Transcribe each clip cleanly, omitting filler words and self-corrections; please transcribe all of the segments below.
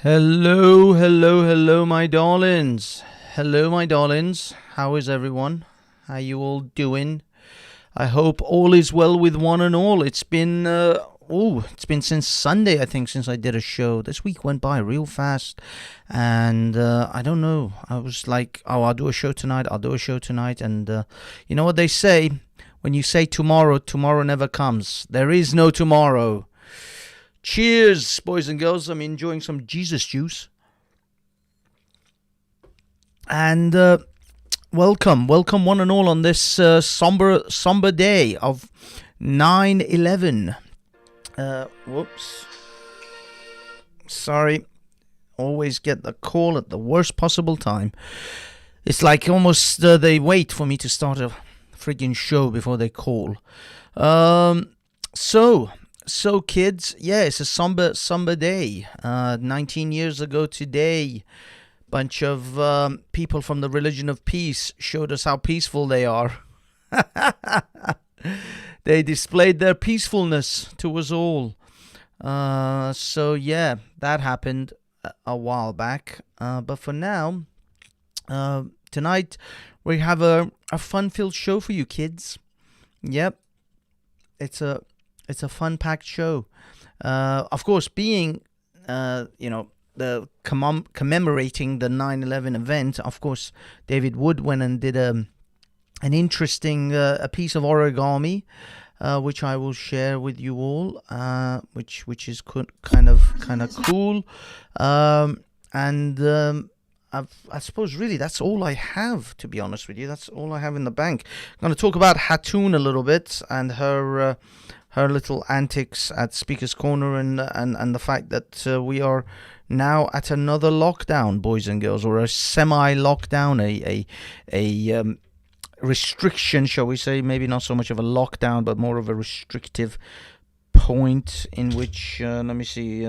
Hello, hello, hello, my darlings. Hello, my darlings. How is everyone? How you all doing? I hope all is well with one and all. It's been since Sunday, I think, since I did a show. This week went by real fast, and I don't know. I was like, oh, I'll do a show tonight. And you know what they say? When you say tomorrow, tomorrow never comes. There is no tomorrow. Cheers, boys and girls. I'm enjoying some Jesus juice. And welcome one and all on this somber day of 9/11. Whoops. Sorry. Always get the call at the worst possible time. It's like almost they wait for me to start a friggin' show before they call. So kids, yeah, it's a somber day. 19 years ago today, bunch of people from the religion of peace showed us how peaceful they are. They displayed their peacefulness to us all. So yeah, that happened a while back. But for now, tonight we have a fun-filled show for you kids. Yep, it's a fun-packed show. Of course, being, the commemorating the 9/11 event, of course, David Wood went and did an interesting a piece of origami, which I will share with you all, which is kind of cool. I suppose really that's all I have, to be honest with you. That's all I have in the bank. I'm going to talk about Hatun a little bit and her little antics at Speaker's Corner and the fact that we are now at another lockdown, boys and girls, or a semi-lockdown, a restriction, shall we say, maybe not so much of a lockdown, but more of a restrictive point in which, let me see,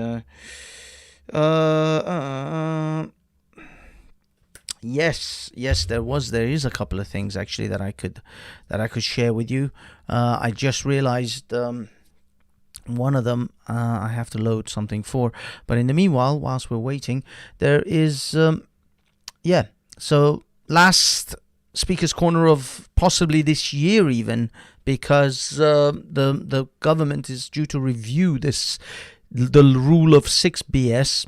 Yes, there is a couple of things actually that I could share with you. I just realized one of them I have to load something for, but in the meanwhile, whilst we're waiting, there is so last Speaker's Corner of possibly this year even, because the government is due to review the rule of 6 BS.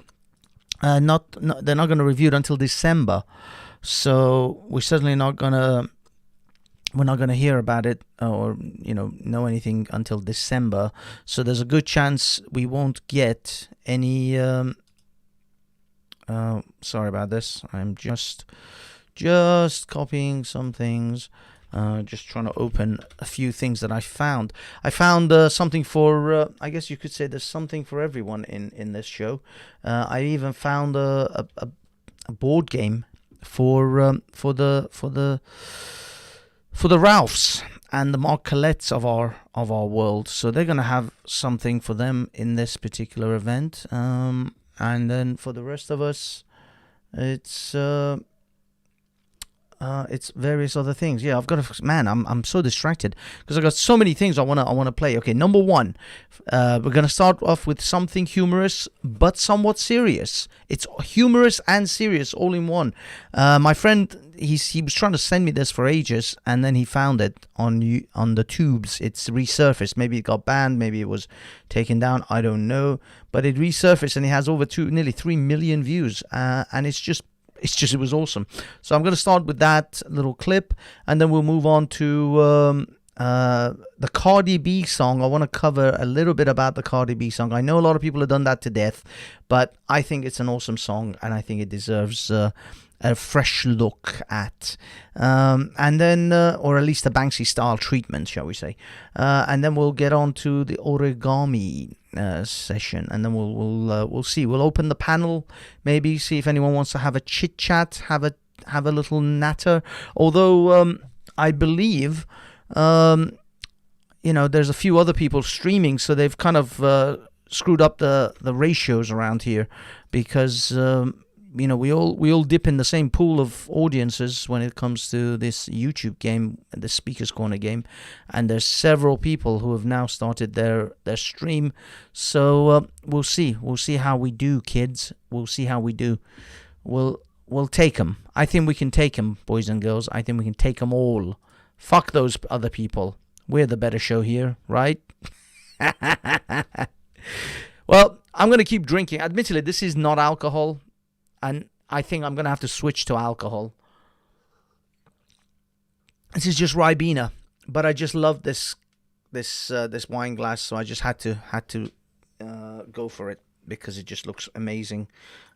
They're not going to review it until December, so we're certainly not gonna hear about it or know anything until December. So there's a good chance we won't get any. Sorry about this. I'm just copying some things. Just trying to open a few things that I found. I found something for, I guess you could say there's something for everyone in this show. I even found a board game for the Ralphs and the Mark Colettes of our world. So they're gonna have something for them in this particular event. And then for the rest of us, it's various other things. Yeah, I'm so distracted because I've got so many things I wanna play. Okay, number one, we're gonna start off with something humorous but somewhat serious. It's humorous and serious all in one. My friend, he was trying to send me this for ages, and then he found it on the tubes. It's resurfaced. Maybe it got banned. Maybe it was taken down. I don't know, but it resurfaced, and it has over nearly 3 million views. And it was awesome. So I'm going to start with that little clip, and then we'll move on to the Cardi B song. I want to cover a little bit about the Cardi B song. I know a lot of people have done that to death, but I think it's an awesome song, and I think it deserves a fresh look at, and then, or at least a Banksy style treatment, shall we say. And then we'll get on to the origami session, and then we'll see. We'll open the panel, maybe see if anyone wants to have a chit chat, have a little natter. Although I believe there's a few other people streaming, so they've kind of screwed up the ratios around here, because we all dip in the same pool of audiences when it comes to this YouTube game, the Speaker's Corner game, and there's several people who have now started their stream. So we'll see how we do, kids. We'll see how we do. We'll take them. I think we can take them, boys and girls. I think we can take them all. Fuck those other people. We're the better show here, right? Well, I'm going to keep drinking. Admittedly, this is not alcohol, and I think I'm going to have to switch to alcohol. This is just Ribena, but I just love this wine glass, so I just had to go for it because it just looks amazing.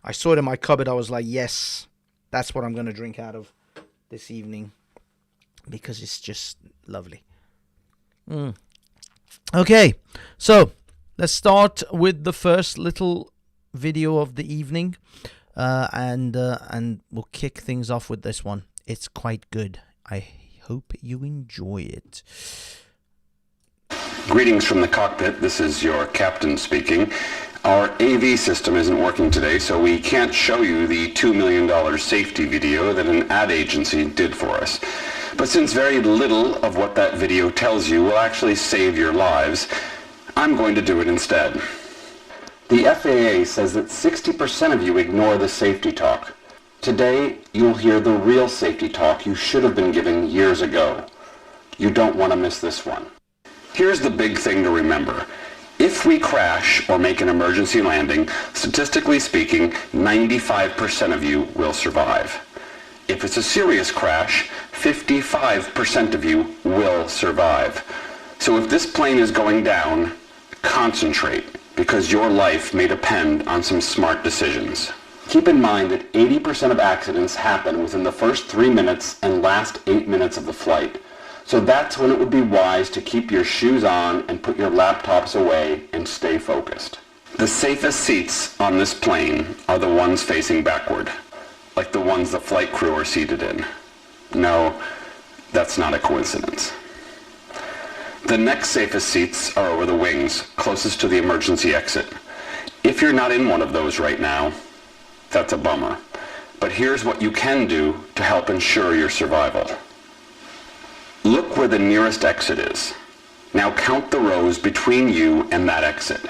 I saw it in my cupboard. I was like, yes, that's what I'm going to drink out of this evening because it's just lovely. Okay, so let's start with the first little video of the evening, and we'll kick things off with this one. It's quite good. I hope you enjoy it. Greetings from the cockpit. This is your captain speaking. Our AV system isn't working today, so we can't show you the $2 million safety video that an ad agency did for us. But since very little of what that video tells you will actually save your lives, I'm going to do it instead. The FAA says that 60% of you ignore the safety talk. Today, you'll hear the real safety talk you should have been given years ago. You don't want to miss this one. Here's the big thing to remember. If we crash or make an emergency landing, statistically speaking, 95% of you will survive. If it's a serious crash, 55% of you will survive. So if this plane is going down, concentrate, because your life may depend on some smart decisions. Keep in mind that 80% of accidents happen within the first 3 minutes and last 8 minutes of the flight. So that's when it would be wise to keep your shoes on and put your laptops away and stay focused. The safest seats on this plane are the ones facing backward, like the ones the flight crew are seated in. No, that's not a coincidence. The next safest seats are over the wings, closest to the emergency exit. If you're not in one of those right now, that's a bummer. But here's what you can do to help ensure your survival. Look where the nearest exit is. Now count the rows between you and that exit.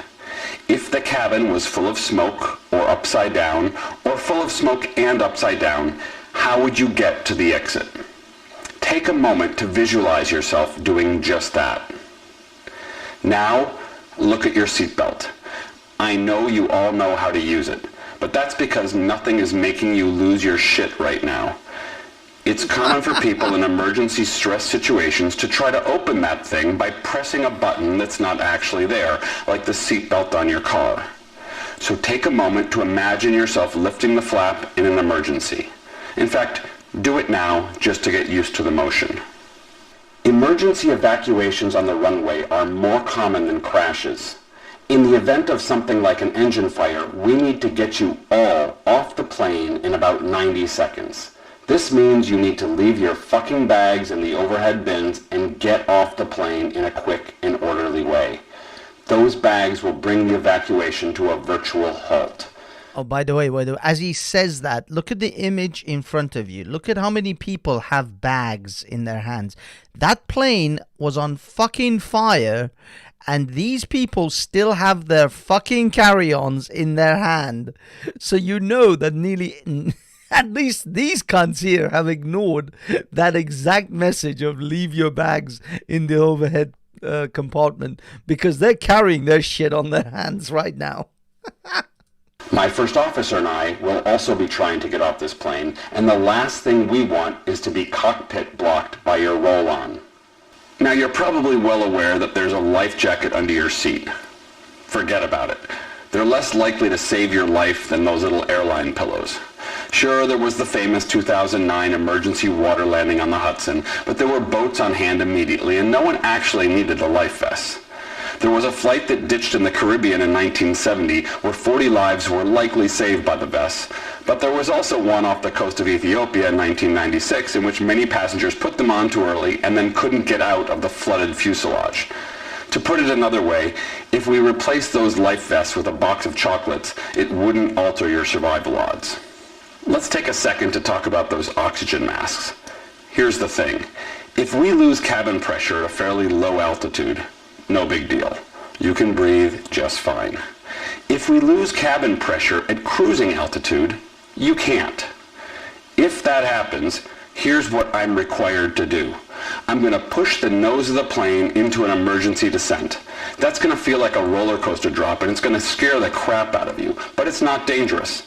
If the cabin was full of smoke or upside down, or full of smoke and upside down, how would you get to the exit? Take a moment to visualize yourself doing just that. Now, look at your seatbelt. I know you all know how to use it, but that's because nothing is making you lose your shit right now. It's common for people in emergency stress situations to try to open that thing by pressing a button that's not actually there, like the seatbelt on your car. So take a moment to imagine yourself lifting the flap in an emergency. In fact, do it now just to get used to the motion. Emergency evacuations on the runway are more common than crashes. In the event of something like an engine fire, we need to get you all off the plane in about 90 seconds. This means you need to leave your fucking bags in the overhead bins and get off the plane in a quick and orderly way. Those bags will bring the evacuation to a virtual halt. Oh, by the way, as he says that, look at the image in front of you. Look at how many people have bags in their hands. That plane was on fucking fire, and these people still have their fucking carry-ons in their hand. So you know that nearly... At least these cunts here have ignored that exact message of leave your bags in the overhead compartment because they're carrying their shit on their hands right now. My first officer and I will also be trying to get off this plane, and the last thing we want is to be cockpit blocked by your roll-on. Now, you're probably well aware that there's a life jacket under your seat. Forget about it. They're less likely to save your life than those little airline pillows. Sure, there was the famous 2009 emergency water landing on the Hudson, but there were boats on hand immediately, and no one actually needed a life vest. There was a flight that ditched in the Caribbean in 1970 where 40 lives were likely saved by the vests, but there was also one off the coast of Ethiopia in 1996 in which many passengers put them on too early and then couldn't get out of the flooded fuselage. To put it another way, if we replaced those life vests with a box of chocolates, it wouldn't alter your survival odds. Let's take a second to talk about those oxygen masks. Here's the thing. If we lose cabin pressure at a fairly low altitude, no big deal. You can breathe just fine. If we lose cabin pressure at cruising altitude, you can't. If that happens, here's what I'm required to do. I'm going to push the nose of the plane into an emergency descent. That's going to feel like a roller coaster drop, and it's going to scare the crap out of you, but it's not dangerous.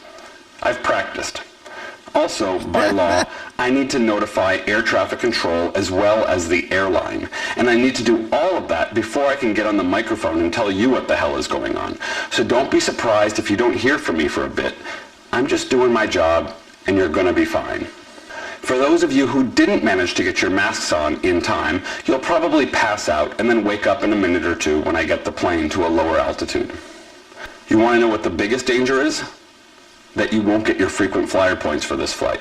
I've practiced. Also, by law, I need to notify air traffic control as well as the airline. And I need to do all of that before I can get on the microphone and tell you what the hell is going on. So don't be surprised if you don't hear from me for a bit. I'm just doing my job, and you're going to be fine. For those of you who didn't manage to get your masks on in time, you'll probably pass out and then wake up in a minute or two when I get the plane to a lower altitude. You want to know what the biggest danger is? That you won't get your frequent flyer points for this flight.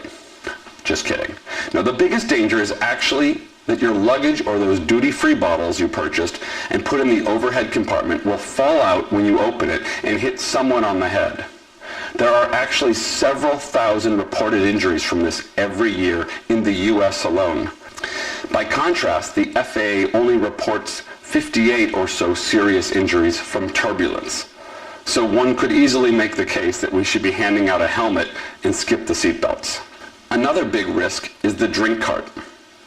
Just kidding. No, the biggest danger is actually that your luggage or those duty-free bottles you purchased and put in the overhead compartment will fall out when you open it and hit someone on the head. There are actually several thousand reported injuries from this every year in the US alone. By contrast, the FAA only reports 58 or so serious injuries from turbulence. So one could easily make the case that we should be handing out a helmet and skip the seatbelts. Another big risk is the drink cart.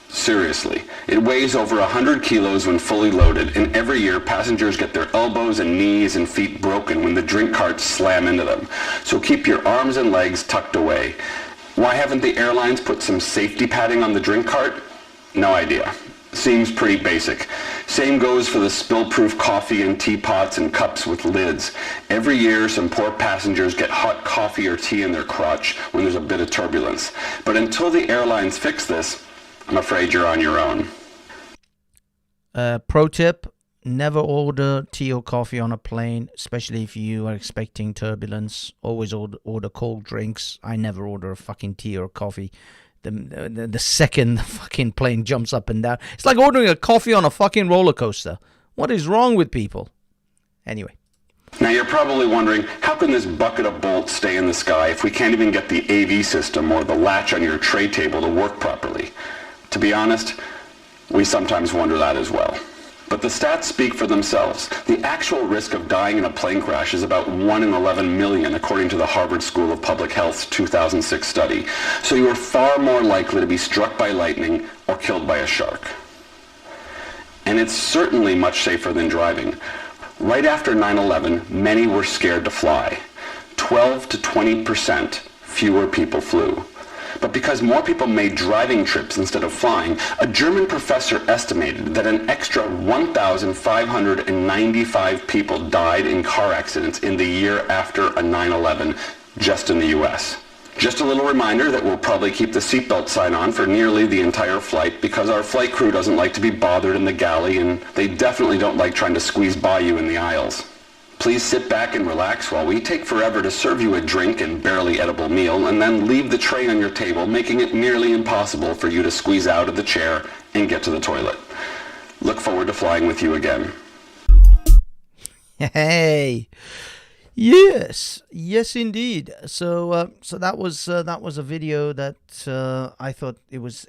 Seriously, it weighs over 100 kilos when fully loaded, and every year passengers get their elbows and knees and feet broken when the drink carts slam into them. So keep your arms and legs tucked away. Why haven't the airlines put some safety padding on the drink cart? No idea. Seems pretty basic. Same goes for the spill-proof coffee and teapots and cups with lids. Every year, some poor passengers get hot coffee or tea in their crotch when there's a bit of turbulence. But until the airlines fix this, I'm afraid you're on your own. Pro tip, never order tea or coffee on a plane, especially if you are expecting turbulence. Always order cold drinks. I never order a fucking tea or coffee. The second the fucking plane jumps up and down. It's like ordering a coffee on a fucking roller coaster. What is wrong with people? Anyway. Now you're probably wondering, how can this bucket of bolts stay in the sky if we can't even get the AV system or the latch on your tray table to work properly? To be honest, we sometimes wonder that as well. But the stats speak for themselves. The actual risk of dying in a plane crash is about 1 in 11 million, according to the Harvard School of Public Health's 2006 study. So you are far more likely to be struck by lightning or killed by a shark. And it's certainly much safer than driving. Right after 9/11, many were scared to fly. 12 to 20% fewer people flew. But because more people made driving trips instead of flying, a German professor estimated that an extra 1,595 people died in car accidents in the year after a 9/11 just in the US. Just a little reminder that we'll probably keep the seatbelt sign on for nearly the entire flight because our flight crew doesn't like to be bothered in the galley, and they definitely don't like trying to squeeze by you in the aisles. Please sit back and relax while we take forever to serve you a drink and barely edible meal, and then leave the tray on your table, making it nearly impossible for you to squeeze out of the chair and get to the toilet. Look forward to flying with you again. Hey, yes, indeed. So that was a video that I thought it was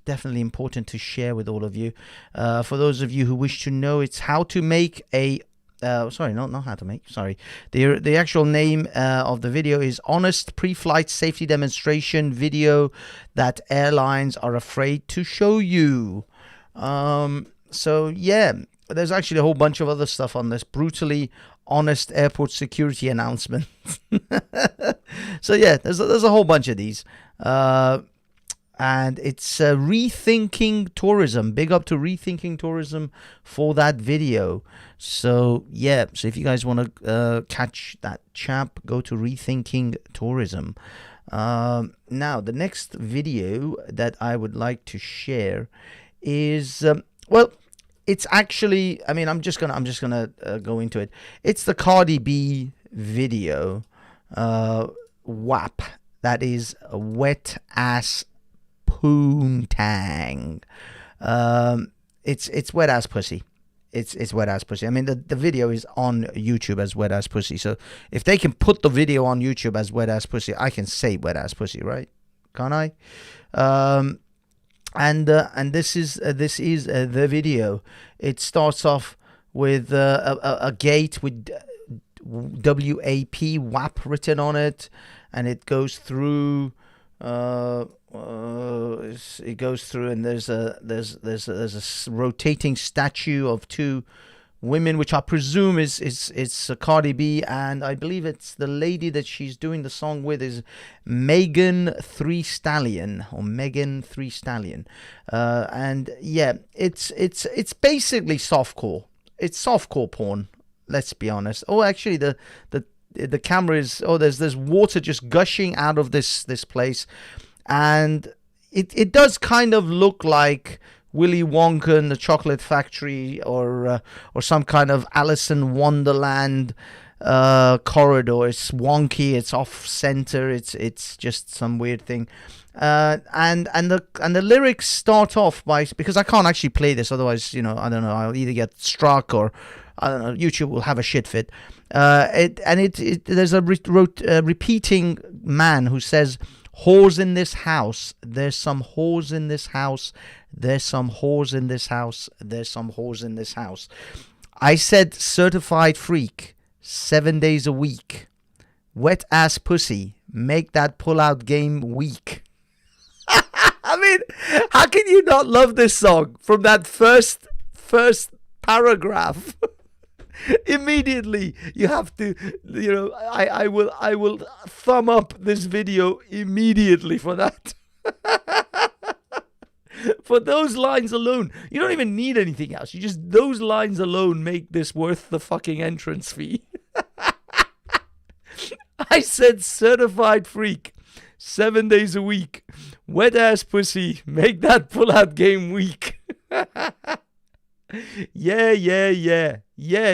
definitely important to share with all of you. For those of you who wish to know, it's how to make a not how to make. Sorry, the actual name of the video is Honest Pre-Flight Safety Demonstration Video That Airlines Are Afraid to Show You. So yeah, there's actually a whole bunch of other stuff on this. Brutally honest airport security announcement. So yeah, there's a whole bunch of these. And it's Rethinking Tourism. Big up to Rethinking Tourism for that video. So yeah, so if you guys want to catch that chap, go to Rethinking Tourism. Now the next video that I would like to share is it's actually, I mean, I'm just gonna go into it. It's the Cardi B video, WAP. That is a wet ass poontang. It's wet ass pussy. it's wet ass pussy. I mean, the video is on YouTube as wet ass pussy. So if they can put the video on YouTube as wet ass pussy, I can say wet ass pussy, right? Can't I? And this is the video. It starts off with a gate with WAP written on it, and it goes through. It goes through, and there's a rotating statue of two women, which I presume is Cardi B, and I believe it's the lady that she's doing the song with is Megan Thee Stallion. And yeah, it's basically softcore. It's softcore porn. Let's be honest. Oh, actually, the camera is. Oh, there's water just gushing out of this place. And it does kind of look like Willy Wonka and the Chocolate Factory, or some kind of Alice in Wonderland corridor. It's wonky. It's off center. It's just some weird thing. And the lyrics start off by, because I can't actually play this, otherwise, I don't know, I'll either get struck or I don't know, YouTube will have a shit fit. There's a repeating man who says, "Whores in this house. There's some whores in this house. There's some whores in this house. There's some whores in this house." I said certified freak 7 days a week. Wet ass pussy. Make that pull-out game weak. I mean, how can you not love this song from that first paragraph? Immediately you have to, I will thumb up this video immediately for that. For those lines alone. You don't even need anything else. Those lines alone make this worth the fucking entrance fee. I said certified freak 7 days a week. Wet ass pussy. Make that pull-out game weak. Yeah,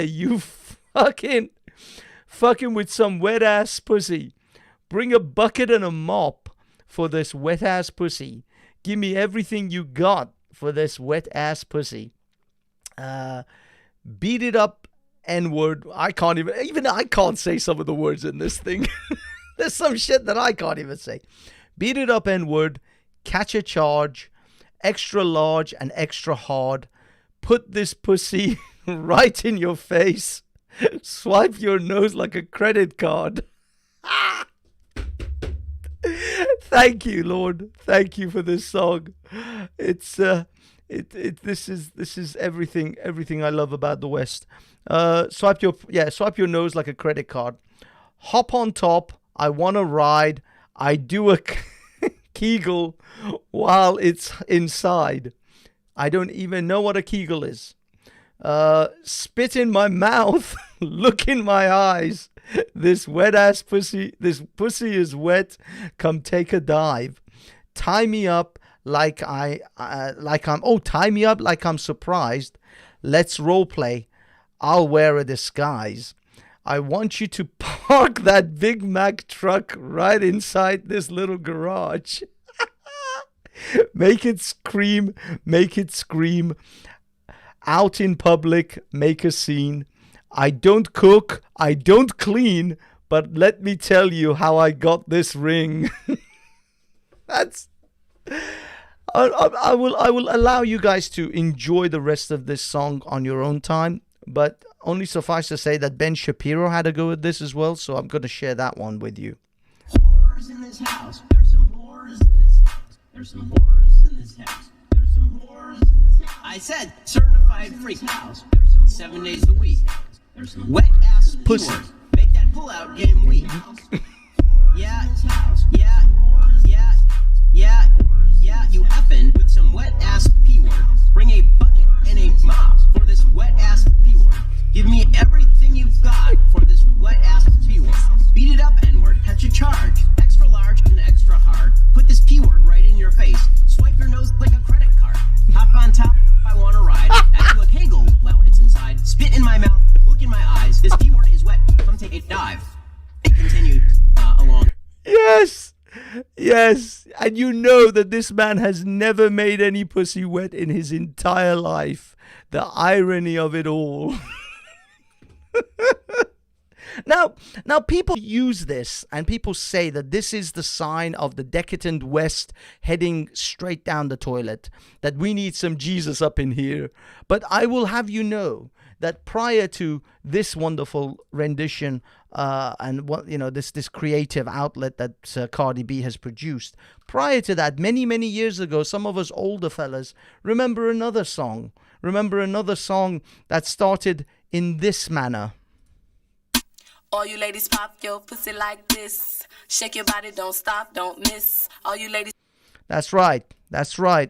you fucking with some wet ass pussy. Bring a bucket and a mop for this wet ass pussy. Give me everything you got for this wet ass pussy. Beat it up, N-word. I can't say some of the words in this thing. There's some shit that I can't even say. Beat it up, N-word. Catch a charge. Extra large and extra hard. Put this pussy right in your face. Swipe your nose like a credit card. Thank you, Lord. Thank you for this song. It's this is everything I love about the West. Swipe your nose like a credit card. Hop on top. I wanna ride. I do a Kegel while it's inside. I don't even know what a Kegel is. Spit in my mouth. Look in my eyes. This wet ass pussy. This pussy is wet. Come take a dive. Tie me up like I'm. Tie me up like I'm surprised. Let's role play. I'll wear a disguise. I want you to park that Big Mac truck right inside this little garage. Make it scream. Make it scream. Out in public, make a scene. I don't cook, I don't clean, but let me tell you how I got this ring. I will allow you guys to enjoy the rest of this song on your own time, but only suffice to say that Ben Shapiro had a go at this as well, so I'm going to share that one with you. Whores in this house. There's some whores in this house. There's some whores in this house. There's some whores in this house. I said certified freak house. 7 days a week. There's some wet ass pussy. Make that pull out game weak. Yeah, you effing with some wet ass P word. Bring a bucket and a mop for this wet ass P word. Give me everything you've got for this wet ass P word. Beat it up, N word. Catch a charge. Extra large and extra hard. Put this P word right in your face. Swipe your nose like a credit card. Hop on top. I want to ride. I do a Kegel while it's inside. Spit in my mouth. Look in my eyes. This P word is wet. Come take a dive. It continued along. Yes, and you know that this man has never made any pussy wet in his entire life. The irony of it all. Now, people use this, and people say that this is the sign of the decadent West heading straight down the toilet, that we need some Jesus up in here. But I will have you know that prior to this wonderful rendition and what this creative outlet that Cardi B has produced, prior to that, many years ago, some of us older fellas remember another song that started in this manner. All you ladies pop your pussy like this. Shake your body, don't stop, don't miss. All you ladies. That's right.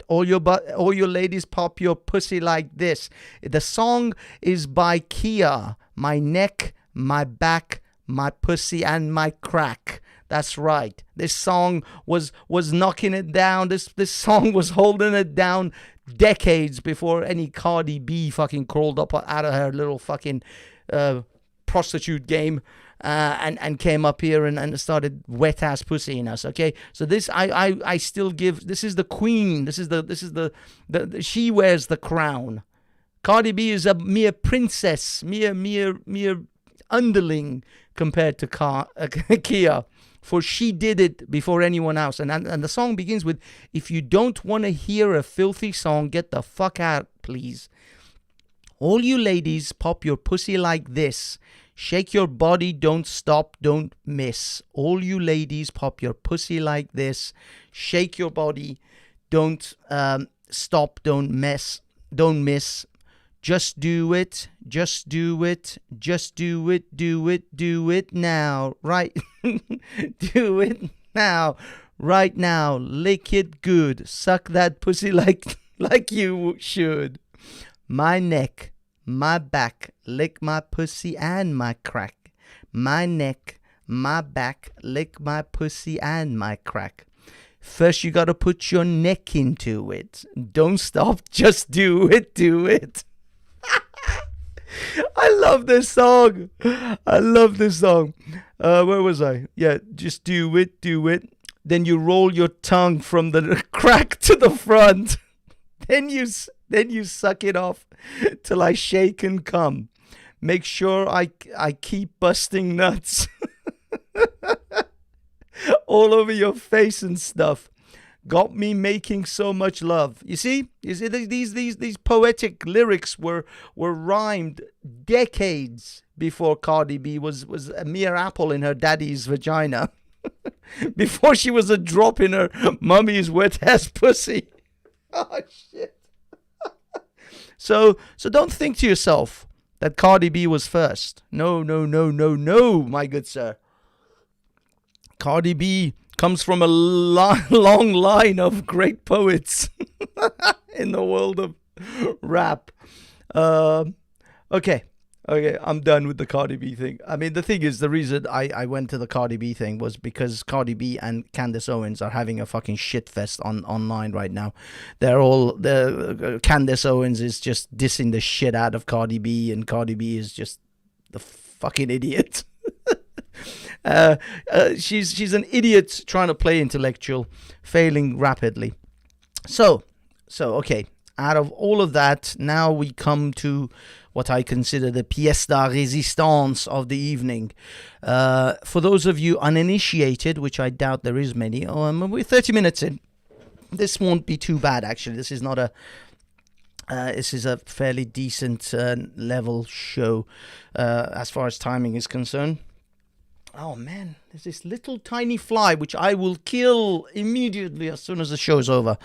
All your ladies pop your pussy like this. The song is by Kia. My neck, my back, my pussy, and my crack. That's right. This song was knocking it down. This song was holding it down decades before any Cardi B fucking crawled up out of her little fucking prostitute game and came up here and started wet ass pussying us. Okay, so this I still give. This is the queen. This is the she wears the crown. Cardi B is a mere princess, mere underling compared to Kia, for she did it before anyone else. And the song begins with, "If you don't want to hear a filthy song, get the fuck out, please. All you ladies pop your pussy like this. Shake your body, don't stop, don't miss. All you ladies pop your pussy like this. Shake your body, don't stop, don't miss. Just do it, just do it, just do it, do it now, right? Do it now, right now. Lick it good, suck that pussy like you should. My neck, my back, lick my pussy and my crack. My neck, my back, lick my pussy and my crack. First you gotta put your neck into it. Don't stop, just do it, do it." I love this song. Where was I? Yeah, just do it, do it. Then you roll your tongue from the crack to the front. Then you suck it off till I shake and come. Make sure I keep busting nuts all over your face and stuff. Got me making so much love. You see these poetic lyrics were rhymed decades before Cardi B was a mere apple in her daddy's vagina. Before she was a drop in her mummy's wet ass pussy. Oh shit. So don't think to yourself that Cardi B was first. No, my good sir. Cardi B comes from a long line of great poets in the world of rap. Okay, I'm done with the Cardi B thing. I mean, the thing is, the reason I went to the Cardi B thing was because Cardi B and Candace Owens are having a fucking shit fest online right now. Candace Owens is just dissing the shit out of Cardi B, and Cardi B is just the fucking idiot. She's an idiot trying to play intellectual, failing rapidly. So okay, out of all of that, now we come to what I consider the pièce de résistance of the evening. For those of you uninitiated, which I doubt there is many, we're 30 minutes in. This won't be too bad, actually. This is not a this is a fairly decent level show as far as timing is concerned. Oh man, there's this little tiny fly which I will kill immediately as soon as the show's over.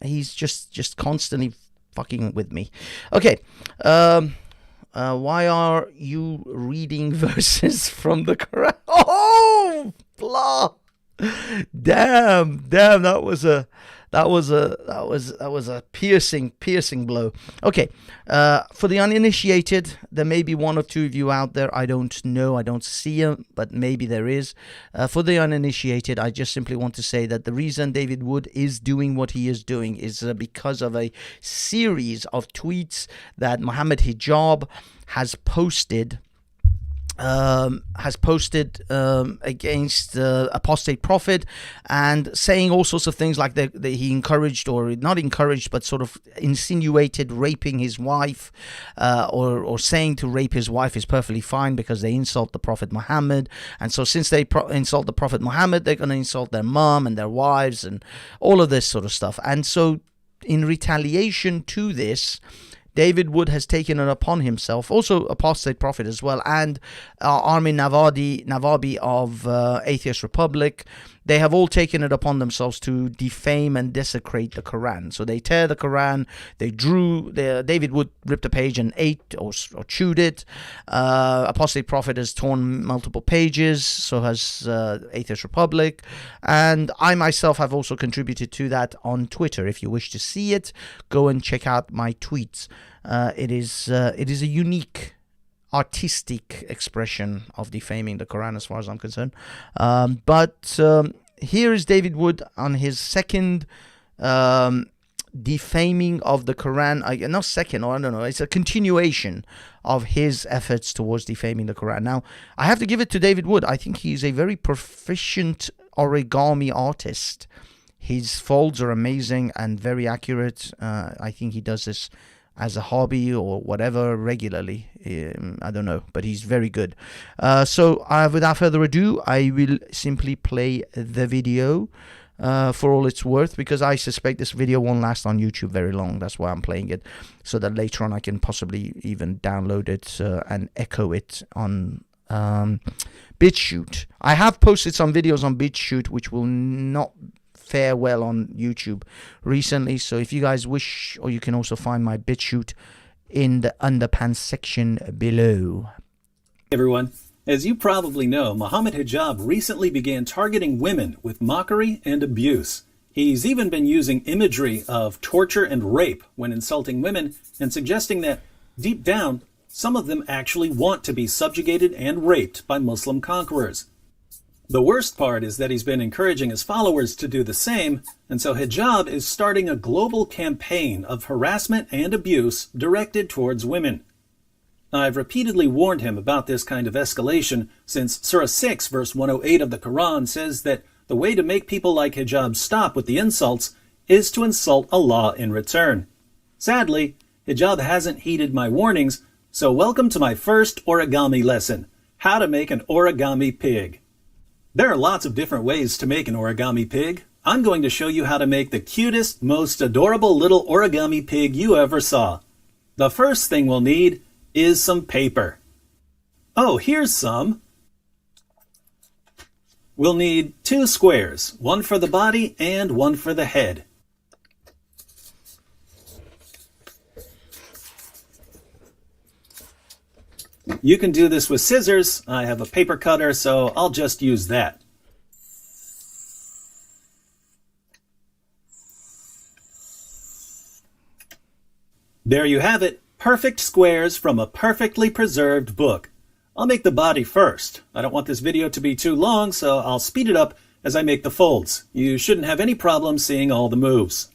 He's just constantly fucking with me. Okay, why are you reading verses from the Quran? Oh, blah! Damn! That was a piercing blow. Okay, for the uninitiated, there may be one or two of you out there. I don't know. I don't see them, but maybe there is. For the uninitiated, I just simply want to say that the reason David Wood is doing what he is doing is because of a series of tweets that Mohammed Hijab has posted has posted against apostate prophet and saying all sorts of things like that he encouraged, or not encouraged, but sort of insinuated raping his wife, or saying to rape his wife is perfectly fine because they insult the Prophet Muhammad. And so since they insult the Prophet Muhammad, they're going to insult their mom and their wives and all of this sort of stuff. And so in retaliation to this, David Wood has taken it upon himself, also apostate prophet as well, and Armin Navabi of Atheist Republic. They have all taken it upon themselves to defame and desecrate the Quran. So they tear the Quran. David Wood ripped a page and ate or chewed it. Apostate prophet has torn multiple pages. So has Atheist Republic. And I myself have also contributed to that on Twitter. If you wish to see it, go and check out my tweets. It is a unique artistic expression of defaming the Quran as far as I'm concerned. But here is David Wood on his second defaming of the Quran. Not second, or I don't know. It's a continuation of his efforts towards defaming the Quran. Now, I have to give it to David Wood. I think he's a very proficient origami artist. His folds are amazing and very accurate. I think he does this as a hobby or whatever regularly. I don't know, but he's very good. So without further ado, I will simply play the video for all it's worth, because I suspect this video won't last on YouTube very long. That's why I'm playing it, so that later on I can possibly even download it and echo it on BitChute. I have posted some videos on BitChute which will not fare well on YouTube recently, so if you guys wish, or you can also find my BitChute in the underpants section below. Everyone, as you probably know, Muhammad Hijab recently began targeting women with mockery and abuse. He's even been using imagery of torture and rape when insulting women, and suggesting that deep down some of them actually want to be subjugated and raped by Muslim conquerors. The worst part is that he's been encouraging his followers to do the same, and so Hijab is starting a global campaign of harassment and abuse directed towards women. I've repeatedly warned him about this kind of escalation, since Surah 6 verse 108 of the Quran says that the way to make people like Hijab stop with the insults is to insult Allah in return. Sadly, Hijab hasn't heeded my warnings, so welcome to my first origami lesson, how to make an origami pig. There are lots of different ways to make an origami pig. I'm going to show you how to make the cutest, most adorable little origami pig you ever saw. The first thing we'll need is some paper. Oh, here's some. We'll need 2 squares, one for the body and one for the head. You can do this with scissors. I have a paper cutter, so I'll just use that. There you have it, perfect squares from a perfectly preserved book. I'll make the body first. I don't want this video to be too long, so I'll speed it up as I make the folds. You shouldn't have any problem seeing all the moves.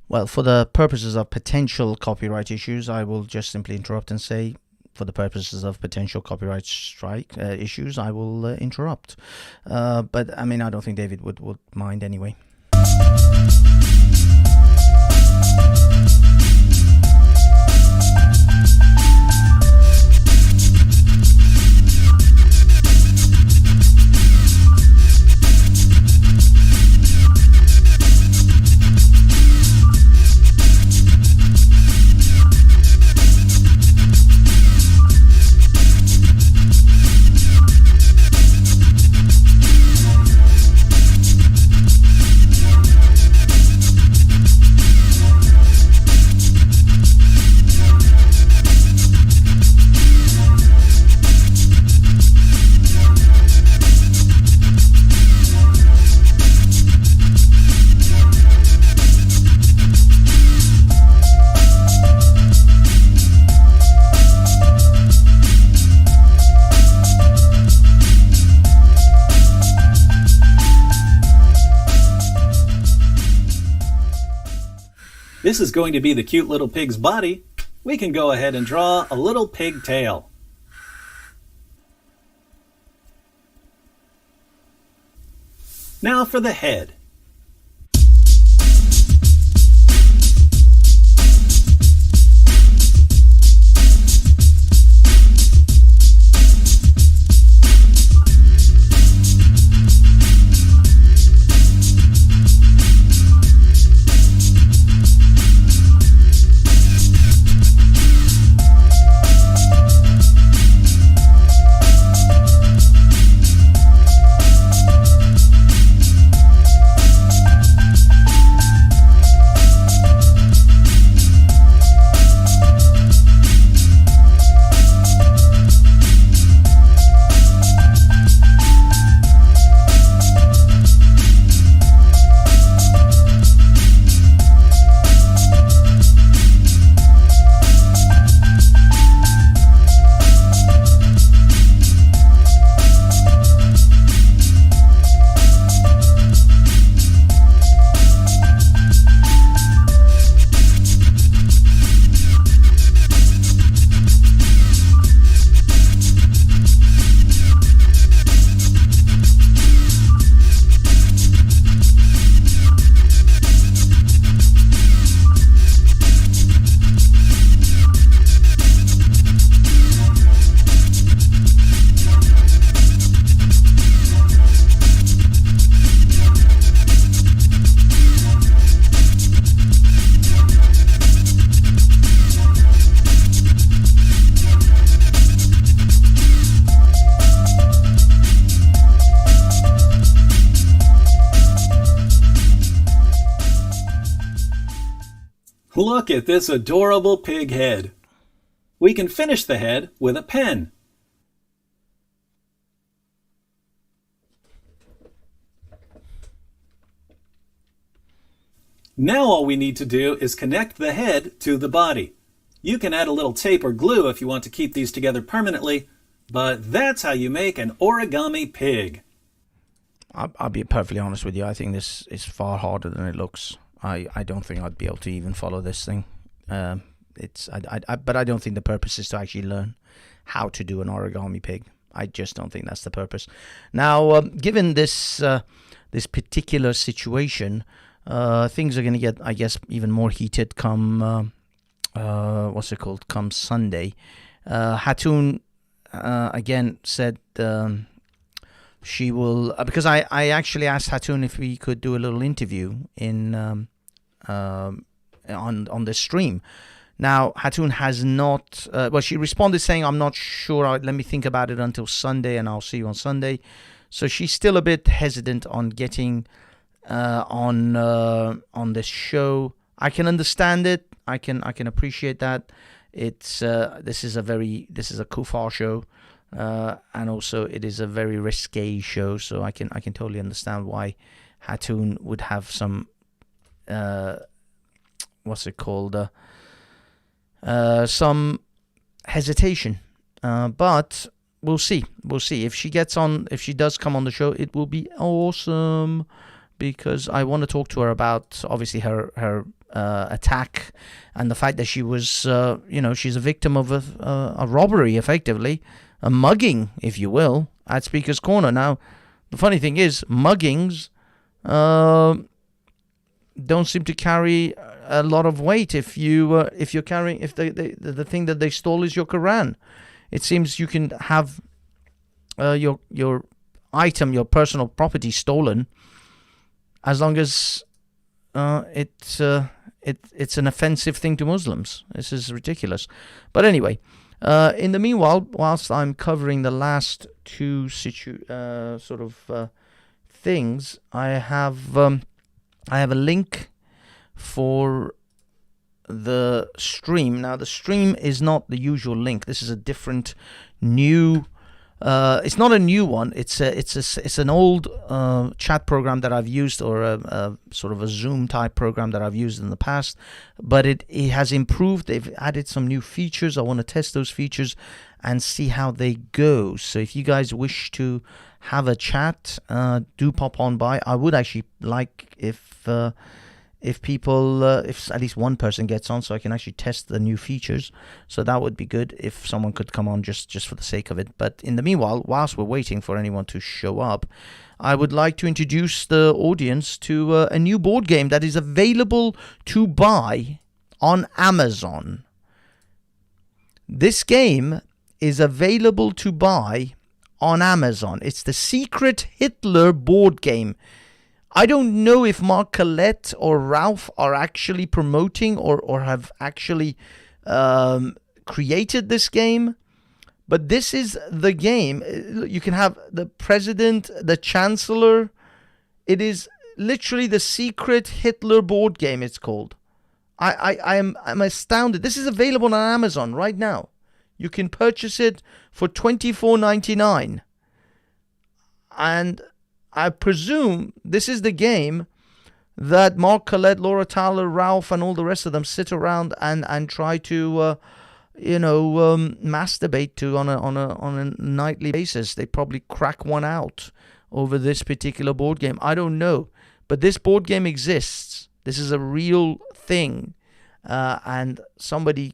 Well, for the purposes of potential copyright issues, I will just simply interrupt and say, for the purposes of potential copyright strike issues, I will interrupt. But, I mean, I don't think David would mind anyway. This is going to be the cute little pig's body. We can go ahead and draw a little pig tail. Now for the head. Look at this adorable pig head. We can finish the head with a pen. Now all we need to do is connect the head to the body. You can add a little tape or glue if you want to keep these together permanently, but that's how you make an origami pig. I'll be perfectly honest with you. I think this is far harder than it looks. I don't think I'd be able to even follow this thing. But I don't think the purpose is to actually learn how to do an origami pig. I just don't think that's the purpose. Now, given this this particular situation, things are going to get, I guess, even more heated come come Sunday. Hatun again said she will, because I actually asked Hatun if we could do a little interview in on the stream. Now, Hatun has not, she responded saying, I'm not sure, let me think about it until Sunday and I'll see you on Sunday. So she's still a bit hesitant on getting on this show. I can understand it. I can appreciate that. It's this is a kuffar show, and also it is a very risque show. So I can totally understand why Hatun would have some some hesitation. But we'll see. If she does come on the show, it will be awesome, because I want to talk to her about obviously her attack and the fact that she was she's a victim of a robbery, effectively a mugging, if you will, at Speaker's Corner. Now, the funny thing is, muggings don't seem to carry a lot of weight if you're carrying, if the thing that they stole is your Quran. It seems you can have your item, your personal property stolen, as long as it's an offensive thing to Muslims. This is ridiculous. But anyway, in the meanwhile, whilst I'm covering the last two things, I have a link for the stream. Now, the stream is not the usual link. This is a different, new. It's not a new one. It's an old chat program that I've used, or a sort of a Zoom type program that I've used in the past. But it has improved. They've added some new features. I want to test those features and see how they go. So if you guys wish to have a chat, do pop on by. I would actually like if if people, if at least one person gets on, so I can actually test the new features. So that would be good if someone could come on just for the sake of it. But in the meanwhile, whilst we're waiting for anyone to show up, I would like to introduce the audience to a new board game that is available to buy on Amazon. This game is available to buy on Amazon. It's the Secret Hitler board game. I don't know if Mark Collette or Ralph are actually promoting or have actually created this game, but this is the game. You can have the president, the chancellor. It is literally the Secret Hitler board game, it's called. I'm astounded. This is available on Amazon right now. You can purchase it for $24.99. And I presume this is the game that Mark Collette, Laura Tyler, Ralph, and all the rest of them sit around and try to, masturbate to on a nightly basis. They probably crack one out over this particular board game. I don't know, but this board game exists. This is a real thing, and somebody,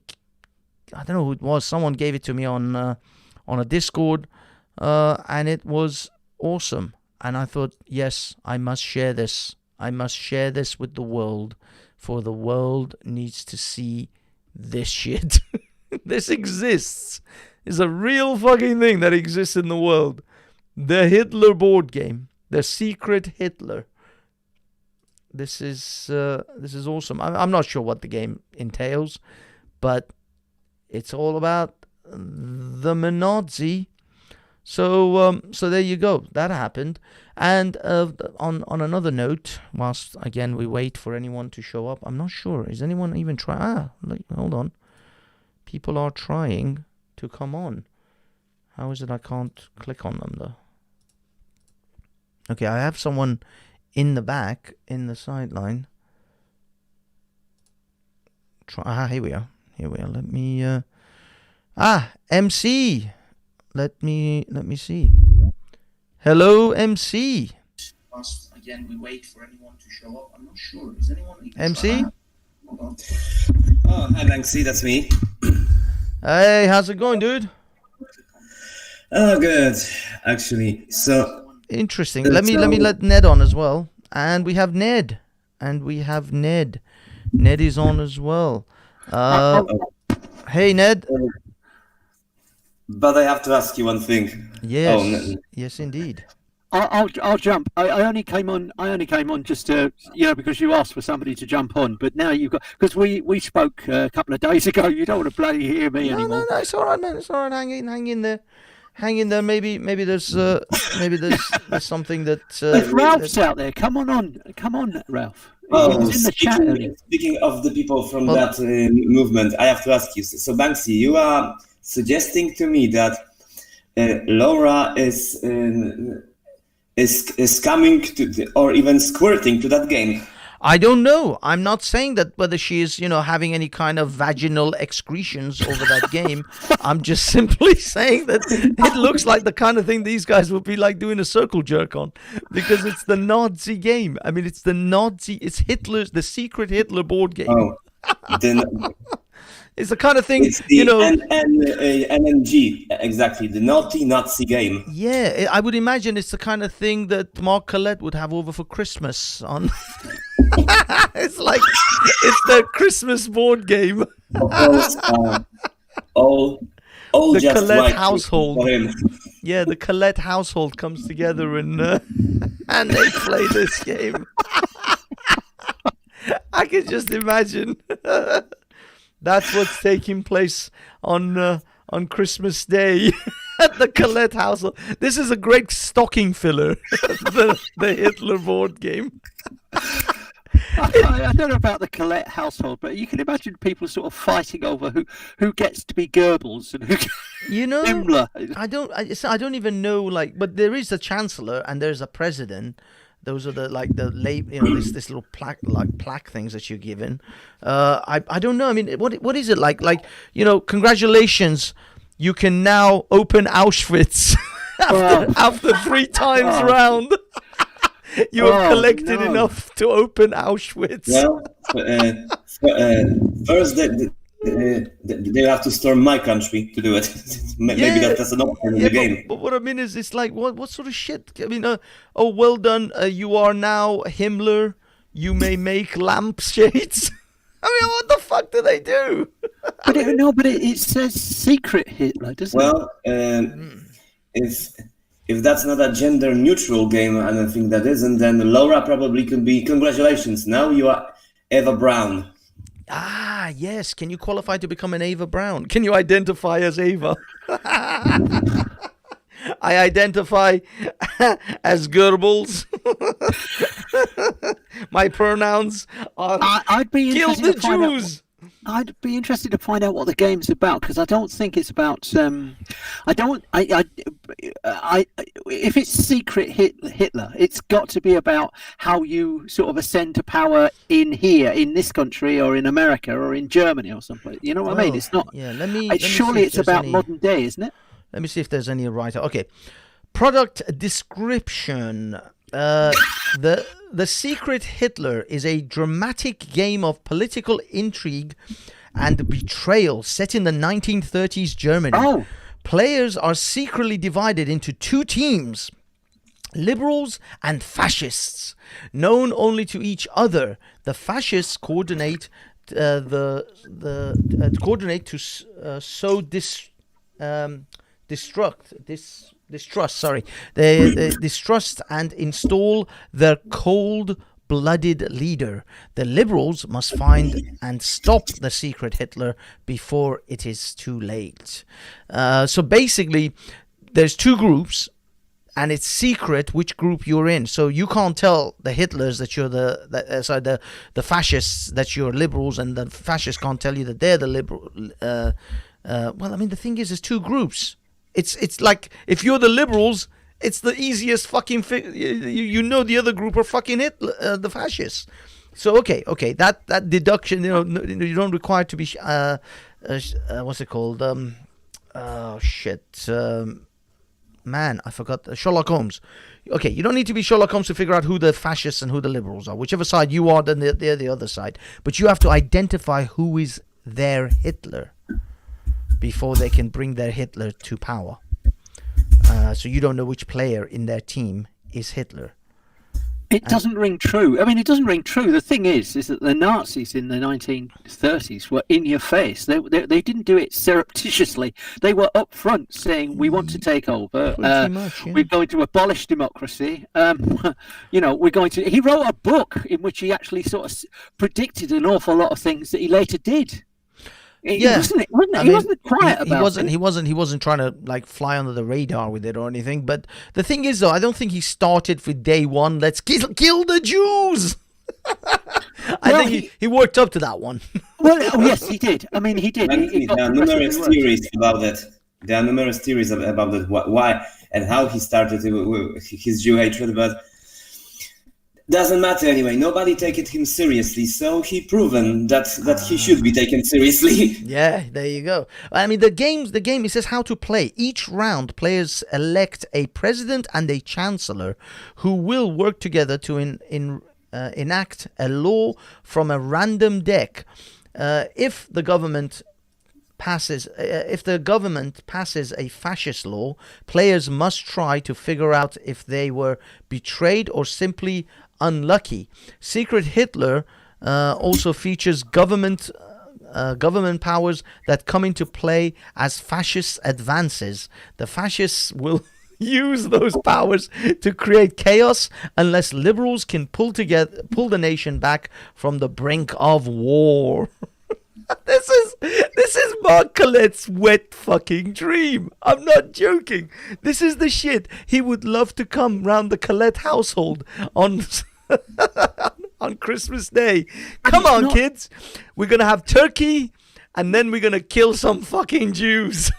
I don't know who it was, someone gave it to me on a Discord, and it was awesome. And I thought, yes, I must share this. I must share this with the world, for the world needs to see this shit. This exists. It's a real fucking thing that exists in the world. The Hitler board game. The Secret Hitler. This is awesome. I'm not sure what the game entails, but it's all about the Nazi. So there you go. That happened. And on another note, whilst again we wait for anyone to show up, I'm not sure. Is anyone even trying? Hold on. People are trying to come on. How is it I can't click on them though? Okay, I have someone in the back, in the sideline. Here we are. Let me. MC. Let me see. Hello, MC. Whilst again we wait for anyone to show up, I'm not sure. Is anyone even MC? Hold on. Oh, hi Banksy, that's me. Hey, how's it going, dude? Oh, good. Actually, so interesting. Let me let Ned on as well, and we have Ned, Ned is on as well. Hey, Ned. But I have to ask you one thing. Yes. Oh, no. Yes, indeed. I'll jump. I only came on just to, because you asked for somebody to jump on. But now you've got, because we spoke a couple of days ago. You don't want to bloody hear me anymore. No, it's all right, man. It's all right. Hang in there. Maybe there's something that. If Ralph's out there, come on, Ralph. Oh, in the chat earlier. Speaking of the people from that movement, I have to ask you. So Banksy, you are suggesting to me that Laura is coming to or even squirting to that game. I don't know. I'm not saying that whether she is, having any kind of vaginal excretions over that game. I'm just simply saying that it looks like the kind of thing these guys would be like doing a circle jerk on, because it's the Nazi game. I mean, it's it's Hitler's, the Secret Hitler board game. Oh, then it's the kind of thing, it's the NNG, exactly, the naughty Nazi game. Yeah, I would imagine it's the kind of thing that Mark Collette would have over for Christmas on. It's the Christmas board game. Of course, all the just Collette household. For him. Yeah, the Collette household comes together and they play this game. I can just imagine. That's what's taking place on Christmas Day at the Collette household. This is a great stocking filler, the Hitler board game. I don't know about the Collette household, but you can imagine people sort of fighting over who gets to be Goebbels and who Himmler. I don't even know, but there is a chancellor and there's a president. Those are this little plaque things that you're given. I don't know. I mean, what is it like? Congratulations, you can now open Auschwitz after 3 times round. You have Oh, collected no. enough to open Auschwitz. Well, first they have to storm my country to do it. Maybe Yeah, that's an option in the game. But what I mean is, it's like, what sort of shit? I mean, oh, well done. You are now Himmler. You may make lampshades. I mean, what the fuck do they do? But it says secret Hitler, doesn't it? Well, if that's not a gender neutral game, and I think that isn't, then Laura probably could be. Congratulations, now you are Eva Braun. Ah, yes. Can you qualify to become an Ava Brown? Can you identify as Ava? I identify as Goebbels. My pronouns are I'd be kill interested the to find out. Jews. I'd be interested to find out what the game's about, because I don't think it's about. If it's secret Hitler, it's got to be about how you sort of ascend to power in this country, or in America, or in Germany, or something. You know what I mean? It's not. Yeah, let me. Surely it's about modern day, isn't it? Let me see if there's any writer. Okay, product description. The Secret Hitler is a dramatic game of political intrigue and betrayal set in the 1930s Germany. Oh. Players are secretly divided into two teams, liberals and fascists, known only to each other. The fascists coordinate They distrust and install their cold-blooded leader. The liberals must find and stop the secret Hitler before it is too late. So basically, there's two groups, and it's secret which group you're in. So you can't tell the Hitlers that you're the fascists that you're liberals, and the fascists can't tell you that they're the liberal. Well, I mean, the thing is, there's two groups. It's like, if you're the liberals, it's the easiest fucking you know the other group are fucking Hitler, the fascists. So okay, that deduction, you don't require to be what's it called? Man, I forgot. Sherlock Holmes. Okay, you don't need to be Sherlock Holmes to figure out who the fascists and who the liberals are. Whichever side you are, then they're the other side. But you have to identify who is their Hitler before they can bring their Hitler to power. So you don't know which player in their team is Hitler. It doesn't ring true. I mean, it doesn't ring true. The thing is that the Nazis in the 1930s were in your face. They didn't do it surreptitiously. They were up front saying, we want to take over. We're going to abolish democracy. We're going to... He wrote a book in which he actually sort of predicted an awful lot of things that he later did. He wasn't quiet about it. He wasn't trying to like fly under the radar with it or anything. But the thing is, though, I don't think he started with day one. Let's kill the Jews. I think he worked up to that one. Well, yes, he did. I mean, he did. There are numerous theories about that. There are numerous theories about that. Why and how he started his Jew hatred, but. Doesn't matter anyway. Nobody taken him seriously, so he proven that he should be taken seriously. Yeah, there you go. I mean, the game. It says how to play. Each round, players elect a president and a chancellor, who will work together to enact a law from a random deck. If the government passes a fascist law, players must try to figure out if they were betrayed or simply unlucky. Secret Hitler also features government powers that come into play as fascist advances. The fascists will use those powers to create chaos unless liberals can pull the nation back from the brink of war. This is Mark Colette's wet fucking dream. I'm not joking. This is the shit. He would love to come round the Colette household on Christmas Day. Come on, kids. We're going to have turkey, and then we're going to kill some fucking Jews.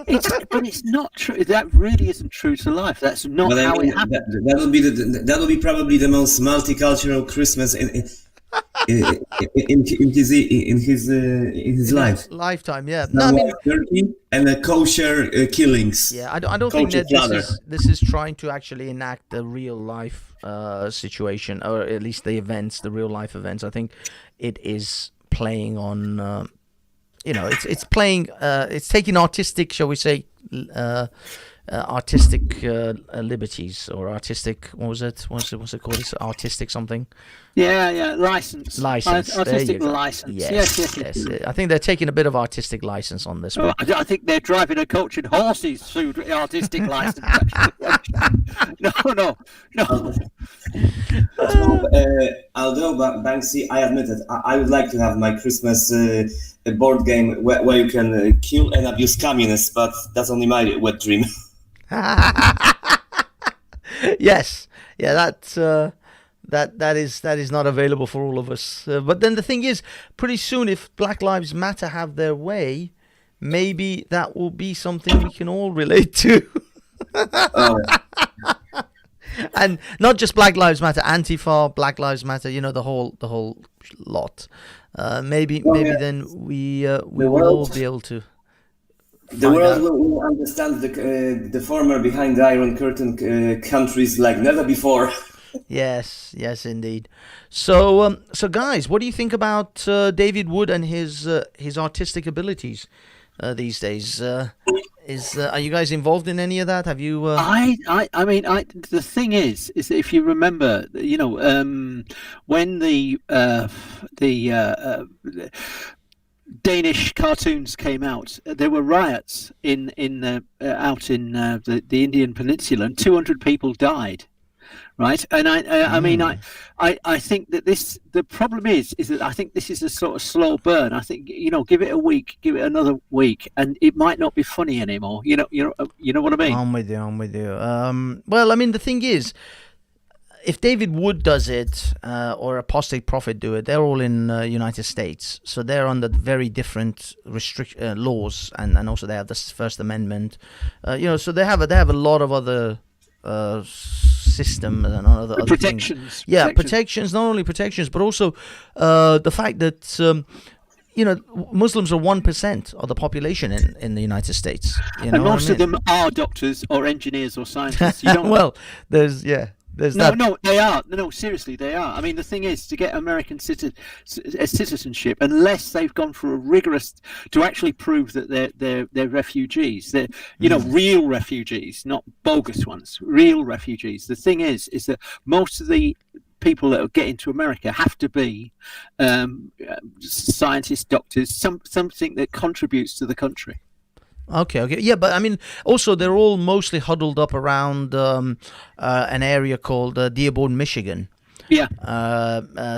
But it's not true. That really isn't true to life. That's not how it happened. That will be probably the most multicultural Christmas in his life. lifetime. Yeah. No, I Some mean, like turkey and kosher killings. yeah, I don't think Kosher that slaughter. this is trying to actually enact the real life situation, or at least the events, the real life events. I think it is playing on, it's playing, it's taking artistic, shall we say, artistic liberties, or artistic, what's it called? It's artistic something. Yeah, license. License. There Artistic you go. license. Yes. I think they're taking a bit of artistic license on this one. I think they're driving a coach and horses through the artistic license. No. Although Banksy, I admit it, I would like to have my Christmas board game where you can kill and abuse communists, but that's only my wet dream. Yes. Yeah, that is not available for all of us. But then the thing is, pretty soon, if Black Lives Matter have their way, maybe that will be something we can all relate to. Oh. And not just Black Lives Matter, Antifa, Black Lives Matter, the whole lot. Maybe then we will all be able to. The world will understand the former behind the Iron Curtain countries like never before. Yes, indeed. So guys, what do you think about David Wood and his artistic abilities these days? Are you guys involved in any of that? Have you? I mean, the thing is that if you remember, when the Danish cartoons came out, there were riots out in the Indian Peninsula, and 200 people died. Right, and I mean, I think that the problem is that I think this is a sort of slow burn. I think give it a week, give it another week, and it might not be funny anymore. You know what I mean? I'm with you. Well, I mean, the thing is, if David Wood does it, or Apostate Prophet do it, they're all in United States, so they're under very different laws, and also they have the First Amendment. So they have a lot of other system and other protections. Things. Yeah, protections. Not only protections, but also the fact that Muslims are 1% of the population in the United States. And most of them are doctors or engineers or scientists. You don't well, there's that. No, they are. No, seriously, they are. I mean, the thing is, to get American citizenship, unless they've gone for a rigorous to actually prove that they're refugees, they're real refugees, not bogus ones, real refugees. The thing is that most of the people that get into America have to be scientists, doctors, something that contributes to the country. Okay. Yeah, but I mean, also they're all mostly huddled up around an area called Dearborn, Michigan. Yeah.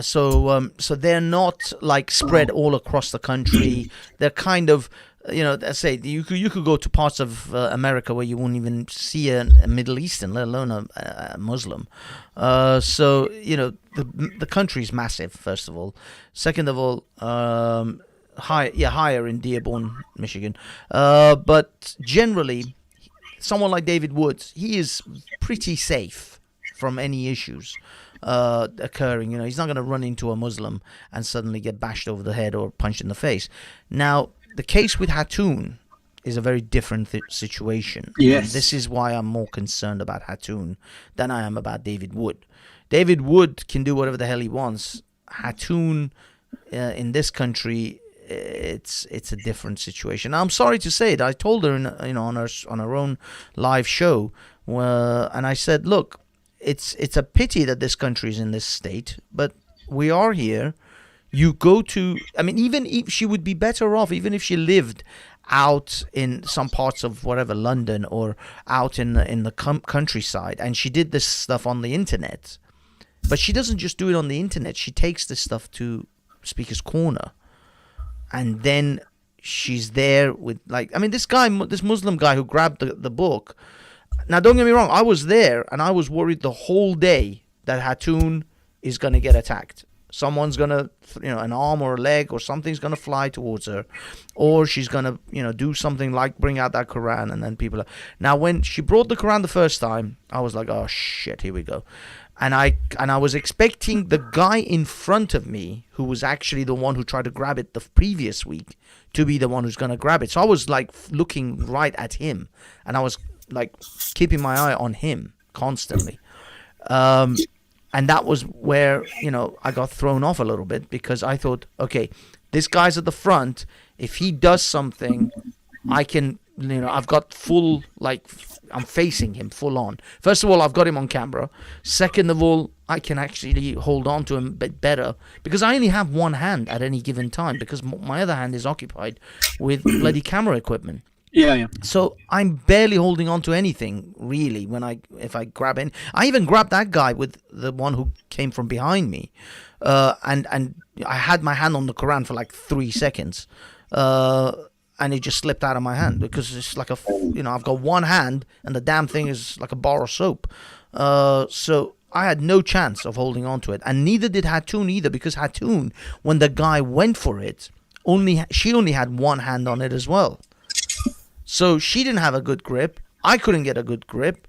So they're not like spread all across the country. They're kind of, let's say you could go to parts of America where you won't even see a Middle Eastern, let alone a Muslim. So the country is massive. First of all, second of all, higher in Dearborn, Michigan. But generally, someone like David Woods, he is pretty safe from any issues occurring. He's not going to run into a Muslim and suddenly get bashed over the head or punched in the face. Now, the case with Hatun is a very different situation. Yes. And this is why I'm more concerned about Hatun than I am about David Wood. David Wood can do whatever the hell he wants. Hatun, in this country, it's a different situation. I'm sorry to say it. I told her on her own live show, and I said, look, it's a pity that this country is in this state, but we are here. You go to, I mean, even if she would be better off, even if she lived out in some parts of whatever, London, or out in the countryside, and she did this stuff on the internet, but she doesn't just do it on the internet. She takes this stuff to Speaker's Corner. And then she's there with, this Muslim guy who grabbed the book. Now, don't get me wrong. I was there, and I was worried the whole day that Hatun is going to get attacked. Someone's going to, an arm or a leg or something's going to fly towards her. Or she's going to, do something like bring out that Quran, and then people are... Now, when she brought the Quran the first time, I was like, oh, shit, here we go. And I was expecting the guy in front of me, who was actually the one who tried to grab it the previous week, to be the one who's going to grab it. So I was like looking right at him, and I was like keeping my eye on him constantly. And that was where, I got thrown off a little bit, because I thought, okay, this guy's at the front. If he does something, I can, I've got full, I'm facing him full on. First of all, I've got him on camera. Second of all, I can actually hold on to him a bit better, because I only have one hand at any given time, because my other hand is occupied with bloody camera equipment. Yeah. So I'm barely holding on to anything, really, if I grab in. I even grabbed that guy with the one who came from behind me. And I had my hand on the Quran for like 3 seconds. And it just slipped out of my hand, because it's like I've got one hand and the damn thing is like a bar of soap. So I had no chance of holding on to it. And neither did Hatoun either, because Hatoun, when the guy went for it, she only had one hand on it as well. So she didn't have a good grip. I couldn't get a good grip.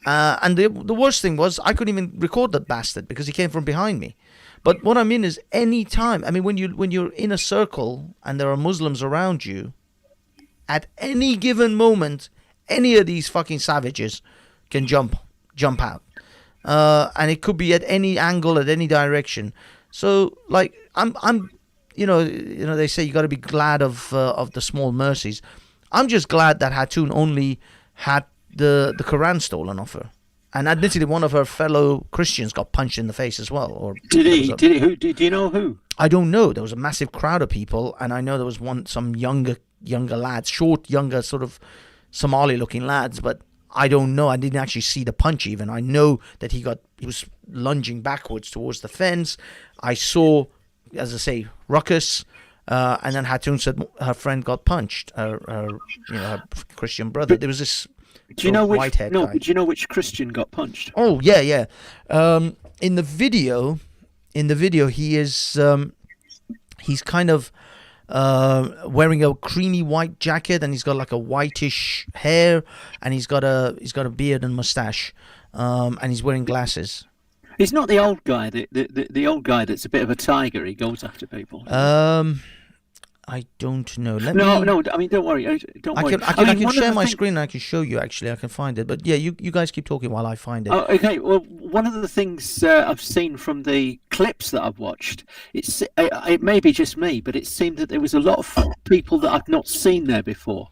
And the worst thing was, I couldn't even record that bastard, because he came from behind me. But what I mean is, any time, when you're in a circle and there are Muslims around you, at any given moment, any of these fucking savages can jump out. And it could be at any angle, at any direction. So, I'm they say you got to be glad of the small mercies. I'm just glad that Hatoun only had the Quran stolen off her. And admittedly, one of her fellow Christians got punched in the face as well. Or did he? Who? Do you know who? I don't know. There was a massive crowd of people, and I know there was some younger lads, short, younger, sort of Somali-looking lads, but I don't know. I didn't actually see the punch even. I know that he was lunging backwards towards the fence. I saw, as I say, ruckus. And then Hatoun said her friend got punched, her Christian brother. There was this white-haired guy. But do you know which Christian got punched? Oh, yeah. In the video, he is, he's kind of wearing a creamy white jacket, and he's got like a whitish hair, and he's got a beard and mustache, and he's wearing glasses. He's not the old guy, the old guy that's a bit of a tiger. He goes after people. I don't know. No. I mean, don't worry. Don't worry. I can share my screen and I can show you. Actually, I can find it. But yeah, you guys keep talking while I find it. Oh, okay. Well, one of the things I've seen from the clips that I've watched, it may be just me, but it seemed that there was a lot of people that I've not seen there before,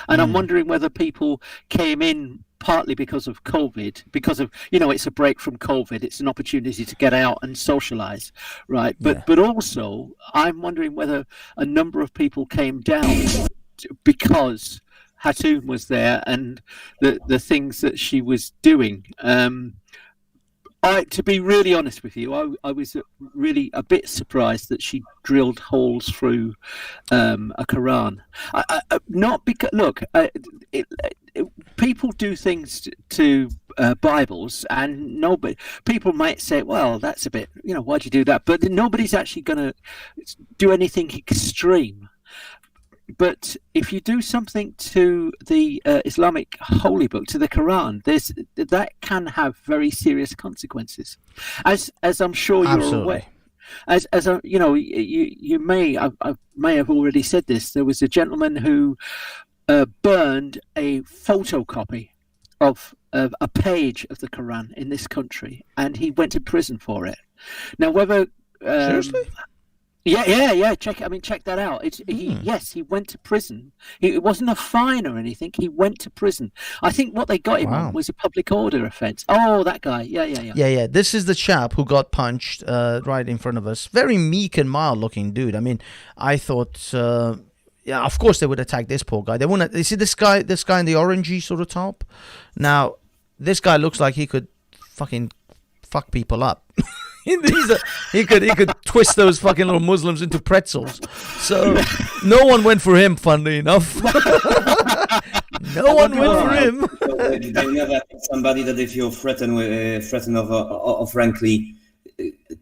and I'm wondering whether people came in partly because of COVID, because of, it's a break from COVID, it's an opportunity to get out and socialize, right? But also, I'm wondering whether a number of people came down because Hatoun was there and the things that she was doing. To be really honest with you, I was really a bit surprised that she drilled holes through a Quran. Not because, look, people do things to Bibles, and people might say, well, that's a bit, why'd you do that? But nobody's actually going to do anything extreme. But if you do something to the Islamic holy book, to the Quran, that can have very serious consequences, as I'm sure you're aware. As you may I may have already said this. There was a gentleman who burned a photocopy of a page of the Quran in this country, and he went to prison for it. Now, whether seriously. Yeah. Check that out. He went to prison. It wasn't a fine or anything. He went to prison. I think what they got him on was a public order offence. Oh, that guy. Yeah. This is the chap who got punched right in front of us. Very meek and mild looking dude. I mean, I thought, of course they would attack this poor guy. They wouldn't. You see this guy in the orangey sort of top. Now, this guy looks like he could fucking fuck people up. He could twist those fucking little Muslims into pretzels. So no one went for him, funnily enough. No one went for him. They never had somebody that they feel threatened of frankly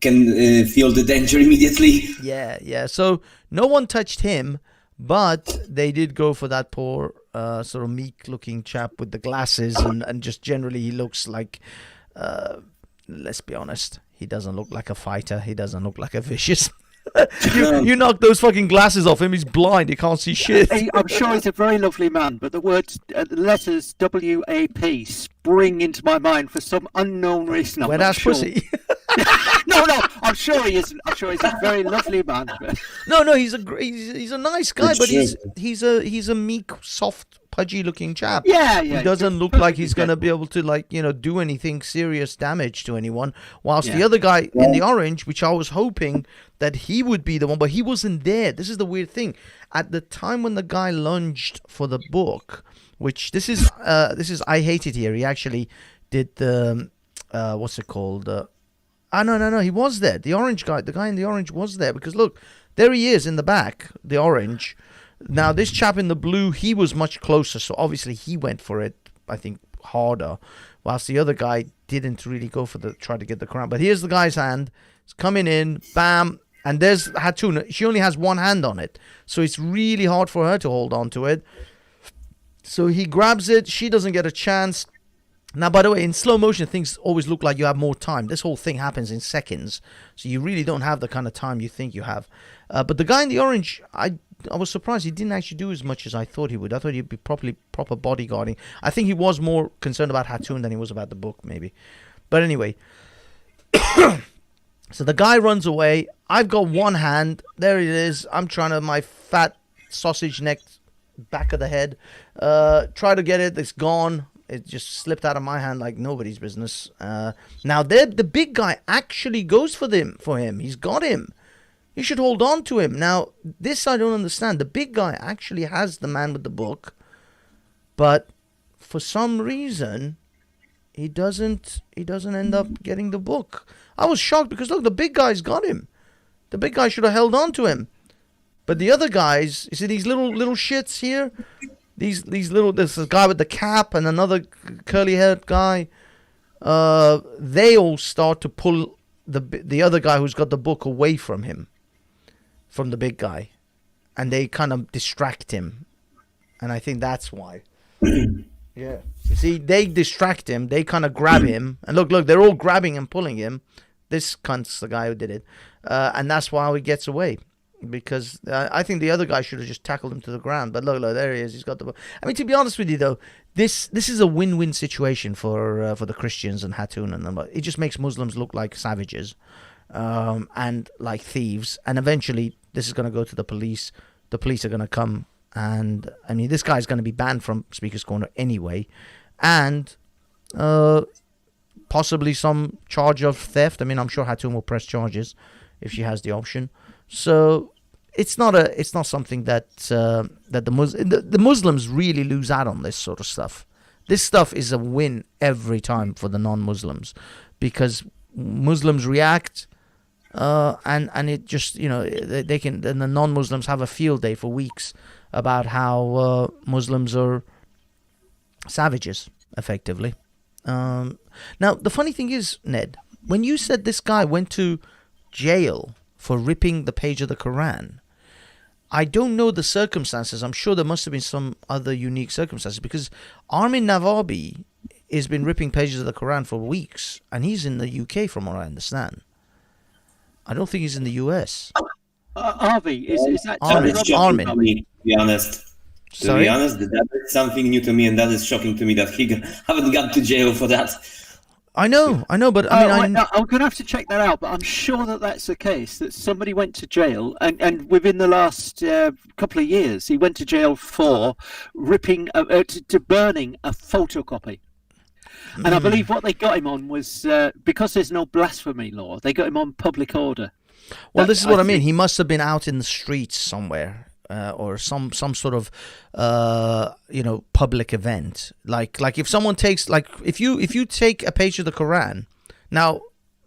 can feel the danger immediately. Yeah. So no one touched him, but they did go for that poor sort of meek-looking chap with the glasses, and just generally he looks like let's be honest, he doesn't look like a fighter. He doesn't look like a vicious. You knock those fucking glasses off him, he's blind, he can't see shit. I'm sure he's a very lovely man, but the words, letters WAP spring into my mind for some unknown reason. Wet ass pussy. No, I'm sure he isn't. I'm sure he's a very lovely man. No, he's a nice guy, but he's a meek, soft, pudgy looking chap. Yeah. He doesn't look like he's gonna be able to do anything serious damage to anyone. Whilst the other guy in the orange, which I was hoping that he would be the one, but he wasn't there. This is the weird thing. At the time when the guy lunged for the book, which this is I Hate It Here. He actually did the what's it called? No, he was there. The orange guy, the guy in the orange was there, because look, there he is in the back, the orange. Now this chap in the blue, he was much closer, so obviously he went for it, I think, harder, whilst the other guy didn't really go for try to get the crown. But here's the guy's hand. It's coming in, bam, and there's Hatun. She only has one hand on it, so it's really hard for her to hold on to it. So he grabs it. She doesn't get a chance. Now, by the way, in slow motion, things always look like you have more time. This whole thing happens in seconds, so you really don't have the kind of time you think you have. But the guy in the orange, I was surprised he didn't actually do as much as I thought he would. I thought he'd be proper bodyguarding. I think he was more concerned about Hatun than he was about the book, maybe. But anyway, so the guy runs away. I've got one hand. There it is. I'm trying to, my fat sausage neck back of the head, try to get it. It's gone. It just slipped out of my hand like nobody's business. Now, the big guy actually goes for him. He's got him. He should hold on to him. Now, this I don't understand. The big guy actually has the man with the book, but for some reason, he doesn't end up getting the book. I was shocked because, look, the big guy's got him. The big guy should have held on to him. But the other guys, you see these little shits here? These little, there's a guy with the cap and another curly-haired guy. They all start to pull the other guy who's got the book away from him, from the big guy, and they kind of distract him, and I think that's why. Yeah, you see, they distract him. They kind of grab him, and look, they're all grabbing and pulling him. This cunt's the guy who did it, and that's why he gets away. Because I think the other guy should have just tackled him to the ground. But look, there he is. He's got the book. I mean, to be honest with you, though, this is a win-win situation for the Christians and Hatun and them. It just makes Muslims look like savages and like thieves. And eventually, this is going to go to the police. The police are going to come. And, I mean, this guy's going to be banned from Speaker's Corner anyway. And possibly some charge of theft. I mean, I'm sure Hatun will press charges if she has the option. So it's not something that the Muslims really lose out on this sort of stuff. This stuff is a win every time for the non-Muslims, because Muslims react, and it just, they can, and the non-Muslims have a field day for weeks about how Muslims are savages, effectively. Now the funny thing is, Ned, when you said this guy went to jail for ripping the page of the Quran, I don't know the circumstances. I'm sure there must have been some other unique circumstances, because Armin Navabi has been ripping pages of the Quran for weeks, and he's in the UK from what I understand. I don't think he's in the US. Arvi, is that Armin? To be honest. Sorry? To be honest, that is something new to me, and that is shocking to me that he haven't got to jail for that. I know, but I mean, I'm going to have to check that out. But I'm sure that that's the case. That somebody went to jail, and within the last couple of years, he went to jail for ripping to burning a photocopy. And I believe what they got him on was because there's no blasphemy law. They got him on public order. Well, this is what I mean. He must have been out in the streets somewhere. Or some sort of public event, like if someone takes, like if you take a page of the Quran. Now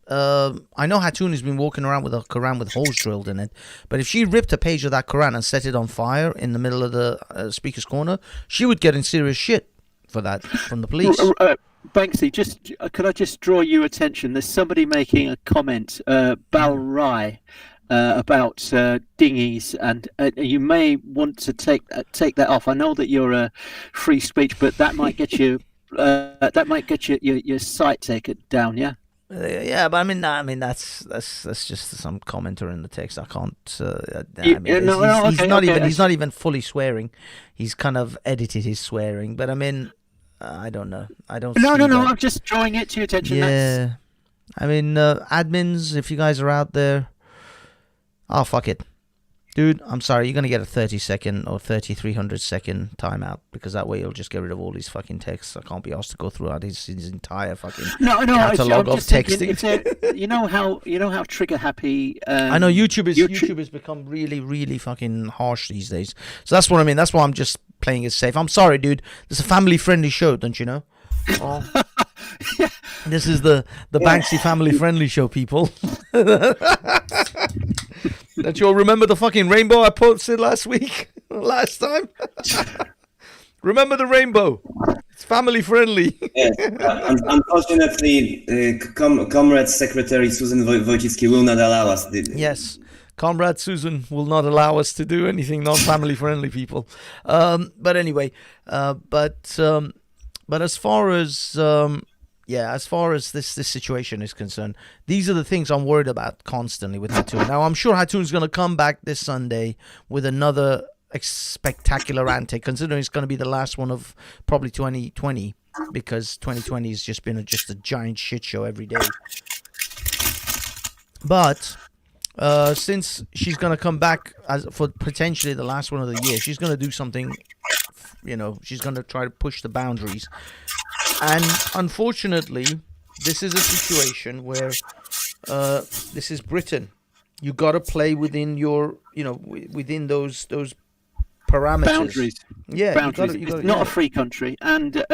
I know Hatun has been walking around with a Quran with holes drilled in it, but if she ripped a page of that Quran and set it on fire in the middle of the Speaker's Corner, she would get in serious shit for that from the police. Banksy, could I just draw your attention? There's somebody making a comment, Bal Rai, about dinghies, and you may want to take that off. I know that you're free speech, but that might get you your site taken down. Yeah. Yeah, but I mean that's just some commenter in the text. I can't. You- I mean, no, he's okay, not okay, even. I He's not even fully swearing. He's kind of edited his swearing. But I mean, I don't know. I don't. No, see no, no. that. I'm just drawing it to your attention. That's, Yeah. I mean, admins, if you guys are out there, oh fuck it, dude. I'm sorry. You're gonna get a 30-second or 300-second timeout because that way you'll just get rid of all these fucking texts. I can't be asked to go through his entire fucking no. catalog I'm of just thinking, texting. you know how trigger happy. I know YouTube has become really, really fucking harsh these days. So that's what I mean. That's why I'm just playing it safe. I'm sorry, dude. This is a family-friendly show, don't you know? Oh. This is the Banksy family-friendly show, people. Don't you all remember the fucking rainbow I posted last last time? Remember the rainbow? It's family-friendly. Yes. Unfortunately, Comrade Secretary Susan Wojcicki will not allow us. Yes. Comrade Susan will not allow us to do anything non-family friendly, people. But anyway, but as far as as far as this situation is concerned, these are the things I'm worried about constantly with Hatun. Now, I'm sure Hatun's going to come back this Sunday with another spectacular antic, considering it's going to be the last one of probably 2020, because 2020 has just been just a giant shit show every day. But since she's going to come back for potentially the last one of the year, she's going to do something, she's going to try to push the boundaries. And unfortunately, this is a situation where this is Britain. You got to play within your, within those parameters. Boundaries. Yeah, boundaries. It's not a free country, and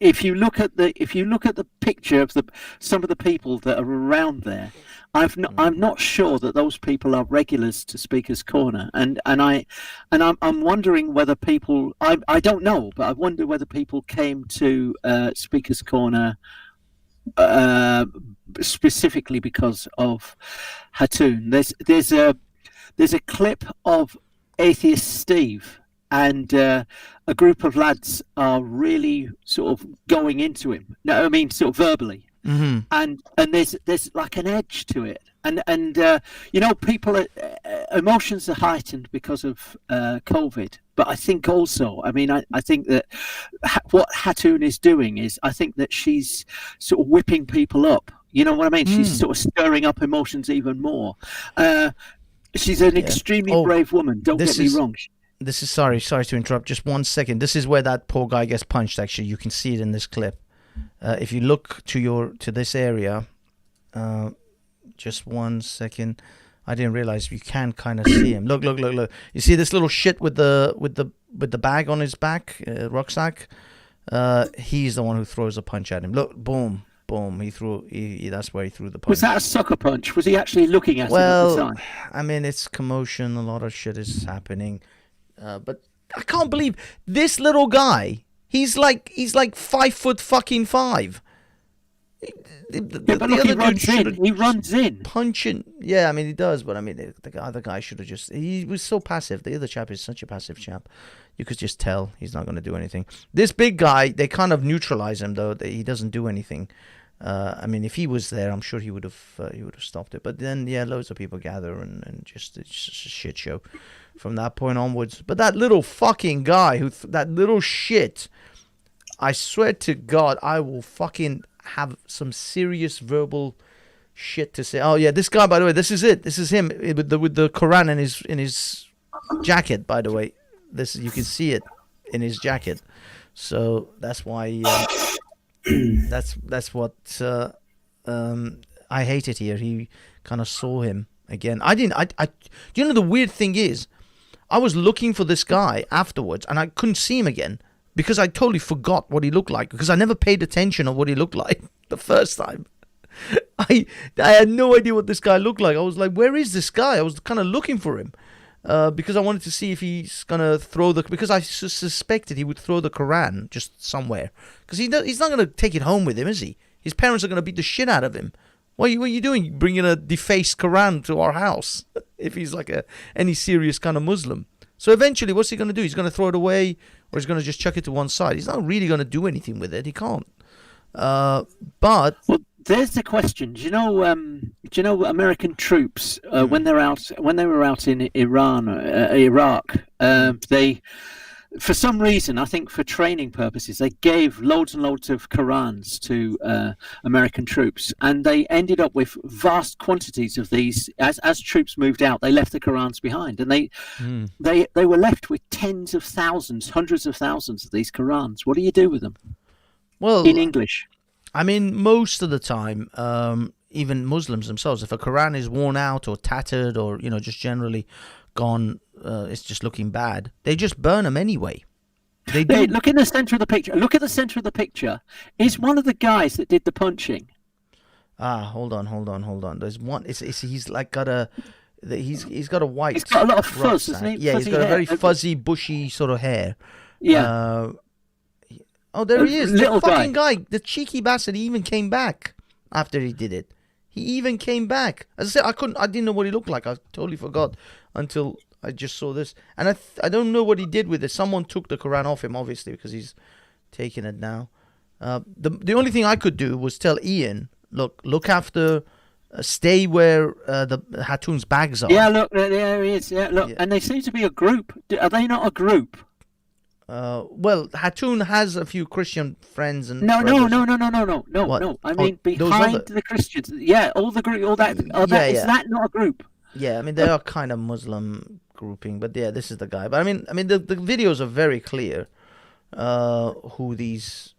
if you look at the picture of some of the people that are around there, I'm not sure that those people are regulars to Speaker's Corner, and I'm wondering whether people, I don't know, but I wonder whether people came to Speaker's Corner specifically because of Hatun. There's a clip of Atheist Steve, and a group of lads are really sort of going into him. No, I mean sort of verbally. Mm-hmm. And there's like an edge to it, and people emotions are heightened because of COVID. But I think also, I think that what Hatun is doing is, I think that she's sort of whipping people up. You know what I mean? She's sort of stirring up emotions even more. She's an extremely brave woman. Don't get me wrong. This is sorry to interrupt. Just 1 second. This is where that poor guy gets punched. Actually, you can see it in this clip. If you look to this area, just 1 second. I didn't realize you can kind of see him. Look. You see this little shit with the bag on his back, rucksack. He's the one who throws a punch at him. Look, boom. He threw. That's where he threw the punch. Was that a sucker punch? Was he actually looking at him at the time? I mean, it's commotion. A lot of shit is happening. But I can't believe this little guy. He's like 5'5". But look, he runs in. Punching. Yeah, I mean, he does. But I mean, the other guy should have just. He was so passive. The other chap is such a passive chap. You could just tell he's not going to do anything. This big guy, they kind of neutralize him though. He doesn't do anything. I mean, if he was there, I'm sure he would have stopped it. But then, loads of people gather and it's just a shit show from that point onwards. But that little fucking guy that little shit, I swear to God, I will fucking have some serious verbal shit to say. Oh yeah, this guy, by the way, this is it. This is him with the Quran in his jacket. By the way, you can see it in his jacket. So that's why. That's what I hated here. He kind of saw him again. I didn't. The weird thing is, I was looking for this guy afterwards, and I couldn't see him again because I totally forgot what he looked like because I never paid attention on what he looked like the first time. I had no idea what this guy looked like. I was like, where is this guy? I was kind of looking for him. Because I wanted to see if he's gonna because I suspected he would throw the Quran just somewhere. Because he's not gonna take it home with him, is he? His parents are gonna beat the shit out of him. What are you doing? Bringing a defaced Quran to our house? If he's like any serious kind of Muslim. So eventually, what's he gonna do? He's gonna throw it away, or he's gonna just chuck it to one side. He's not really gonna do anything with it. He can't. But well, there's the question. Do you know American troops when they were out in Iran, Iraq, they, for some reason, I think for training purposes, they gave loads and loads of Qurans to American troops, and they ended up with vast quantities of these. As troops moved out, they left the Qurans behind, and they were left with tens of thousands, hundreds of thousands of these Qurans. What do you do with them? Well, in English. I mean, most of the time, even Muslims themselves, if a Quran is worn out or tattered or, just generally gone, it's just looking bad, they just burn them anyway. They do. Hey, look in the center of the picture. Look at the center of the picture. Is one of the guys that did the punching. Hold on. There's one. He's like got a. He's got a white. He's got a lot of fuzz, isn't he? Yeah, Fuzzy he's got hair. a very fuzzy, bushy sort of hair. Yeah. Oh, there he is. Little The fucking guy. The cheeky bastard. He even came back after he did it. He even came back. As I said, I didn't know what he looked like. I totally forgot until I just saw this. And I don't know what he did with it. Someone took the Quran off him, obviously, because he's taking it now. The only thing I could do was tell Ian, look after, stay where the Hatoon's bags are. Yeah, look, there he is. Yeah, look, and they seem to be a group. Are they not a group? Well, Hatoon has a few Christian friends and No. What? I mean, behind the Christians. Yeah, all the group, all that. Is that not a group? Yeah, I mean they are kind of Muslim grouping, but yeah, this is the guy. But I mean the videos are very clear, who this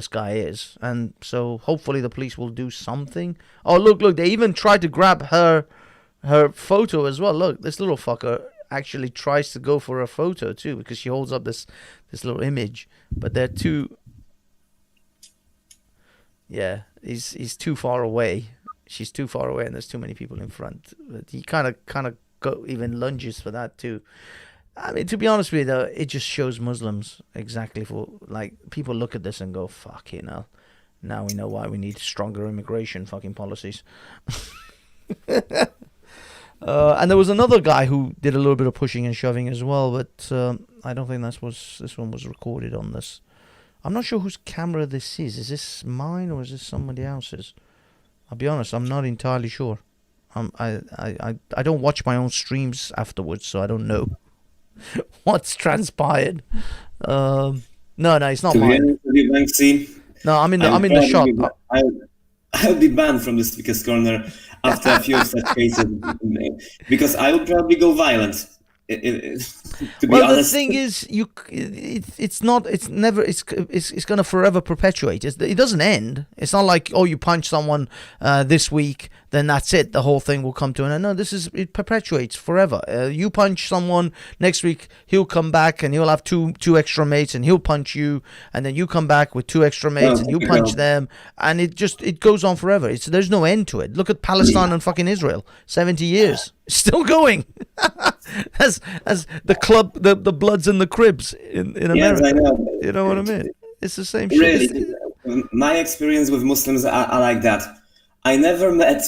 guy is, and so hopefully the police will do something. Oh look, they even tried to grab her photo as well. Look, this little fucker actually tries to go for a photo too, because she holds up this little image, but they're too. Yeah, he's too far away. She's too far away, and there's too many people in front. But he kind of even lunges for that too. I mean, to be honest with you, though, it just shows Muslims exactly for like people look at this and go, "Fuck you know." Now we know why we need stronger immigration fucking policies. And there was another guy who did a little bit of pushing and shoving as well, but I don't think this one was recorded on this. I'm not sure whose camera this is. Is this mine or is this somebody else's? I'll be honest, I'm not entirely sure. I don't watch my own streams afterwards, so I don't know what's transpired. No, it's not mine. Banksy, no, I'm in the shop. I'll be banned from the speaker's corner after a few of such cases, because I will probably go violent. To be honest. The thing is, it's gonna forever perpetuate. It doesn't end. It's not like, oh, you punch someone this week, then that's it. The whole thing will come to an end. No, it perpetuates forever. You punch someone next week, he'll come back and he'll have two extra mates, and he'll punch you, and then you come back with two extra mates and you punch them, and it goes on forever. There's no end to it. Look at Palestine and fucking Israel. 70 years, still going. as the club, the Bloods and the Cribs in America. Yes, I know. You know what I mean? It's the same really, shit. My experience with Muslims are like that. I never met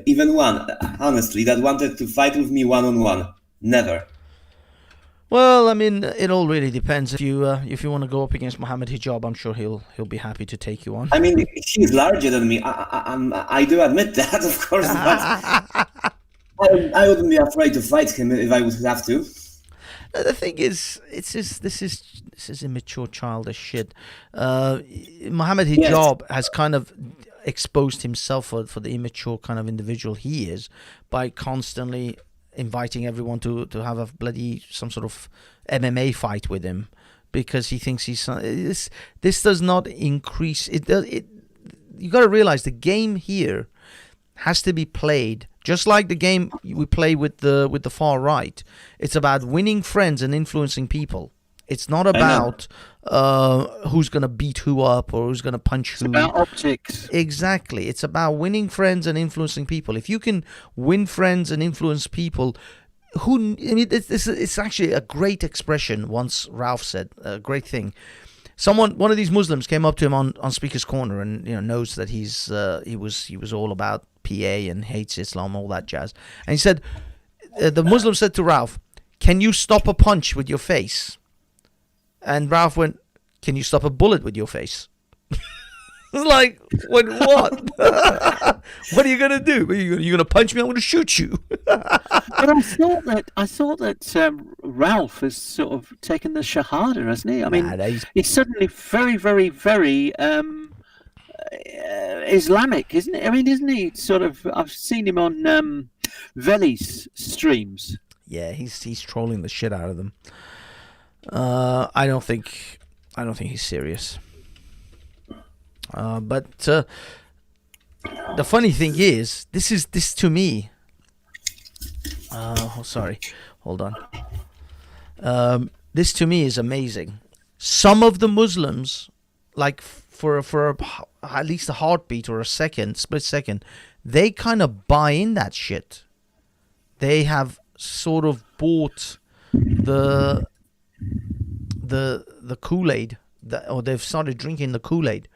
even one, honestly, that wanted to fight with me one-on-one. Never. Well, I mean, it all really depends. If you want to go up against Mohammed Hijab, I'm sure he'll be happy to take you on. I mean, he's larger than me. I do admit that, of course, but I wouldn't be afraid to fight him if I would have to. The thing is, this is immature, childish shit. Mohammed Hijab has kind of exposed himself for the immature kind of individual he is by constantly inviting everyone to have a bloody some sort of MMA fight with him, because he thinks he's this does not increase it. You got to realize the game here has to be played just like the game we play with the far right. It's about winning friends and influencing people. It's not about who's going to beat who up or who's going to punch who. It's about optics. Exactly. It's about winning friends and influencing people. If you can win friends and influence people, it's actually a great expression. Once Ralph said a great thing. One of these Muslims came up to him on Speaker's Corner and knows that he was all about PA and hates Islam, all that jazz. And he said, the Muslim said to Ralph, "Can you stop a punch with your face?" And Ralph went, "Can you stop a bullet with your face?" It's like, what? What are you gonna do? Are you gonna punch me? I'm gonna shoot you. But I thought that Ralph has sort of taken the Shahada, hasn't he? I mean, he's suddenly very, very, very Islamic, isn't it? I mean, isn't he sort of? I've seen him on Veli's streams. Yeah, he's trolling the shit out of them. I don't think he's serious. But the funny thing is, this to me. Sorry, hold on. This to me is amazing. Some of the Muslims, like for at least a heartbeat or a split second, they kind of buy in that shit. They have sort of bought the Kool-Aid, or they've started drinking the Kool-Aid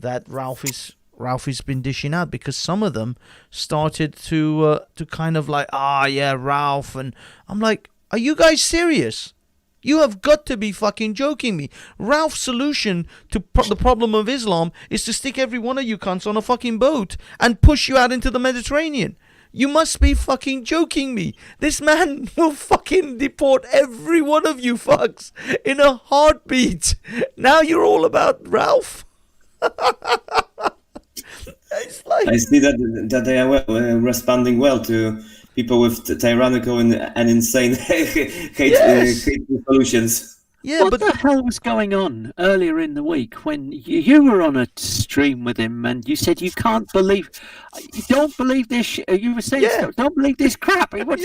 that Ralph has been dishing out, because some of them started to kind of like, yeah, Ralph, and I'm like, are you guys serious? You have got to be fucking joking me. Ralph's solution to the problem of Islam is to stick every one of you cunts on a fucking boat and push you out into the Mediterranean. You must be fucking joking me. This man will fucking deport every one of you fucks in a heartbeat. Now you're all about Ralph. It's like... I see that they are responding well to people with tyrannical and insane hate solutions. Yeah, what the hell was going on earlier in the week when you were on a stream with him and you said you don't believe this you were saying don't believe this crap. That was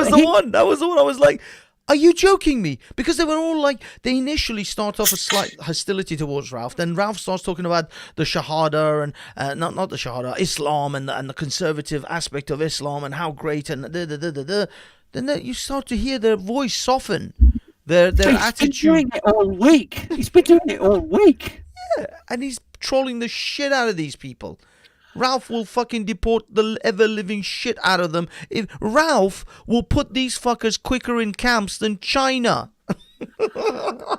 the one. That was the one. I was like, are you joking me? Because they were all like, they initially start off a slight hostility towards Ralph. Then Ralph starts talking about the Shahada and not the Shahada, Islam and the conservative aspect of Islam and how great and Then you start to hear their voice soften, their attitude. He's been doing it all week. Yeah, and he's trolling the shit out of these people. Ralph will fucking deport the ever-living shit out of them. Ralph will put these fuckers quicker in camps than China.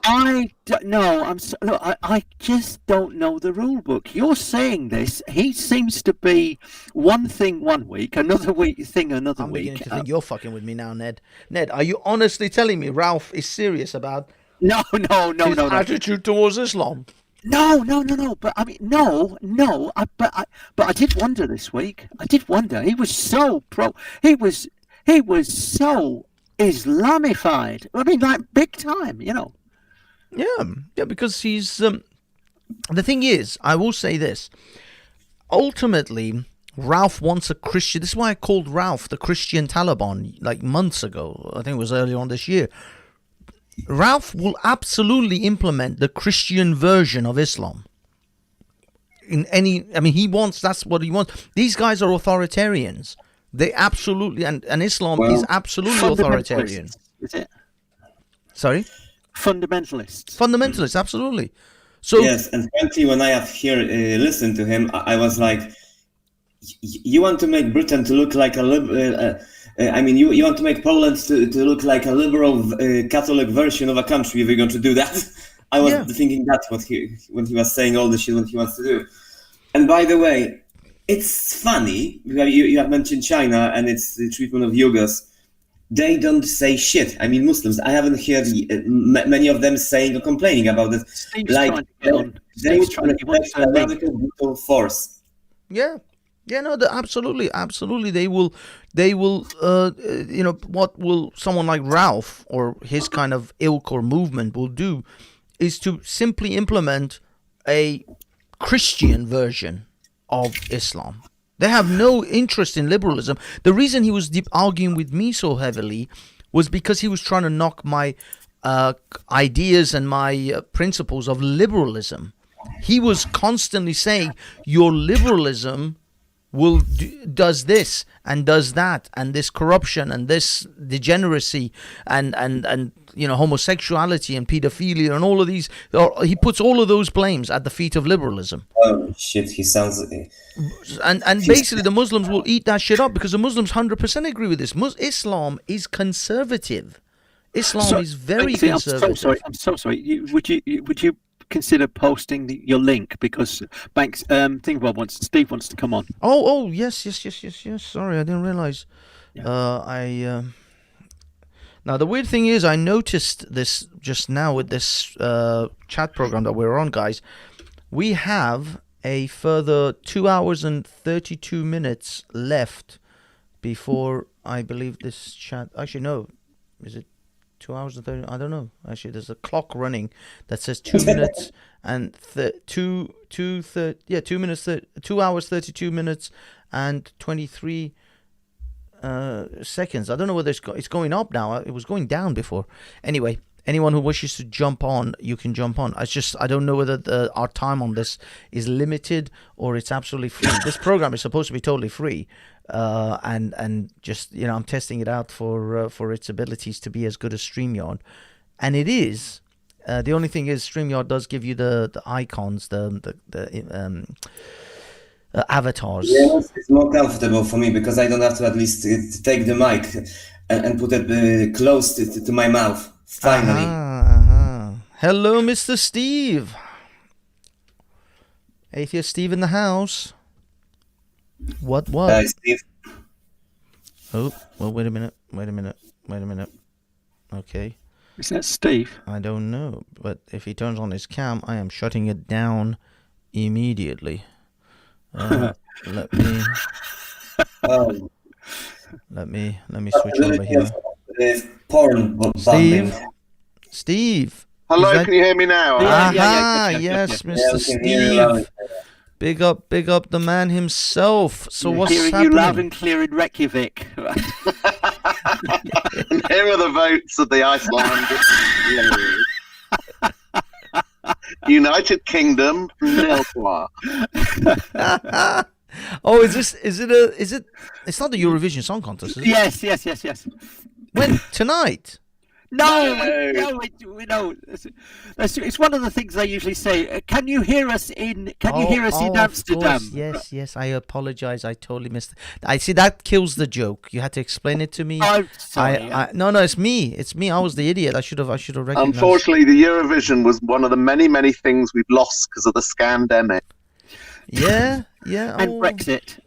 I just don't know the rule book. You're saying this. He seems to be one thing one week, another thing another week. I'm beginning to think you're fucking with me now, Ned. Ned, are you honestly telling me Ralph is serious about his attitude towards Islam? No. But I mean, but I did wonder this week. He was so He was so Islamified. I mean, like big time, you know. Yeah, because he's. The thing is, I will say this. Ultimately, Ralph wants a Christian. This is why I called Ralph the Christian Taliban like months ago. I think it was earlier on this year. Ralph will absolutely implement the Christian version of Islam. That's what he wants. These guys are authoritarians. They absolutely, and Islam is absolutely authoritarian. Is it? Sorry? Fundamentalists, absolutely. So yes, and frankly, when I have listened to him, I was like, you want to make Britain to look like a liberal. You want to make Poland to look like a liberal Catholic version of a country if you're going to do that. I was thinking that when he was saying all the shit what he wants to do. And by the way, it's funny, you have mentioned China and its the treatment of Uyghurs. They don't say shit. I mean, Muslims, I haven't heard many of them saying or complaining about it. Like, they would reflect a radical brutal force. Yeah, no, absolutely. They will. What will someone like Ralph or his kind of ilk or movement will do is to simply implement a Christian version of Islam. They have no interest in liberalism. The reason he was arguing with me so heavily was because he was trying to knock my ideas and my principles of liberalism. He was constantly saying, your liberalism does this and does that, and this corruption and this degeneracy and homosexuality and pedophilia and all of these. He puts all of those blames at the feet of liberalism. Oh shit! He sounds. And basically, the Muslims will eat that shit up because the Muslims 100% agree with this. Islam is conservative. Islam is very conservative. I'm so sorry. Would you consider posting your link because Steve wants to come on. Oh, yes. Sorry, I didn't realize. Now, the weird thing is, I noticed this just now with this chat program that we're on, guys. We have a further 2 hours and 32 minutes left before, I believe, this chat... Actually, no. Is it 2 hours and 30? I don't know. Actually, there's a clock running that says 2 minutes and 2 hours, 32 minutes and 23 seconds. I don't know whether it's going up now. It was going down before. Anyway, anyone who wishes to jump on, you can jump on. I don't know whether our time on this is limited or it's absolutely free. This program is supposed to be totally free, and just I'm testing it out for its abilities to be as good as StreamYard, and it is. The only thing is StreamYard does give you the icons, the avatars. Yes, it's more comfortable for me because I don't have to at least take the mic and put it close to my mouth. Finally. Hello, Mr. Steve. Atheist Steve in the house. What? Steve. Oh, well, wait a minute. Okay. Is that Steve? I don't know, but if he turns on his cam, I am shutting it down immediately. Let me switch over here. Porn Steve. Hello, can you hear me now? Yes, Mr. Steve. Big up the man himself. So what's hearing happening? You loud and clear in Reykjavik. And here are the votes of the Icelandic. United Kingdom, nil. Oh, is it? It's not the Eurovision Song Contest, is it? Yes. When? Tonight? No. It's one of the things I usually say. Can you hear us in Amsterdam? Yes. I apologize. I totally missed it. I see that kills the joke. You had to explain it to me. I'm sorry. No, it's me. I was the idiot. I should have recognized. Unfortunately, the Eurovision was one of the many things we've lost because of the scandemic. Yeah. And Brexit.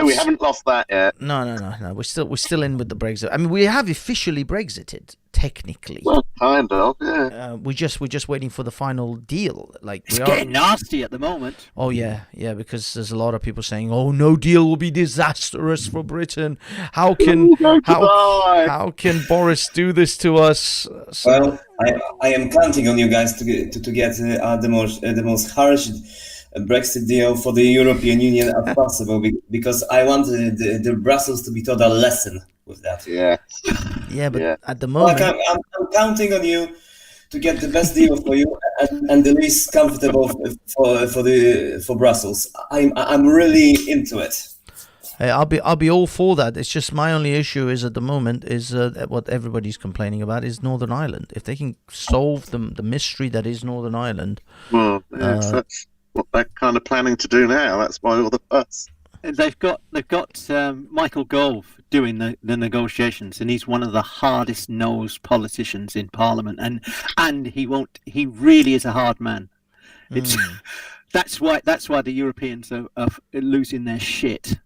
We haven't lost that yet. No. We're still in with the Brexit. I mean, we have officially Brexited, technically. Well, kind of, yeah. We're just waiting for the final deal. It's getting nasty at the moment. Oh yeah, because there's a lot of people saying, "Oh, no deal will be disastrous for Britain. How can Boris do this to us?" Well, I am counting on you guys to get the most harsh Brexit deal for the European Union as possible, because I want the Brussels to be taught a lesson with that. Yeah, but at the moment, I'm counting on you to get the best deal for you and the least comfortable for Brussels. I'm really into it. Hey, I'll be all for that. It's just my only issue is at the moment is what everybody's complaining about is Northern Ireland. If they can solve the mystery that is Northern Ireland, well, that's what they're kind of planning to do now. That's why all the fuss. They've got Michael Gove doing the negotiations, and he's one of the hardest nosed politicians in Parliament, and he really is a hard man. It's that's why the Europeans are losing their shit.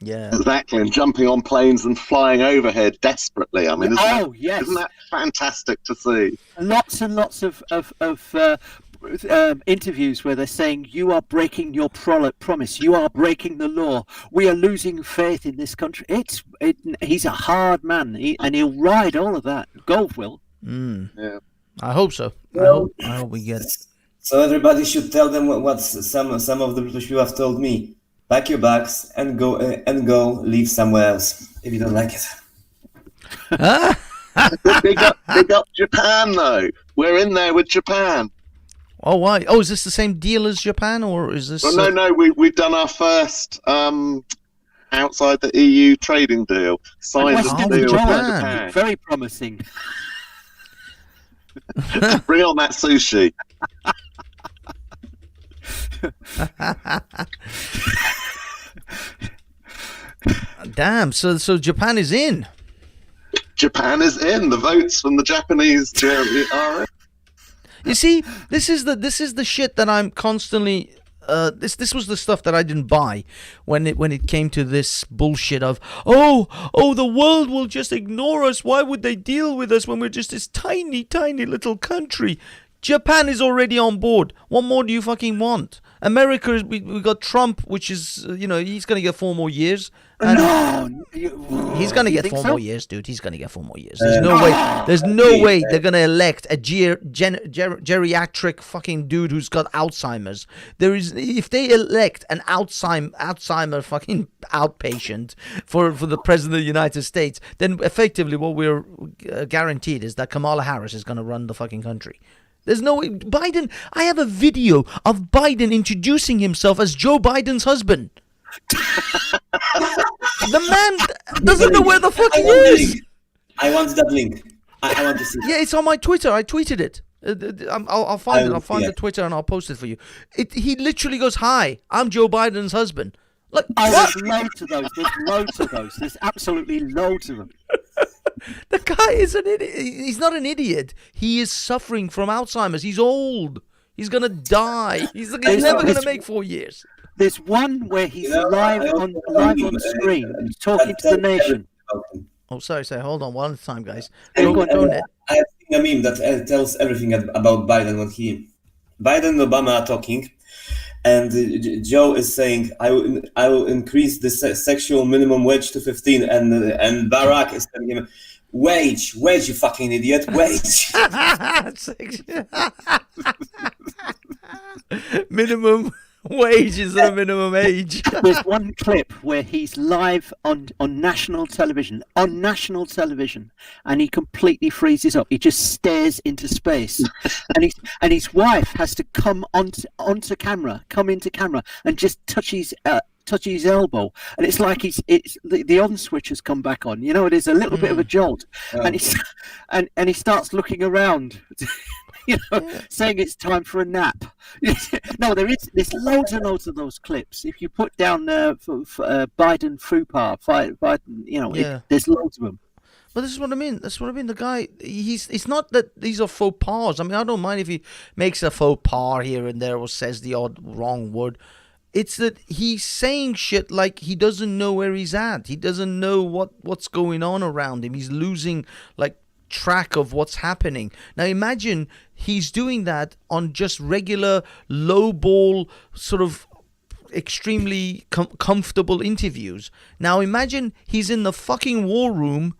Yeah, exactly, and jumping on planes and flying overhead desperately. I mean, isn't that fantastic to see? Lots and lots of interviews where they're saying you are breaking your promise, you are breaking the law, we are losing faith in this country. He's a hard man, and he'll ride all of that. Gove will. Yeah, I hope so. I hope we get it. So everybody should tell them what some of the British people have told me. Pack your bags and go live somewhere else if you don't like it. big up Japan though. We're in there with Japan. Oh, why? Oh, is this the same deal as Japan, or is this? Well, no. We've done our first outside the EU trading deal. Signed a deal with Japan. Very promising. Bring on that sushi. Damn. So Japan is in. Japan is in. The votes from the Japanese jury are in. You see, this is the shit that I'm constantly. This was the stuff that I didn't buy when it came to this bullshit of the world will just ignore us. Why would they deal with us when we're just this tiny little country? Japan is already on board. What more do you fucking want? America, we got Trump, which is, he's going to get 4 more years. And he's going to get 4 more years, dude. He's going to get 4 more years. There's no way. There's no way they're going to elect a geriatric fucking dude who's got Alzheimer's. If they elect an Alzheimer fucking outpatient for the president of the United States, then effectively what we're guaranteed is that Kamala Harris is going to run the fucking country. There's no way. Biden, I have a video of Biden introducing himself as Joe Biden's husband. The man doesn't know where the fuck he is. I want that link. I want to see. Yeah, it's on my Twitter. I tweeted it. I'll find it. I'll find the Twitter and I'll post it for you. He literally goes, "Hi, I'm Joe Biden's husband." Look, there's loads of those. There's loads of those. There's absolutely loads of them. The guy is an idiot. He's not an idiot. He is suffering from Alzheimer's. He's old. He's gonna die. He's never gonna make 4 years. There's one where he's live on screen, talking to the nation. Oh, sorry. Hold on, one time, guys. I have seen a meme that tells everything about Biden when Biden and Obama are talking. And Joe is saying, I will increase the sexual minimum wage to 15, and Barack is telling him, wage, you fucking idiot, wage. Minimum wage is the minimum age. There's one clip where he's live on national television, and he completely freezes up. He just stares into space, and his wife has to come into camera, and just touch his elbow, and it's like the on switch has come back on. There's a little bit of a jolt, and he starts looking around. Saying it's time for a nap. No, there's loads and loads of those clips. If you put down Biden FUPA, Biden, there's loads of them. But this is what I mean. The guy, it's not that these are faux pas. I mean, I don't mind if he makes a faux pas here and there or says the odd wrong word. It's that he's saying shit like he doesn't know where he's at. He doesn't know what's going on around him. He's losing track of what's happening. Now imagine he's doing that on just regular low ball sort of extremely comfortable interviews. Now imagine he's in the fucking war room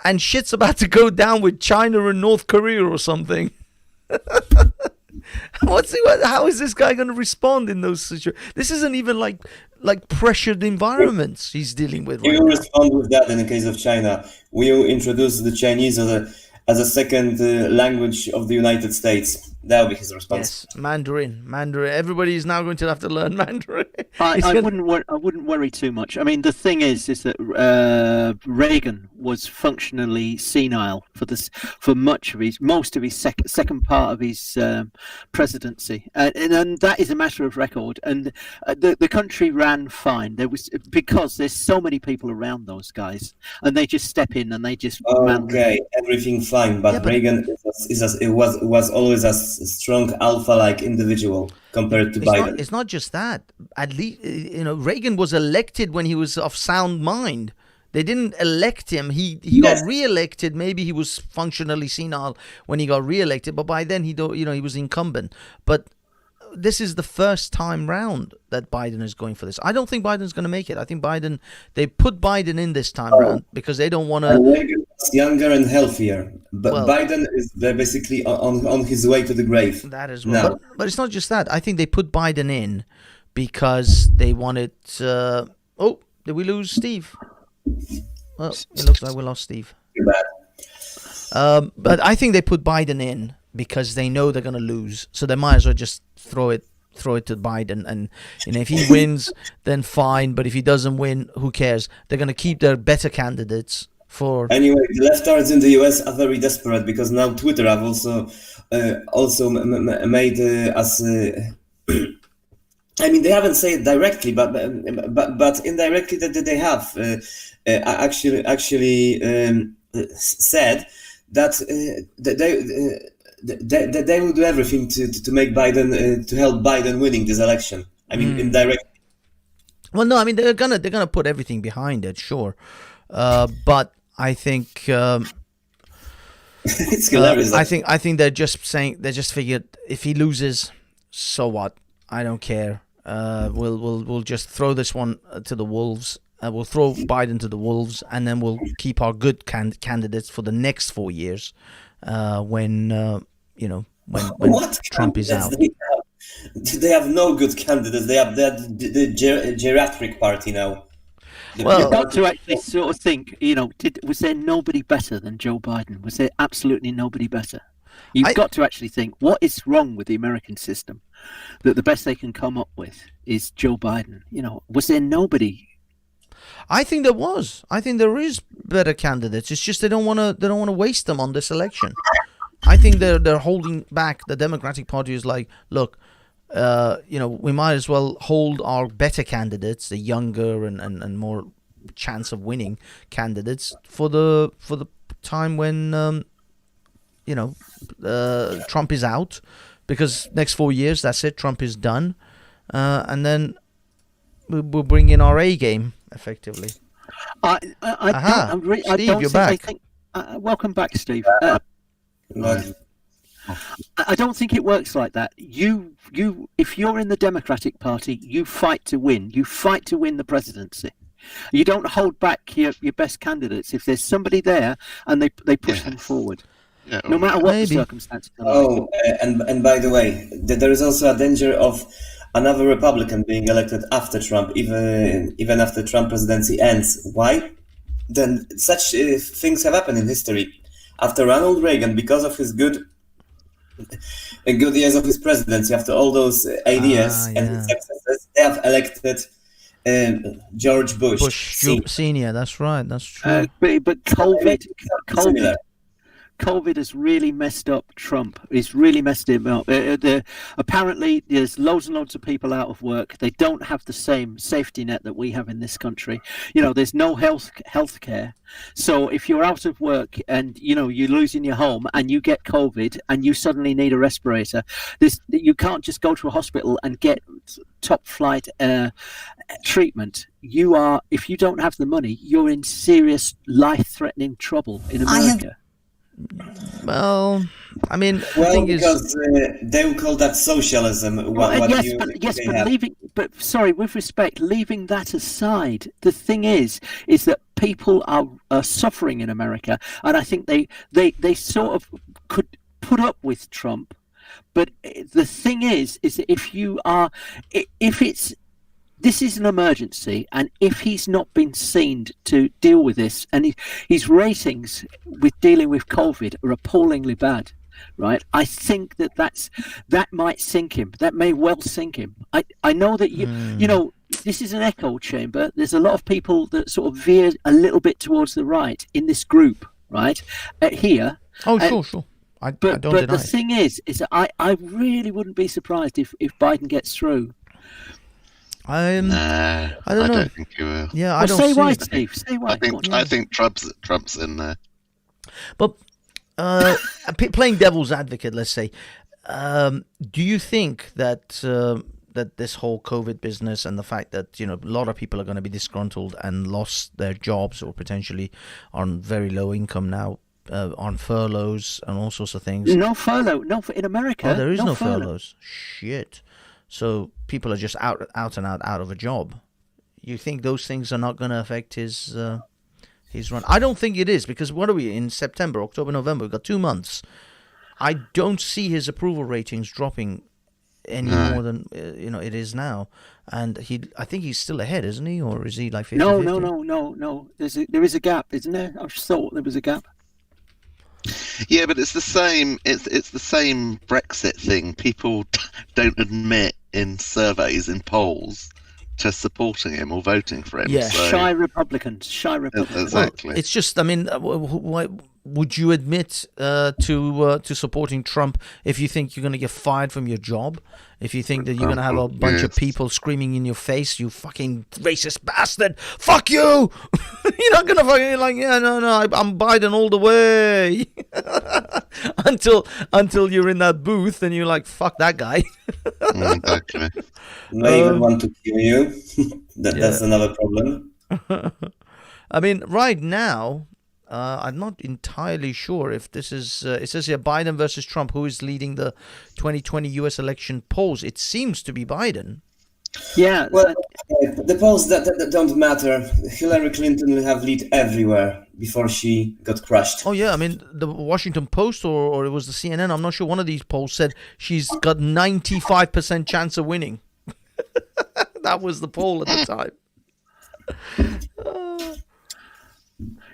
and shit's about to go down with China and North Korea or something. How is this guy going to respond in those situations? This isn't even like pressured environments he's dealing with. We will respond with that in the case of China. We will introduce the Chinese as a second language of the United States. That will be his response. Yes, Mandarin. Everybody is now going to have to learn Mandarin. I wouldn't worry too much. I mean, the thing is that Reagan was functionally senile for most of his second part of his presidency, and that is a matter of record. And the country ran fine. Because there's so many people around those guys, and they just step in and they just everything fine. But Reagan was always a strong alpha-like individual compared to Biden. It's not just that. At least Reagan was elected when he was of sound mind. They didn't elect him. He got re-elected. Maybe he was functionally senile when he got re-elected, but by then he was incumbent. But this is the first time round that Biden is going for this. I don't think Biden's going to make it. I think they put Biden in this time round because they don't want to. Reagan was younger and healthier, but Biden is basically on his way to the grave. That is well. But it's not just that. I think they put Biden in because they wanted. Did we lose Steve? Well, it looks like we lost Steve. Too bad. But I think they put Biden in because they know they're going to lose, so they might as well just throw it to Biden, and if he wins, then fine. But if he doesn't win, who cares? They're going to keep their better candidates for. Anyway, the leftards in the US are very desperate because now Twitter have also made us. I mean, they haven't said it directly, but indirectly that they have actually said that they will do everything to make Biden to help Biden winning this election. I mean, indirectly. Well, no, I mean they're gonna put everything behind it, sure, but I think it's hilarious. I think they're just figured if he loses, so what? I don't care. We'll just throw this one to the wolves. We'll throw Biden to the wolves, and then we'll keep our good candidates for the next 4 years, when Trump is out. They have no good candidates. They have the geriatric party now. You've got to actually sort of think, was there nobody better than Joe Biden? Was there absolutely nobody better? You've got to actually think, what is wrong with the American system that the best they can come up with is Joe Biden? Was there nobody? I think there was. I think there is better candidates. It's just they don't want to waste them on this election. I think they're holding back. The Democratic Party is like, look, we might as well hold our better candidates, the younger and more chance of winning candidates for the time when Trump is out, because next 4 years, that's it. Trump is done, and then we'll bring in our A game effectively. Steve, you're back. Welcome back, Steve. I don't think it works like that. If you're in the Democratic Party, you fight to win. You fight to win the presidency. You don't hold back your best candidates if there's somebody there and they push them forward. Yeah, no matter what the circumstances are. And by the way, there is also a danger of another Republican being elected after Trump, even after Trump presidency ends. Why? Then such things have happened in history. After Ronald Reagan, because of his good years of his presidency, after all those ideas and his successes, they have elected George Bush Senior. That's right. That's true. But COVID has really messed up Trump. It's really messed him up. Apparently, there's loads and loads of people out of work. They don't have the same safety net that we have in this country. There's no health care. So if you're out of work and you're losing your home and you get COVID and you suddenly need a respirator, you can't just go to a hospital and get top flight treatment. If you don't have the money, you're in serious life-threatening trouble in America. Well, I mean, because they will call that socialism. But sorry, with respect, leaving that aside, the thing is that people are suffering in America, and I think they sort of could put up with Trump. But the thing is that this is an emergency, and if he's not been seen to deal with this, and his ratings with dealing with COVID are appallingly bad, right? I think that might sink him. That may well sink him. I know that this is an echo chamber. There's a lot of people that sort of veer a little bit towards the right in this group, right? Here. Oh, sure. I don't deny the thing is that I really wouldn't be surprised if Biden gets through. I don't think he will. Yeah, I don't say see why, it. Steve. Say why. I think Trump's in there. But playing devil's advocate, let's say, do you think that that this whole COVID business and the fact that a lot of people are going to be disgruntled and lost their jobs or potentially on very low income now, on furloughs and all sorts of things? No furlough. No, in America. Oh, there is no furloughs. Shit. So people are just out of a job. You think those things are not going to affect his run? I don't think it is, because what are we in September, October, November? We've got 2 months. I don't see his approval ratings dropping any more than it is now. And I think he's still ahead, isn't he? Or is he like 50-50? No. There is a gap, isn't there? I just thought there was a gap. Yeah, but it's the same. It's the same Brexit thing. People don't admit in surveys, in polls, to supporting him or voting for him. Yeah, Shy Republicans. Exactly. Well, it's just, I mean, would you admit to supporting Trump if you think you're going to get fired from your job? If you think that you're going to have a bunch of people screaming in your face, you fucking racist bastard, fuck you! You're not going to fucking like, yeah, no, I'm Biden all the way. until you're in that booth and you're like, fuck that guy. Exactly. May even want to kill you. That's another problem. I mean, right now, I'm not entirely sure if this is. It says here Biden versus Trump. Who is leading the 2020 U.S. election polls? It seems to be Biden. Yeah. Well, the polls that don't matter. Hillary Clinton will have lead everywhere before she got crushed. Oh yeah, I mean the Washington Post or it was the CNN. I'm not sure. One of these polls said she's got 95% chance of winning. That was the poll at the time.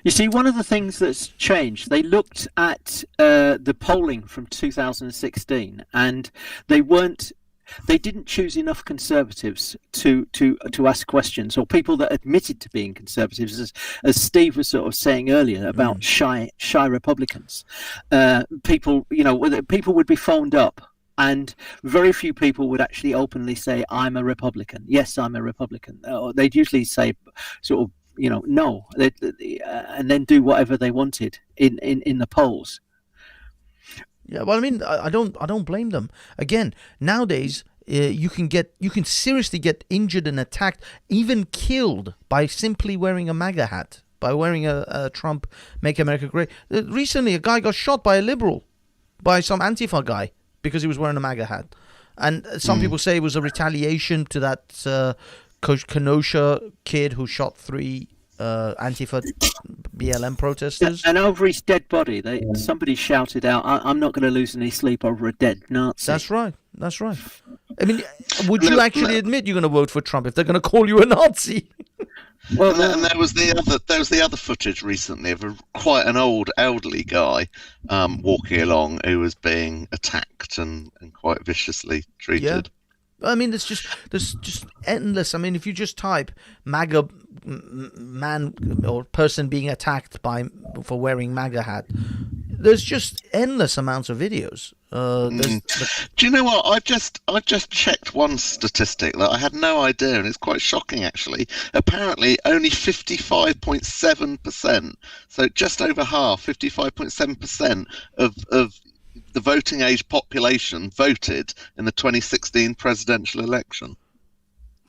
You see, one of the things that's changed, they looked at the polling from 2016, and they didn't choose enough conservatives to ask questions, or people that admitted to being conservatives, as Steve was sort of saying earlier about shy Republicans. People would be phoned up, and very few people would actually openly say, "I'm a Republican." Yes, I'm a Republican. They'd usually say, sort of, no, and then do whatever they wanted in the polls. Yeah, well, I mean, I don't blame them. Again, nowadays you can seriously get injured and attacked, even killed, by simply wearing a MAGA hat, by wearing a Trump Make America Great. Recently, a guy got shot by a liberal, by some Antifa guy, because he was wearing a MAGA hat, and some people say it was a retaliation to that Kenosha kid who shot 3 Antifa BLM protesters. And over his dead body, somebody shouted out, "I'm not going to lose any sleep over a dead Nazi." That's right. I mean, would you actually admit you're going to vote for Trump if they're going to call you a Nazi? Well, and there was the other footage recently of quite an old elderly guy walking along who was being attacked and quite viciously treated. Yeah. I mean, there's just endless. I mean, if you just type MAGA man or person being attacked for wearing MAGA hat, there's just endless amounts of videos. Do you know what? I've just checked one statistic that I had no idea, and it's quite shocking actually. Apparently, only 55.7%, so just over half, 55.7% of the voting age population voted in the 2016 presidential election.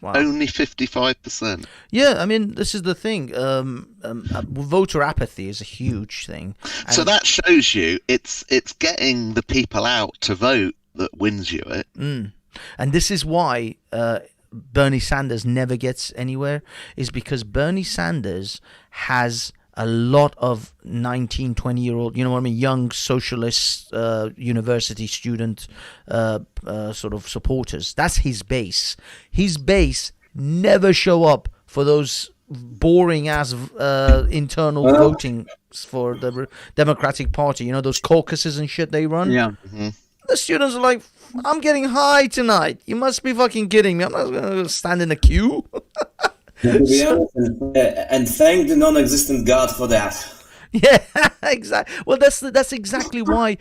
Wow. Only 55%. Yeah, I mean, this is the thing. Voter apathy is a huge thing. So that shows you it's getting the people out to vote that wins you it. And this is why Bernie Sanders never gets anywhere, is because Bernie Sanders has a lot of 19, 20-year-old, young socialist university student sort of supporters. That's his base. His base never show up for those boring-ass internal voting for the Democratic Party. Those caucuses and shit they run? Yeah. Mm-hmm. The students are like, I'm getting high tonight. You must be fucking kidding me. I'm not going to stand in a queue. To be honest, and thank the non-existent God for that. Yeah, exactly. Well, that's exactly why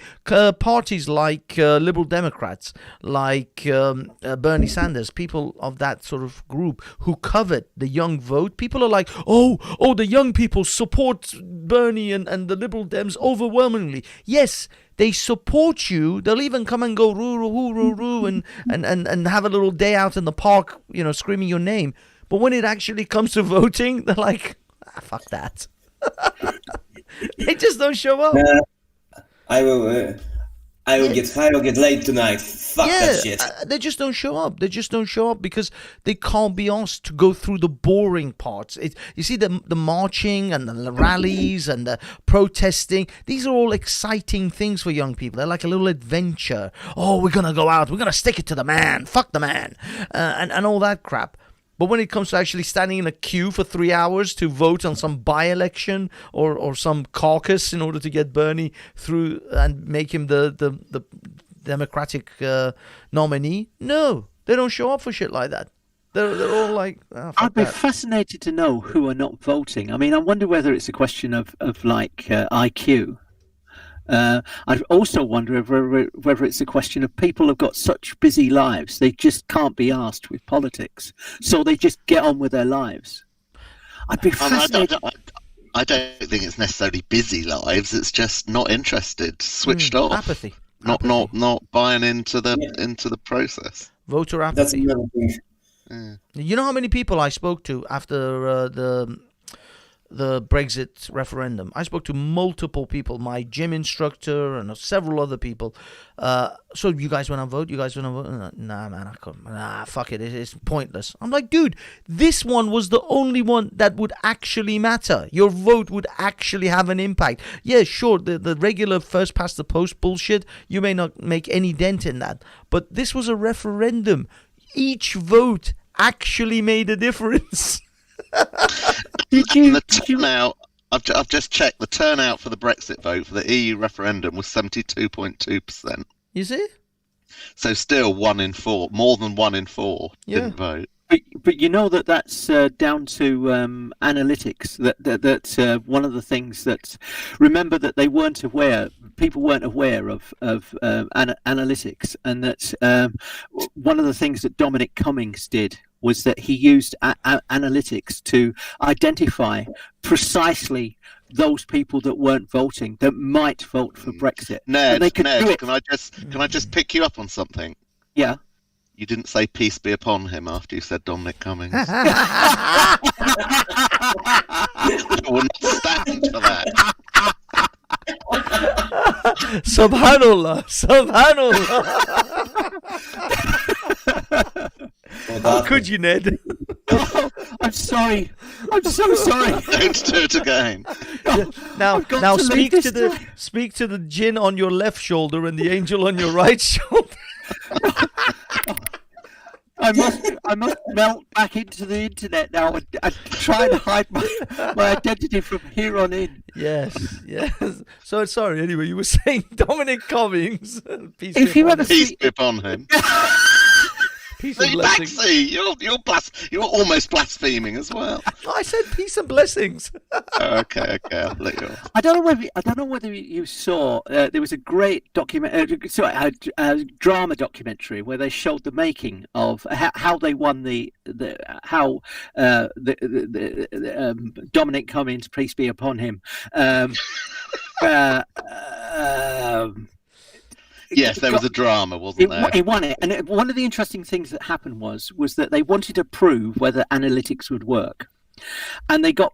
parties like Liberal Democrats, like Bernie Sanders, people of that sort of group who covet the young vote, people are like, oh, the young people support Bernie and the Liberal Dems overwhelmingly. Yes, they support you. They'll even come and go roo roo roo roo and have a little day out in the park, screaming your name. But when it actually comes to voting, they're like, fuck that. They just don't show up. I will get high or get late tonight. Fuck that shit. They just don't show up. They just don't show up because they can't be asked to go through the boring parts. You see, the marching and the rallies and the protesting, these are all exciting things for young people. They're like a little adventure. Oh, we're going to go out. We're going to stick it to the man. Fuck the man. And all that crap. But when it comes to actually standing in a queue for 3 hours to vote on some by-election or some caucus in order to get Bernie through and make him the Democratic nominee, no, they don't show up for shit like that. They're all like, fuck I'd be that. fascinated to know who are not voting. I mean, I wonder whether it's a question of IQ. I also wonder whether it's a question of people have got such busy lives they just can't be asked with politics, so they just get on with their lives. I'd be fascinated. I don't think it's necessarily busy lives. It's just not interested, switched off, apathy, not buying into the process. Voter apathy. That's another thing. Yeah. You know how many people I spoke to after the Brexit referendum? I spoke to multiple people, my gym instructor and several other people. So you guys want to vote? You guys want to vote? Nah, man, I couldn't. Nah, fuck it. It's pointless. I'm like, dude, this one was the only one that would actually matter. Your vote would actually have an impact. Yeah, sure, the regular first past the post bullshit, you may not make any dent in that. But this was a referendum. Each vote actually made a difference. The turnout, I've just checked, the turnout for the Brexit vote for the EU referendum was 72.2%. You see? So still 1 in 4, more than 1 in 4 didn't vote. But you know that's down to analytics. That one of the things that, remember that they weren't aware, people weren't aware of analytics, and that one of the things that Dominic Cummings did was that he used analytics to identify precisely those people that weren't voting, that might vote for Brexit. Ned, can I just pick you up on something? Yeah. You didn't say peace be upon him after you said Dominic Cummings. I will not stand for that. Subhanallah. How could you, Ned? Oh, I'm sorry. I'm so sorry. Don't do it again. Now speak to the jinn on your left shoulder and the angel on your right shoulder. I must melt back into the internet now and try to hide my identity from here on in. Yes. So sorry. Anyway, you were saying Dominic Cummings. Peace be upon him. Peace and blessings. Banksy, you're almost blaspheming as well. I said peace and blessings. Okay, I'll let you off. I don't know whether you saw. There was a great drama documentary where they showed the making of how they won the Dominic Cummings, peace be upon him. Yes, there was a drama, wasn't there? He won it, and one of the interesting things that happened was that they wanted to prove whether analytics would work, and they got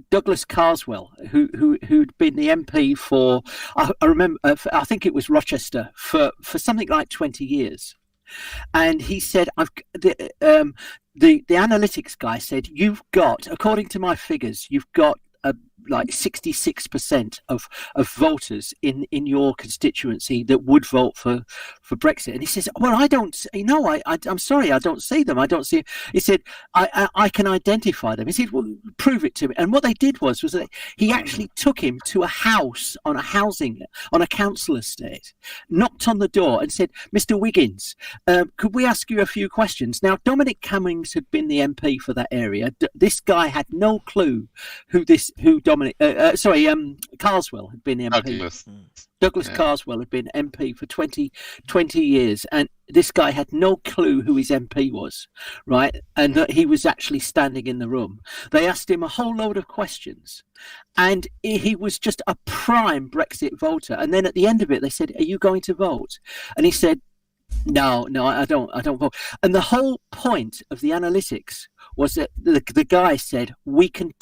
Douglas Carswell, who'd been the MP for I remember I think it was Rochester for something like 20 years, and he said, the analytics guy said, you've got, according to my figures, you've got like 66% of voters in your constituency that would vote for Brexit. And he says, well, I don't, I'm sorry, I don't see them. I don't see. He said, I can identify them. He said, well, prove it to me. And what they did was that he actually took him to a house on a council estate, knocked on the door and said, Mr. Wiggins, could we ask you a few questions? Now, Dominic Cummings had been the MP for that area. This guy had no clue who Carswell had been MP. Douglas Carswell had been MP for 20 years, and this guy had no clue who his MP was, right? And that he was actually standing in the room. They asked him a whole load of questions, and he was just a prime Brexit voter. And then at the end of it, they said, "Are you going to vote?" And he said, No, I don't vote. And the whole point of the analytics was that the guy said, we can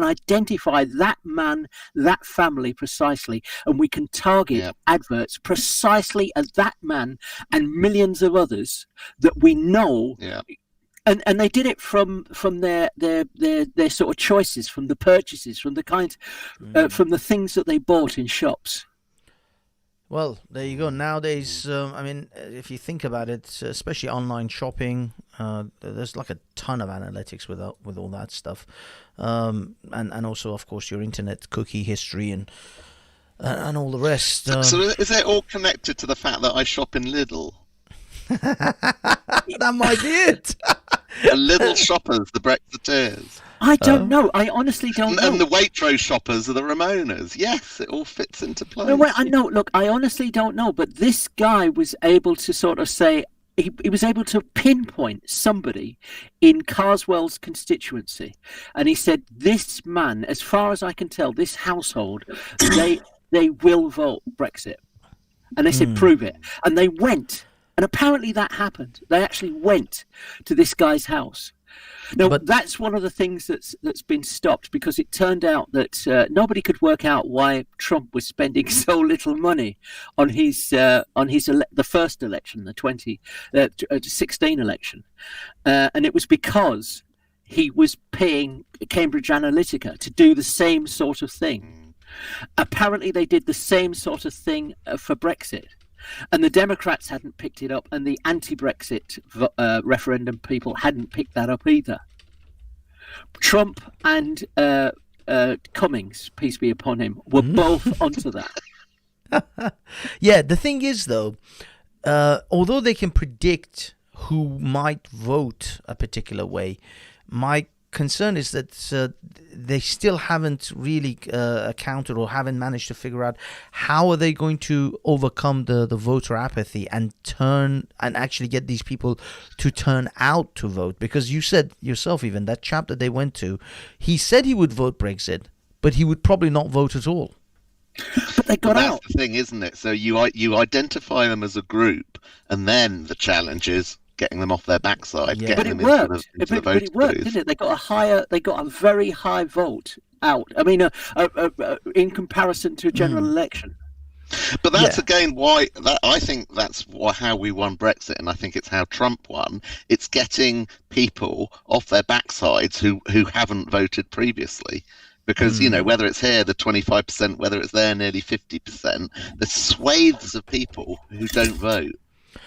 identify that man, that family precisely, and we can target adverts precisely at that man and millions of others that we know. Yeah. And they did it from their sort of choices, from the purchases, from the kind, from the things that they bought in shops. Well, there you go. Nowadays, if you think about it, especially online shopping, there's like a ton of analytics with all that stuff, and also, of course, your internet cookie history and all the rest. So is it all connected to the fact that I shop in Lidl? That might be it. The Lidl shoppers, the Brexiteers. I don't know. I honestly don't know. And the Waitrose shoppers are the Ramonas. Yes, it all fits into place. No, wait, I know. Look, I honestly don't know. But this guy was able to sort of say, he was able to pinpoint somebody in Carswell's constituency. And he said, this man, as far as I can tell, this household, they will vote Brexit. And they said, prove it. And they went. And apparently that happened. They actually went to this guy's house. Now, that's one of the things that's been stopped, because it turned out that nobody could work out why Trump was spending so little money on the first election, the 2016 election, and it was because he was paying Cambridge Analytica to do the same sort of thing. Apparently, they did the same sort of thing for Brexit. And the Democrats hadn't picked it up, and the anti-Brexit referendum people hadn't picked that up either. Trump and Cummings, peace be upon him, were both onto that. Yeah, the thing is, though, although they can predict who might vote a particular way, my concern is that they still haven't really accounted or haven't managed to figure out how are they going to overcome the voter apathy and actually get these people to turn out to vote. Because you said yourself, even that chap that they went to, he said he would vote Brexit, but he would probably not vote at all. But they got out. That's the thing, isn't it? So you identify them as a group, and then the challenge is getting them off their backside. Yeah. But it worked. But it worked, didn't it? They got a very high vote out. I mean, in comparison to a general election. But that's again why I think that's how we won Brexit, and I think it's how Trump won. It's getting people off their backsides who haven't voted previously. Because, whether it's here, the 25%, whether it's there, nearly 50%, there's swathes of people who don't vote.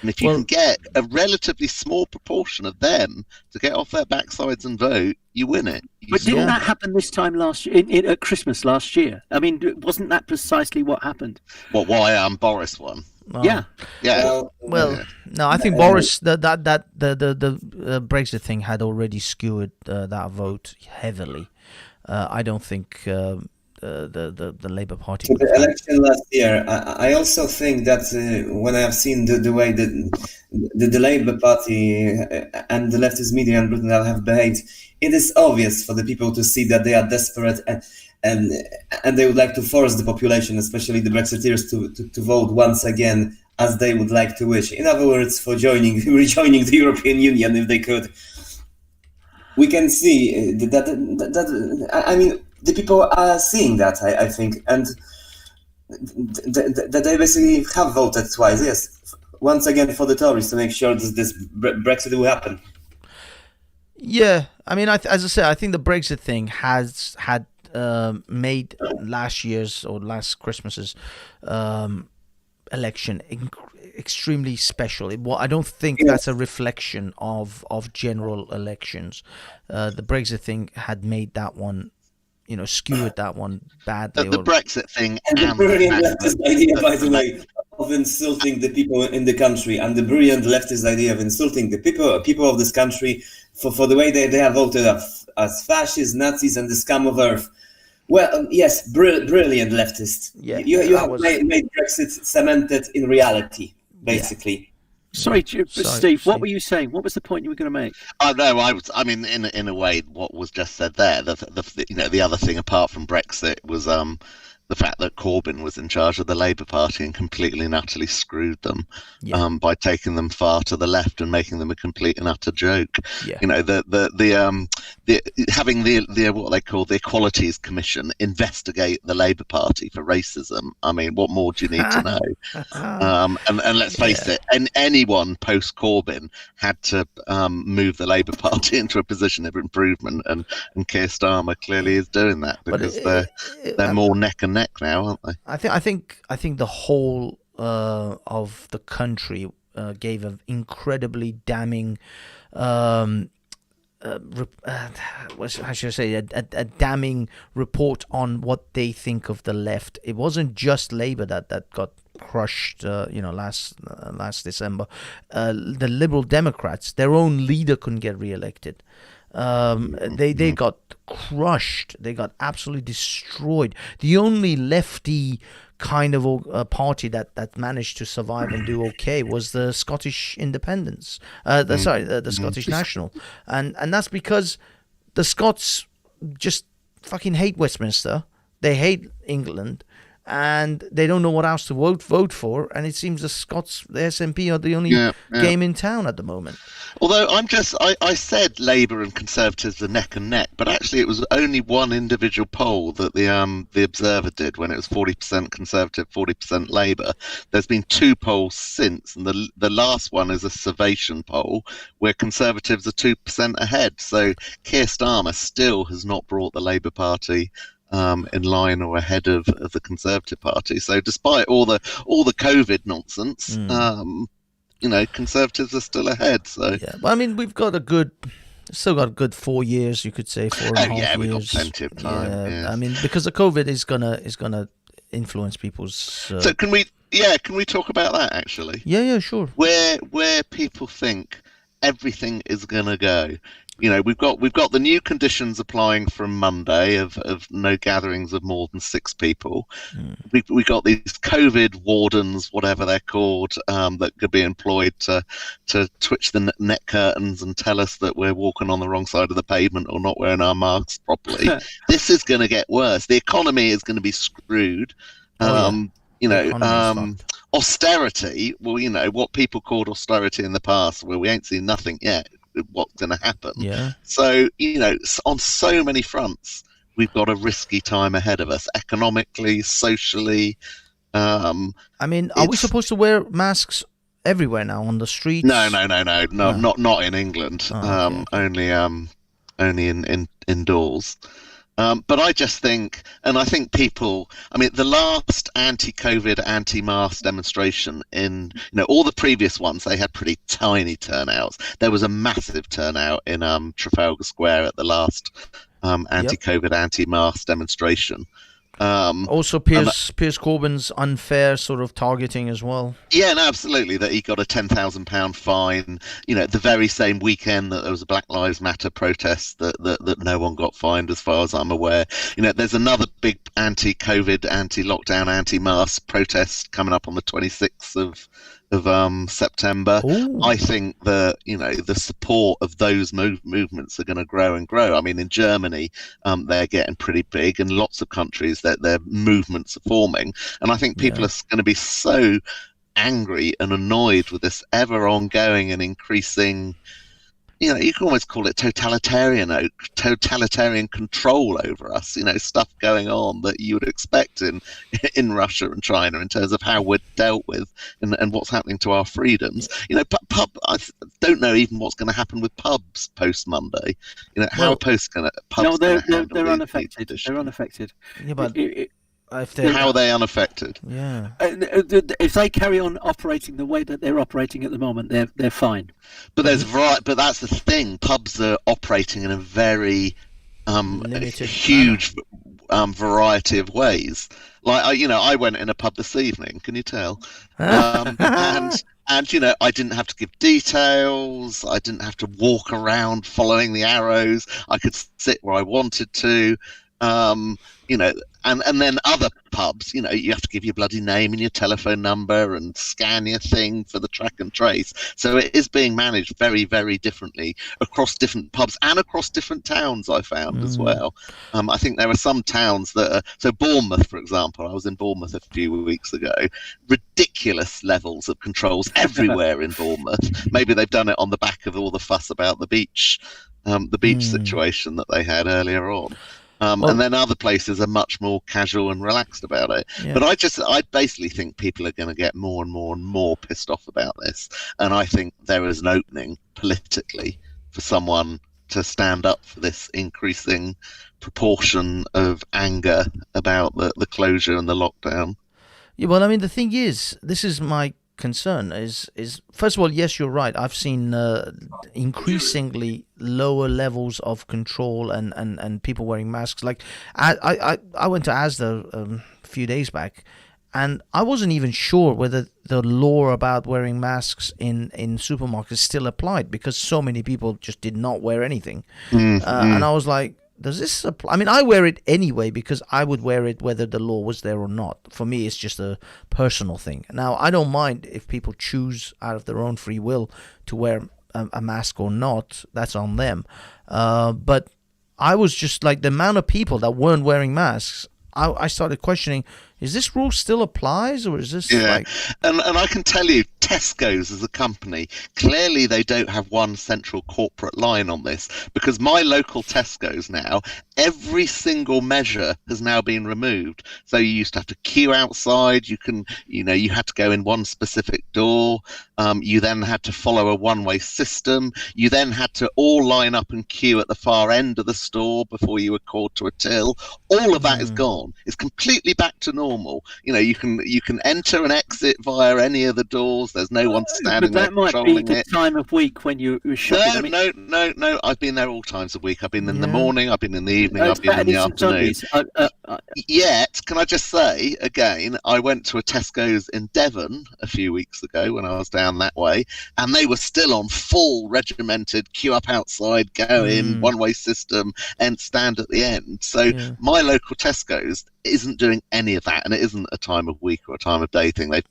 And if you can get a relatively small proportion of them to get off their backsides and vote, you win it. But didn't that happen this time last year, at Christmas last year? I mean, wasn't that precisely what happened? Why Boris won? Oh. Yeah. Well, no, I think Boris, the Brexit thing had already skewered that vote heavily. I don't think the Labour Party. The election last year, I also think that when I have seen the way the Labour Party and the leftist media in Britain have behaved, it is obvious for the people to see that they are desperate and they would like to force the population, especially the Brexiteers, to vote once again as they would like to wish. In other words, for rejoining the European Union if they could. We can see that I mean, the people are seeing that, I think, and that they basically have voted twice, yes, once again for the Tories to make sure that this Brexit will happen. Yeah, I mean, as I said, I think the Brexit thing had made last year's or last Christmas's election extremely special. I don't think that's a reflection of general elections. The Brexit thing had made that one, skewered that one badly. The Brexit thing and the brilliant leftist idea, by the way, of insulting the people in the country, and the brilliant leftist idea of insulting the people of this country for the way they have voted as fascists, Nazis, and the scum of earth. Well, yes, brilliant leftist. Yeah, you have made Brexit cemented in reality, basically. Yeah. Sorry, Steve. What were you saying? What was the point you were going to make? Oh no, I mean, in a way, what was just said there. The other thing apart from Brexit was the fact that Corbyn was in charge of the Labour Party and completely and utterly screwed them by taking them far to the left and making them a complete and utter joke. Yeah. Having the what they call the Equalities Commission investigate the Labour Party for racism. I mean, what more do you need to know? And let's face it, anyone post Corbyn had to move the Labour Party into a position of improvement, and Keir Starmer clearly is doing that because they're more neck and neck now, aren't they? I think the whole of the country gave an incredibly damning how should I say, a damning report on what they think of the left. It wasn't just Labour that got crushed last December. The Liberal Democrats, their own leader couldn't get re-elected. They got crushed. They got absolutely destroyed. The only lefty kind of party that managed to survive and do okay was the Scottish Independence. The Scottish National, and that's because the Scots just fucking hate Westminster. They hate England, and they don't know what else to vote for. And it seems the Scots, the SNP, are the only game in town at the moment. Although I said Labour and Conservatives are neck and neck, but actually it was only one individual poll that the Observer did when it was 40% Conservative, 40% Labour. There's been 2 polls since, and the last one is a Survation poll where Conservatives are 2% ahead. So Keir Starmer still has not brought the Labour Party in line or ahead of the Conservative Party. So despite all the COVID nonsense, Conservatives are still ahead. So yeah, but I mean, we've got still got a good 4 years, you could say, 4.5 years. We've got plenty of time. Yeah, yes. I mean, because the COVID is gonna influence people's. So can we talk about that actually? Yeah, sure. Where people think everything is gonna go. We've got the new conditions applying from Monday of no gatherings of more than 6 people. We got these COVID wardens, whatever they're called, that could be employed to twitch the net curtains and tell us that we're walking on the wrong side of the pavement or not wearing our masks properly. This is going to get worse. The economy is going to be screwed. Austerity. Well, what people called austerity in the past, well, we ain't seen nothing yet. What's going to happen. Yeah. So, on so many fronts, we've got a risky time ahead of us, economically, socially. I mean, are we supposed to wear masks everywhere now on the streets? No, not in England. Only in indoors. But I just think, and I think people, I mean, the last anti-COVID, anti-mask demonstration in, all the previous ones, they had pretty tiny turnouts. There was a massive turnout in Trafalgar Square at the last anti-COVID, anti-mask demonstration. Also, Piers Corbyn's unfair sort of targeting as well. Yeah, no, absolutely. That he got a £10,000 fine. The very same weekend that there was a Black Lives Matter protest that no one got fined, as far as I'm aware. There's another big anti-COVID, anti-lockdown, anti-mask protest coming up on the 26th of September. Ooh. I think that the support of those movements are going to grow and grow. I mean, in Germany, they're getting pretty big, and lots of countries that their movements are forming. And I think people are going to be so angry and annoyed with this ever ongoing and increasing. You can almost call it totalitarian control over us. Stuff going on that you would expect in Russia and China in terms of how we're dealt with and what's happening to our freedoms. I don't know even what's going to happen with pubs post Monday. How are pubs going to? No, they're unaffected. They're unaffected. Yeah, but how are they unaffected? Yeah. If they carry on operating the way that they're operating at the moment, they're fine. But but that's the thing. Pubs are operating in a very huge variety of ways. Like I went in a pub this evening. Can you tell? And I didn't have to give details. I didn't have to walk around following the arrows. I could sit where I wanted to. And then other pubs, you have to give your bloody name and your telephone number and scan your thing for the track and trace. So it is being managed very, very differently across different pubs and across different towns, I found as well. I think there are some towns that are, so Bournemouth, for example, I was in Bournemouth a few weeks ago, ridiculous levels of controls everywhere in Bournemouth. Maybe they've done it on the back of all the fuss about the beach situation that they had earlier on. And then other places are much more casual and relaxed about it. Yeah. But I basically think people are going to get more and more and more pissed off about this. And I think there is an opening politically for someone to stand up for this increasing proportion of anger about the closure and the lockdown. Yeah, well, I mean, the thing is, this is my concern is first of all, yes, you're right. I've seen increasingly lower levels of control and people wearing masks. Like I went to Asda a few days back, and I wasn't even sure whether the law about wearing masks in supermarkets still applied, because so many people just did not wear anything. And I was like, does this apply? I mean, I wear it anyway because I would wear it whether the law was there or not. For me, it's just a personal thing. Now, I don't mind if people choose out of their own free will to wear a mask or not. That's on them. But I was just like, the amount of people that weren't wearing masks, I started questioning, is this rule still applies, or is this like... And I can tell you, Tesco's as a company, clearly they don't have one central corporate line on this, because my local Tesco's now, every single measure has now been removed. So you used to have to queue outside, you had to go in one specific door, you then had to follow a one-way system, you then had to all line up and queue at the far end of the store before you were called to a till. All of that is gone. It's completely back to normal. You can enter and exit via any of the doors. There's no one standing there controlling it. But that might be the time of week when you were shopping. No. I've been there all times of week. I've been in the morning, I've been in the evening, I've been in the afternoon. Yet, can I just say, again, I went to a Tesco's in Devon a few weeks ago when I was down that way, and they were still on full regimented queue up outside, go in, one-way system, and stand at the end. So my local Tesco's isn't doing any of that, and it isn't a time of week or a time of day thing. They've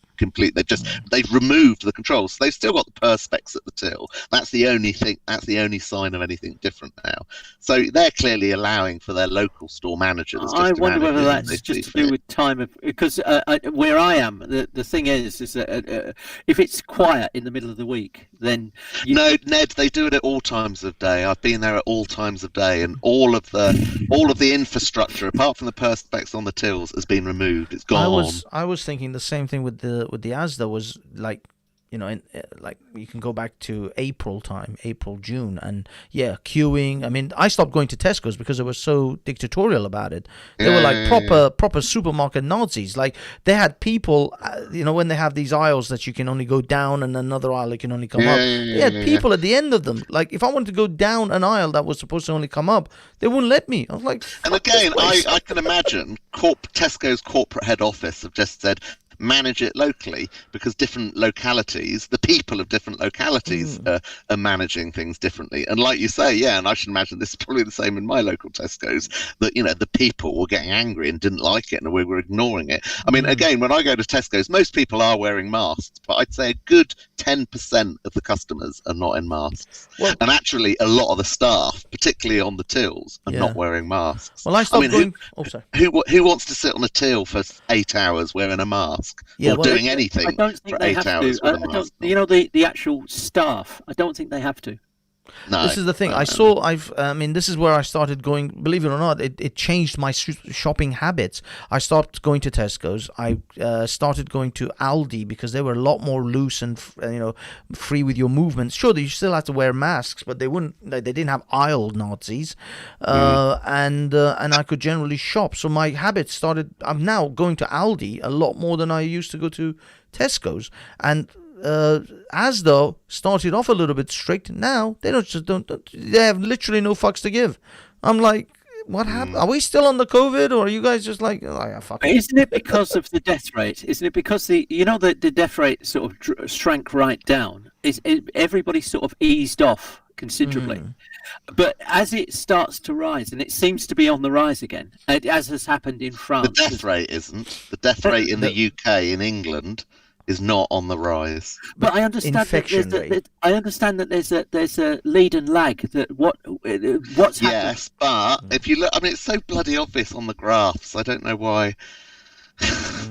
removed the controls. So they've still got the perspex at the till. That's the only thing. That's the only sign of anything different now. So they're clearly allowing for their local store managers. I wonder whether that's just to do with time of, because where I am, the thing is that if it's quiet in the middle of the week, then no, Ned, they do it at all times of day. I've been there at all times of day, and all of the infrastructure, apart from the perspex on the tills, has been removed. It's gone. I was thinking the same thing with the Asda, was like, like you can go back to April, June, and queuing. I mean, I stopped going to Tesco's because they were so dictatorial about it. They were like proper supermarket Nazis. Like, they had people, when they have these aisles that you can only go down and another aisle you can only come up. They had people at the end of them. Like, if I wanted to go down an aisle that was supposed to only come up, they wouldn't let me. I was like, and again, I can imagine Tesco's corporate head office have just said, manage it locally, because different localities, the people of different localities are managing things differently. And like you say, and I should imagine this is probably the same in my local Tesco's, that the people were getting angry and didn't like it, and we were ignoring it. I mean, again, when I go to Tesco's, most people are wearing masks, but I'd say a good 10% of the customers are not in masks. And actually, a lot of the staff, particularly on the tills, are not wearing masks. Well, I stopped going. Who wants to sit on a till for 8 hours wearing a mask? Or doing anything for 8 hours with a mask. The actual staff, I don't think they have to. No, this is the thing. This is where I started going. Believe it or not, it changed my shopping habits. I stopped going to Tesco's. I started going to Aldi because they were a lot more loose and free with your movements. Sure, you still had to wear masks, but they wouldn't. They didn't have aisle Nazis, and I could generally shop. So my habits started. I'm now going to Aldi a lot more than I used to go to Tesco's, and Asda started off a little bit strict. Now they don't they have literally no fucks to give. I'm like, what happened? Are we still on the COVID, or are you guys just like, fuck it? Isn't it because of the death rate? Isn't it because the death rate sort of shrank right down? Everybody sort of eased off considerably. But as it starts to rise, and it seems to be on the rise again, as has happened in France. The death rate isn't. The death rate in the UK, in England, is not on the rise. But I understand that there's a lead and lag. That what's happening. Yes, but if you look, I mean, it's so bloody obvious on the graphs. I don't know why.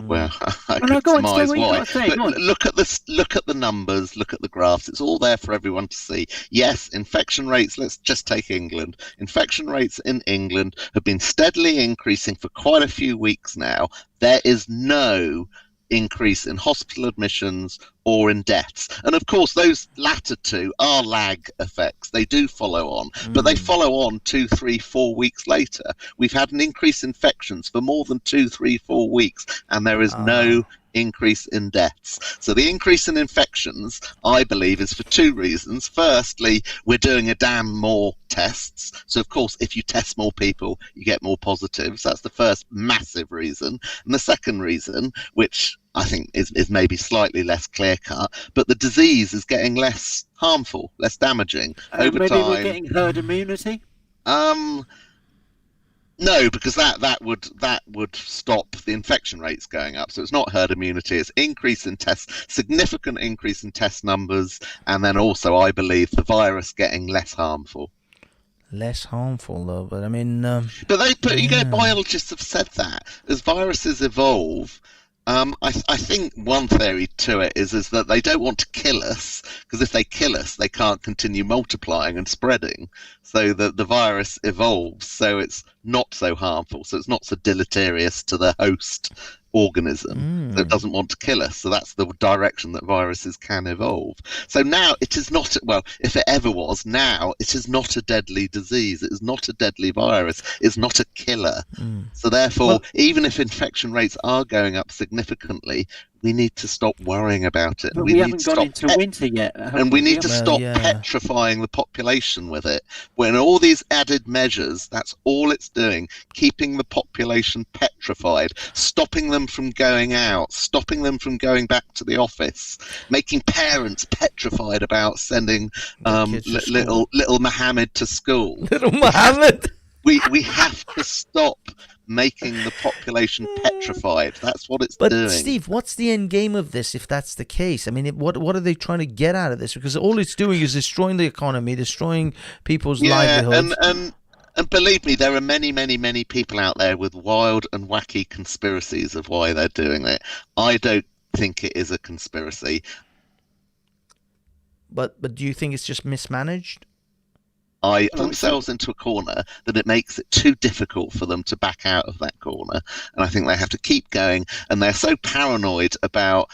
Well, I could surmise why. But look at the numbers. Look at the graphs. It's all there for everyone to see. Yes, infection rates. Let's just take England. Infection rates in England have been steadily increasing for quite a few weeks now. There is no increase in hospital admissions or in deaths, and of course those latter two are lag effects. They do follow on, but they follow on 2, 3, 4 weeks later. We've had an increase in infections for more than 2, 3, 4 weeks, and there is no increase in deaths. So the increase in infections, I believe, is for two reasons. Firstly, we're doing a damn more tests. So, of course, if you test more people, you get more positives. That's the first massive reason. And the second reason, which I think is maybe slightly less clear-cut, but the disease is getting less harmful, less damaging over maybe time. We're getting herd immunity? No, because that would stop the infection rates going up. So it's not herd immunity; it's increase in tests, significant increase in test numbers, and then also, I believe, the virus getting less harmful. Less harmful, though. But I mean, biologists have said that as viruses evolve. I think one theory to it is that they don't want to kill us, because if they kill us, they can't continue multiplying and spreading. So the virus evolves, so it's not so harmful, so it's not so deleterious to the host organism. So it doesn't want to kill us. So that's the direction that viruses can evolve. So now it is not, well, if it ever was, now it is not a deadly disease. It is not a deadly virus. It's not a killer. So therefore, even if infection rates are going up significantly, we need to stop worrying about it. But we haven't gone into winter yet. And we need to stop petrifying the population with it. When all these added measures, that's all it's doing, keeping the population petrified, stopping them from going out, stopping them from going back to the office, making parents petrified about sending little Mohammed to school. Little Mohammed? We have to stop making the population petrified. That's what it's doing. But Steve, what's the end game of this if that's the case? I mean, what are they trying to get out of this? Because all it's doing is destroying the economy, destroying people's livelihoods. And believe me, there are many, many, many people out there with wild and wacky conspiracies of why they're doing it. I don't think it is a conspiracy. But do you think it's just mismanaged? Themselves into a corner that it makes it too difficult for them to back out of that corner, and I think they have to keep going. And they're so paranoid about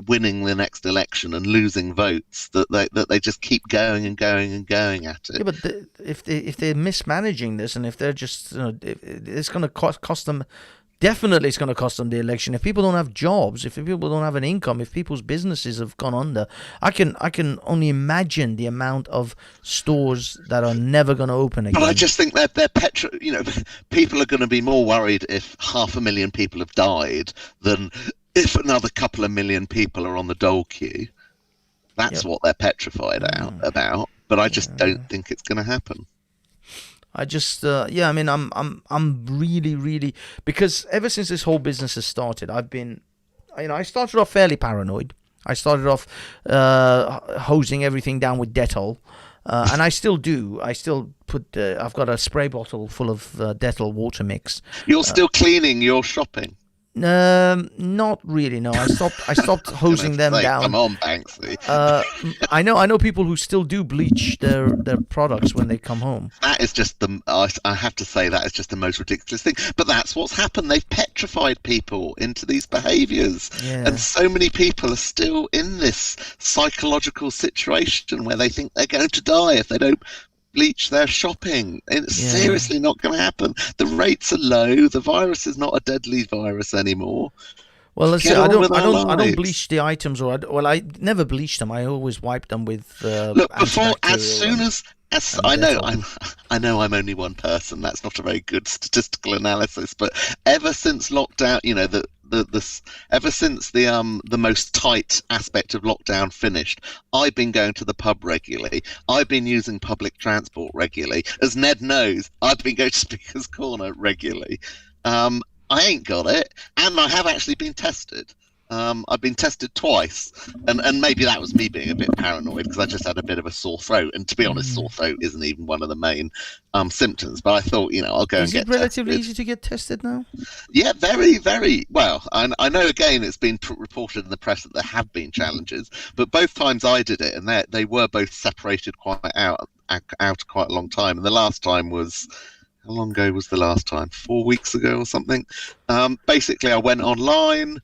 winning the next election and losing votes that they just keep going and going and going at it. Yeah, but if they're mismanaging this, and if they're just it's going to cost them. Definitely, it's going to cost them the election. If people don't have jobs, if people don't have an income, if people's businesses have gone under, I can only imagine the amount of stores that are never going to open again. But I just think they're people are going to be more worried if 500,000 people have died than if another couple of million people are on the dole queue. That's what they're petrified about. But I just don't think it's going to happen. I just, I'm really, really, because ever since this whole business has started, I've been, I started off fairly paranoid. I started off hosing everything down with Dettol, and I still do. I still put, I've got a spray bottle full of Dettol water mix. You're still cleaning your shopping? Not really. No, I stopped hosing them down. Come on, Banksy. I know people who still do bleach their products when they come home. That is just I have to say that is just the most ridiculous thing. But that's what's happened. They've petrified people into these behaviours, and so many people are still in this psychological situation where they think they're going to die if they don't bleach their shopping. It's seriously not going to happen. The rates are low. The virus is not a deadly virus anymore. Well, let's say I don't bleach the items, I never bleach them. I always wipe them with look, before, as soon as I know I'm only one person. That's not a very good statistical analysis. But ever since lockdown, ever since the most tight aspect of lockdown finished, I've been going to the pub regularly. I've been using public transport regularly. As Ned knows, I've been going to Speaker's Corner regularly. I ain't got it, and I have actually been tested. I've been tested twice, and maybe that was me being a bit paranoid because I just had a bit of a sore throat. And to be honest, sore throat isn't even one of the main symptoms. But I thought, I'll go and get tested. Is it relatively easy to get tested now? Yeah, very, very well. I know, again, it's been reported in the press that there have been challenges, but both times I did it, and they were both separated quite out quite a long time. And the last time was... How long ago was the last time? 4 weeks ago or something? Basically, I went online.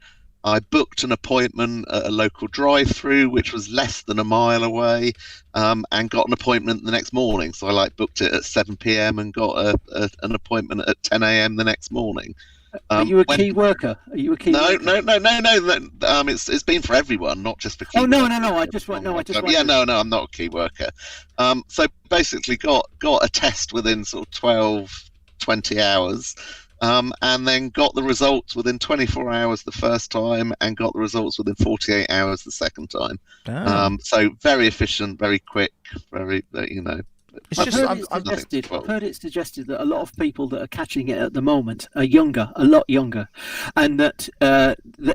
I booked an appointment at a local drive-through, which was less than a mile away, and got an appointment the next morning. So I booked it at 7 p.m. and got an appointment at 10 a.m. the next morning. Are you a key worker? Are you a key worker? No. It's been for everyone, not just for key workers. No. I just want. Yeah, no, I'm not a key worker. So basically, got a test within sort of 12, 20 hours. And then got the results within 24 hours the first time, and got the results within 48 hours the second time. So very efficient, very quick, very I've heard it suggested that a lot of people that are catching it at the moment are younger, a lot younger, and that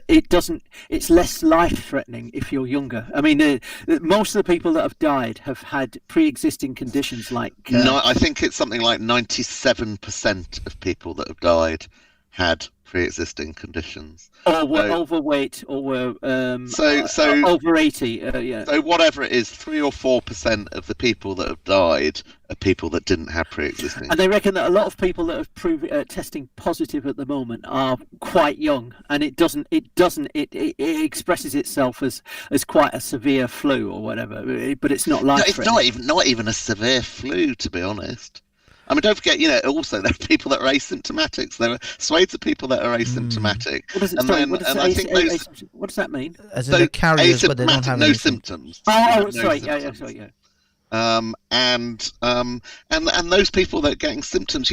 it's less life-threatening if you're younger. I mean, most of the people that have died have had pre-existing conditions like. No, I think it's something like 97% of people that have died had pre-existing conditions, or were overweight, or were over 80. So whatever it is, 3 or 4% of the people that have died are people that didn't have pre-existing. And they reckon that a lot of people that have testing positive at the moment are quite young, and it expresses itself as quite a severe flu or whatever, but it's not life-threatening. No, it's not even a severe flu, to be honest. I mean, don't forget, also there are people that are asymptomatic. So there are swathes of people that are asymptomatic. What does that mean? As in they're carriers, but they don't have no symptoms. Sorry. And those people that are getting symptoms,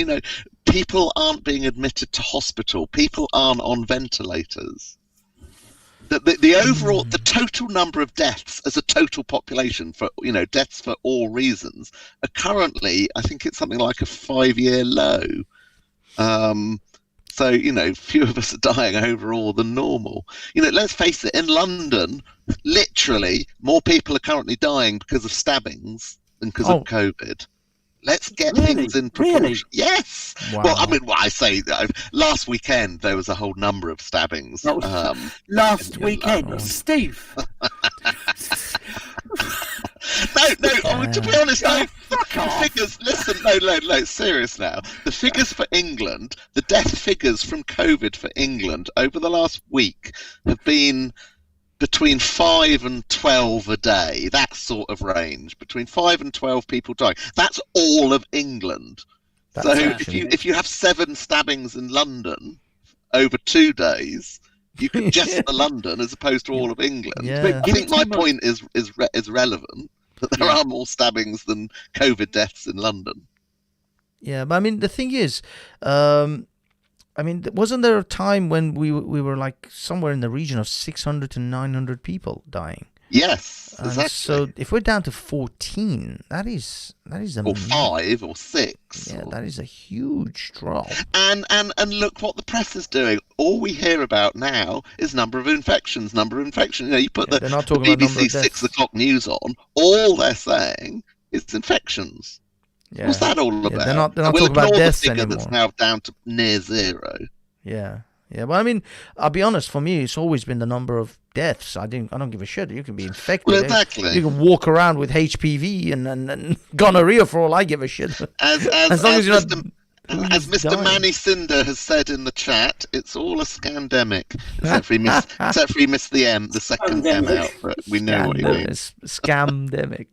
people aren't being admitted to hospital. People aren't on ventilators. The overall, the total number of deaths as a total population for, deaths for all reasons are currently, I think it's something like a 5-year low. So, fewer of us are dying overall than normal. Let's face it, in London, literally more people are currently dying because of stabbings than because of COVID. Let's get things in proportion. Really? Yes. Wow. Well, I mean, I say last weekend there was a whole number of stabbings. Last weekend, Steve. No. To be honest, the figures. Listen, no. Serious now. The figures for England, the death figures from COVID for England over the last week have been between 5 and 12 a day, that sort of range, between 5 and 12 people dying. That's all of England. So if you have 7 stabbings in London over 2 days, you can just for London as opposed to all of England. Yeah. I think my point is relevant, that there are more stabbings than COVID deaths in London. Yeah, but I mean, the thing is, wasn't there a time when we were like somewhere in the region of 600 to 900 people dying? Yes, exactly. So if we're down to 14, that is or 5 or 6. Yeah, that is a huge drop. And look what the press is doing. All we hear about now is number of infections. You put the BBC 6 o'clock news on. All they're saying is infections. Yeah. What's that all about? They're not talking about deaths anymore. That's now down to near 0. Yeah. But I mean, I'll be honest. For me, it's always been the number of deaths. I don't give a shit. You can be infected. Well, exactly. You can walk around with HPV and gonorrhea for all I give a shit. As long as you're not. As Mr. Manny Cinder has said in the chat, it's all a scandemic. Except for he missed the M, the second M out, but we know what he means. Scamdemic.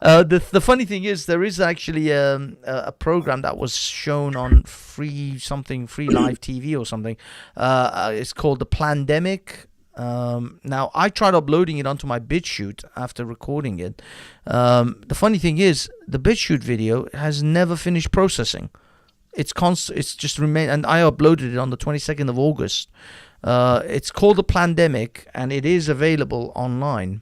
The funny thing is, there is actually a program that was shown on free live TV or something. It's called The Plandemic. Now, I tried uploading it onto my BitChute after recording it. The funny thing is, the BitChute video has never finished processing. It's just remained, and I uploaded it on the 22nd of August. It's called The Plandemic, and it is available online.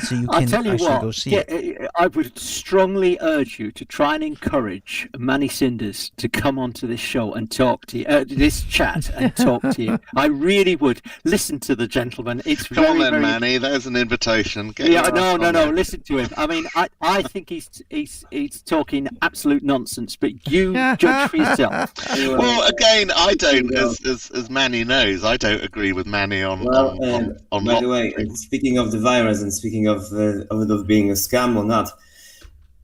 So you can go see it. I would strongly urge you to try and encourage Manny Cinders to come onto this show and talk to you, this chat and talk to you. I really would. Listen to the gentleman. It's come on then, Manny. There's an invitation. No. Listen to him. I mean, I think he's talking absolute nonsense, but you judge for yourself. Well, again, I don't, as Manny knows, I don't agree with Manny on. By the way, speaking of the virus and speaking of it being a scam or not,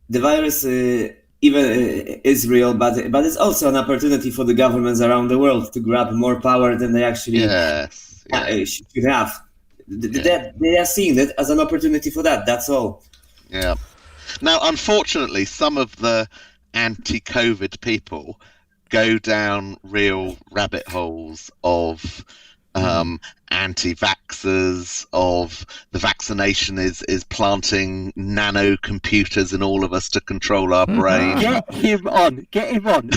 the virus is real, but it's also an opportunity for the governments around the world to grab more power than they actually should have. They are seeing it as an opportunity for that. That's all. Yeah. Now, unfortunately, some of the anti-COVID people go down real rabbit holes of anti-vaxxers, of the vaccination is planting nano computers in all of us to control our brain. Get him on. And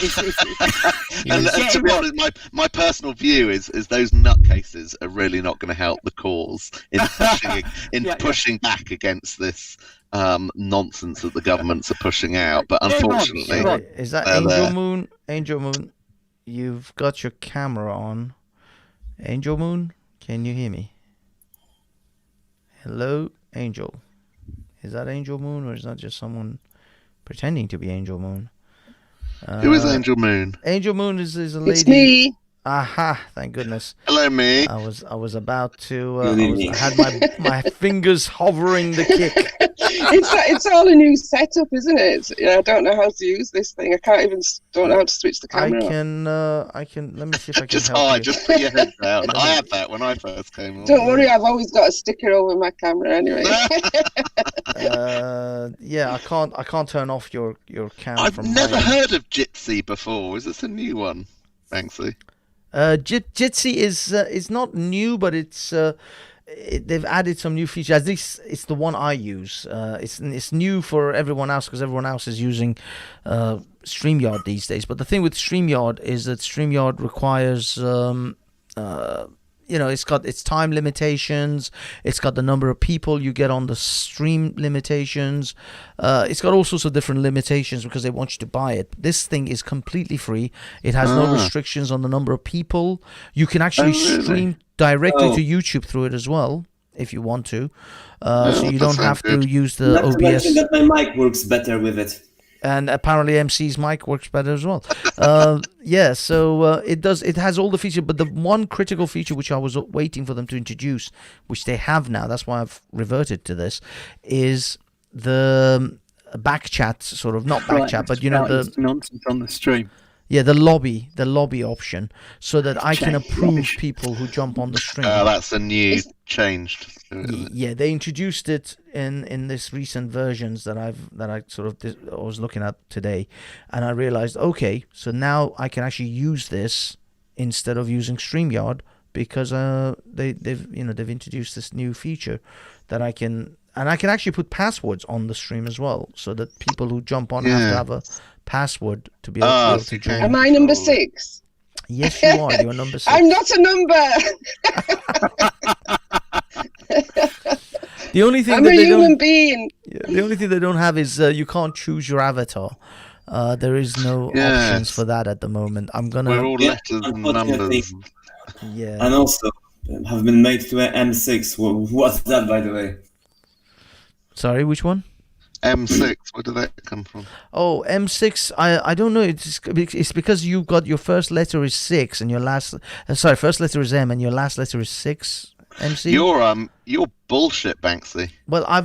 to be honest, my personal view is those nutcases are really not going to help the cause in pushing back against this nonsense that the governments are pushing out. But unfortunately, is that Angel Moon? Angel Moon, you've got your camera on. Angel Moon, can you hear me? Hello, Angel. Is that Angel Moon, or is that just someone pretending to be Angel Moon? Who is Angel Moon? Angel Moon is a lady. It's me. Aha! Thank goodness. Hello, me. I was about to. I had my fingers hovering the kick. It's all a new setup, isn't it? I don't know how to use this thing. I don't know how to switch the camera. I can. Let me see if I can Just help hide. you. Just put your head down. I had that when I first came on. Don't worry, I've always got a sticker over my camera anyway. Yeah, I can't turn off your cam. I've from never my... heard of Jitsi before. Is this a new one, Banksy? Jitsi is not new, but they've added some new features. At least it's the one I use. It's new for everyone else because everyone else is using StreamYard these days. But the thing with StreamYard is that StreamYard requires it's got its time limitations. It's got the number of people you get on the stream limitations. It's got all sorts of different limitations because they want you to buy it. This thing is completely free. It has no restrictions on the number of people. You can actually stream directly to YouTube through it as well if you want to. So you don't have to use the Not OBS. to mention that my mic works better with it. And apparently MC's mic works better as well. So it does. It has all the features, but the one critical feature which I was waiting for them to introduce, which they have now, that's why I've reverted to this, is the back chat, sort of, not back chat, but the nonsense on the stream. Yeah, the lobby option, so that I can approve people who jump on the stream. That's a new changed. Yeah, they introduced it in this recent versions that I was looking at today, and I realized, okay, so now I can actually use this instead of using StreamYard because they've introduced this new feature that I can actually put passwords on the stream as well, so that people who jump on have to have a password to be able to join. Am I number 6? Yes, you are. You're number 6. I'm not a number. The only thing I'm a human being. The only thing they don't have is you can't choose your avatar. There is no options for that at the moment. We're all letters and numbers. Yeah. And also have been made to an M6. What's that, by the way? Sorry, which one? M6. Where did that come from? Oh, M6. I don't know. It's because you got your first letter is 6 and your last. First letter is M and your last letter is 6. MC. You're bullshit, Banksy. Well, I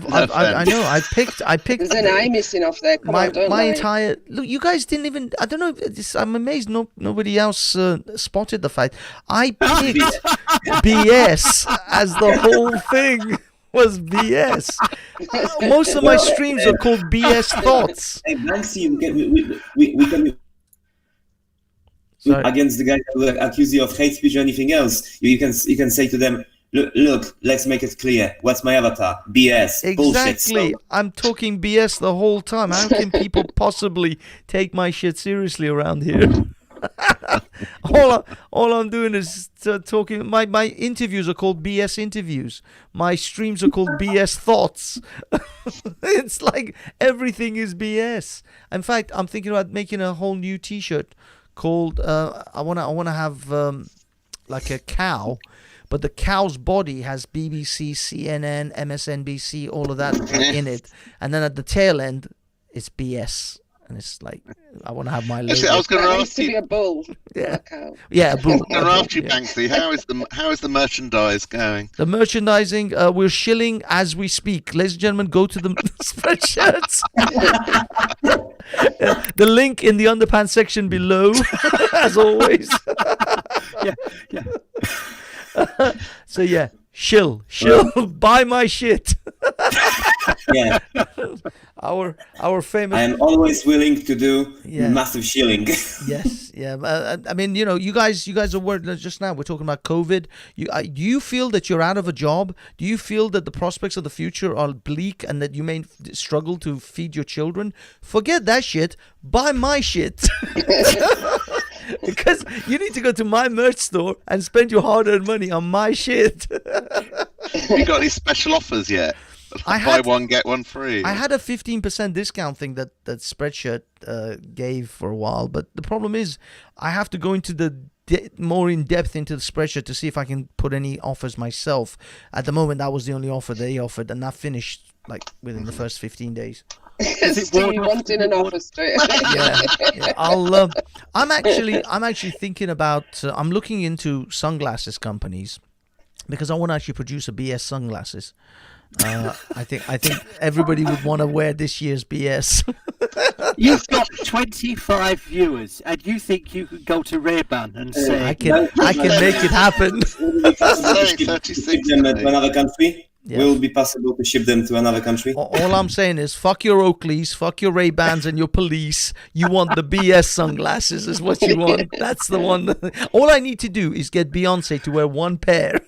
know. I picked. There's an eye missing off there. Come on, don't lie. Entire look. You guys didn't even. I don't know. I'm amazed. Nobody else spotted the fact. I picked BS as the whole thing was BS. Most of my streams are called BS Thoughts. Hey, Banksy, we can. Against the guys who accuse you of hate speech or anything else, you can say to them, look, let's make it clear. What's my avatar? BS. Exactly. Bullshit stuff. I'm talking BS the whole time. How can people possibly take my shit seriously around here? all I'm doing is talking. My interviews are called BS interviews. My streams are called BS thoughts. It's like everything is BS. In fact, I'm thinking about making a whole new T-shirt called. I wanna have like a cow. But the cow's body has BBC, CNN, MSNBC, all of that in it. And then at the tail end, it's BS. And it's like, I want to have my logo. Actually, I was going to ask you. To be a bull. Yeah. A cow. Yeah, a bull. I was going to ask you, Banksy, how is the merchandise going? The merchandising, we're shilling as we speak. Ladies and gentlemen, go to the spreadshirts. The link in the underpants section below, as always. Yeah. So yeah, shill, buy my shit. Yeah. our famous. I am always willing to do Yeah. massive shilling. Yes, yeah. I mean, you guys are worried just now. We're talking about COVID. Do you feel that you're out of a job? Do you feel that the prospects of the future are bleak and that you may struggle to feed your children? Forget that shit. Buy my shit. Because you need to go to my merch store and spend your hard-earned money on my shit. You got any special offers yet? Buy one, get one free. I had a 15% discount thing that Spreadshirt gave for a while, but the problem is I have to go into the more in depth into the Spreadshirt to see if I can put any offers myself. At the moment, that was the only offer they offered, and that finished like within the first 15 days. Steve wanting an offer straight. Yeah. I'm actually thinking about. I'm looking into sunglasses companies because I want to actually produce a BS sunglasses. I think everybody would want to wear this year's BS. You've got 25 viewers, and you think you could go to Ray-Ban and say, I can make it happen. Will it be possible to ship them to another country? Yeah. Will it be possible to ship them to another country? All I'm saying is, fuck your Oakleys, fuck your Ray-Bans and your police. You want the BS sunglasses is what you want. That's the one. All I need to do is get Beyonce to wear one pair.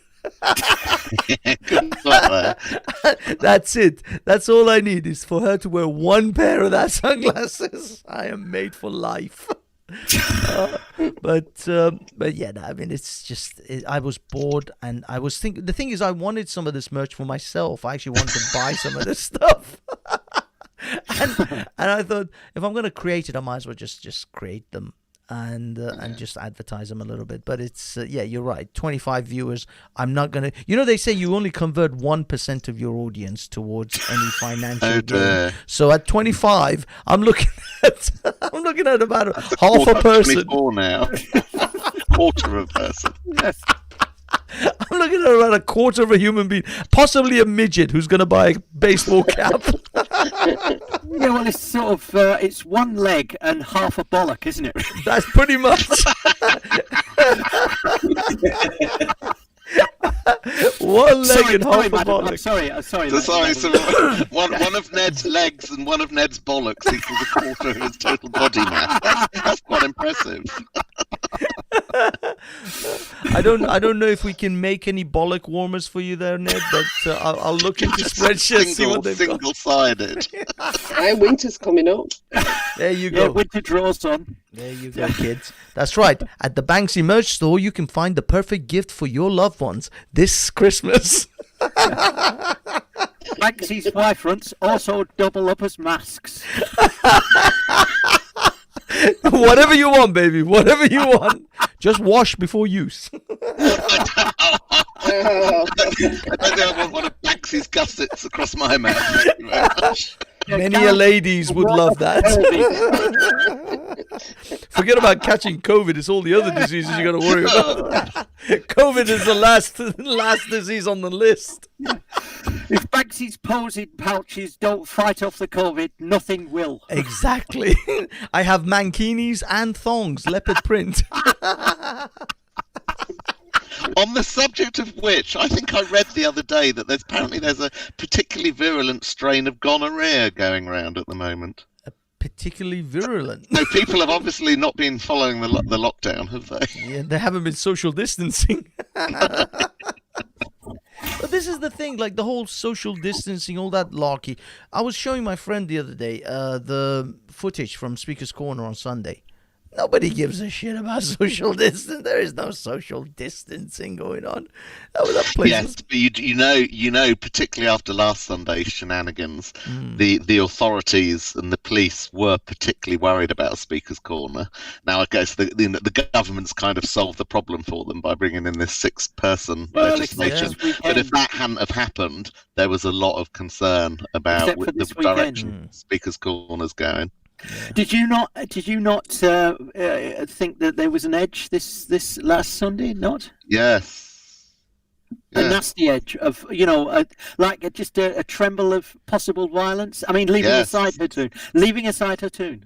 That's it. That's all I need is for her to wear one pair of that sunglasses. I am made for life. But yeah, I mean, it's just I was bored, and I was thinking. The thing is, I wanted some of this merch for myself. I actually wanted to buy some of this stuff, and I thought if I'm going to create it, I might as well just create them. And just advertise them a little bit. But it's, yeah, you're right. 25 viewers. I'm not going to... they say you only convert 1% of your audience towards any financial gain. So at 25, I'm looking at about half a person. 24 now. Quarter of a person. yes. I'm looking at about a quarter of a human being, possibly a midget who's going to buy a baseball cap. Yeah, well, it's sort of it's one leg and half a bollock, isn't it? That's pretty much. One leg and half a bollock. I'm sorry. So one of Ned's legs and one of Ned's bollocks equals a quarter of his total body mass. That's quite impressive. I don't know if we can make any bollock warmers for you there, Ned, but I'll look into spreadsheets, see what they've got. Single-sided. Winter's coming up. There you go. Yeah, winter draws on. There you go, kids. That's right. At the Banksy merch store, you can find the perfect gift for your loved ones this Christmas. Banksy's Y-fronts also double up as masks. Whatever you want, baby. Whatever you want. Just wash before use. I don't want one of Banksy's gussets across my mouth. Thank you very much. Many a ladies would love that. Forget about catching COVID. It's all the other diseases you got to worry about. COVID is the last disease on the list. If Banksy's posing pouches don't fight off the COVID, nothing will. Exactly. I have mankinis and thongs, leopard print. On the subject of which, I think I read the other day that there's a particularly virulent strain of gonorrhea going around at the moment. Particularly virulent. No, people have obviously not been following the lockdown, have they? Yeah, they haven't been social distancing. But this is the thing, like the whole social distancing, all that larky. I was showing my friend the other day the footage from Speaker's Corner on Sunday. Nobody gives a shit about social distance. There is no social distancing going on. That place yes, but you know, particularly after last Sunday's shenanigans, the authorities and the police were particularly worried about Speaker's Corner. Now, I guess the government's kind of solved the problem for them by bringing in this 6-person legislation. But if that hadn't have happened, there was a lot of concern about the direction Speaker's Corner's going. Yeah. Did you not think that there was an edge this last Sunday? Not? Yes. A nasty edge of like just a tremble of possible violence. I mean, leaving aside her tune.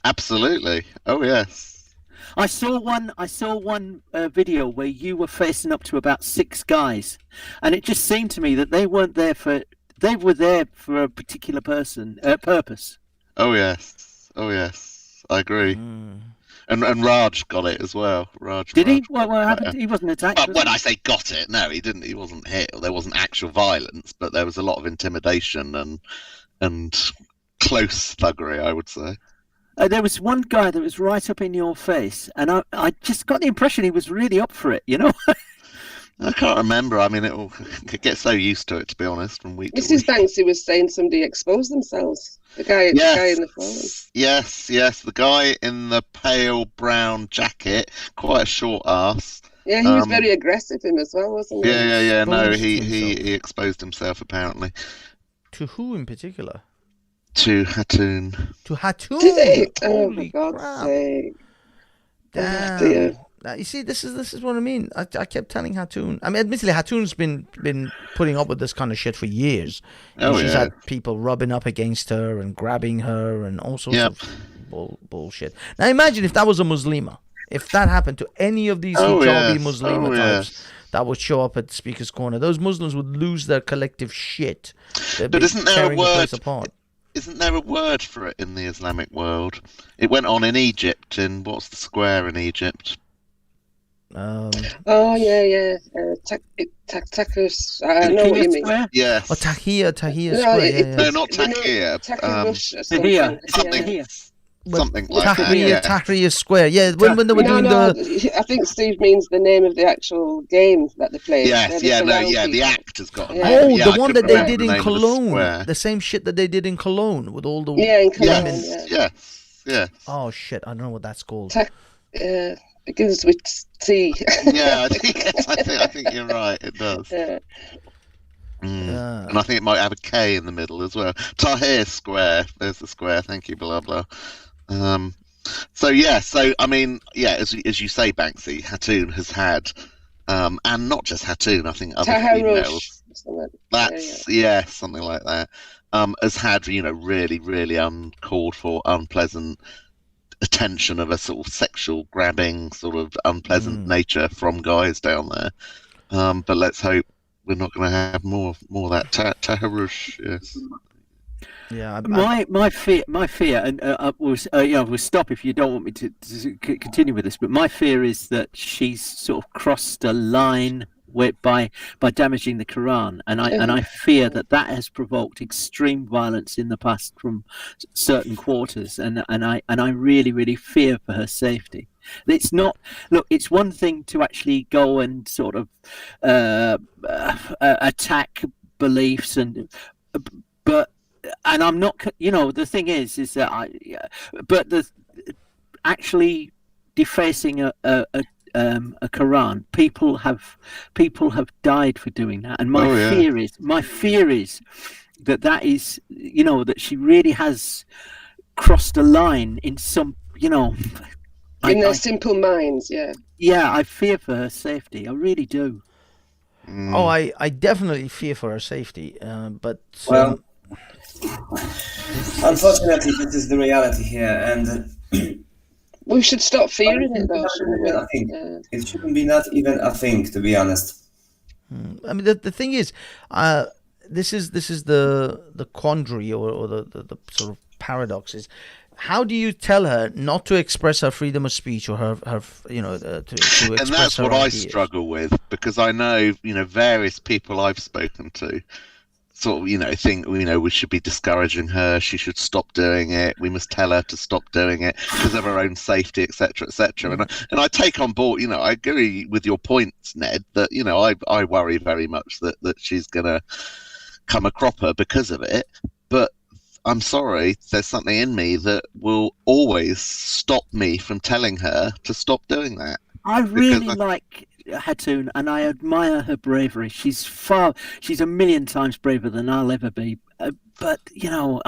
Absolutely. Oh yes. I saw one video where you were facing up to about 6 guys, and it just seemed to me that they weren't there for they were there for a particular purpose. Oh yes, I agree. And Raj got it as well. Did he? What happened? He wasn't attacked. But when I say got it, no, he didn't. He wasn't hit. There wasn't actual violence, but there was a lot of intimidation and close thuggery, I would say. There was one guy that was right up in your face, and I just got the impression he was really up for it, you know? I can't remember. I mean, I get so used to it, to be honest, from week to Mrs. week. Banksy was saying somebody exposed themselves. The guy in the phone. Yes, the guy in the pale brown jacket, quite a short ass. Yeah, he was very aggressive, him as well, wasn't he? Yeah. No, he exposed himself, apparently. To who in particular? To Hatoun. To Hatoun? Did it? Oh, Holy for God's crap. sake. Damn. Oh, dear. Now, you see, this is what I mean. I kept telling Hatoun. I mean, admittedly, Hatoun's been putting up with this kind of shit for years. She's had people rubbing up against her and grabbing her and all sorts of bullshit. Now, imagine if that was a Muslima. If that happened to any of these hijabi Muslima types that would show up at Speaker's Corner, those Muslims would lose their collective shit. But isn't there a word? Apart. Isn't there a word for it in the Islamic world? It went on in Egypt. In what's the square in Egypt? Oh yeah. Takus. I know what you mean. Yes. Oh, Tahir No, Square. No, not Tahir. Tahir. Something like that. Tahrir Square. Yeah, when they were doing I think Steve means the name of the actual game that they played. Yes, the act has got. Yeah. Oh, yeah, the one that they did in Cologne. The the same shit that they did in Cologne with all the in Cologne. Yes. Oh shit, I don't know what that's called. Begins with T. Yeah, I think you're right. It does. Yeah. And I think it might have a K in the middle as well. Tahir Square. There's the square. Thank you. Blah blah. So I mean, as you say, Banksy, Hatoun has had, and not just Hatoun. I think other females. That's something like that. Has had really, really uncalled for, unpleasant attention of a sort of sexual grabbing, sort of unpleasant nature from guys down there. But let's hope we're not going to have more of that. Taharush, yes. Yeah, my fear, and we'll stop if you don't want me to continue with this. But my fear is that she's sort of crossed a line by damaging the Quran, and I fear that has provoked extreme violence in the past from certain quarters, and I really, really fear for her safety. It's not. Look, it's one thing to actually go and sort of attack beliefs, but I'm not. The thing is that but the actually defacing a Quran, people have died for doing that, and my fear is that is that she really has crossed a line in some in their simple minds. I fear for her safety. I really do. Oh, I definitely fear for her safety, but unfortunately this is the reality here, and we should stop fearing it, though, shouldn't we? I think it shouldn't be not even a thing, to be honest. I mean, the thing is, this is the quandary or the sort of paradox is, how do you tell her not to express her freedom of speech or her to express and that's her what ideas? I struggle with, because I know various people I've spoken to sort of think we should be discouraging her, she should stop doing it, we must tell her to stop doing it because of her own safety, etc., etc. And I take on board, I agree with your points, Ned, that I worry very much that she's gonna come a cropper because of it, but I'm sorry, there's something in me that will always stop me from telling her to stop doing that. I really like Hatoun, and I admire her bravery. She's a million times braver than I'll ever be. But oh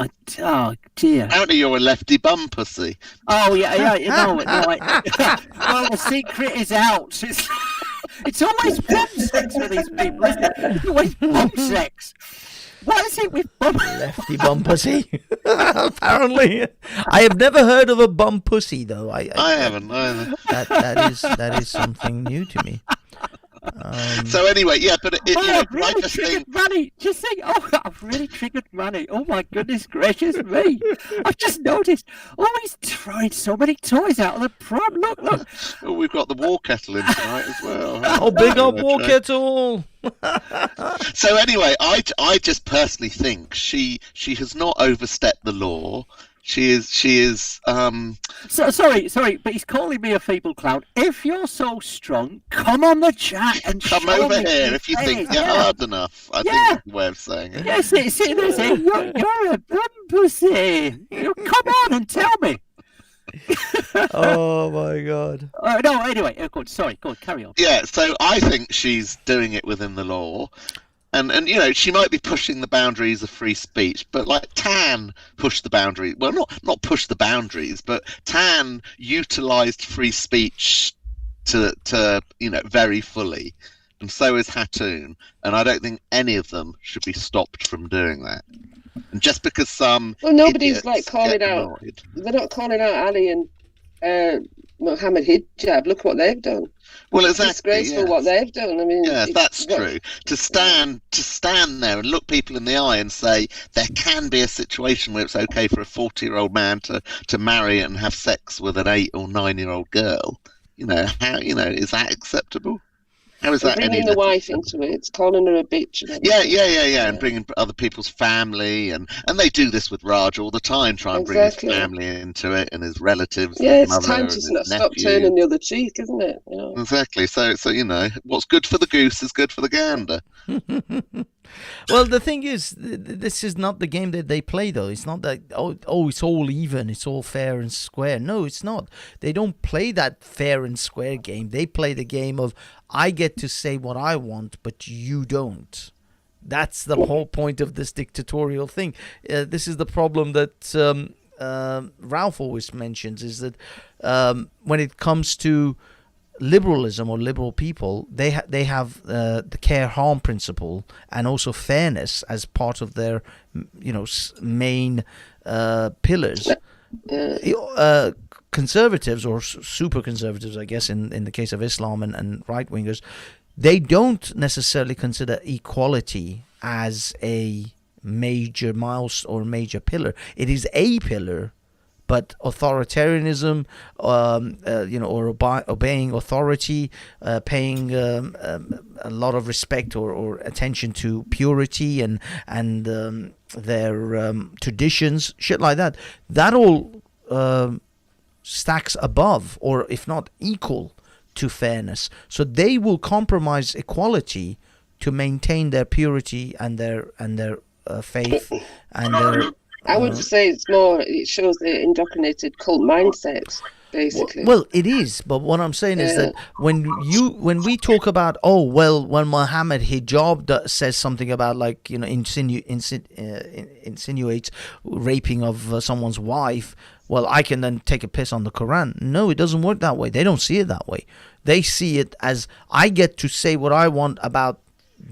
dear. Apparently you're a lefty bum pussy. Oh yeah. Well, the secret is out. It's always bum sex for these people, isn't it? It's always bum sex. What is it with bum? Lefty bum pussy. Apparently, I have never heard of a bum pussy though. I haven't either. That is something new to me. So anyway, yeah, but I've really triggered Manny. Just think, I've really triggered Manny. Oh my goodness gracious me! I've just noticed. Oh, he's throwing so many toys out of the pram. Look. Oh, we've got the war kettle in tonight as well. Oh, big up war kettle! So anyway, I just personally think she has not overstepped the law. She is. So, sorry, but he's calling me a feeble clown. If you're so strong, come on the chat and come show over me here if you think you're hard enough. I think that's the way of saying it. Yes, it's you're a bum pussy. Come on and tell me. Oh my god. No, anyway, good. Sorry, go on, carry on. Yeah, so I think she's doing it within the law. And you know, she might be pushing the boundaries of free speech, but like Tan pushed the boundary. Well, not push the boundaries, but Tan utilized free speech to very fully, and so is Hattoon. And I don't think any of them should be stopped from doing that. And just because some nobody's like calling out. Annoyed. They're not calling out Ali and Mohammed Hijab. Look what they've done. Well, exactly. It's disgraceful what they've done. I mean, yeah, that's true. To stand there and look people in the eye and say there can be a situation where it's okay for a 40-year-old man to marry and have sex with an 8 or 9-year-old girl. Is that acceptable? How is that? Bringing the wife into it, calling her a bitch. Yeah, and bringing other people's family, and they do this with Raj all the time. Try and bring his family into it and his relatives. Yeah, his it's mother time to and stop turning the other cheek, isn't it? Exactly. So what's good for the goose is good for the gander. Well, the thing is, this is not the game that they play, though. It's not that, it's all even, it's all fair and square. No, it's not. They don't play that fair and square game. They play the game of, I get to say what I want, but you don't. That's the whole point of this dictatorial thing. This is the problem that Ralph always mentions, is that when it comes to liberalism or liberal people, they have the care harm principle and also fairness as part of their main pillars. Conservatives or super conservatives, I guess, in the case of Islam and right wingers, they don't necessarily consider equality as a major milestone or major pillar. It is a pillar, but authoritarianism, or obeying authority, paying a lot of respect or attention to purity and their traditions, shit like that. That all stacks above, or if not equal, to fairness. So they will compromise equality to maintain their purity and their faith and their. I would say it shows the indoctrinated cult mindset, basically. Well, it is, but what I'm saying is that when we talk about, when Mohammed Hijab says something about, like, insinuates raping of someone's wife, well, I can then take a piss on the Quran. No, it doesn't work that way. They don't see it that way. They see it as, I get to say what I want about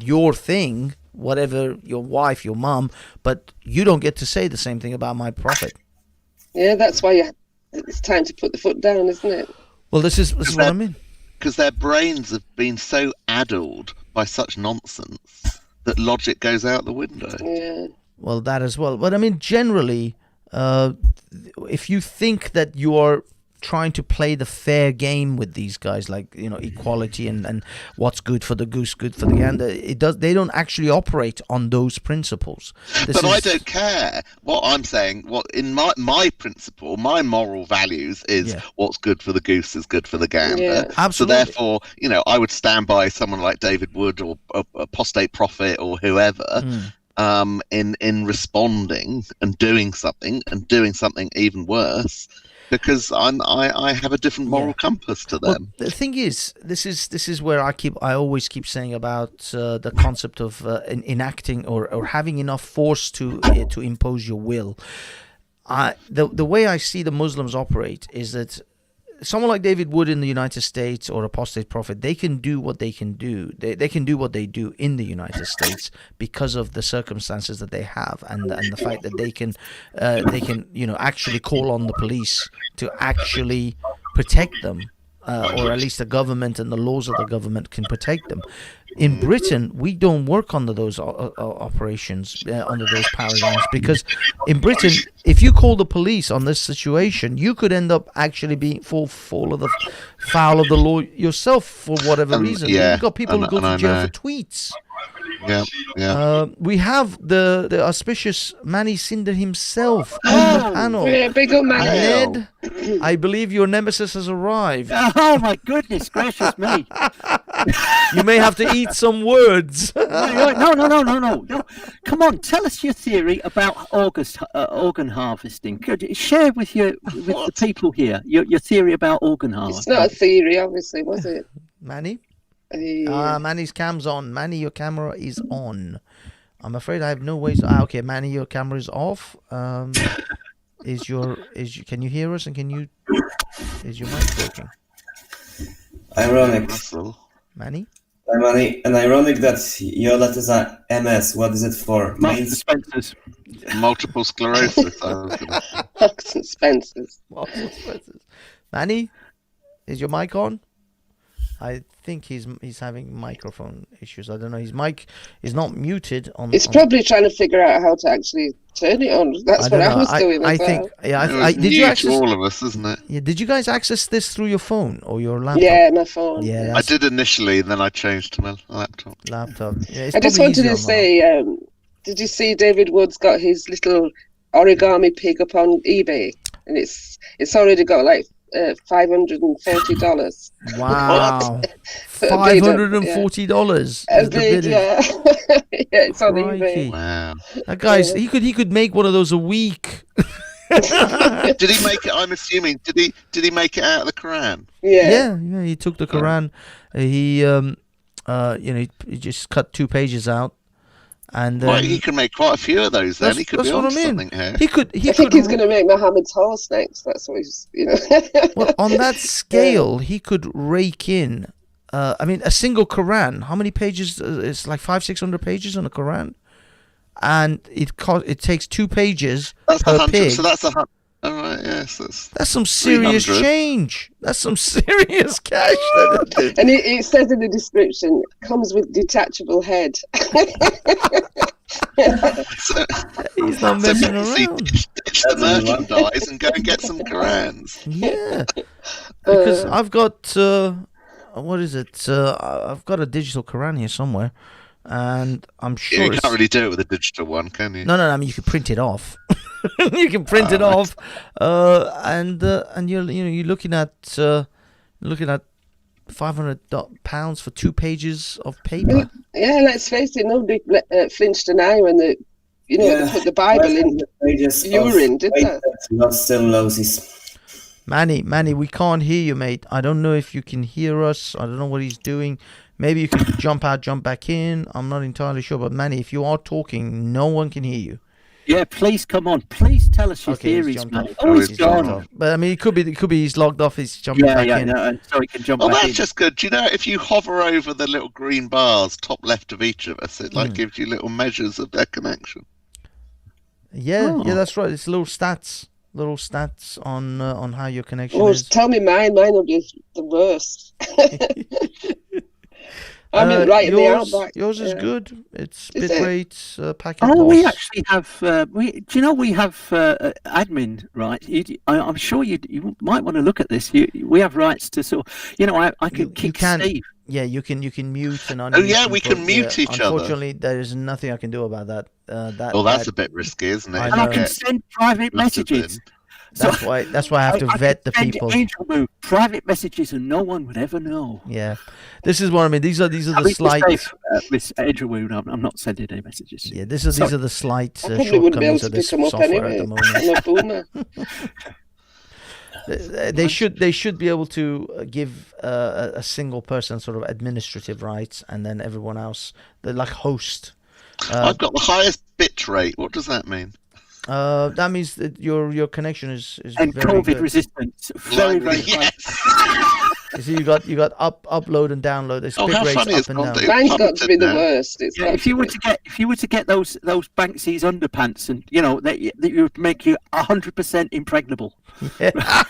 your thing, whatever, your wife, your mom, but you don't get to say the same thing about my prophet. Yeah, that's why it's time to put the foot down, isn't it? Well, this is what I mean. Because their brains have been so addled by such nonsense that logic goes out the window. Yeah. Well, that as well. But I mean, generally, if you think that you are trying to play the fair game with these guys, like, equality and what's good for the goose, good for the gander, they don't actually operate on those principles. I don't care. What I'm saying, in my principle, my moral values is what's good for the goose is good for the gander. Yeah, absolutely. So therefore, I would stand by someone like David Wood or Apostate Prophet or whoever. In responding and doing something even worse, because I have a different moral compass to them. Well, the thing is, this is where I always keep saying about the concept of enacting or having enough force to impose your will. The way I see the Muslims operate is that someone like David Wood in the United States or Apostate Prophet, they can do what they can do. They can do what they do in the United States because of the circumstances that they have and the fact that they can actually call on the police to actually protect them or at least the government and the laws of the government can protect them. In Britain, we don't work under those operations, under those paradigms, because in Britain, if you call the police on this situation, you could end up actually being foul of the law yourself for whatever reason. You've got people who go to jail for tweets. Yeah. We have the auspicious Manny Cinder himself on the panel. Yeah, big up Manny. Ned, I believe your nemesis has arrived. Oh my goodness gracious me! You may have to eat some words. No. Come on, tell us your theory about organ harvesting. Could you share with the people here your theory about organ harvesting? It's not a theory, obviously, was it? Manny? Yeah. Manny's cam's on. Manny, your camera is on. I'm afraid I have no ways. Okay, Manny, your camera is off. Can you hear us? And is your mic working? Ironic. Manny? And ironic that your letters are MS. What is it for? Spencer's. Multiple sclerosis. Marks and Spencer's. Manny, is your mic on? I think he's having microphone issues. I don't know. His mic is not muted on. It's probably trying to figure out how to actually turn it on. That's what I was doing. I think. Yeah, did you access all of us, isn't it? Yeah. Did you guys access this through your phone or your laptop? Yeah, my phone. Yeah. I did initially, and then I changed to my laptop. Yeah, I just wanted to say, did you see David Wood's got his little origami pig up on eBay, and it's already got like $530. Wow. $540. Yeah, it's on eBay. Wow. That guy's he could make one of those a week. Did he make it? I'm assuming. Did he make it out of the Quran? Yeah. He took the Quran. He he just cut 2 pages out. And well, he could make quite a few of those. Then he could be on something here. I think he's going to make Muhammad's horse next. That's what he's, Well, on that scale, he could rake in. A single Quran. How many pages? It's like 500-600 pages on a Quran, and it takes 2 pages per pig. So that's 100. All right, yes, that's some serious change. That's some serious cash. And it says in the description, comes with detachable head. He's not messing around. Ditch the merchandise and go and get some Qurans. Yeah, because I've got what is it? I've got a digital Quran here somewhere, and I'm sure you can't really do it with a digital one, can you? No. I mean, you can print it off. You can print it off, and you're looking at £500 for 2 pages of paper. Yeah, let's face it. Nobody flinched an eye when they put the Bible in urine, did they? Not celluloses. Manny, we can't hear you, mate. I don't know if you can hear us. I don't know what he's doing. Maybe you can jump out, jump back in. I'm not entirely sure, but Manny, if you are talking, no one can hear you. Yeah, please come on. Please tell us your theories, man. He's gone. But I mean, it could be he's logged off. He's jumping back in. Yeah, so he can jump back in. Oh, that's just good. Do you know if you hover over the little green bars top left of each of us, it gives you little measures of their connection. Yeah, that's right. It's little stats on how your connection is. Tell me mine. Mine will be the worst. I mean, right in the outback. Yours is good. It's bitrate, packet loss. We actually have. Do you know we have admin right? I'm sure you might want to look at this. We have rights to sort. I can kick Steve. Yeah, you can mute and unmute. Oh yeah, we can mute each other. Unfortunately, there is nothing I can do about that. That's a bit risky, isn't it? And I can send private messages. That's why I have to vet the people. Private messages, and no one would ever know. Yeah, this is what I mean. These are the slight. Miss Edgewood, I'm not sending any messages. Yeah, these are the slight shortcomings of this software at the moment. They should be able to give a single person sort of administrative rights, and then everyone else, they're like host. I've got the highest bit rate. What does that mean? That means that your connection is and very COVID good. resistant. Very yes. You see, you got upload and download. There's bit rates up and down. Mine's got to be the worst. If you were to get those Banksy's underpants, and that would make you 100% impregnable. Yeah.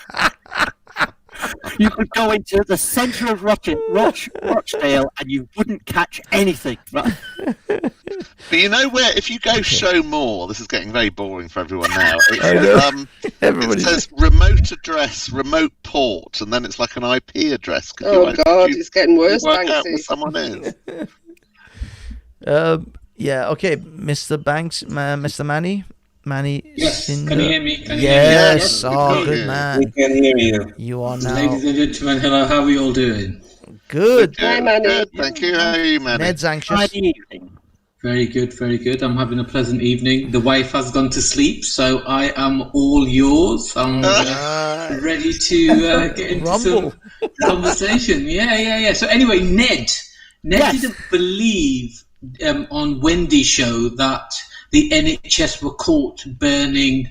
You could go into the centre of Rochdale and you wouldn't catch anything. Right? But you know where, if you go show more, this is getting very boring for everyone now. It says remote address, remote port, and then it's like an IP address. God, it's getting worse, work out Banksy. where someone is. Yeah, okay, Mr. Banks, Mr. Manny? Yes, can you hear me? Yes, good man. We can hear you. You are now. Ladies and gentlemen, hello, how are we all doing? Good. Hi, Manny. Good, thank you. How are you, Manny? Ned's anxious. Very good, very good. I'm having a pleasant evening. The wife has gone to sleep, so I am all yours. I'm ready to get into some conversation. Yeah. So anyway, Ned didn't believe on Wendy's show that the NHS were caught burning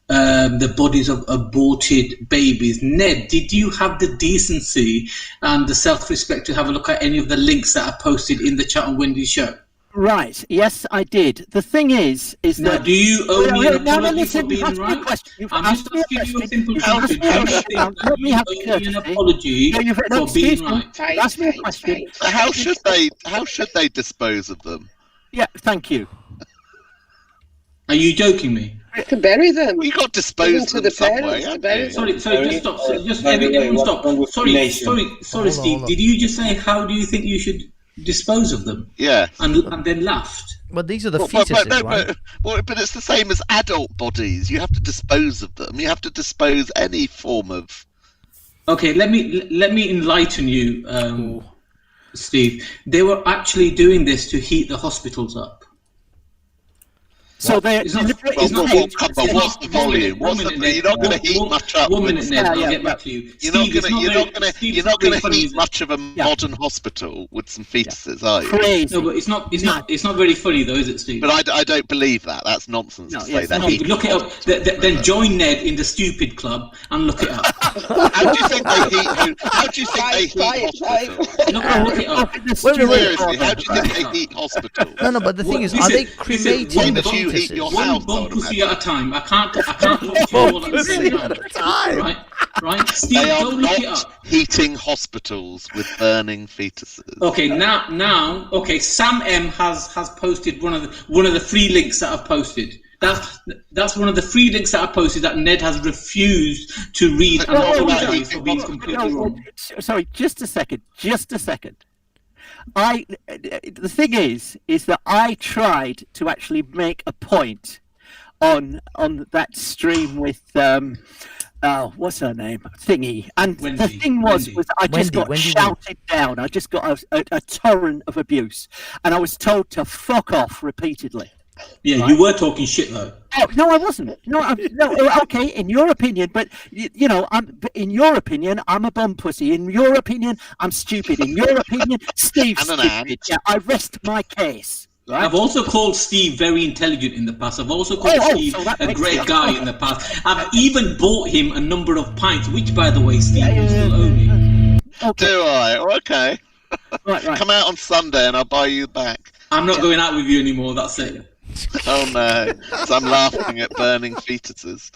the bodies of aborted babies. Ned, did you have the decency and the self-respect to have a look at any of the links that are posted in the chat on Wendy's show? Right. Yes, I did. The thing is now, that... do you owe me an apology for being right? I'm just asking you a simple question. Let me have you owe me an apology for being right. Ask me a question. How should they dispose of them? Yeah, thank you. Are you joking me? To bury them. We got disposed of them some way. Sorry, just stop. Just everyone stop. Sorry, Steve. Did you just say how do you think you should dispose of them? Yeah. And then laughed. But these are the fetuses, right? But it's the same as adult bodies. You have to dispose of them. You have to dispose any form of. Okay, let me enlighten you, Steve. They were actually doing this to heat the hospitals up. So they're what's the volume? You're not going to heat much up. 1 minute, Ned. I'll get back to you. You're not going to heat much of a modern hospital with some fetuses, are you? Crazy. No, but it's not very funny though, is it, Steve? But I don't believe that. That's nonsense to say that. Look it up. Then join Ned in the stupid club and look it up. How do you think they heat hospitals? Look it up. Seriously, how do you think they heat hospitals? No, but the thing is, are they cremating the fetuses? One bum pussy at a time. I can't talk to you all at the same time. Right? Steve, they are go look it up. Heating hospitals with burning fetuses. Okay, now, Sam M has posted one of the free links that I've posted. That's one of the free links that I posted that Ned has refused to read and apologise for being completely wrong. Sorry, just a second. The thing is that I tried to actually make a point on that stream with what's her name? Thingy. And Wendy, the thing was I just got shouted down. I just got a torrent of abuse, and I was told to fuck off repeatedly. Yeah, right? You were talking shit though. Oh, no, I wasn't. No, okay, in your opinion, but in your opinion, I'm a bum pussy. In your opinion, I'm stupid. In your opinion, Steve's stupid. Yeah, I rest my case. Right? I've also called Steve very intelligent in the past. I've also called Steve a great guy in the past. I've even bought him a number of pints, which, by the way, Steve will still owe me. Okay. Do I? Okay. Right. Come out on Sunday and I'll buy you back. I'm not going out with you anymore. That's it. Oh no! So I'm laughing at burning fetuses.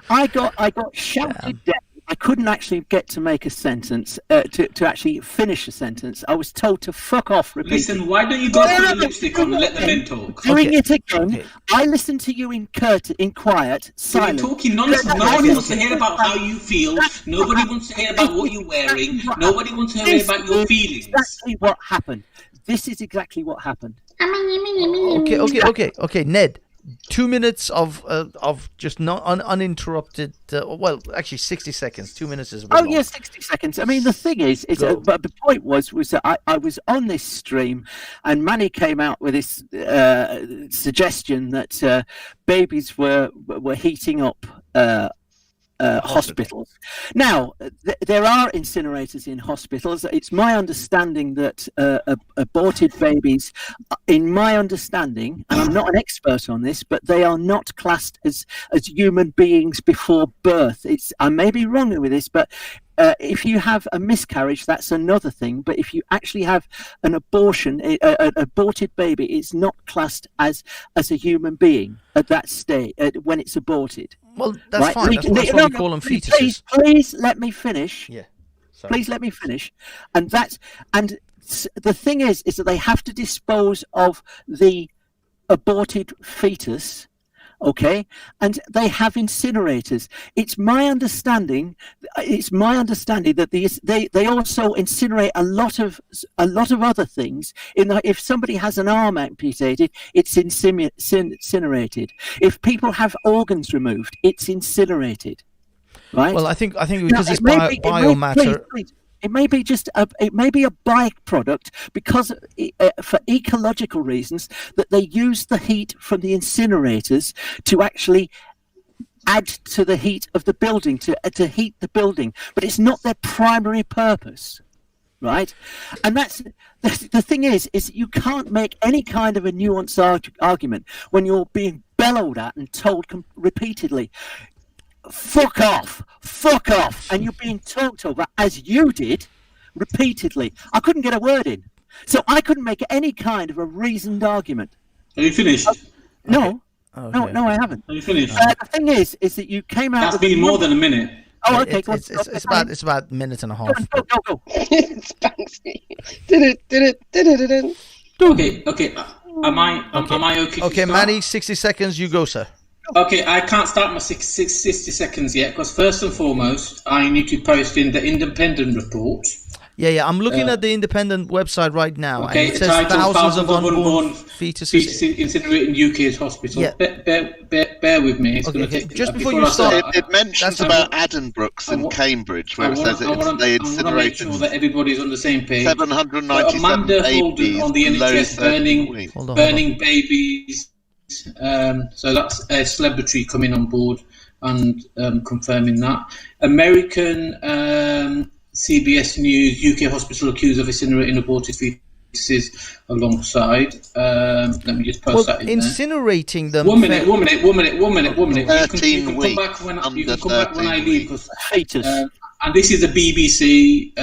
I got shouted down. I couldn't actually get to make a sentence, to actually finish a sentence. I was told to fuck off repeatedly. Listen, why don't you go put the lipstick on and let the men talk? Doing it again. Okay. I listened to you in quiet, silent. You're talking nonsense. Nobody wants to hear about how you feel. Nobody wants to hear about what you're wearing. Nobody wants to hear about your feelings. Exactly what happened. This is exactly what happened. Okay, Ned. 2 minutes of just not uninterrupted. Well, actually, 60 seconds. 2 minutes is. Oh yeah, 60 seconds. I mean, the thing is but the point was that I was on this stream, and Manny came out with this suggestion that babies were heating up. Hospitals. Now, there are incinerators in hospitals. It's my understanding that aborted babies, in my understanding, and I'm not an expert on this, but they are not classed as human beings before birth. I may be wrong with this, but if you have a miscarriage, that's another thing. But if you actually have an abortion, an aborted baby, it's not classed as a human being at that stage when it's aborted. Well, that's fine. That's why we call them fetuses. Please let me finish. Yeah. Please let me finish. And the thing is that they have to dispose of the aborted fetus, okay, and they have incinerators. It's my understanding that they also incinerate a lot of other things. If somebody has an arm amputated, it's incinerated. If people have organs removed, it's incinerated. Right. Well, I think because it's biomatter. It may be it may be a byproduct because for ecological reasons that they use the heat from the incinerators to actually add to the heat of the building, to heat the building, but it's not their primary purpose, right? And that's the thing is you can't make any kind of a nuanced argument when you're being bellowed at and told repeatedly, fuck off, and you're being talked over, as you did, repeatedly. I couldn't get a word in. So I couldn't make any kind of a reasoned argument. Are you finished? No. Okay. No, I haven't. Are you finished? The thing is that you came out... That's been more than a minute. Oh, okay. It's about a minute and a half. Go. It's Banksy. Did it. Okay. Am I okay? Okay, Manny, 60 seconds. You go, sir. Okay, I can't start my 60 seconds yet because first and foremost, I need to post in the independent report. Yeah. I'm looking at the independent website right now. Okay, and it says thousands of unborn fetuses incinerated in UK's hospital. Yeah. Bear with me. It's okay, take, just before you start, it mentions about Addenbrooks in Cambridge, where it says they incinerated. I want to make sure that everybody's on the same page. 797 Amanda babies Holden on the NHS burning babies. So that's a celebrity coming on board and confirming that. American CBS News, UK hospital accused of incinerating aborted fetuses alongside. Let me just post that in incinerating them. One minute. You can come back when I leave because and this is the BBC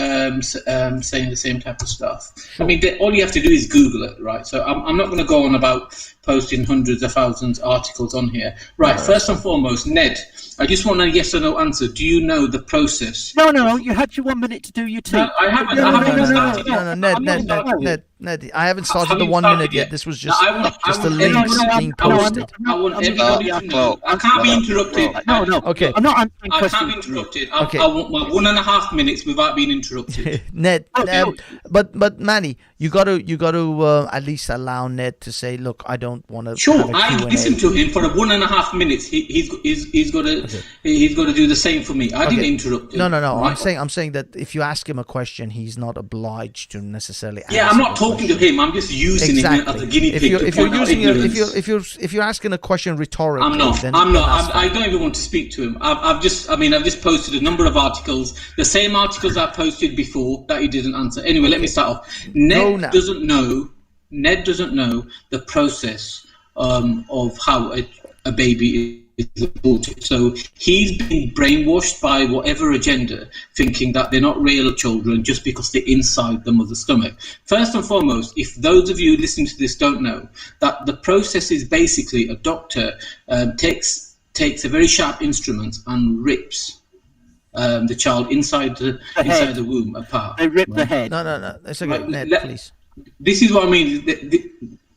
saying the same type of stuff. Sure. I mean, all you have to do is Google it, right? So I'm not going to go on about posting hundreds of thousands of articles on here. Right, first and foremost, Ned, I just want a yes or no answer. Do you know the process? No, you had your 1 minute to do your tea. No, I haven't. No, Ned, I haven't started the 1 minute yet. This was just the links being posted. I want everybody to know. I can't be interrupted. No. Okay. I'm not answering I questions. can't be interrupted. I want my 1.5 minutes without being interrupted. Ned, but Manny, you got to at least allow Ned to say, look, I don't want to. Sure, I listened to him for 1.5 minutes. He's got to do the same for me. I didn't interrupt him. No. Right? I'm saying that if you ask him a question, he's not obliged to necessarily. Yeah, I'm not talking to him. I'm just using him as a guinea pig. If you're asking a question rhetorically, I'm not. I don't even want to speak to him. I've just posted a number of articles, the same articles I posted before that he didn't answer. Anyway, let me start off. Ned doesn't know the process of how a baby is aborted. So he's been brainwashed by whatever agenda, thinking that they're not real children just because they're inside the mother's stomach. First and foremost, if those of you listening to this don't know, that the process is basically a doctor takes a very sharp instrument and rips the child inside the womb apart. They rip the head. No. It's okay, Ned, please. This is what I mean.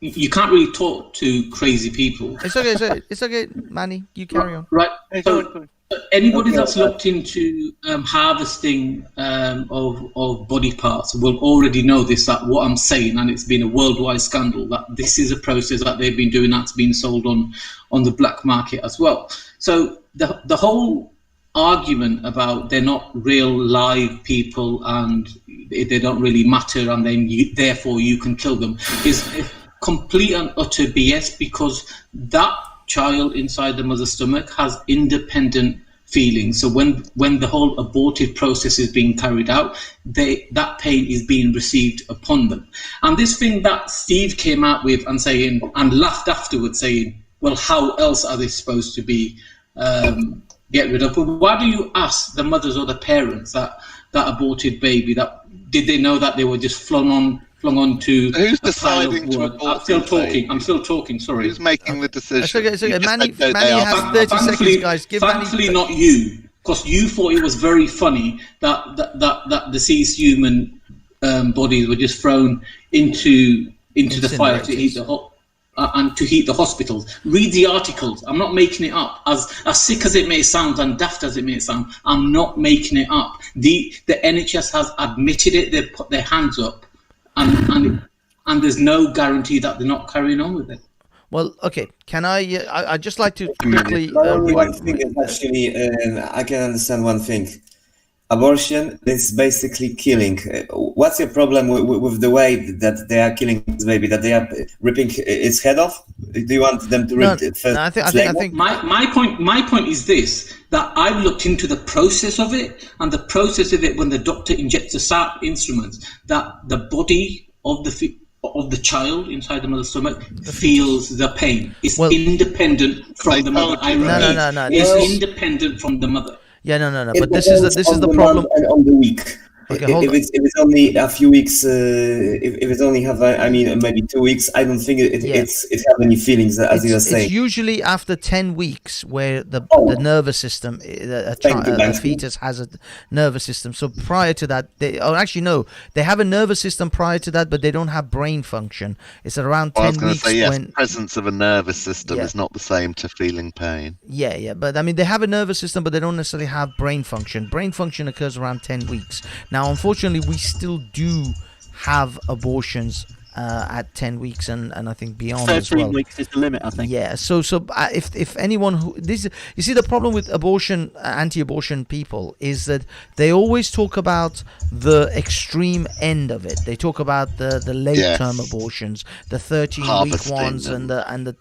You can't really talk to crazy people. It's okay, Manny. You carry on. Right. So anybody that's looked into harvesting of body parts will already know that what I'm saying, and it's been a worldwide scandal, that this is a process that they've been doing that's been sold on the black market as well. So the whole argument about they're not real live people and they don't really matter and then therefore you can kill them is complete and utter BS, because that child inside the mother's stomach has independent feelings. So when the whole abortive process is being carried out, that pain is being received upon them. And this thing that Steve came out with and laughed afterwards saying, well, how else are they supposed to be get rid of? But why do you ask the mothers or the parents that aborted baby, did they know that they were just flung on to who's deciding to abort? I'm still talking, sorry. Who's making the decision? It's okay. Manny has 30 seconds, guys. Thankfully not you. because you thought it was very funny that deceased human bodies were just thrown into the fire to heat the hospitals. Read the articles. I'm not making it up. As sick as it may sound and daft as it may sound, I'm not making it up. The NHS has admitted it. They've put their hands up, and there's no guarantee that they're not carrying on with it. Well, okay. Can I'd just like to quickly. One thing is actually, I can understand one thing. Abortion is basically killing. What's your problem with the way that they are killing this baby? That they are ripping its head off? Do you want them to rip it first? No, I think my point is this: that I've looked into the process of it, and the process of it when the doctor injects the SAP instruments, that the body of the child inside the mother's stomach feels the pain. It's independent from the mother. I repeat, no. It's independent from the mother. Yeah, no. But this is the problem. And on the week. Okay, if it's only a few weeks, if it's only maybe 2 weeks, I don't think it have any feelings, as you were saying. It's usually after 10 weeks where the nervous system, a fetus has a nervous system. So prior to that, they have a nervous system prior to that, but they don't have brain function. It's around 10 weeks. The presence of a nervous system is not the same to feeling pain. Yeah, but I mean, they have a nervous system, but they don't necessarily have brain function. Brain function occurs around 10 weeks. Now, unfortunately, we still do have abortions at 10 weeks and I think beyond as well. 13 weeks is the limit, I think. Yeah, so if anyone you see, the problem with abortion, anti-abortion people is that they always talk about the extreme end of it. They talk about the late-term abortions, the 13-week ones and the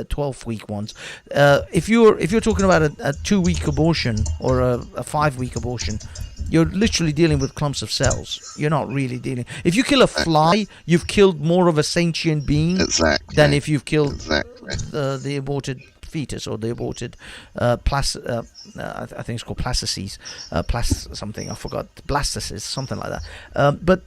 12-week ones. If you're talking about a 2-week abortion or a 5-week abortion, you're literally dealing with clumps of cells. You're not really dealing. If you kill a fly, you've killed more of a sentient being than if you've killed the aborted fetus or the aborted I think it's called blastocysts, I forgot, blastocysts, something like that. But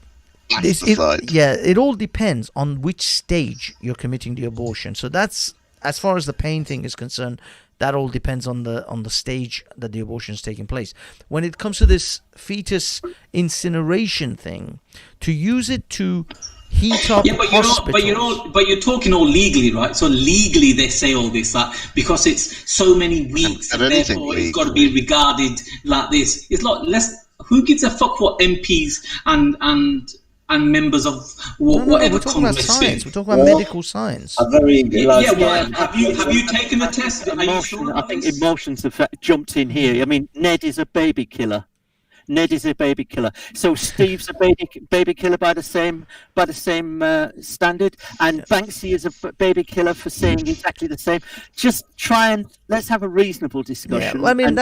it all depends on which stage you're committing the abortion. So that's, as far as the pain thing is concerned, that all depends on the stage that the abortion is taking place. When it comes to this fetus incineration thing, to use it to heat up hospitals. But you're talking all legally, right? So legally they say all this, that because it's so many weeks, and therefore it's got to be regarded like this. It's like who gives a fuck what MPs and members of whatever we're talking about science. We're talking about medical science. Have you taken the test? I think emotions have jumped in here. I mean, Ned is a baby killer. So Steve's a baby killer by the same standard, and Banksy is a baby killer for saying exactly the same. Just let's have a reasonable discussion. Yeah, well, I mean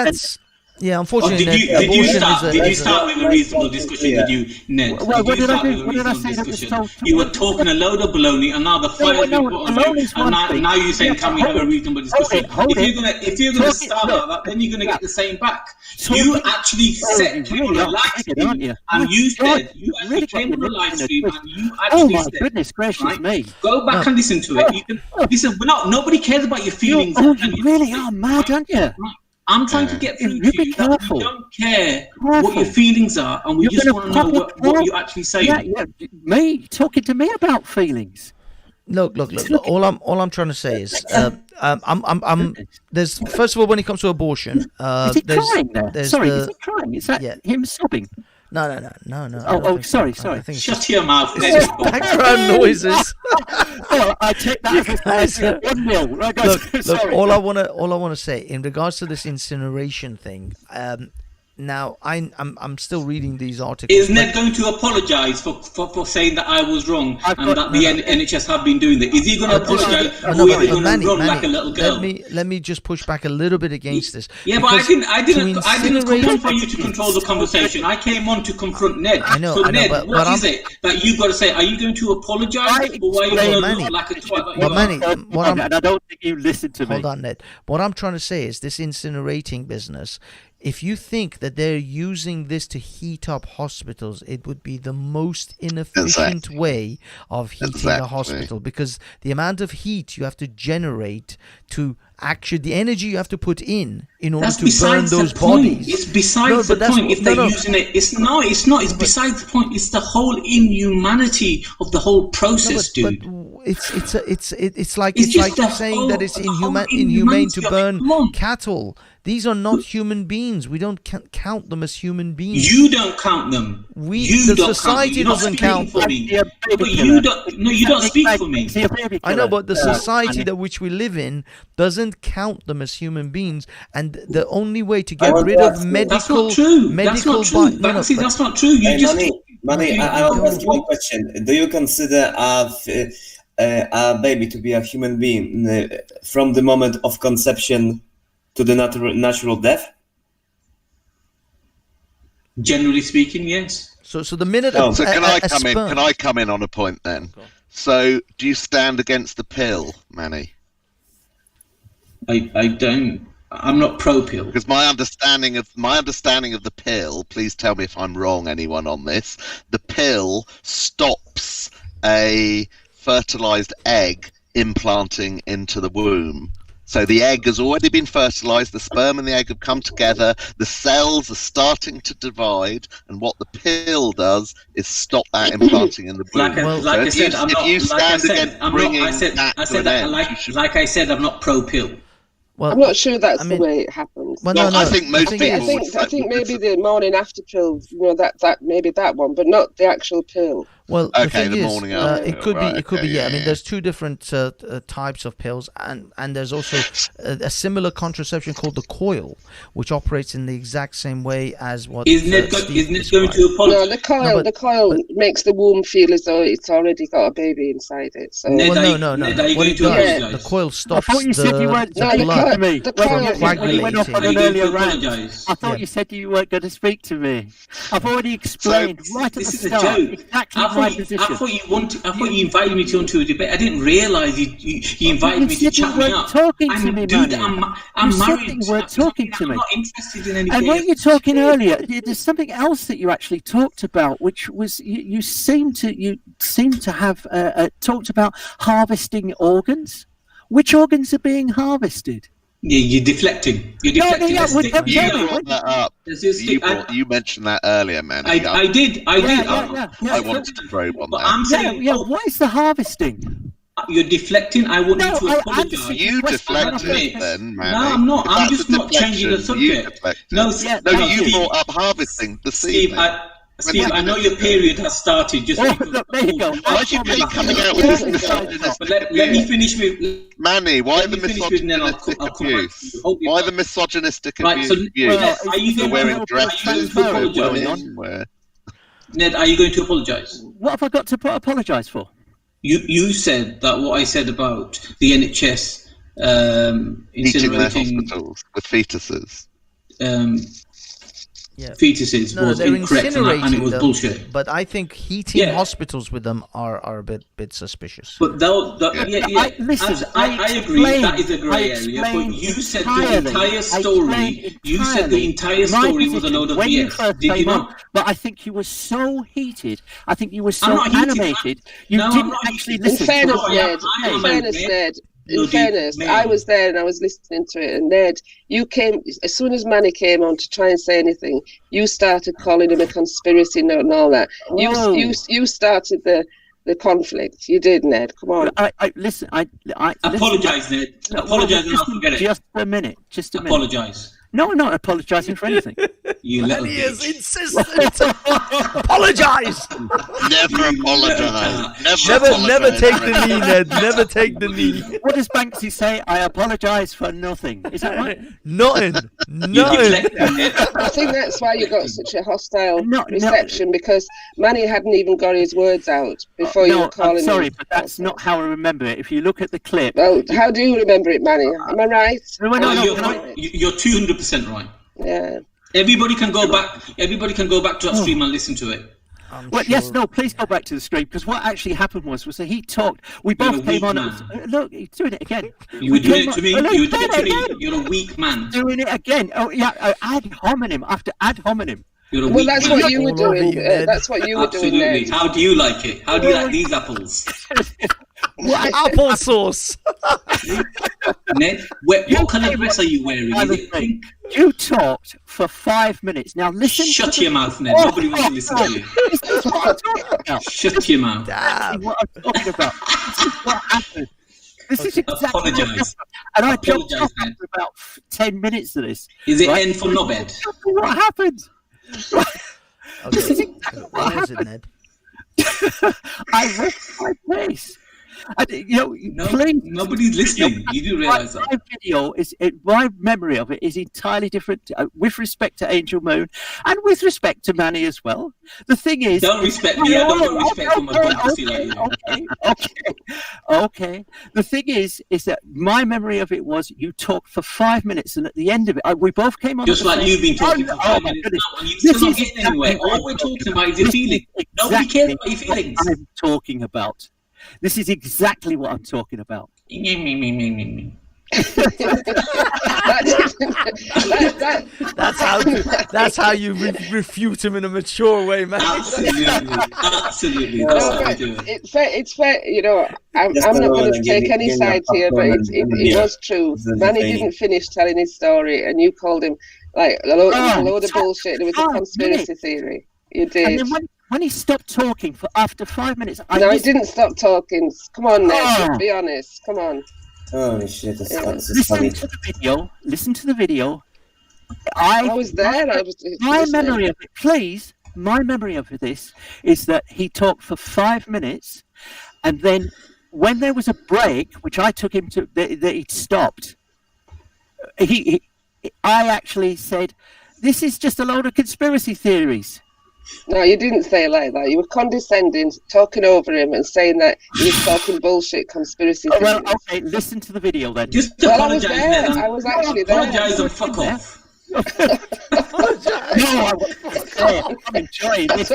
Yeah, unfortunately, did you start with a reasonable discussion with you, Ned? Well, what did I say that was so... You were talking a load of baloney, and now the fire's been put on you, and now you're saying, can we have a reasonable discussion? If you're gonna start like that, then you're gonna get the same back. You actually said you were a live stream, and you said you actually came on a live stream, and you actually said, goodness gracious me! Go back and listen to it. You can listen. Nobody cares about your feelings. You really are mad, aren't you? I'm trying to get through to you that we don't care what your feelings are, and we just want to know what you actually say. Yeah, me talking to me about feelings. Look. All I'm trying to say is, there's, first of all, when it comes to abortion, is he crying there? Sorry, is he crying? Is that him sobbing? No. Oh, sorry. Shut your mouth. It's background noises. Well, I take that as 1-0. Look. All I want to say in regards to this incineration thing. Now I'm still reading these articles. Is Ned going to apologise for saying that I was wrong and that the NHS have been doing that? Is he going to apologise, or is he going to run like a little girl? Let me just push back a little bit against this. Yeah, but I didn't come on for you to control the conversation. I came on to confront Ned. I know. Ned, what is it that you got to say? Are you going to apologise, or why are you going to look like a twat? And I don't think you listened to me. Hold on, Ned. What I'm trying to say is this incinerating business if you think that they're using this to heat up hospitals, it would be the most inefficient way of heating a hospital, because the amount of heat you have to generate to actually, the energy you have to put in order to burn those bodies. It's besides the point if they're using it. It's not. It's besides the point. It's the whole inhumanity of the whole process, dude. It's like saying that it's inhumane to burn cattle. These are not human beings. We don't count them as human beings. You don't count them. The society doesn't count them. But you don't. No, you don't speak for me. I know, but the society that which we live in doesn't count them as human beings, and the only way to get rid of medical, that's not true. Banksy, that's not true. You just. Manny, I will ask you one question. Do you consider a baby to be a human being from the moment of conception to the natural death? Generally speaking, yes. So the minute. So can I come in on a point then? So do you stand against the pill, Manny? I don't. I'm not pro-pill. Because my understanding of the pill, please tell me if I'm wrong, anyone on this, the pill stops a fertilized egg implanting into the womb. So the egg has already been fertilized, the sperm and the egg have come together, the cells are starting to divide, and what the pill does is stop that implanting in the womb. Like I said, I'm not pro-pill. Well, I'm not sure that's the way it happens. Well, no, I think most people. I think maybe the morning after pill, that maybe that one, but not the actual pill. Well, okay, the morning after. It could be. Yeah, I mean, there's two different types of pills, and there's also a similar contraception called the coil, which operates in the exact same way as what. Isn't it going to apologize? No, the coil makes the womb feel as though it's already got a baby inside it. So. No. What it does, the coil stops the blood. The coil went off on an earlier rant. I thought you said you weren't going to speak to me. I've already explained right at the start exactly my position. I thought you invited me to onto a debate. I didn't realise you invited me to chat me up. Talking to me, dude, I'm married. You weren't talking to me. I'm not interested in anything. And when you were talking earlier, there's something else that you actually talked about, which was you seem to have talked about harvesting organs. Which organs are being harvested? Yeah, you're deflecting. You brought that up. You mentioned that earlier, man. I did. I wanted to probe on that. I'm saying, what is the harvesting? You're deflecting. I want you to apologize. You deflected then, man. No, I'm not. I'm just not changing the subject. You brought up harvesting the seed. Steve, I know your period has started. Just there you go. Why do you keep coming out with this misogynistic let me finish with Manny. Why the misogynistic abuse? Why the misogynistic abuse? Are you going wearing dresses? Ned, are you going to apologise? What have I got to apologise for? You said that what I said about the NHS heating their hospitals with fetuses. Fetuses was incorrect and it was bullshit. But I think heating hospitals with them are a bit suspicious. But listen, I agree that is a grey area. But you said the entire story. You said the entire story was a load of BS. Did you not? But I think you were so heated. I think you were so animated. You didn't actually listen. In fairness, I was there and I was listening to it, and Ned, you came as soon as Manny came on to try and say anything. You started calling him a conspiracy note and all that. You started the conflict. You did, Ned. Come on. I apologise, Ned. Apologise and I'll forget it. Just a minute. Apologise. No, I'm not apologising for anything. You little bitch. He is insistent. Apologise. Never apologise. Never take the knee, Ned. Never take the knee. What does Banksy say? I apologise for nothing. Is that right? Nothing. I think that's why you got such a hostile reception, because Manny hadn't even got his words out before you were calling him. Sorry, but that's not how I remember it. If you look at the clip. Well, how do you remember it, Manny? Am I right? No. You're 200% right. Yeah. Everybody can go back to that stream and listen to it. Yes, no, please go back to the stream, because what actually happened was that he talked. We both came on. Look, he's doing it again. You were doing it to me. You were doing it to me. You're a weak man. Doing it again. Oh yeah, ad hominem after ad hominem. Well, that's what you were doing. That's what you were doing. Absolutely. How do you like it? How do you like these apples? Applesauce. Ned, what colour dress are you wearing? Is it pink? You talked for 5 minutes. Now listen. Shut your mouth, Ned. Nobody wants to listen to you. This is what I'm talking about. Shut your mouth. This is what I'm talking about. This is what happened. This is exactly what happened. And I jumped off after about 10 minutes of this. Is it N for knobhead? What happened? Okay. This is exactly what happened. I rest my place. Please. Nobody's listening. You do realise that. My video my memory of it is entirely different with respect to Angel Moon and with respect to Manny as well. The thing is, don't respect me. I don't want respect from a pussy like you. Okay. The thing is that my memory of it was you talked for 5 minutes, and at the end of it, we both came on. Just like you've been talking for 5 minutes now, and you're still not getting anywhere. All we're talking about is your feelings. Nobody cares about your feelings. I'm talking about. This is exactly what I'm talking about. That's how you refute him in a mature way, man. Absolutely. That's how we do it. It's fair. I'm not going to take any sides here, but it was true. Manny didn't finish telling his story, and you called him like a load of bullshit. It was a conspiracy theory. You did. And then when he stopped talking after 5 minutes, he didn't stop talking. Come on, Ned. Be honest. Come on. Holy shit! Listen to the video. I was there. My memory of it, please. My memory of this is that he talked for 5 minutes, and then when there was a break, which I took him to, that he'd stopped. I actually said, "This is just a load of conspiracy theories." No, you didn't say it like that. You were condescending, talking over him and saying that he was talking bullshit conspiracy theories. Well, okay, listen to the video then. Just apologise then. I was actually there. Apologise and fuck off. No, I'm enjoying this.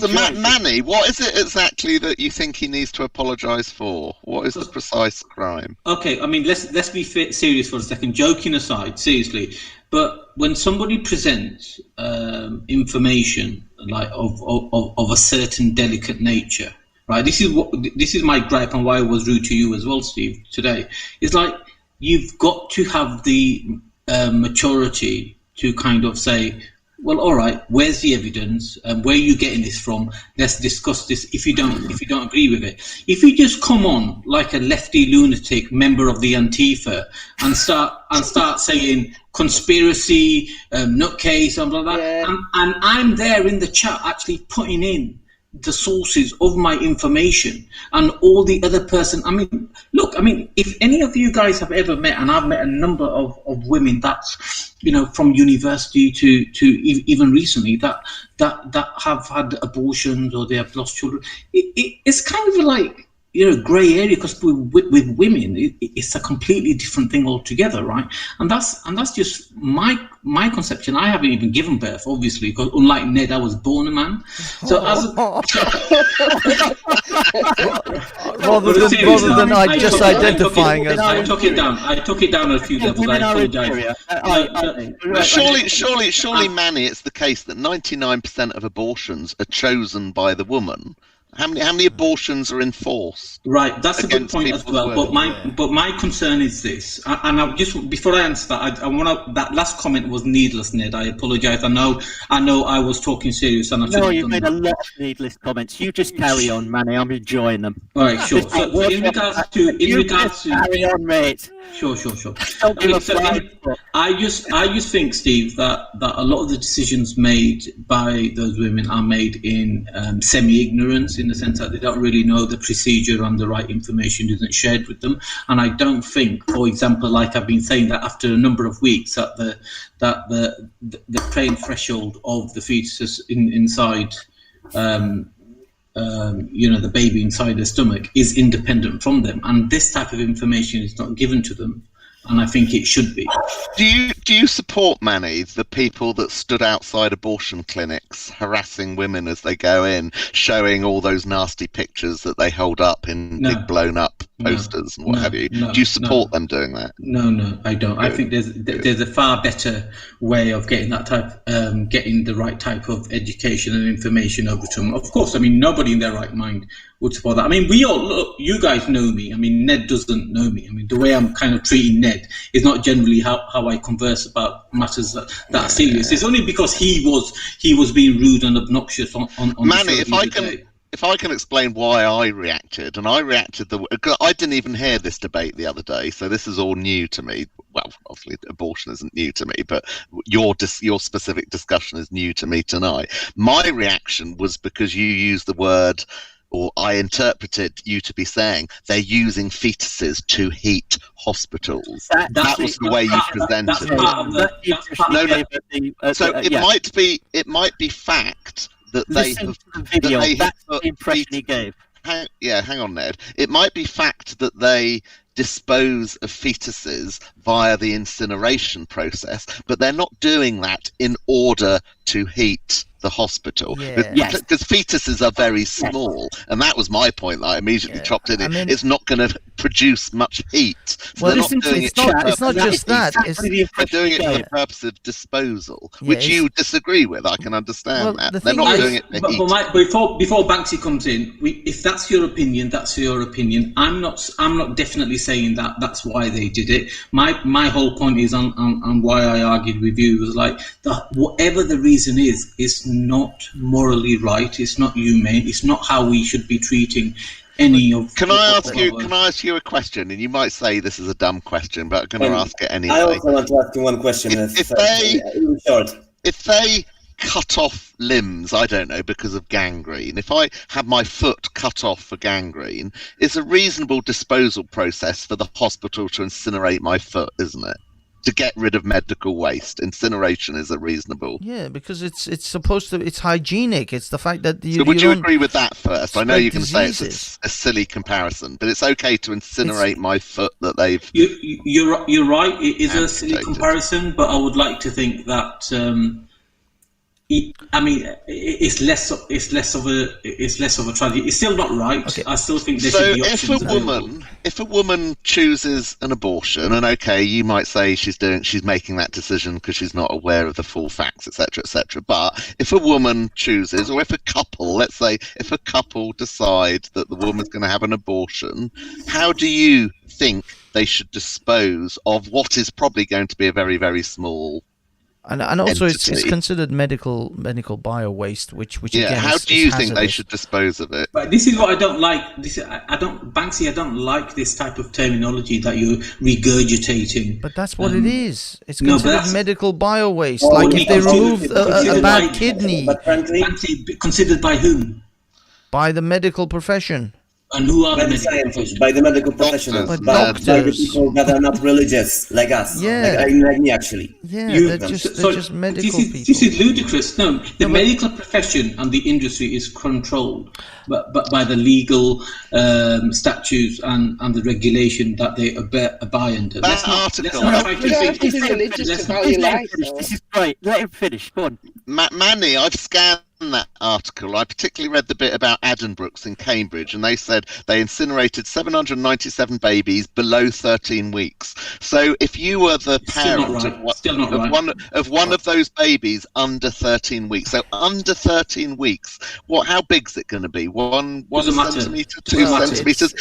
So, Manny, what is it exactly that you think he needs to apologise for? What is the precise crime? Okay, I mean, let's be serious for a second. Joking aside, seriously. But when somebody presents information like of a certain delicate nature, right? This is my gripe and why I was rude to you as well, Steve, today. It's like you've got to have the maturity to kind of say, well, all right, where's the evidence? Where are you getting this from? Let's discuss this. If you don't agree with it, if you just come on like a lefty lunatic member of the Antifa and start saying conspiracy, nutcase, and blah blah, and I'm there in the chat actually putting in the sources of my information and all the other person. I mean, look, if any of you guys have ever met, and I've met a number of women that's, from university to even recently that have had abortions or they have lost children, it's kind of like, grey area, because with women it's a completely different thing altogether, right? And that's just my conception. I haven't even given birth, obviously, because unlike Ned, I was born a man. So rather than identifying as I took it down a few levels. I apologise. Surely, Manny, it's the case that 99% of abortions are chosen by the woman. How many abortions are enforced? Right, that's a good point as well. But my concern is this, and I just before I answer that, that last comment was needless, Ned. I apologise. I know I was talking serious, and I no, you made a lot of needless comments. You just carry on, Manny. I'm enjoying them. All right, sure. So in regards to carry on, mate. Sure. I just think, Steve, that a lot of the decisions made by those women are made in semi-ignorance, in the sense that they don't really know the procedure and the right information isn't shared with them. And I don't think, for example, like I've been saying, that after a number of weeks that the pain threshold of the fetus inside the baby inside the stomach is independent from them, and this type of information is not given to them. and I think it should be. Do you support, Manny, the people that stood outside abortion clinics harassing women as they go in, showing all those nasty pictures that they hold up in big blown up posters and what have you? Do you support them doing that? No, I don't. I think there's a far better way of getting getting the right type of education and information over to them. Of course, I mean, nobody in their right mind would support that. I mean, you guys know me. I mean, Ned doesn't know me. I mean, the way I'm kind of treating Ned is not generally how I converse about matters that are serious. It's only because he was being rude and obnoxious on Manny, the show if I can explain why I reacted, and I reacted I didn't even hear this debate the other day, so this is all new to me. Well, obviously abortion isn't new to me, but your specific discussion is new to me tonight. My reaction was because you used the word, or I interpreted you to be saying, they're using fetuses to heat hospitals. That was the way you presented it. So it might be fact that they have, that's the impression he gave. Hang on, Ned. It might be fact that they dispose of fetuses via the incineration process, but they're not doing that in order to heat the hospital, because fetuses are very small, and that was my point that I immediately chopped in. It's not going to produce much heat. So well, it's not just that. They're doing it for the purpose of disposal, which you disagree with. I can understand that. They're not doing it for heat. But Mike, before Banksy comes in, if that's your opinion, that's your opinion. I'm not definitely saying that that's why they did it. My whole point is on why I argued with you was like that whatever the reason is not morally right. It's not humane. It's not how we should be treating any of. Can I ask you a question? And you might say this is a dumb question, but I'm going to ask it anyway. I also want to ask you one question. If they cut off limbs, I don't know, because of gangrene. If I had my foot cut off for gangrene, it's a reasonable disposal process for the hospital to incinerate my foot, isn't it? To get rid of medical waste, incineration is a reasonable. Yeah, because it's supposed to. It's hygienic. It's the fact that you. So would you agree with that first? I know you can say it's a silly comparison, but it's okay to incinerate my foot that they've. You're right. It is a silly comparison, but I would like to think that. I mean, it's less of a tragedy. It's still not right. Okay. I still think there should be options. If a woman chooses an abortion, and okay, you might say she's making that decision because she's not aware of the full facts, etc., etc. But if a woman chooses, or if a couple, let's say, if a couple decide that the woman's going to have an abortion, how do you think they should dispose of what is probably going to be a very, very small? And also it's considered medical bio waste, which again, how do you think they should dispose of it? But this is what I don't like. Banksy, I don't like this type of terminology that you're regurgitating. But that's what it is. It's considered medical bio waste. Like if they remove a bad kidney. Banksy, considered by whom? By the medical profession. And who are the scientists? By the medical professionals, by the people that are not religious, like us, like me actually. Yeah, they're just medical people. This is ludicrous. No, the medical profession and the industry is controlled, but by the legal statutes and the regulation that they abide under. That article. This is great. Let him finish. Go on, Manny. I've scanned that article. I particularly read the bit about Addenbrooke's in Cambridge, and they said they incinerated 797 babies below 13 weeks. So if you were the parent of one of those babies under 13 weeks, so under 13 weeks, how big's it going to be? One centimetre, 2 centimetres?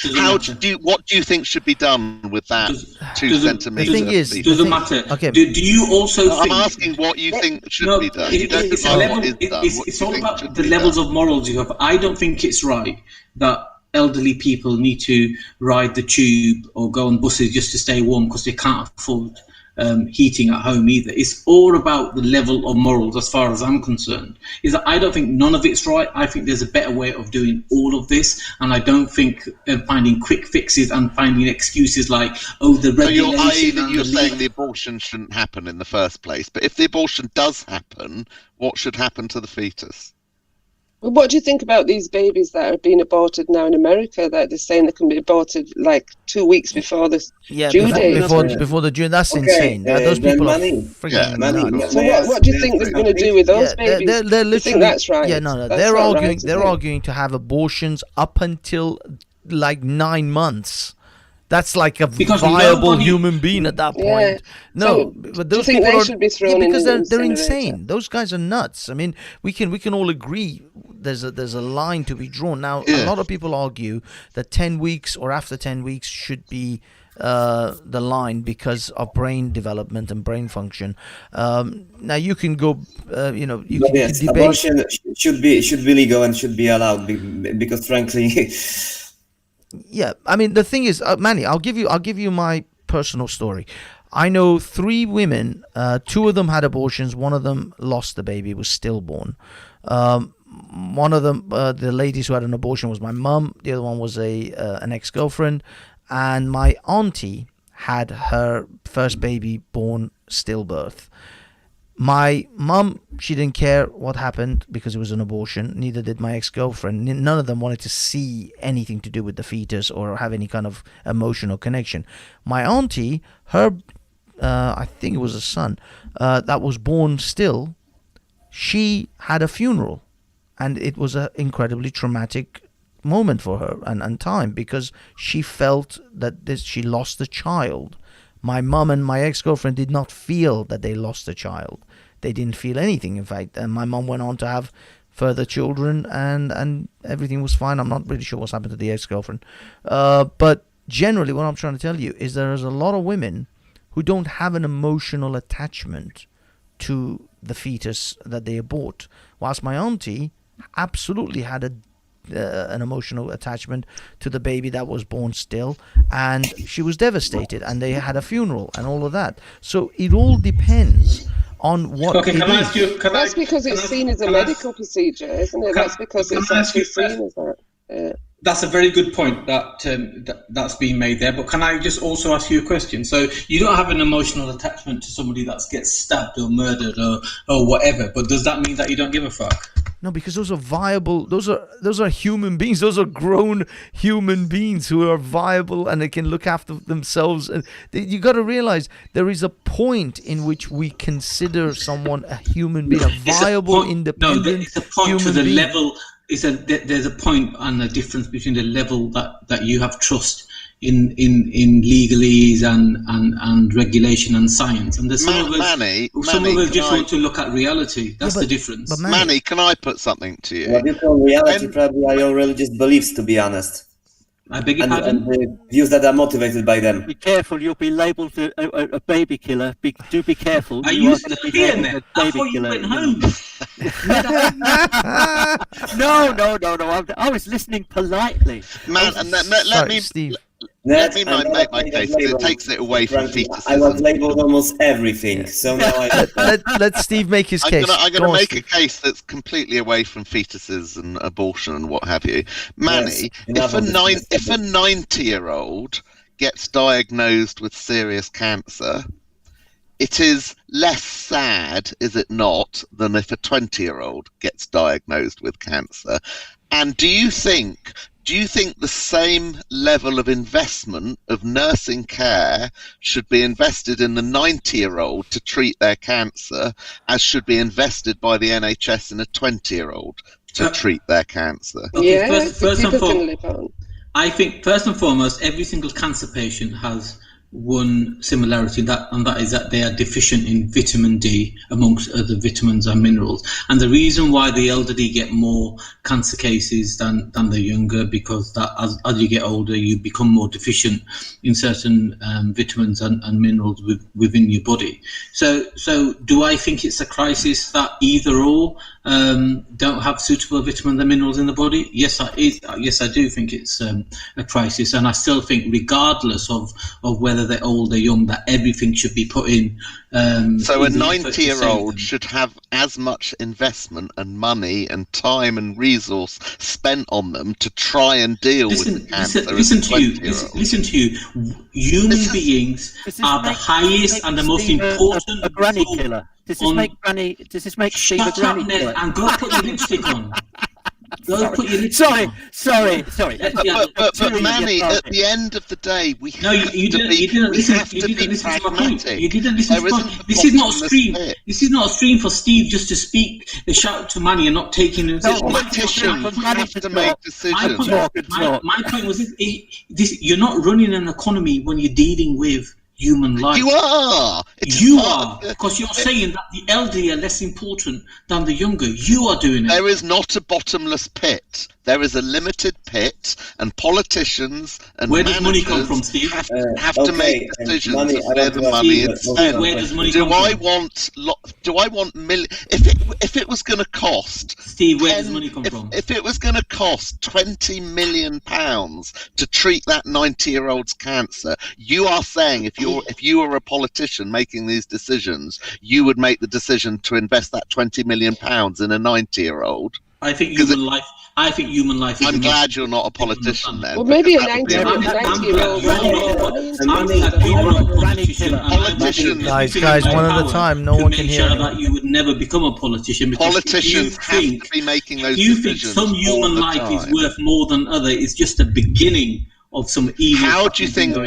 What do you think should be done with that 2 centimetres? The thing is, doesn't matter. Okay. Do you also? I'm asking what you think should be done. You don't decide what is done. It's all about the levels of morals you have. I don't think it's right that elderly people need to ride the tube or go on buses just to stay warm because they can't afford heating at home either. It's all about the level of morals as far as I'm concerned. Is that I don't think none of it's right. I think there's a better way of doing all of this, and I don't think finding quick fixes and finding excuses like, the regulation. So you're saying the abortion shouldn't happen in the first place, but if the abortion does happen, what should happen to the fetus? Well, what do you think about these babies that are being aborted now in America? That they're saying they can be aborted like 2 weeks before the due date. Before the due. That's insane. Those people are freaking nuts. So what do you think they're going to do with those babies? They're literally. You think that's right? Yeah, no. That's They're not arguing. right, They're arguing to have abortions up until like 9 months. That's like a viable human being at that point. No, but those do you think people they should be thrown because in the they're incinerator? insane. Those guys are nuts. I mean, we can all agree there's a line to be drawn. Now, a lot of people argue that 10 weeks or after 10 weeks should be the line because of brain development and brain function. Now you can go, you can debate. Abortion should be legal and should be allowed because frankly. Yeah, I mean the thing is, Manny, I'll give you my personal story. I know 3 women. 2 of them had abortions. One of them lost the baby, was stillborn. One of them, the ladies who had an abortion, was my mum. The other one was an ex-girlfriend, and my auntie had her first baby born stillbirth. My mum, she didn't care what happened because it was an abortion. Neither did my ex-girlfriend. None of them wanted to see anything to do with the fetus or have any kind of emotional connection. My auntie, her, I think it was a son, that was born still, she had a funeral. And it was an incredibly traumatic moment for her and time because she felt that she lost a child. My mum and my ex-girlfriend did not feel that they lost a child. They didn't feel anything, in fact. And my mum went on to have further children and everything was fine. I'm not really sure what's happened to the ex-girlfriend. But generally what I'm trying to tell you is there is a lot of women who don't have an emotional attachment to the fetus that they abort. Whilst my auntie absolutely had an emotional attachment to the baby that was born still, and she was devastated, and they had a funeral and all of that. So it all depends on what. Okay, can I ask you? That's because it's seen as a medical procedure, isn't it? That's because it's actually seen as that. That's a very good point that's being made there. But can I just also ask you a question? So you don't have an emotional attachment to somebody that gets stabbed or murdered or whatever, but does that mean that you don't give a fuck? No, because those are viable. Those are human beings. Those are grown human beings who are viable and they can look after themselves. And you got to realize there is a point in which we consider someone a human being, a viable, independent human being. No, it's a point to the level. There's a point and a difference between the level that you have trust in legalese and regulation and science, and there's some of us just want to look at reality. That's the difference. But Manny, can I put something to you? What you call reality probably are your religious beliefs, to be honest. I beg your pardon? And the views that are motivated by them. Be careful, you'll be labelled a baby killer. Do be careful. Are you going to be here labelled now? a baby I thought killer. you went home. No. I was listening politely. Man, and let me, Steve. Let me make my case. It takes it away from fetuses. I was labelled almost everything, so now let Steve make his case. I'm going to make a case that's completely away from fetuses and abortion and what have you. Manny, if a 90-year-old gets diagnosed with serious cancer, it is less sad, is it not, than if a 20-year-old gets diagnosed with cancer? And do you think the same level of investment of nursing care should be invested in the 90-year-old to treat their cancer as should be invested by the NHS in a 20-year-old to treat their cancer? Okay, I think first and foremost, every single cancer patient has one similarity, and that is that they are deficient in vitamin D amongst other vitamins and minerals. And the reason why the elderly get more cancer cases than the younger, because that as you get older, you become more deficient in certain vitamins and minerals within your body. So do I think it's a crisis that either or don't have suitable vitamins and minerals in the body? Yes, I do think it's a crisis, and I still think, regardless of whether they're old or young, that everything should be put in. So a 90-year-old should have as much investment and money and time and resource spent on them to try and deal with the cancer. Listen to you. Human beings are the highest and the most important. A granny killer. Does this make Steve a granny killer? And go put your lipstick on. Don't put your lips Sorry. on. But Manny, at the end of the day, we you didn't listen to my point. You didn't listen to my point. This is not a stream. This is not a stream for Steve just to speak, shout to Manny and not taking. Politicians have to make decisions. My point was this: you're not running an economy when you're dealing with human life. You are. You are, because you're saying that the elderly are less important than the younger. You are doing it. There is not a bottomless pit. There is a limited pit, and politicians and where does money come from, Steve? have to make decisions of where the money is spent. Where does money come from? Do I want million? If it was going to cost, Steve, where does money come from? If it was going to cost £20 million to treat that 90-year-old's cancer, you are saying if you were a politician making these decisions, you would make the decision to invest that £20 million in a 90-year-old. I think human life. I'm glad you're not a politician then. Well, maybe a 90-year-old. Guys, one at a time. No one can hear. That you would never become a politician. Politicians have to be making those decisions. You think some human life is worth more than other? It's just the beginning of some evil. How do you think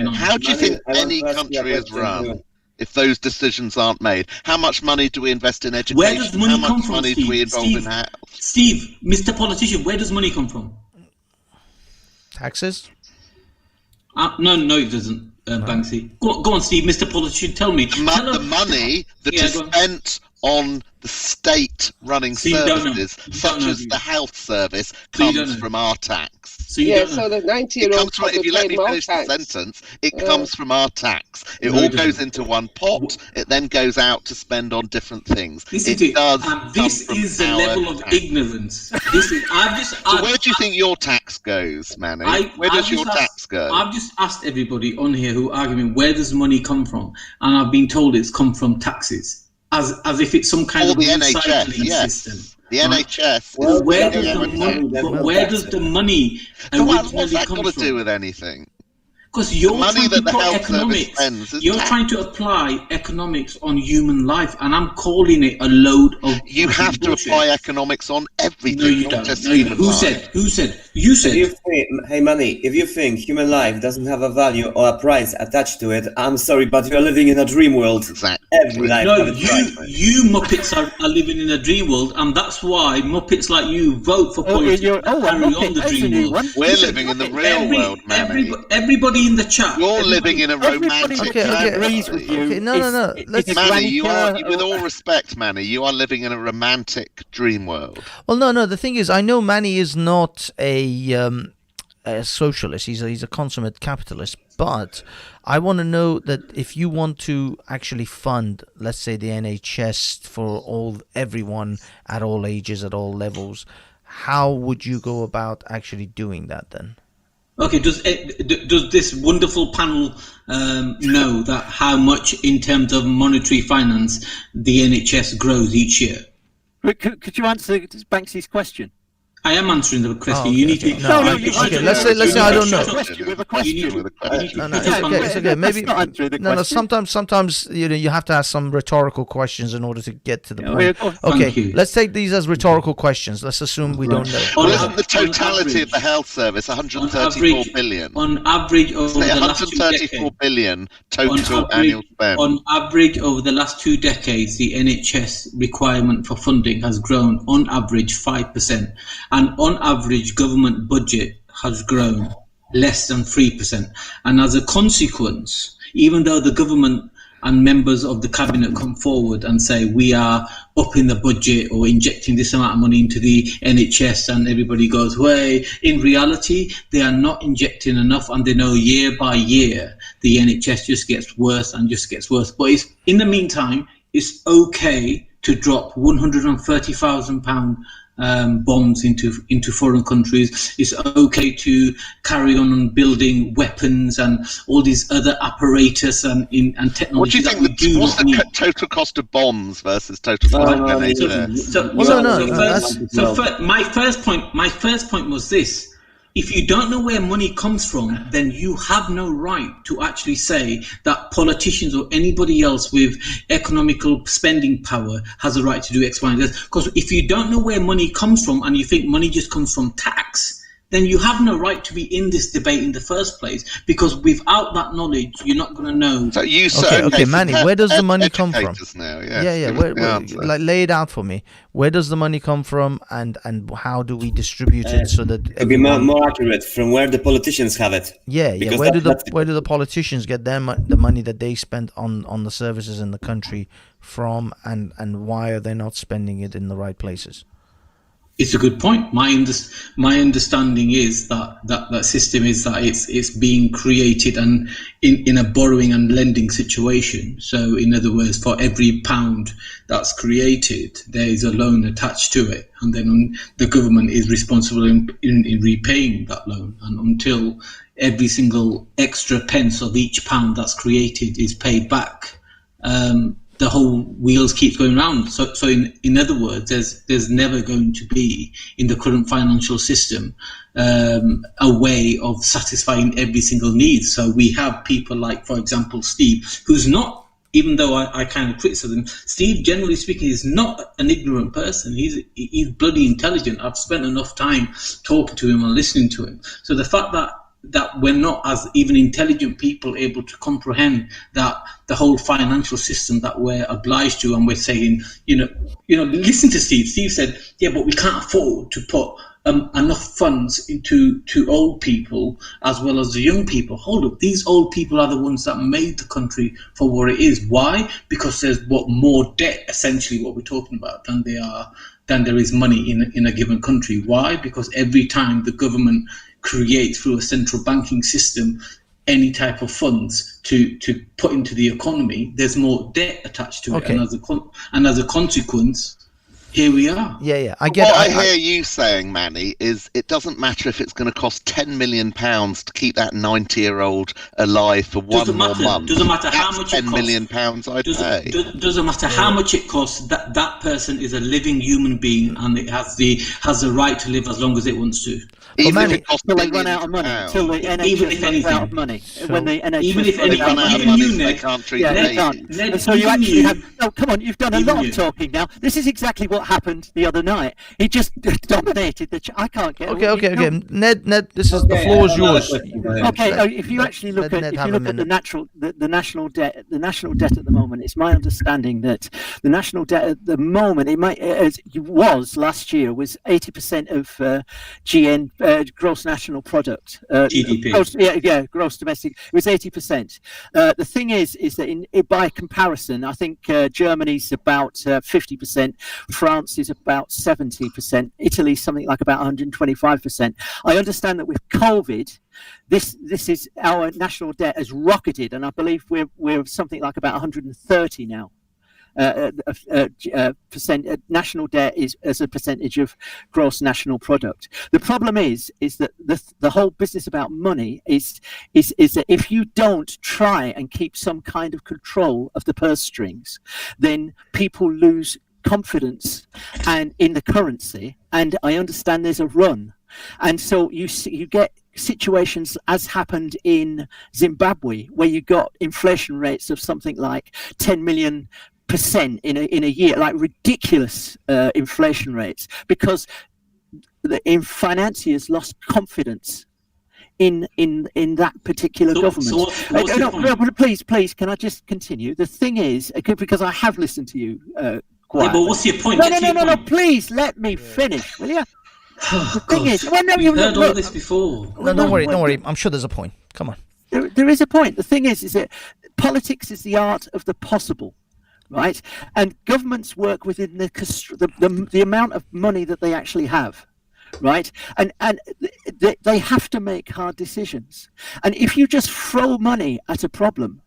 any country is run? If those decisions aren't made, how much money do we invest in education? Where does money how come much from, money Steve? do we involve in health? Steve, Mr. Politician, where does money come from? Taxes? No, it doesn't, Banksy. Go on, Steve, Mr. Politician, tell me. The money that is spent on the state running services, such as the health service, comes from our tax. So the 90-year-old. If you let me finish the sentence, it comes from our tax. It all goes into one pot. It then goes out to spend on different things. This is the level of ignorance. So where do you think your tax goes, Manny? Where does your tax go? I've just asked everybody on here who are arguing where does money come from, and I've been told it's come from taxes. As if it's some kind of recycling system. The NHS. Well, where does the money originally what's that come got to from? do with anything? Because you're trying to put economics. You're trying to apply economics on human life, and I'm calling it a load of. You have to apply economics on everything. No, you don't. Who said? You said. Hey, Manny, if you think human life doesn't have a value or a price attached to it, I'm sorry, but you're living in a dream world. Exactly. Every life. No, you Muppets are living in a dream world, and that's why Muppets like you vote for politics. Carry on the dream world. We're living in the real world, Manny. Everybody in the chat. You're living in a romantic. agrees with you. Okay, no. Manny, with all respect, Manny, you are living in a romantic dream world. Well, no. The thing is, I know Manny is not a socialist. He's a consummate capitalist. But I want to know that if you want to actually fund, let's say, the NHS for everyone at all ages, at all levels, how would you go about actually doing that then? Okay, does this wonderful panel know that how much in terms of monetary finance the NHS grows each year? Could you answer Banksy's question? I am answering the question. Oh, okay, you need to. Okay, let's say I don't know. With a question. It's okay. Maybe Sometimes you have to ask some rhetorical questions in order to get to the point. Okay, let's take these as rhetorical questions. Let's assume we don't know. Well, isn't the totality of the health service 134 billion? On average, over the last 2 decades, 134 billion total annual spend. On average, over the last 2 decades, the NHS requirement for funding has grown on average 5%. And on average, government budget has grown less than 3%. And as a consequence, even though the government and members of the cabinet come forward and say we are upping the budget or injecting this amount of money into the NHS, and everybody goes, well, in reality, they are not injecting enough, and they know year by year the NHS just gets worse and just gets worse. But in the meantime, it's okay to drop £130,000 bombs into foreign countries. It's okay to carry on building weapons and all these other apparatus and technology. What do you think? What's the total cost of bombs versus total cost of NHS? My first point was this: if you don't know where money comes from, then you have no right to actually say that politicians or anybody else with economical spending power has a right to do X, Y, and Z. Because if you don't know where money comes from and you think money just comes from tax, then you have no right to be in this debate in the first place, because without that knowledge, you're not going to know. So you okay, Manny, where does the money come from? Now, like, lay it out for me. Where does the money come from, and how do we distribute it so that to be more accurate, from where the politicians have it? Yeah. Where do the politicians get the money that they spend on the services in the country from, and why are they not spending it in the right places? It's a good point. My understanding is that system is that it's being created and in a borrowing and lending situation. So in other words, for every pound that's created, there is a loan attached to it, and then the government is responsible in repaying that loan. And until every single extra pence of each pound that's created is paid back, the whole wheels keeps going round. So in other words, there's never going to be in the current financial system a way of satisfying every single need. So we have people like, for example, Steve, who's not, even though I kind of criticize him, Steve, generally speaking, is not an ignorant person. He's bloody intelligent. I've spent enough time talking to him and listening to him. So the fact that we're not, as even intelligent people, able to comprehend that the whole financial system that we're obliged to, and we're saying, listen to Steve. Steve said, yeah, but we can't afford to put enough funds into old people as well as the young people. Hold up, these old people are the ones that made the country for what it is. Why? Because there's more debt, essentially, what we're talking about, than there is money in a given country. Why? Because every time the government create through a central banking system any type of funds to put into the economy, there's more debt attached to it, and as a consequence, here we are. I get what I hear you saying, Manny, is it doesn't matter if it's going to cost £10 million to keep that 90-year-old alive for one more month. Doesn't matter how much it costs. £10 million I'd pay. Doesn't matter how much it costs. That person is a living human being, and it has the right to live as long as it wants to. Even if it costs until they run out of money, until the NHS runs out of money. When the NHS even if they run out of money, they can't treat they can't. And so you actually have. Oh, come on! You've done a lot of talking now. This is exactly what happened the other night. He just dominated the. I can't get. Okay. Ned, this is the floor is yours. Okay, if you actually look at the national debt, at the moment, it's my understanding that the national debt at the moment, was last year was 80% of gross national product. GDP. Gross domestic. It was 80%. The thing is that by comparison, I think Germany's about 50%, France is about 70%, Italy's something like about 125%. I understand that with COVID, this is our national debt has rocketed, and I believe we're something like about 130 now. National debt is as a percentage of gross national product. The problem is that the whole business about money is that if you don't try and keep some kind of control of the purse strings, then people lose confidence and in the currency, and I understand there's a run, and so you get situations as happened in Zimbabwe, where you got inflation rates of something like 10 million % in a year, like ridiculous inflation rates, because the financiers lost confidence in that particular government. Please, can I just continue? The thing is, because I have listened to you quietly. Yeah, but what's your point? No, please let me finish, will you? The thing is, we've heard all this before. No, don't worry. I'm sure there's a point. Come on. There is a point. The thing is that politics is the art of the possible. Right, and governments work within the amount of money that they actually have, right, and they have to make hard decisions. And if you just throw money at a problem,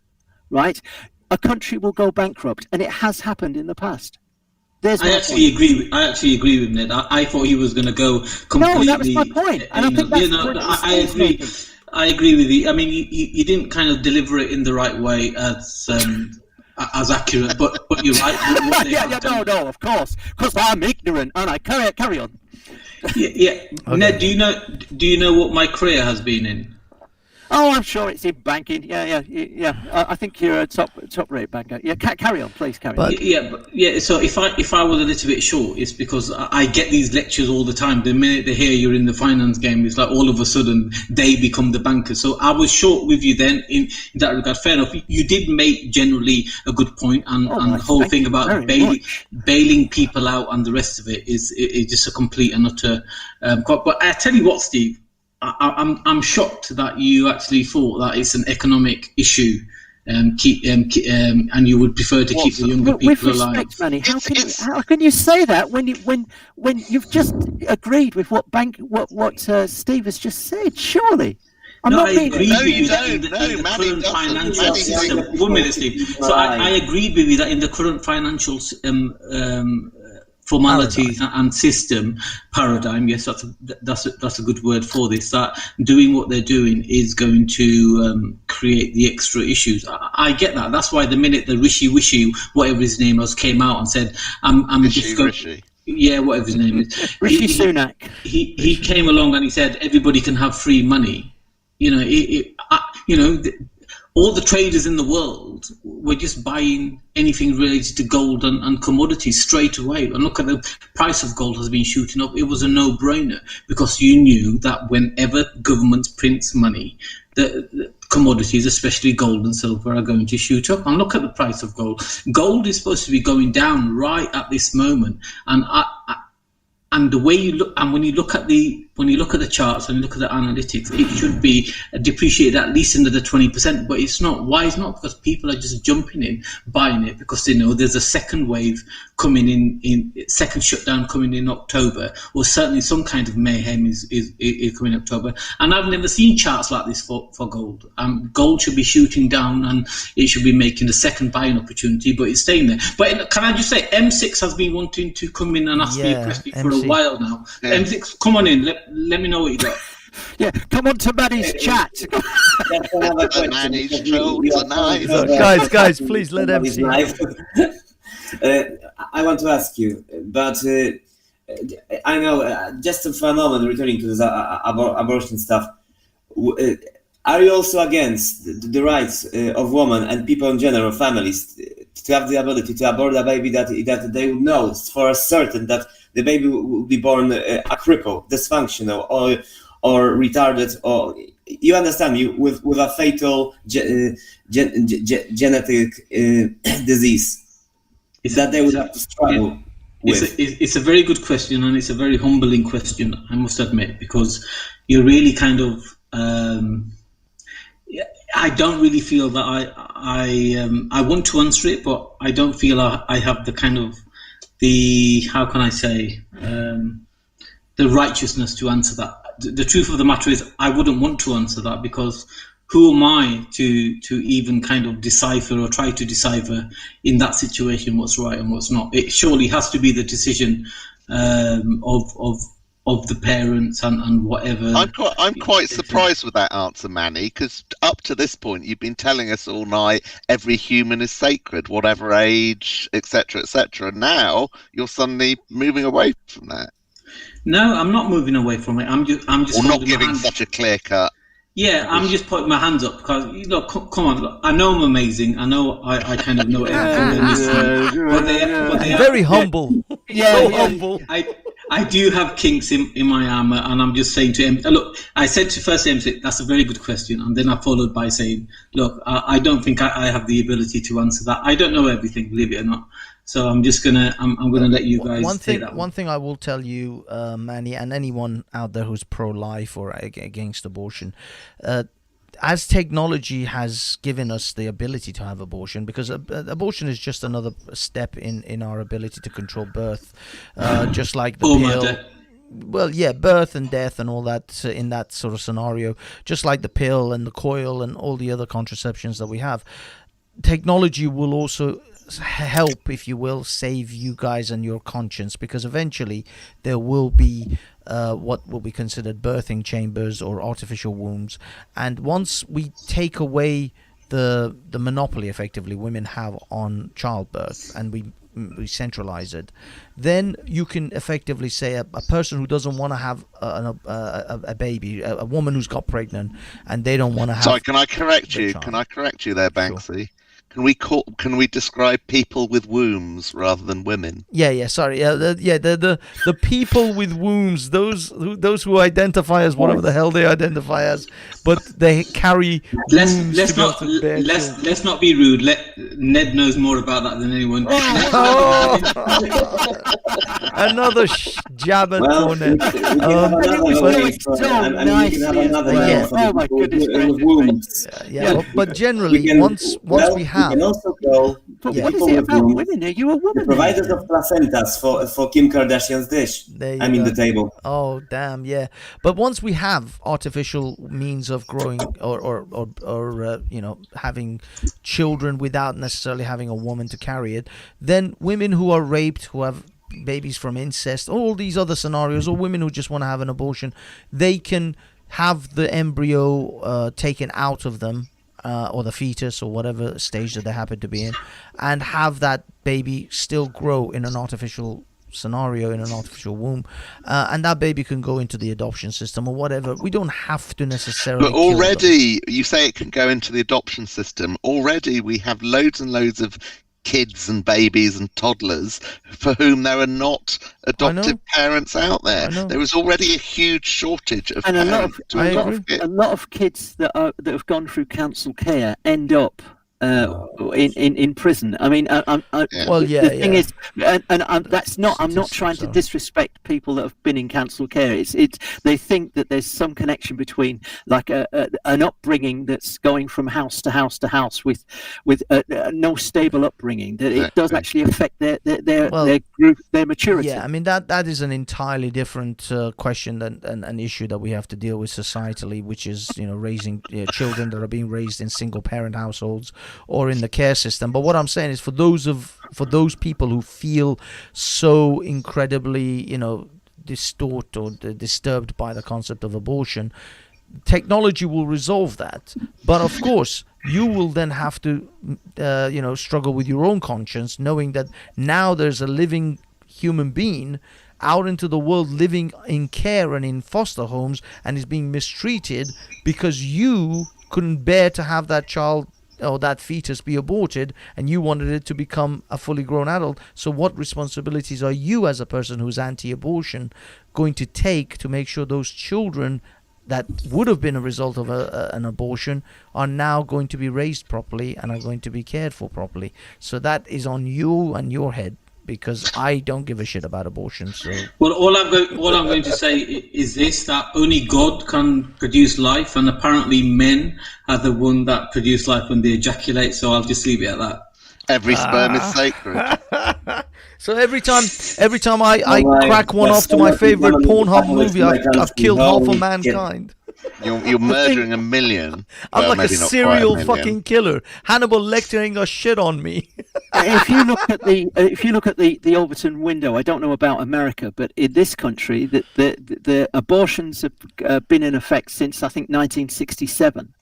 right, a country will go bankrupt, and it has happened in the past. I actually agree with Ned. I thought he was going to go completely. No, that was my point, and I think that's I agree. I agree with you. I mean, you didn't kind of deliver it in the right way as accurate, but you're right. No, of course, because I'm ignorant, and I carry on. Yeah. Okay. Ned, do you know what my career has been in? Oh, I'm sure it's in banking. Yeah. I think you're a top-rate banker. Yeah, carry on, please, carry on. Yeah. So if I was a little bit short, it's because I get these lectures all the time. The minute they hear you're in the finance game, it's like all of a sudden they become the banker. So I was short with you then in that regard. Fair enough. You did make generally a good point, and the whole thing about bailing people out and the rest of it is just a complete and utter. But I tell you what, Steve. I'm shocked that you actually thought that it's an economic issue, and you would prefer to keep the younger people alive. With respect, Manny, how can you say that when you've just agreed with what Steve has just said? Surely. I agree with you that in the current financial system. 1 minute, Steve. So I agreed with you that in the current financial formalities and system paradigm, yes, that's a good word for this, that doing what they're doing is going to create the extra issues. I get that. That's why the minute the Rishi, whatever his name was, came out and said, I'm just going... Yeah, whatever his name is. Rishi Sunak. He came along and he said, everybody can have free money. All the traders in the world were just buying anything related to gold and commodities straight away. And look at the price of gold has been shooting up. It was a no-brainer because you knew that whenever governments prints money, the commodities, especially gold and silver, are going to shoot up. And look at the price of gold. Gold is supposed to be going down right at this moment. And the way you look, and when you look at the charts and you look at the analytics, it should be depreciated at least another 20%, but it's not. Why? It's not because people are just jumping in, buying it because they know there's a second wave coming in second shutdown coming in October, or certainly some kind of mayhem is coming in October. And I've never seen charts like this for gold. Gold should be shooting down and it should be making a second buying opportunity, but it's staying there. But can I just say, M6 has been wanting to come in and ask me a question for a while now. Yeah. M6, come on in. Let me know what you got. Yeah, come on to Manny's chat. Guys, please let MC. I want to ask you, but I know, just for a moment, returning to this abortion stuff, are you also against the rights of women and people in general, families, to have the ability to abort a baby that they know for certain that the baby will be born a cripple, dysfunctional, or retarded, or you understand me, with a fatal genetic disease that they would have to struggle with? It's a very good question, and it's a very humbling question, I must admit, because you're really kind of. I don't really feel that I want to answer it, but I don't feel I have the kind of how can I say, the righteousness to answer that. The truth of the matter is I wouldn't want to answer that, because who am I to even kind of decipher or try to decipher in that situation what's right and what's not? It surely has to be the decision of the parents and whatever. I'm quite surprised with that answer, Manny, because up to this point you've been telling us all night every human is sacred, whatever age, etc., etc. Now you're suddenly moving away from that. No, I'm not moving away from it. I'm just. Or not giving such a clear cut. Yeah, I'm just putting my hands up because, come on, look, I know I'm amazing. I know I kind of know everything. But they are very humble. So humble. I do have kinks in my armor, and I'm just saying to him, look, I said to first him, that's a very good question, and then I followed by saying, look, I don't think I have the ability to answer that. I don't know everything, believe it or not. So I'm just gonna let you guys One thing I will tell you, Manny, and anyone out there who's pro-life or against abortion, as technology has given us the ability to have abortion, because abortion is just another step in our ability to control birth, just like the pill. Well, yeah, birth and death and all that in that sort of scenario, just like the pill and the coil and all the other contraceptions that we have. Technology will also help, if you will, save you guys and your conscience, because eventually there will be what will be considered birthing chambers or artificial wombs, and once we take away the monopoly effectively women have on childbirth, and we we centralize it, then you can effectively say a person who doesn't want to have a baby, a woman who's got pregnant, and they don't want to have. Sorry, can I correct you? Can I correct you there, Banksy? Sure. Can we describe people with wombs rather than women? Yeah. Sorry. The people with wombs, those who identify as whatever the hell they identify as, but they carry. Let's not be rude. Ned knows more about that than anyone. Another jab at Ned. Oh my goodness. But generally, once we have. We can also go. But what is it about women? Are you a woman? The providers of placentas for Kim Kardashian's dish. The table. Oh damn, yeah. But once we have artificial means of growing or having children without necessarily having a woman to carry it, then women who are raped, who have babies from incest, all these other scenarios, or women who just want to have an abortion, they can have the embryo taken out of them. Or the fetus, or whatever stage that they happen to be in, and have that baby still grow in an artificial scenario, in an artificial womb, and that baby can go into the adoption system or whatever. We don't have to necessarily. But already, you say it can go into the adoption system. Already, we have loads and loads of kids and babies and toddlers for whom there are not adoptive parents out there. There is already a huge shortage of parents. A lot of kids that have gone through council care end up in prison. I mean, the thing is, and that's not. I'm not trying to disrespect people that have been in council care. It's they think that there's some connection between like an upbringing that's going from house to house to house with no stable upbringing. That it does actually affect their group, their maturity. Yeah, I mean that is an entirely different question and an issue that we have to deal with societally, which is raising children that are being raised in single parent households or in the care system. But what I'm saying is for those people who feel so incredibly distorted or disturbed by the concept of abortion, technology will resolve that. But of course you will then have to struggle with your own conscience, knowing that now there's a living human being out into the world living in care and in foster homes and is being mistreated because you couldn't bear to have that child or that fetus be aborted, and you wanted it to become a fully grown adult. So what responsibilities are you as a person who's anti-abortion going to take to make sure those children that would have been a result of an abortion are now going to be raised properly and are going to be cared for properly? So that is on you and your head, because I don't give a shit about abortion. So well, all I'm going to say is this: that only God can produce life, and apparently men are the one that produce life when they ejaculate. So I'll just leave it at that. Every sperm is sacred. So every time I crack one off to my favorite Pornhub movie, I've killed half of mankind. You're murdering a million. I'm like a serial fucking killer. Hannibal Lecter ain't got shit on me. If you look at the Overton window, I don't know about America, but in this country, the abortions have been in effect since I think 1967.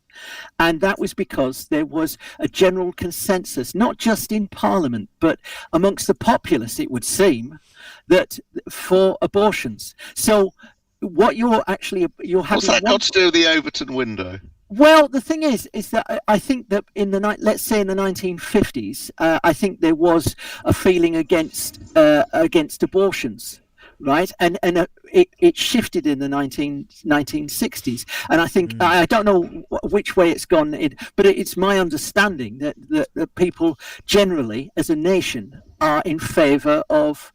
And that was because there was a general consensus, not just in Parliament, but amongst the populace, it would seem, that for abortions. So what you're having... What's that got to do with the Overton window? Well, the thing is that I think that let's say in the 1950s, I think there was a feeling against abortions. Right, and it shifted in the 1960s, and I think I don't know which way it's gone, but it's my understanding that people generally, as a nation, are in favour of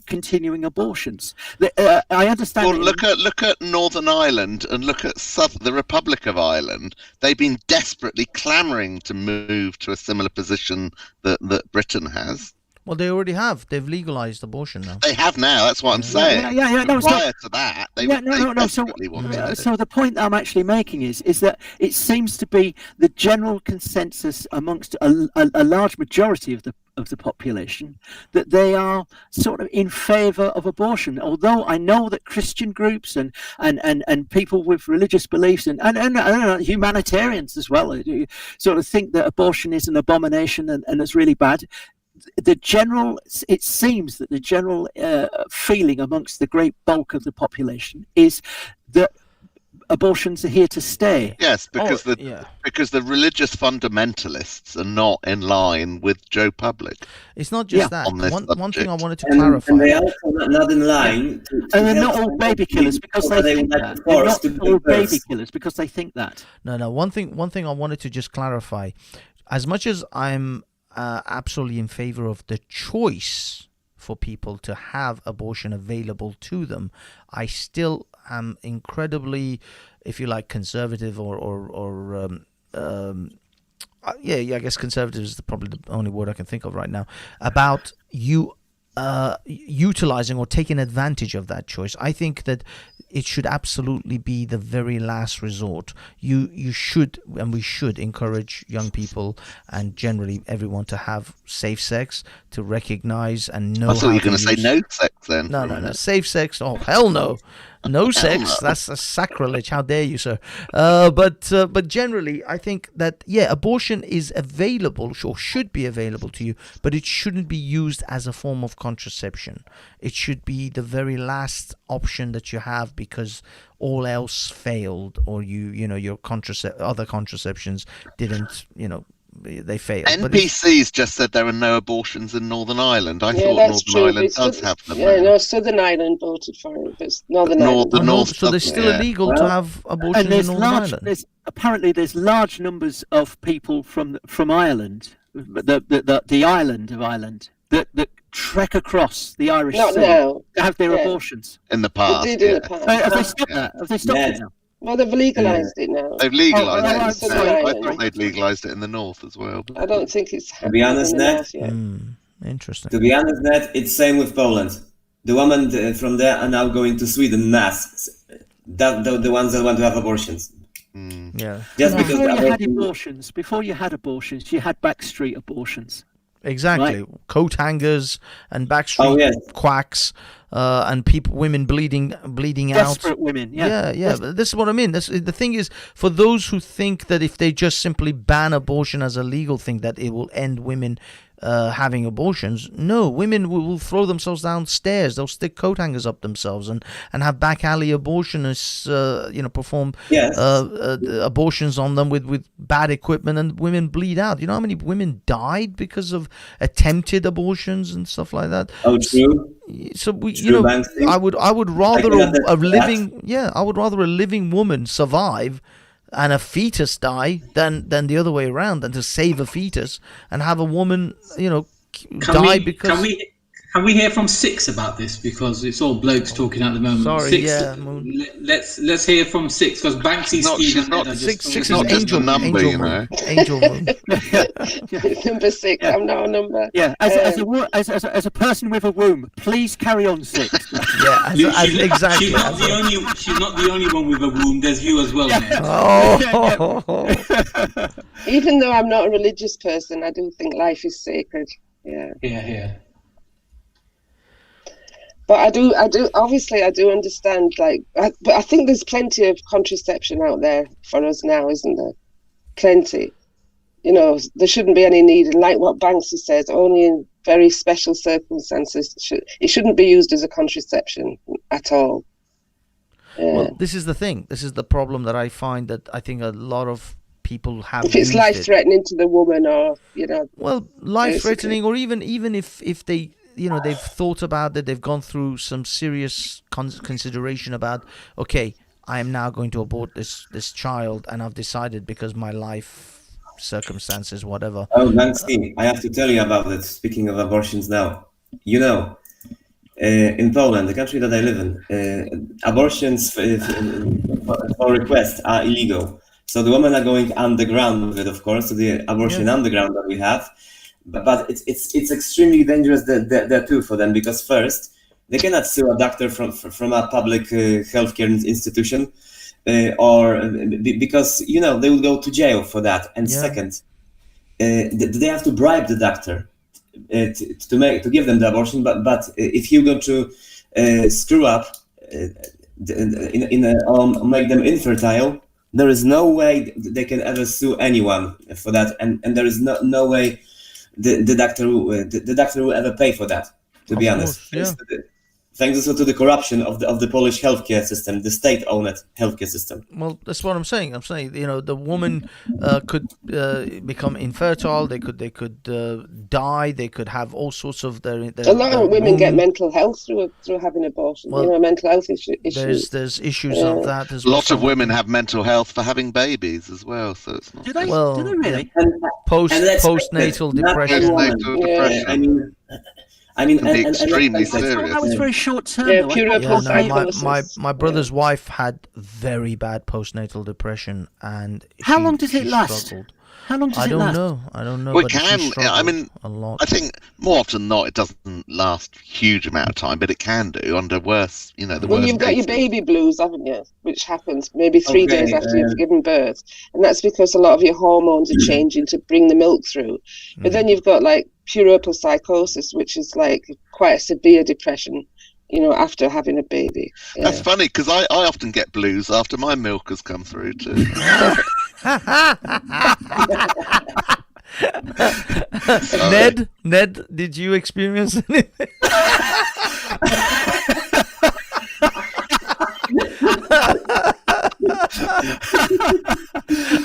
continuing abortions. I understand. Well, look at Northern Ireland and look at the Republic of Ireland. They've been desperately clamouring to move to a similar position that Britain has. Well, they already have. They've legalized abortion now. They have now. That's what I'm saying. Yeah. No, prior to that, they desperately wanted. So the point that I'm actually making is that it seems to be the general consensus amongst a large majority of the population that they are sort of in favour of abortion. Although I know that Christian groups and people with religious beliefs and humanitarians as well sort of think that abortion is an abomination and it's really bad. it seems that the general feeling amongst the great bulk of the population is that abortions are here to stay. Yes, because the religious fundamentalists are not in line with Joe Public. It's not just that. On this One thing I wanted to And clarify. they are also not in line. And they're not all baby killers because they think that. They're not all baby killers because they think that. No. One thing I wanted to just clarify. As much as I'm absolutely in favor of the choice for people to have abortion available to them, I still am incredibly, if you like, conservative I guess conservative is probably the only word I can think of right now, about you utilizing or taking advantage of that choice. I think that it should absolutely be the very last resort. You should, and we should, encourage young people and generally everyone to have safe sex, to recognize and know. I thought you were going to say no sex then. No. Safe sex. Oh, hell no. No sex. That's a sacrilege. How dare you, sir? But generally, I think that, abortion is available, or should be available to you, but it shouldn't be used as a form of contraception. It should be the very last option that you have because all else failed, or your other contraceptions didn't, they failed. NPC's just said there are no abortions in Northern Ireland. I thought Northern Ireland does have them. Yeah, no, Southern Ireland voted for it, but Northern Ireland. So they're still illegal to have abortions in Northern Ireland. Apparently, there's large numbers of people from Ireland, the island of Ireland, that trek across the Irish Sea to have their abortions. In the past. They did in the past. Have they stopped that? Have they stopped it now? Well, they've legalised it now. They've legalised it. I thought they'd legalised it in the north as well. I don't think it's to be honest, Ned. Interesting. To be honest, Ned, it's same with Poland. The women from there are now going to Sweden mass. The ones that want to have abortions. Yeah. Just before you had abortions, you had backstreet abortions. Exactly, right. Coat hangers and backstreet quacks, and women bleeding out. Desperate women, yeah. But this is what I mean. The thing is, for those who think that if they just simply ban abortion as a legal thing, that it will end women having abortions. No, women will throw themselves downstairs. They'll stick coat hangers up themselves and have back alley abortionists, perform abortions on them with bad equipment, and women bleed out. You know how many women died because of attempted abortions and stuff like that? Oh, true. So Banksy. I would rather I would rather a living woman survive and a fetus die than the other way around, than to save a fetus and have a woman, die because. Can we hear from Six about this, because it's all blokes talking at the moment? Sorry, Six, Moon. Let's hear from Six, because Banksy, She's not Six is Angel number, Angel Moon. Number 6. I'm not a number. Yeah, as a person with a womb, please carry on, Six. Exactly. She's not the only one with a womb. There's you as well. Even though I'm not a religious person, I do think life is sacred. Yeah. Yeah. But I do understand, but I think there's plenty of contraception out there for us now, isn't there? Plenty. There shouldn't be any need, and like what Banksy says, only in very special circumstances. It shouldn't be used as a contraception at all. Yeah. Well, this is the thing. This is the problem that I find, that I think a lot of people have. If it's life-threatening to the woman, or Well, life-threatening, or even if they. They've thought about it. They've gone through some serious consideration about, okay, I am now going to abort this child, and I've decided because my life circumstances, whatever. Oh, Banksy, I have to tell you about it. Speaking of abortions now, in Poland, the country that I live in, abortions for request are illegal. So the women are going underground with it, of course, to the abortion underground that we have. But it's extremely dangerous there too for them, because first, they cannot sue a doctor from a public healthcare institution, or because they will go to jail for that. And second, they have to bribe the doctor to give them the abortion. But if you go to screw up or make them infertile, there is no way they can ever sue anyone for that, and there is no way the doctor will ever pay for that. To be honest, thanks also to the corruption of the Polish healthcare system, the state-owned healthcare system. Well, that's what I'm saying. The woman could become infertile. They could die. They could have all sorts of their a lot of women get mental health through having abortion. Well, mental health issues. There's issues of that as well. well. A lot of women have mental health for having babies as well. So it's not. Do they really? Postnatal depression. Postnatal depression. I mean, can be extremely serious. That was very short term. My brother's wife had very bad postnatal depression, and how long does it last? How long does it last? I don't know. Well, but it can. I mean, a lot. I think more often than not, it doesn't last a huge amount of time, but it can do under worse. The worst. Well, you've got your baby blues, haven't you? Which happens maybe 3 days after you've given birth, and that's because a lot of your hormones are changing to bring the milk through. But then you've got like puerperal psychosis, which is like quite a severe depression. After having a baby. Yeah. That's funny because I often get blues after my milk has come through too. Ned, did you experience anything?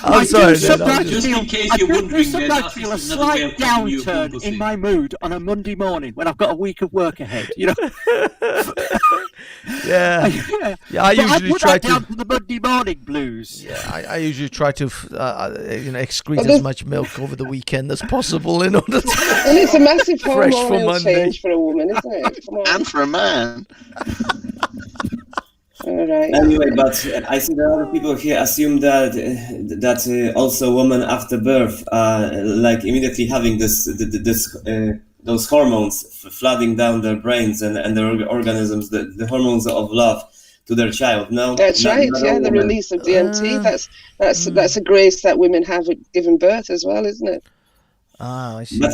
I'm sorry. Just in case you're wondering, sometimes feel a slight downturn in my mood on a Monday morning when I've got a week of work ahead. Yeah. I usually try to down to the Monday morning blues. Yeah, I usually try to excrete as much milk over the weekend as possible in order to. And it's a massive hormonal change for a woman, isn't it? And for a man. All right. Anyway, but I see that other people here assume that also women after birth are like immediately having those hormones flooding down their brains and their organisms, the hormones of love to their child. No, that's right. Yeah, the release of DMT. That's a grace that women have at giving birth as well, isn't it? I see. But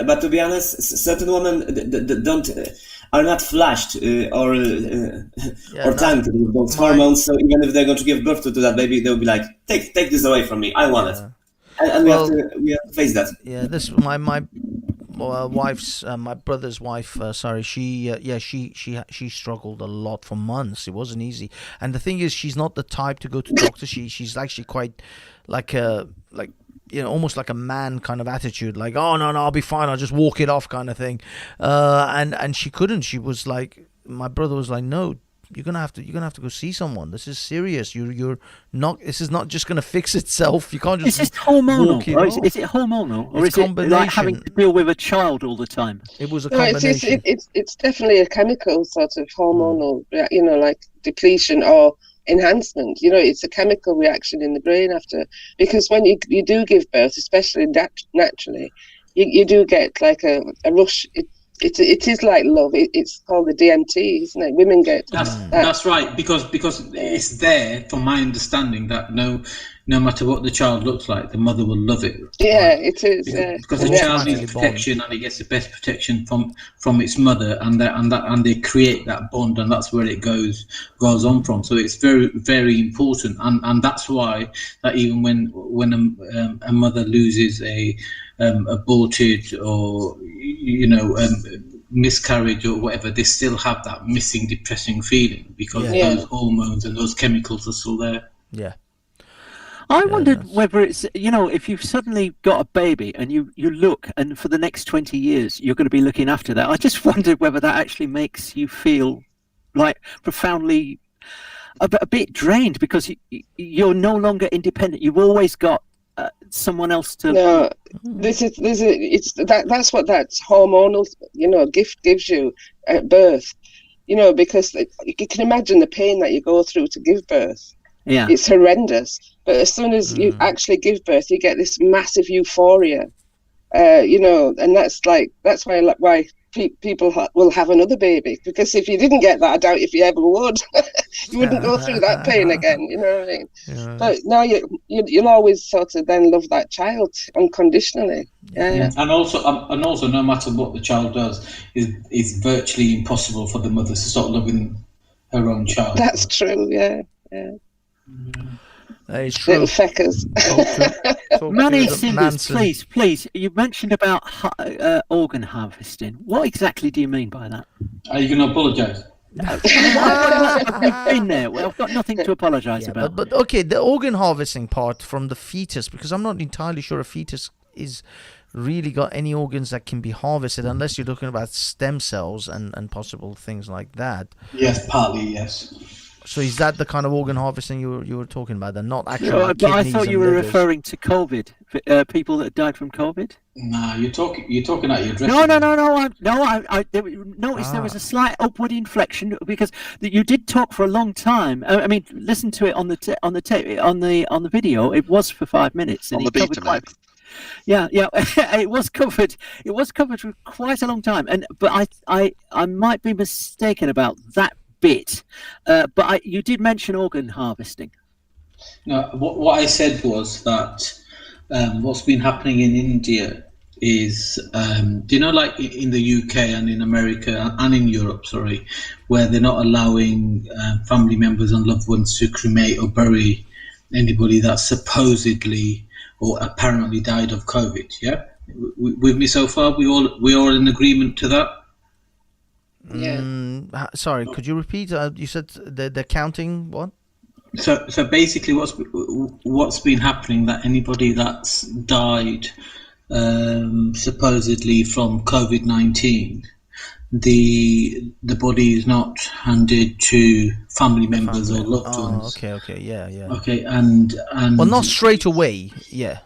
but to be honest, certain women are not flashed or tanked with those hormones. So even if they're going to give birth to that baby, they'll be like, take this away from me. I want it, and we have to face that. Yeah, this my wife's my brother's wife. She struggled a lot for months. It wasn't easy, and the thing is, she's not the type to go to doctors. She's actually quite almost like a man kind of attitude, like, oh no, I'll be fine, I'll just walk it off kind of thing. And she couldn't. She was like, my brother was like, no, you're gonna have to go see someone. This is serious. You're not. This is not just gonna fix itself. You can't just. Is this hormonal? Is it hormonal, or is it like having to deal with a child all the time? It was a combination. It's definitely a chemical sort of hormonal, like depletion or enhancement. It's a chemical reaction in the brain after, because when you do give birth, especially naturally, you do get like a rush. It is like love. It's called the DMT, isn't it? Women get that's right, because it's there, from my understanding, that no matter what the child looks like, the mother will love it. Yeah, it is. Because the child needs protection, and it gets the best protection from its mother, and they create that bond, and that's where it goes on from. So it's very, very important, and that's why that even when a mother loses a aborted or miscarriage or whatever, they still have that missing, depressing feeling because those hormones and those chemicals are still there. Yeah. I wondered whether it's, if you've suddenly got a baby and you look, and for the next 20 years you're going to be looking after that. I just wondered whether that actually makes you feel like profoundly a bit drained, because you're no longer independent. You've always got someone else to. No, that's what that hormonal gift gives you at birth. Because you can imagine the pain that you go through to give birth. Yeah, it's horrendous. But as soon as you actually give birth, you get this massive euphoria. And that's why people will have another baby, because if you didn't get that, I doubt if you ever would. You wouldn't go through that pain again. You know what I mean? Yeah. But now you'll always sort of then love that child unconditionally. Yeah. And also, no matter what the child does, it's virtually impossible for the mother to stop loving her own child. That's true. Yeah. It's true. Little feckers. Manny Cinders, please. You mentioned about organ harvesting. What exactly do you mean by that? Are you going to apologise? I've been there. Well, I've got nothing to apologise about. But okay, the organ harvesting part from the fetus, because I'm not entirely sure a fetus is really got any organs that can be harvested, unless you're talking about stem cells and possible things like that. Yes, partly, yes. So is that the kind of organ harvesting you were talking about? They're not actually. But I thought you were referring to COVID, people that died from COVID. Nah, you're talking out your dressing. No. I noticed there was a slight upward inflection because you did talk for a long time. I mean, listen to it on the video. It was for 5 minutes. On the Betamax. Yeah, it was covered. It was covered for quite a long time, but I might be mistaken about that bit. But you did mention organ harvesting. No, what I said was that what's been happening in India is, do you know, like in the UK and in America and in Europe, where they're not allowing family members and loved ones to cremate or bury anybody that supposedly or apparently died of COVID. Yeah, with me so far, we all in agreement to that. Yeah. Sorry, could you repeat? You said they're counting what? So basically, what's been happening, that anybody that's died supposedly from COVID-19, the body is not handed to family members or loved ones. Okay, yeah. Okay, and well, not straight away, yeah.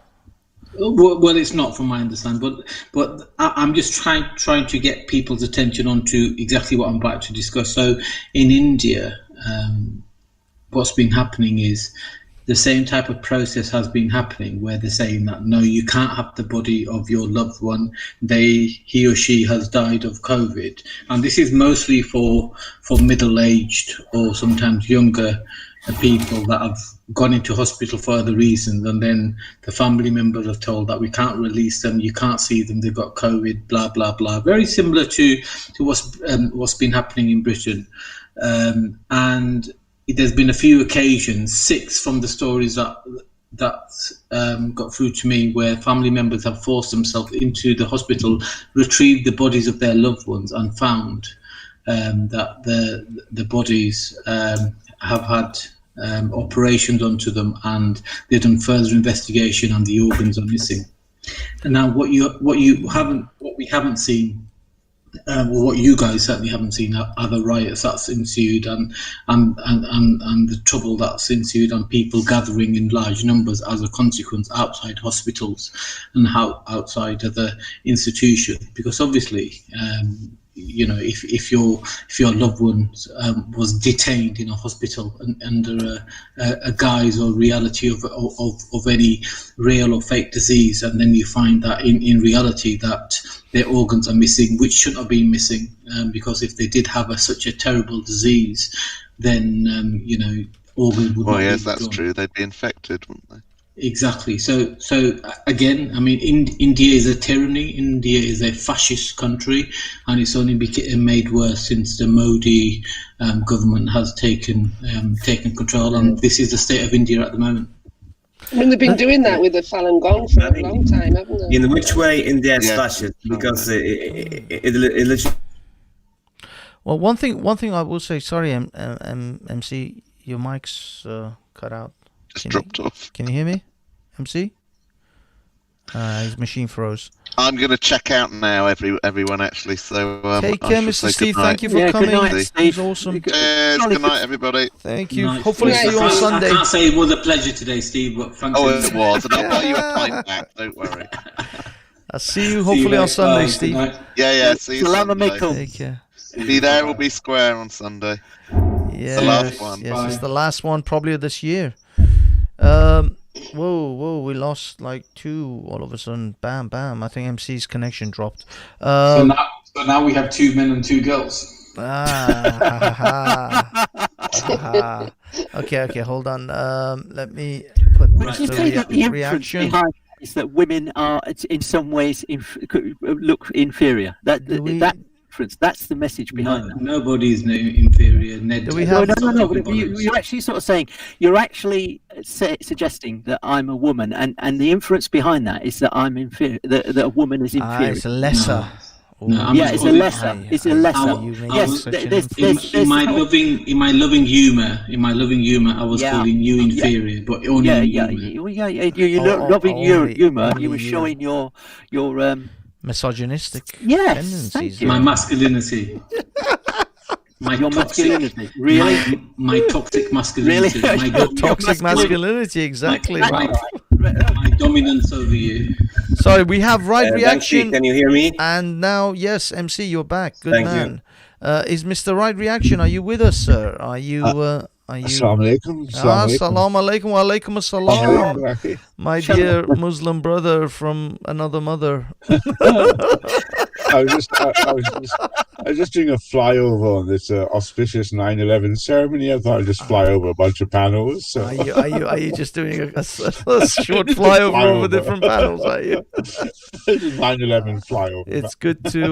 Well, it's not from my understanding, but I'm just trying to get people's attention onto exactly what I'm about to discuss. So in India, what's been happening is the same type of process has been happening, where they're saying that no, you can't have the body of your loved one. He or she has died of COVID, and this is mostly for middle-aged or sometimes younger people that have gone into hospital for other reasons, and then the family members are told that we can't release them, you can't see them, they've got COVID, blah blah blah. Very similar to what's been happening in Britain, and there's been a few occasions, 6 from the stories that got through to me, where family members have forced themselves into the hospital, retrieved the bodies of their loved ones, and found that the bodies have had operations onto them, and they've done further investigation, and the organs are missing. And now, what we haven't seen. Well, what you guys certainly haven't seen are the riots that's ensued and the trouble that's ensued, and people gathering in large numbers as a consequence outside hospitals and outside of the institution. Because obviously, if your loved one was detained in a hospital under a guise or reality of any real or fake disease, and then you find that in reality that their organs are missing, which shouldn't have been missing, because if they did have such a terrible disease, then organs would. Well, yes, that's true. They'd be infected, wouldn't they? Exactly. So again, I mean, India is a tyranny. India is a fascist country, and it's only made worse since the Modi government has taken control. And this is the state of India at the moment. I mean, they've been doing that with the Falun Gong for a long time, haven't they? In which way India is fascist? Because it well, one thing I will say. Sorry, MC, your mic's cut out. Just dropped off. Can you hear me, MC? His machine froze. I'm going to check out now, everyone, actually. So take care, Mr. Steve. Thank you for coming. Good night, Steve. Awesome. Cheers. Good night, everybody. Thank you. Hopefully see you on Sunday. I can't say it was a pleasure today, Steve, but thank you. It was, and I'll buy you a pint back. Don't worry. I'll see you hopefully on Sunday, Steve. Yeah. See you Sunday. Take care. Be there or be square on Sunday. Yeah. The last one. Yes, it's the last one probably of this year. Whoa, we lost like 2 all of a sudden. Bam. I think MC's connection dropped. So now we have 2 men and 2 girls. Okay, hold on. Let me put the reaction. Behind is that women are in some ways look inferior. That difference. That's the message behind that. Nobody is inferior. Ned. No. You're actually sort of saying you're actually suggesting that I'm a woman, and the inference behind that is that I'm inferior, that a woman is inferior. It's a lesser. No, It's a lesser. It's a lesser. Yes, in my loving humor, I was calling you inferior, but only in humor. You're loving your humor. You were showing your misogynistic tendencies. My masculinity. Your masculinity, really? My toxic masculinity. Really? My toxic masculinity, exactly. My dominance over you. Sorry, we have right reaction. Banksy, can you hear me? And now, yes, MC, you're back. Good Thank man. Is Mr. Right Reaction? Are you with us, sir? Are you? Assalamu alaikum. Assalamu alaikum. Wa alaikum assalam. My dear Muslim brother from another mother. I was just doing a flyover on this auspicious 9/11 ceremony. I thought I'd just fly over a bunch of panels. So. Are you just doing a short flyover over different panels? Are you? 9/11 flyover. It's good to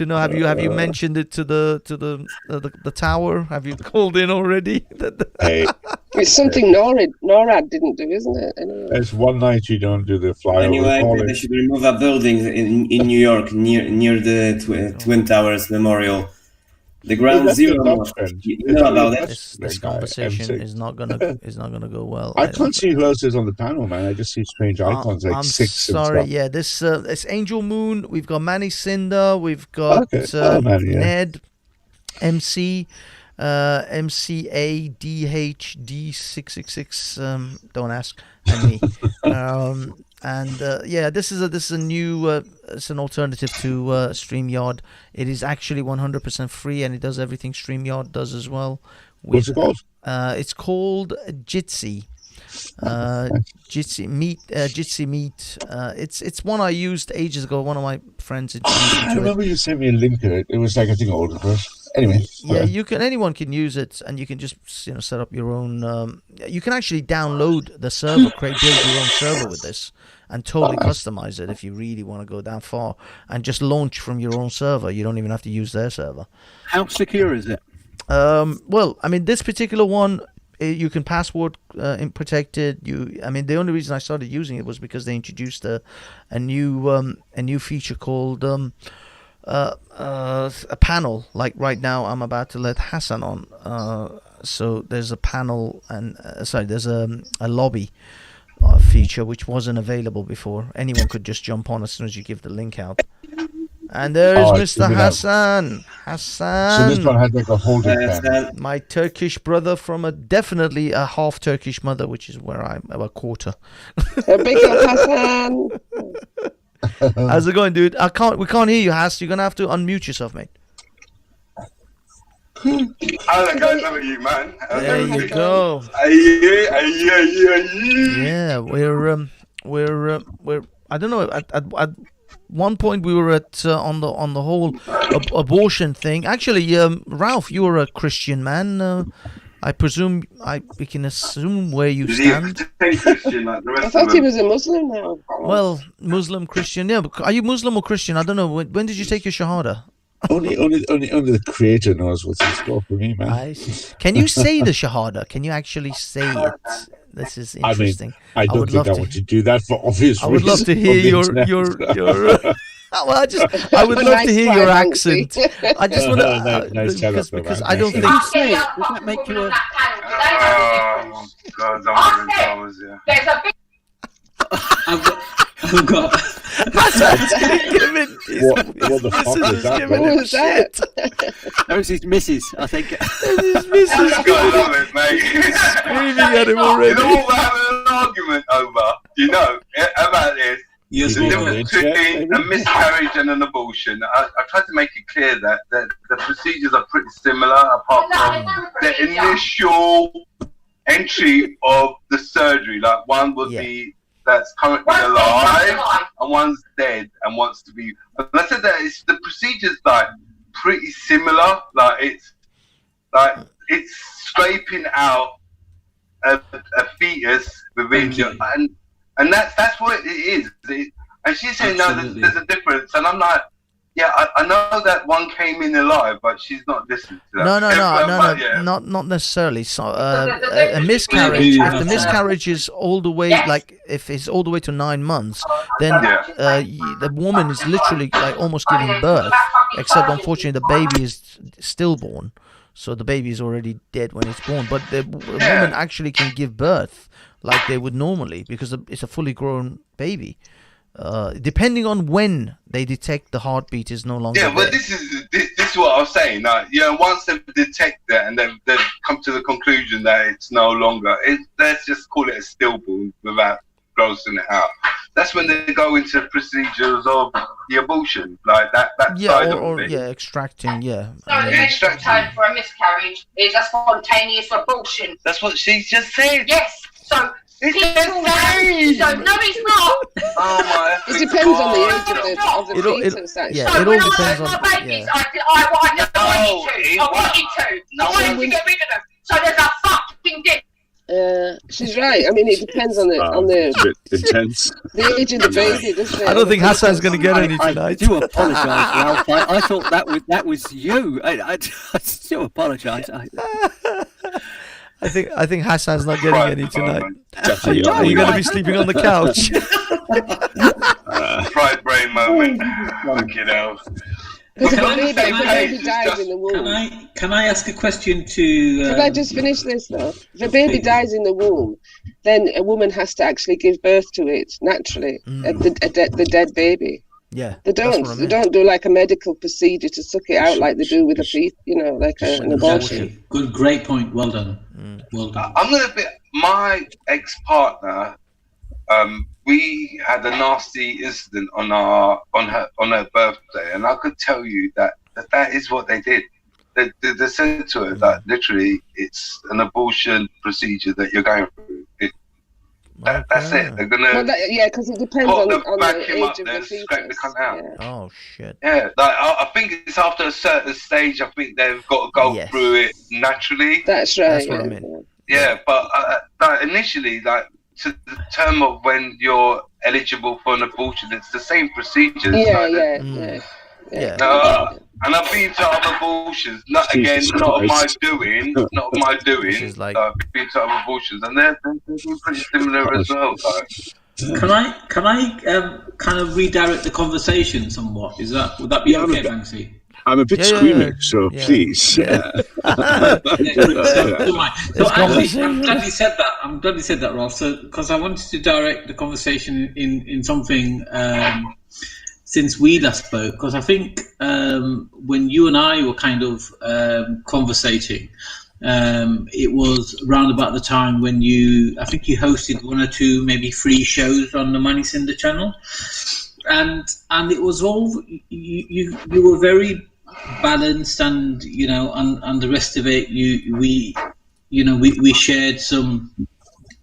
know. Have you mentioned it to the tower? Have you called in already? Hey. It's something NORAD didn't do, isn't it? Anyway. It's one night you don't do the flyover. Anyway, they should remove a building in New York near the Twin Towers Memorial. The ground zero mosque. You know about that? This conversation is not gonna go well. I can't see who else is on the panel, man. I just see strange icons like I'm 6. sorry. And stuff. Yeah, this Angel Moon. We've got Manny Cinder. We've got Ned, MC. MCADHD666. Don't ask. And me. This is a new. It's an alternative to StreamYard. It is actually 100% free, and it does everything StreamYard does as well. What's it called? It's called Jitsi. Jitsi Meet. It's one I used ages ago. One of my friends introduced me to I remember you sent me a link to it. It was like, I think, older person. Anyway, anyone can use it, and you can just set up your own. You can actually download the server, build your own server with this, and totally customize it if you really want to go that far, and just launch from your own server. You don't even have to use their server. How secure is it? Well, I mean, this particular one, you can password protect it. The only reason I started using it was because they introduced a new feature called a panel. Like right now, I'm about to let Hassan on. So there's a panel and there's a lobby feature which wasn't available before. Anyone could just jump on as soon as you give the link out. And there is Mr. Hassan. So this one had like a holding pen. My Turkish brother from definitely a half Turkish mother, which is where I'm a quarter. Big up, Hassan. How's it going, dude? We can't hear you, Hass. You're gonna have to unmute yourself, mate. Hello guys, how are you, man? There you go. Yeah, we're. I don't know. At one point we were at on the whole abortion thing. Actually, Ralph, you are a Christian man. I presume we can assume where you stand. Christian, like the rest I thought he was a Muslim now. Well, Muslim, Christian, yeah. But are you Muslim or Christian? I don't know. When did you take your Shahada? Only the Creator knows what's in store for me, man. Can you say the Shahada? Can you actually say it? This is interesting. I don't think I want to do that for obvious reasons. I would love to hear your well, I would love to hear your accent. I just want to because I don't think. Does that make you a? Oh God, don't even promise you. I've got. What the fuck is that? Who was that? That was his missus, I think. His missus. I love it, mate. Screaming at him already. You know what we're having an argument over? Do you know about this? Yes, the difference between a miscarriage and an abortion. I tried to make it clear that the procedures are pretty similar, apart from the initial entry of the surgery. Like one would be that's currently alive, and one's dead and wants to be. And I said that the procedures like pretty similar. Like it's scraping out a fetus within your and that's what it is. And she's saying, no, there's a difference. And I'm like, Yeah, I know that one came in alive, but she's not listening to that. No, not necessarily. So a miscarriage. If the miscarriage is all the way, like if it's all the way to 9 months, then the woman is literally like almost giving birth. Except unfortunately, the baby is stillborn, so the baby is already dead when it's born. But the woman actually can give birth like they would normally because it's a fully grown baby. Depending on when they detect the heartbeat is no longer but this is what I was saying. Once they detect that and they've come to the conclusion that it's no longer, let's just call it a stillborn without grossing it out. That's when they go into procedures of the abortion, like that side of it. Extracting, So the medical term for a miscarriage is a spontaneous abortion. That's what she just said. Yes. So it's the same. So no, it's not. Oh my! It depends on the age of the fetus. It all depends on. I wanted to get rid of them. So there's a fucking dick. She's right. I mean, it depends on the intense. The age of the baby, doesn't it? I don't think Hassan's going to get any tonight. I do apologise, Ralph. I thought that was you. I do apologise. I think Hassan's not getting any tonight. Are you going to be sleeping on the couch? Fried brain moment. Fucking hell. Because the baby dies in the womb. Can I ask a question to? Can I just finish this though? If a baby dies in the womb, then a woman has to actually give birth to it naturally. The dead baby. Yeah. They don't do like a medical procedure to suck it out like they do with a fetus. Like an abortion. Good, great point. Well done. Well done. I'm gonna be my ex-partner. We had a nasty incident on her birthday, and I could tell you that is what they did. They said to her that literally it's an abortion procedure that you're going through. That's it. They're gonna because it depends on the age of the fetus. Scrape the cunt out. Yeah. Oh shit. Yeah, like I think it's after a certain stage. I think they've got to go through it naturally. That's right. That's what I meant. Yeah, but initially, like to the term of when you're eligible for an abortion, it's the same procedures. Yeah. And I've been to other abortions, not of my doing. Like, I've been to other abortions, and they're pretty similar as well. Can I kind of redirect the conversation somewhat? Would that be okay, Banksy? I'm a bit squeamish, so please. I'm glad you said that. I'm glad you said that, Ralph. So, because I wanted to direct the conversation in something since we last spoke, because I think when you and I were kind of conversating, it was around about the time when I think you hosted 1 or 2, maybe 3 shows on the Money Cinder channel, and it was all you were very balanced, and and the rest of it, we shared some,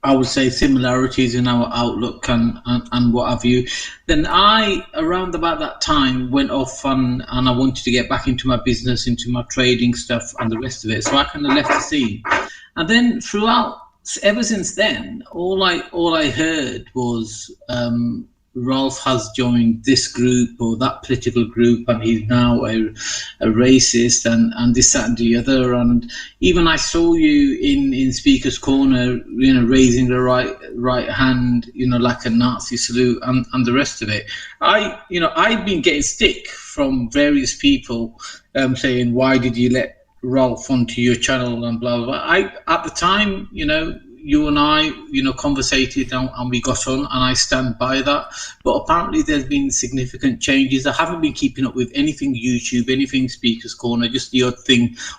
I would say, similarities in our outlook and what have you. Then I, around about that time, went off and I wanted to get back into my business, into my trading stuff and the rest of it. So I kind of left the scene. And then ever since then, all I heard was Ralph has joined this group or that political group, and he's now a racist and this, that, and the other. And even I saw you in Speaker's Corner, raising the right hand, like a Nazi salute, and the rest of it. I've been getting stick from various people saying, why did you let Ralph onto your channel and blah, blah, blah. At the time, you and I, conversated and we got on, and I stand by that. But apparently there's been significant changes. I haven't been keeping up with anything YouTube, anything Speaker's Corner, just the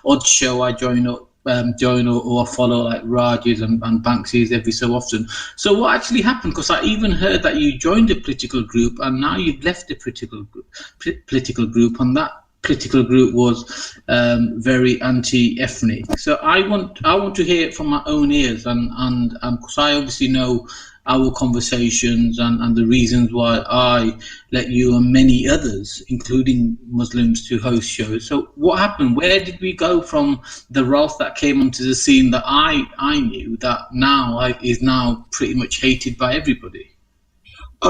odd show I join or follow, like Raj's and Banksy's every so often. So what actually happened? Because I even heard that you joined a political group and now you've left the political group, and that political group was very anti-ethnic. So I want to hear it from my own ears, and because I obviously know our conversations and the reasons why I let you and many others, including Muslims, to host shows. So what happened? Where did we go from the Ralph that came onto the scene that I knew that now is now pretty much hated by everybody?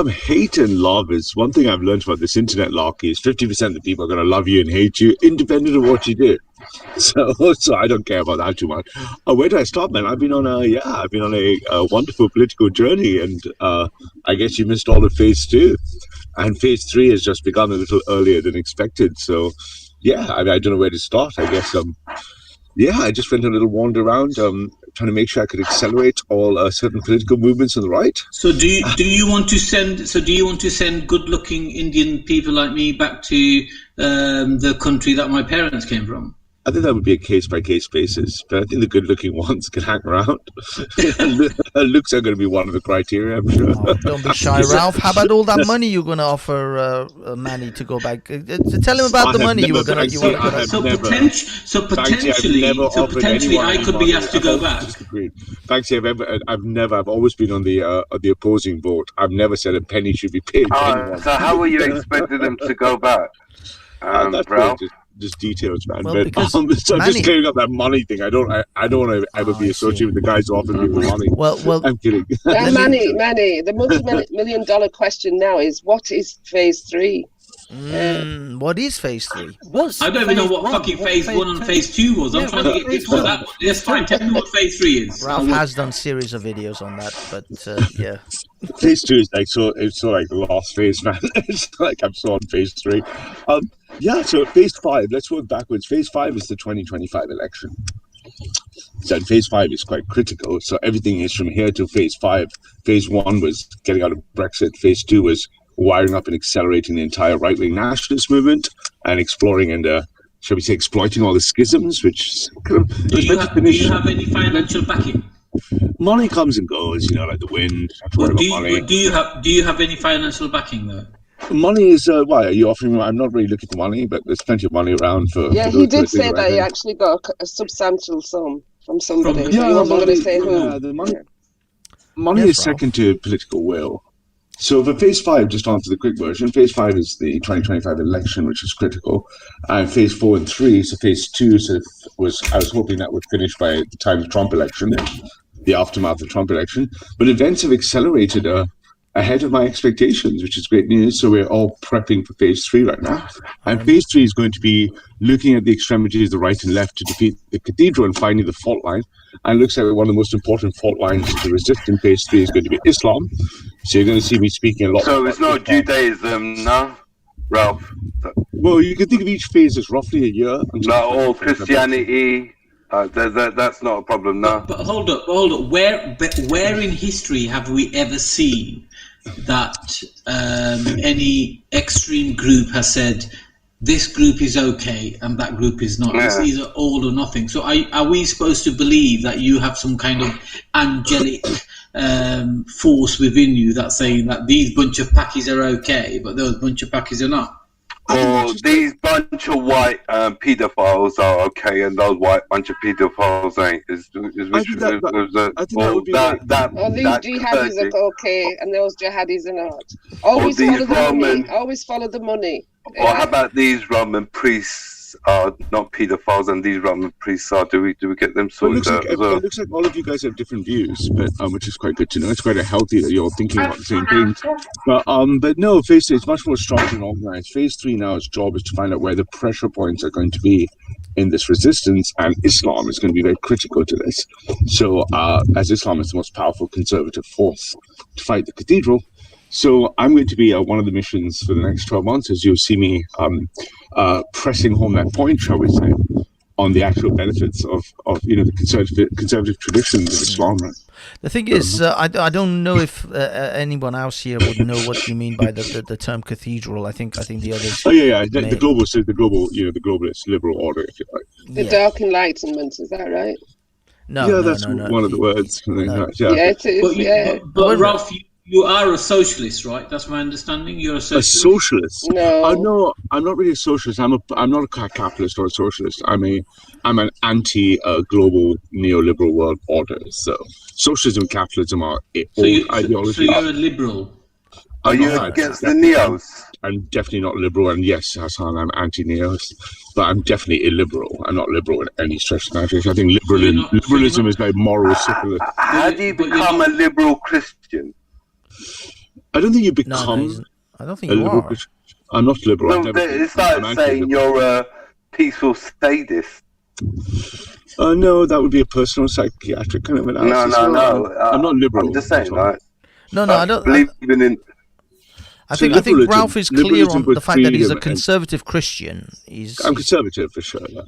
Hate and love is one thing I've learned about this internet lark is 50% of the people are going to love you and hate you, independent of what you do. So I don't care about that too much. Where do I start, man? I've been on a wonderful political journey, and I guess you missed all of phase 2, and phase 3 has just begun a little earlier than expected. So, yeah, I don't know where to start. I guess I just went a little wander around, trying to make sure I could accelerate all certain political movements on the right. So do you want to send good-looking Indian people like me back to the country that my parents came from? I think that would be a case-by-case basis, but I think the good-looking ones can hang around. Looks are going to be one of the criteria, I'm sure. Oh, don't be shy, Ralph. How about all that money you're going to offer Manny to go back? Tell him about the money you were going to. So potentially, I could be asked to go back. Banksy, I've always been on the opposing boat. I've never said a penny should be paid to anyone. So how were you expecting them to go back, Ralph? Just details, man. Well, but so I'm just clearing up that money thing. I don't want to ever be associated with the guys who offer people money. Well, I'm kidding. Manny, the multi-million dollar question now is, what is phase 3? What is phase 3? I don't even know what fucking phase 1 and phase 2 was. I'm trying to get this for that one. Yes, fine. Tell me what phase 3 is. Ralph has done series of videos on that, but yeah. Phase 2 is it's so like the last phase, man. It's like I'm so on phase 3. So phase 5, let's work backwards. Phase 5 is the 2025 election. So phase 5 is quite critical. So everything is from here to phase 5. Phase 1 was getting out of Brexit. Phase 2 was wiring up and accelerating the entire right-wing nationalist movement and exploring and, shall we say, exploiting all the schisms, which kind of... Do you have any financial backing? Money comes and goes, like the wind. Do you have any financial backing, though? Money is why are you offering? I'm not really looking for money, but there's plenty of money around for. Yeah, he did say that he actually got a substantial sum from somebody. He wasn't going to say who. The money is second to political will. So for phase 5, just to answer the quick version, phase 5 is the 2025 election, which is critical, and phase 4 and 3. So phase 2 I was hoping that would finish by the time of the Trump election, the aftermath of the Trump election, but events have accelerated ahead of my expectations, which is great news. So we're all prepping for phase 3 right now. And phase 3 is going to be looking at the extremities, the right and left, to defeat the cathedral and finding the fault line. And it looks like one of the most important fault lines to resist in phase 3 is going to be Islam. So you're going to see me speaking a lot. So it's not Judaism, no, Ralph? Well, you can think of each phase as roughly a year. No, or Christianity. That's not a problem, no. But hold up. Where in history have we ever seen that any extreme group has said this group is okay and that group is not? It's either all or nothing. So are we supposed to believe that you have some kind of angelic force within you that's saying that these bunch of Pakis are okay, but those bunch of Pakis are not? Or these bunch of white paedophiles are okay, and those white bunch of paedophiles ain't. These jihadis are okay, and those jihadis are not. Always follow the money. Always follow the money. Or how about these Roman priests are not paedophiles, and these Roman priests are? Do we get them sorted out as well? It looks like all of you guys have different views, but which is quite good to know. It's quite healthy that you're thinking about the same things. But no, phase 3 is much more structured and organized. Phase 3 now's job is to find out where the pressure points are going to be in this resistance, and Islam is going to be very critical to this. So as Islam is the most powerful conservative force to fight the cathedral, so I'm going to be one of the missions for the next 12 months, as you'll see me pressing home that point, shall we say, on the actual benefits of the conservative traditions of Islam. Right? The thing is, I don't know if anyone else here would know what you mean by the term cathedral. I think the others. Oh yeah. The globalist liberal order, if you like. The dark enlightenment, is that right? No, that's one of the words. No. Yeah, it is. But Ralph, you are a socialist, right? That's my understanding. You're a socialist. A socialist? No. No, I'm not really a socialist. I'm not a capitalist or a socialist. I'm an anti-global neoliberal world order. So socialism and capitalism are old ideologies. So you're a liberal. Are you against the neos? I'm definitely not liberal, and yes, Hassan, I'm anti-neos, but I'm definitely illiberal. I'm not liberal in any stretch of the imagination. I think liberalism is like moral syphilis. How do you become a liberal Christian? I don't think you become. No, I don't think a you liberal are. Christian. I'm not liberal. No, it's like saying you're a peaceful sadist. No, that would be a personal psychiatric kind of analysis. No. I'm not liberal. I'm just saying, like, No, I don't believe in. I think Ralph is clear on the fact that he's a conservative Christian. I'm conservative for sure. Yeah.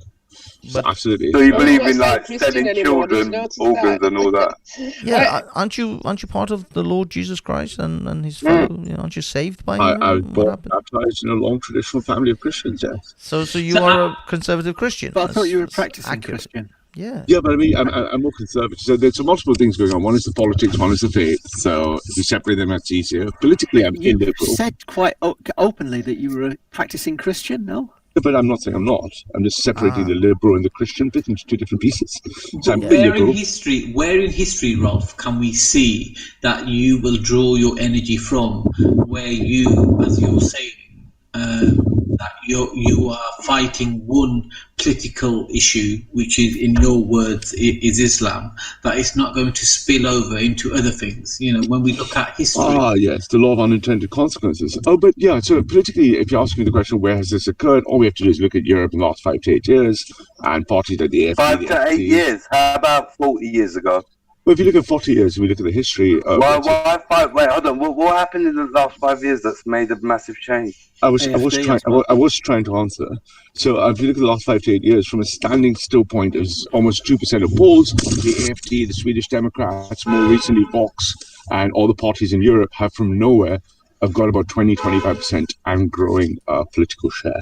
Absolutely. So you believe in like selling children organs and all that? Yeah, aren't you part of the Lord Jesus Christ and his fellow? Aren't you saved by him? I was baptized in a long traditional family of Christians. Yes. So you are a conservative Christian. But I thought you were a practicing Christian. Yeah. Yeah, but I mean, I'm more conservative. So there's multiple things going on. One is the politics, one is the faith. So if you separate them, that's easier. Politically, I'm illiberal. You said quite openly that you were a practicing Christian, no? But I'm not saying I'm not. I'm just separating the liberal and the Christian bit into two different pieces. So I'm where in history, Ralph, can we see that you will draw your energy from, where you, as you're saying, that you are fighting one political issue, which is, in your words, is Islam, that it's not going to spill over into other things. You know, when we look at history. Yes, the law of unintended consequences. But yeah, so politically, if you're asking me the question, where has this occurred? All we have to do is look at Europe in the last 5 to 8 years, and parties like the AFD. 5 to 8 years? How about 40 years ago? Well, if you look at 40 years, we look at the history. Wait, hold on. What happened in the last 5 years that's made a massive change? I was trying to answer. So if you look at the last 5 to 8 years, from a standing still point is almost 2% of polls, the AFD, the Swedish Democrats, more recently Vox, and all the parties in Europe have from nowhere have got about 20-25% and growing political share.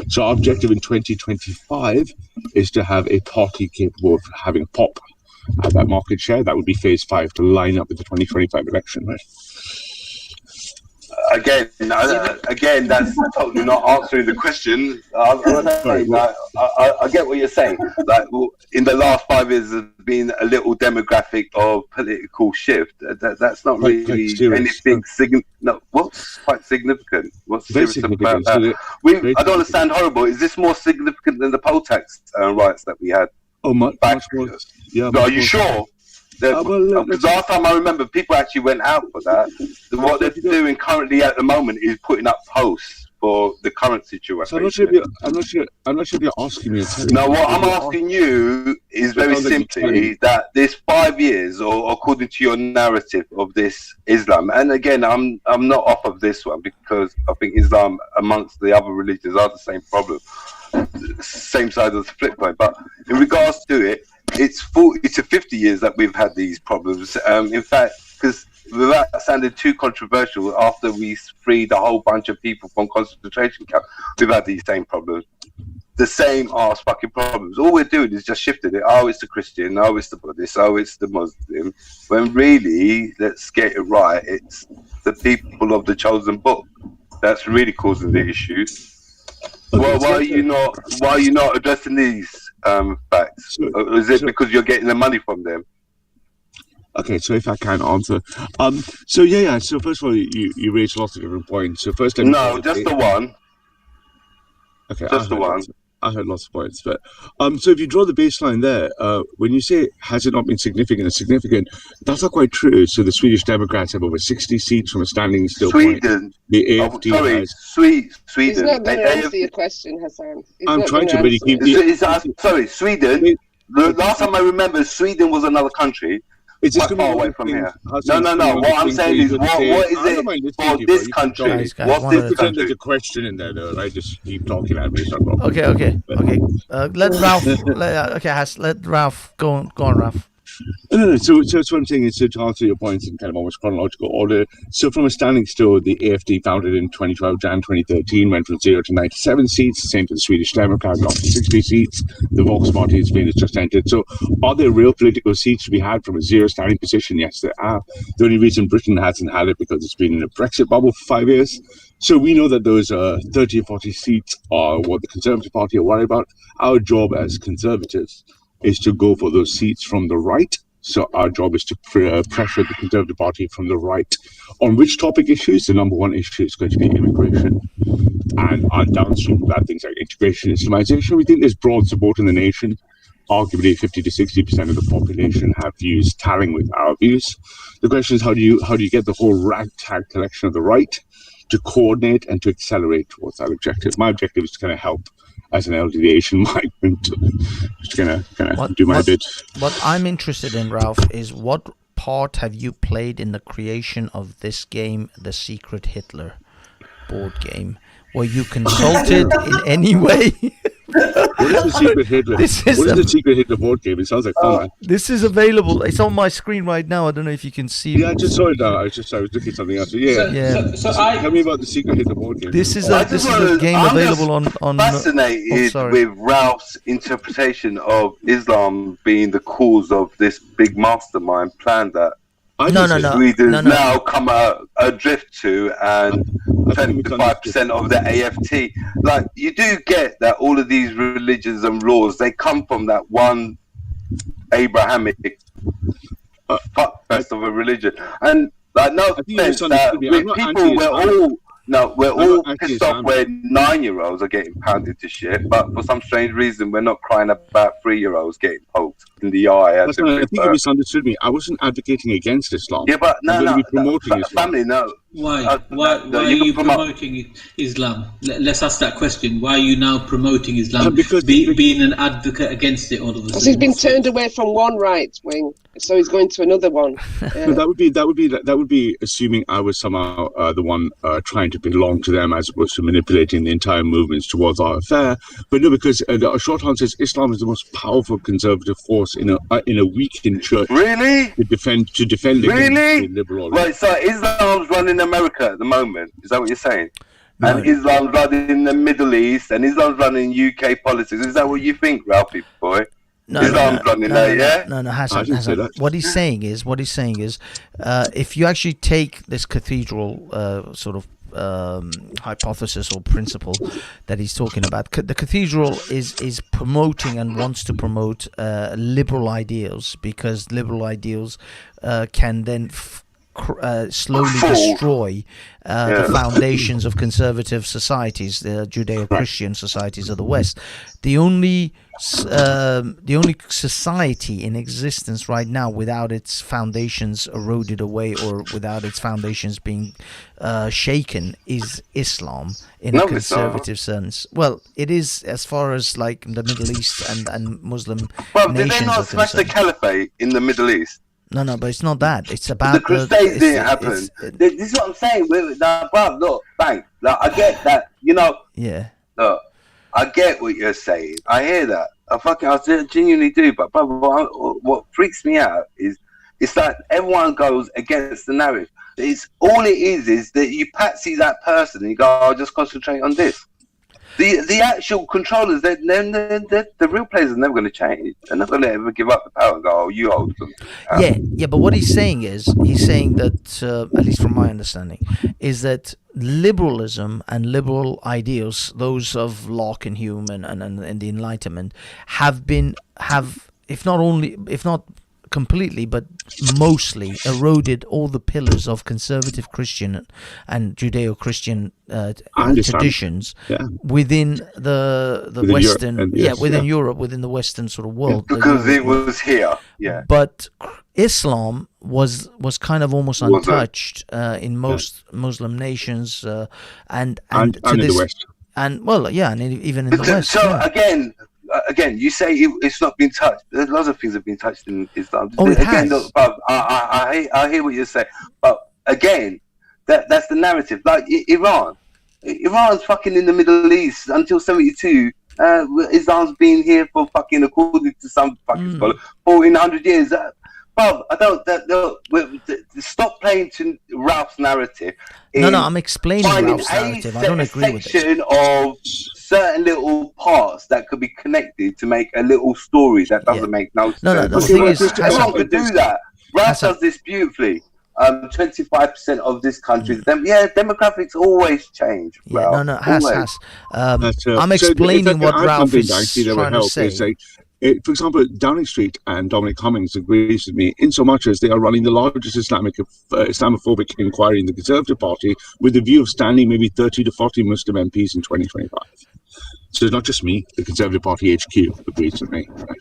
So our objective in 2025 is to have a party capable of having a pop at that market share. That would be phase 5 to line up with the 2025 election, right? Again, that's totally not answering the question. I get what you're saying. Like, in the last 5 years, there's been a little demographic of political shift. That's not really anything significant. No, what's quite significant? What's serious about that? I don't understand. Horrible. Is this more significant than the poll tax rights that we had? Oh, much more. Yeah. Are you sure? Because last time I remember, people actually went out for that. What they're doing currently at the moment is putting up posts for the current situation. So I'm not sure if you're asking me. No, what I'm asking you is very simply that this 5 years, or according to your narrative of this Islam, and again, I'm not off of this one because I think Islam amongst the other religions are the same problem, same side of the flip coin. But in regards to it, it's 40 to 50 years that we've had these problems. In fact, because without sounding too controversial, after we freed a whole bunch of people from concentration camp, we've had these same problems. The same ass fucking problems. All we're doing is just shifting it. Oh, it's the Christian. Oh, it's the Buddhist. Oh, it's the Muslim. When really, let's get it right. It's the people of the chosen book that's really causing the issues. Well, why are you not addressing these facts? Is it because you're getting the money from them? Okay, so if I can answer, So first of all, you raised lots of different points. So first, just the one. Okay, just the one. I heard lots of points, but so if you draw the baseline there, when you say has it not been significant, that's not quite true. So the Swedish Democrats have over 60 seats from a standing still Sweden. Point. The AFD has. Sweden. He's not going to answer your question, Hassan. I'm trying to really keep. Sweden. The last time I remember, Sweden was another country. It's just quite far away from here. No. What I'm saying is, what is it for this country? What's this country? There's a question in there, though, right? Just keep talking at me. Okay. Let Ralph. Let Ralph go on, Ralph. No. So what I'm saying is to answer your points in kind of almost chronological order. So from a standing still, the AFD founded in 2012, Jan 2013, went from 0 to 97 seats. The same for the Swedish Democrats, got to 60 seats. The Vox party in Spain has just entered. So are there real political seats to be had from a zero standing position? Yes, there are. The only reason Britain hasn't had it because it's been in a Brexit bubble for 5 years. So we know that those 30 or 40 seats are what the Conservative Party are worried about. Our job as Conservatives is to go for those seats from the right. So our job is to pressure the Conservative Party from the right. On which topic issues? The number one issue is going to be immigration. And on downstream of that, things like integration, Islamization. We think there's broad support in the nation arguably 50 to 60% of the population have views tallying with our views. The question is, how do you get the whole ragtag collection of the right to coordinate and to accelerate towards that objective? My objective is to kind of help as an elderly Asian migrant, just kind of do my bit. What I'm interested in, Ralph, is what part have you played in the creation of this game, The Secret Hitler board game? Were you consulted in any way? What is the Secret Hitler? What is the Secret Hitler board game? It sounds like fun. This is available. It's on my screen right now. I don't know if you can see. Yeah, I just saw it now. I was looking at something else. Tell me about the Secret Hitler board game. This is a game available on. Fascinated with Ralph's interpretation of Islam being the cause of this big mastermind plan that Sweden now come adrift to, and 25% of the AFT. Like, you do get that all of these religions and laws, they come from that one Abrahamic fuckfest of a religion. And like, no offense, that we're all pissed off when 9-year-olds are getting pounded to shit, but for some strange reason we're not crying about 3-year-olds getting poked in the eye. I think you misunderstood me. I wasn't advocating against Islam. Yeah, but promoting family, no. Why are you promoting Islam? Let's ask that question. Why are you now promoting Islam? Because being an advocate against it all of a sudden. Because he's been turned away from one right wing, so he's going to another one. Yeah. No, that would be assuming I was somehow the one trying to belong to them, as opposed to manipulating the entire movements towards our affair. But no, because the short answer is Islam is the most powerful conservative force in a weakened church. Really? To defend really? The liberal. Right, so Islam's running America at the moment. Is that what you're saying? No. And Islam's running in the Middle East, and Islam's running UK politics. Is that what you think, Ralphie boy? Islam's running there, yeah? No, Hassan. What he's saying is, if you actually take this cathedral sort of hypothesis or principle that he's talking about, the cathedral is promoting and wants to promote liberal ideals, because liberal ideals can then slowly destroy the foundations of conservative societies, the Judeo-Christian societies of the West. The only society in existence right now without its foundations eroded away or without its foundations being shaken is Islam in a conservative sense. Well, it is, as far as like the Middle East and Muslim nations. Did they not smash the caliphate in the Middle East? No, but it's not that. It's about the Crusades didn't happen. This is what I'm saying. Look, bang. Like, I get that. Yeah. Look, I get what you're saying. I hear that. I genuinely do. But what freaks me out is it's like everyone goes against the narrative. All it is that you patsy that person and you go, I'll just concentrate on this. The actual controllers, the real players are never going to change. They're not going to ever give up the power and go, oh, you hold them. Yeah, but what he's saying that, at least from my understanding, is that liberalism and liberal ideals, those of Locke and Hume and the Enlightenment, have, if not completely, but mostly eroded all the pillars of conservative Christian and Judeo-Christian traditions within the Western, within Europe, within the Western sort of world. Because it was here, yeah. But Islam was kind of almost untouched in most Muslim nations, and in the West. And even in the West. So again, you say it's not been touched. There's lots of things have been touched in Islam. Oh, it has. Look, I hear what you're saying, but again, that's the narrative. Like Iran's fucking in the Middle East until 1972. Islam's been here for fucking, according to some fucking scholar, 1400 years. Bob, stop playing to Ralph's narrative. No, I'm explaining Ralph's narrative. I don't agree with it. Section of certain little parts that could be connected to make a little story that doesn't make no sense. No, the thing is, everyone could do that. Ralph does this beautifully. 25% of this country, demographics always change. Ralph. I'm explaining what Ralph is trying to say. For example, Downing Street and Dominic Cummings agrees with me in so much as they are running the largest Islamophobic inquiry in the Conservative Party with the view of standing maybe 30 to 40 Muslim MPs in 2025. So it's not just me, the Conservative Party HQ agrees with me. Right?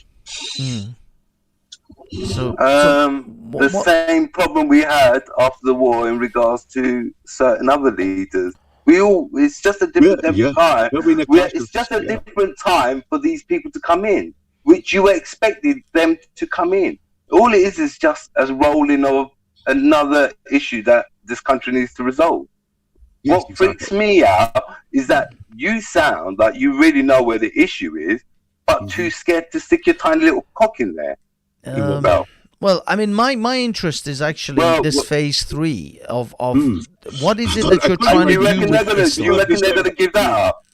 The same problem we had after the war in regards to certain other leaders. It's just a different time. It's just a different time for these people to come in, which you expected them to come in. All it is just a rolling of another issue that this country needs to resolve. Yes, what freaks me out is that you sound like you really know where the issue is, but too scared to stick your tiny little cock in there. Well, I mean, my interest is actually this phase 3 of what is it that you're trying to do with Islam? You reckon they're going to give that up?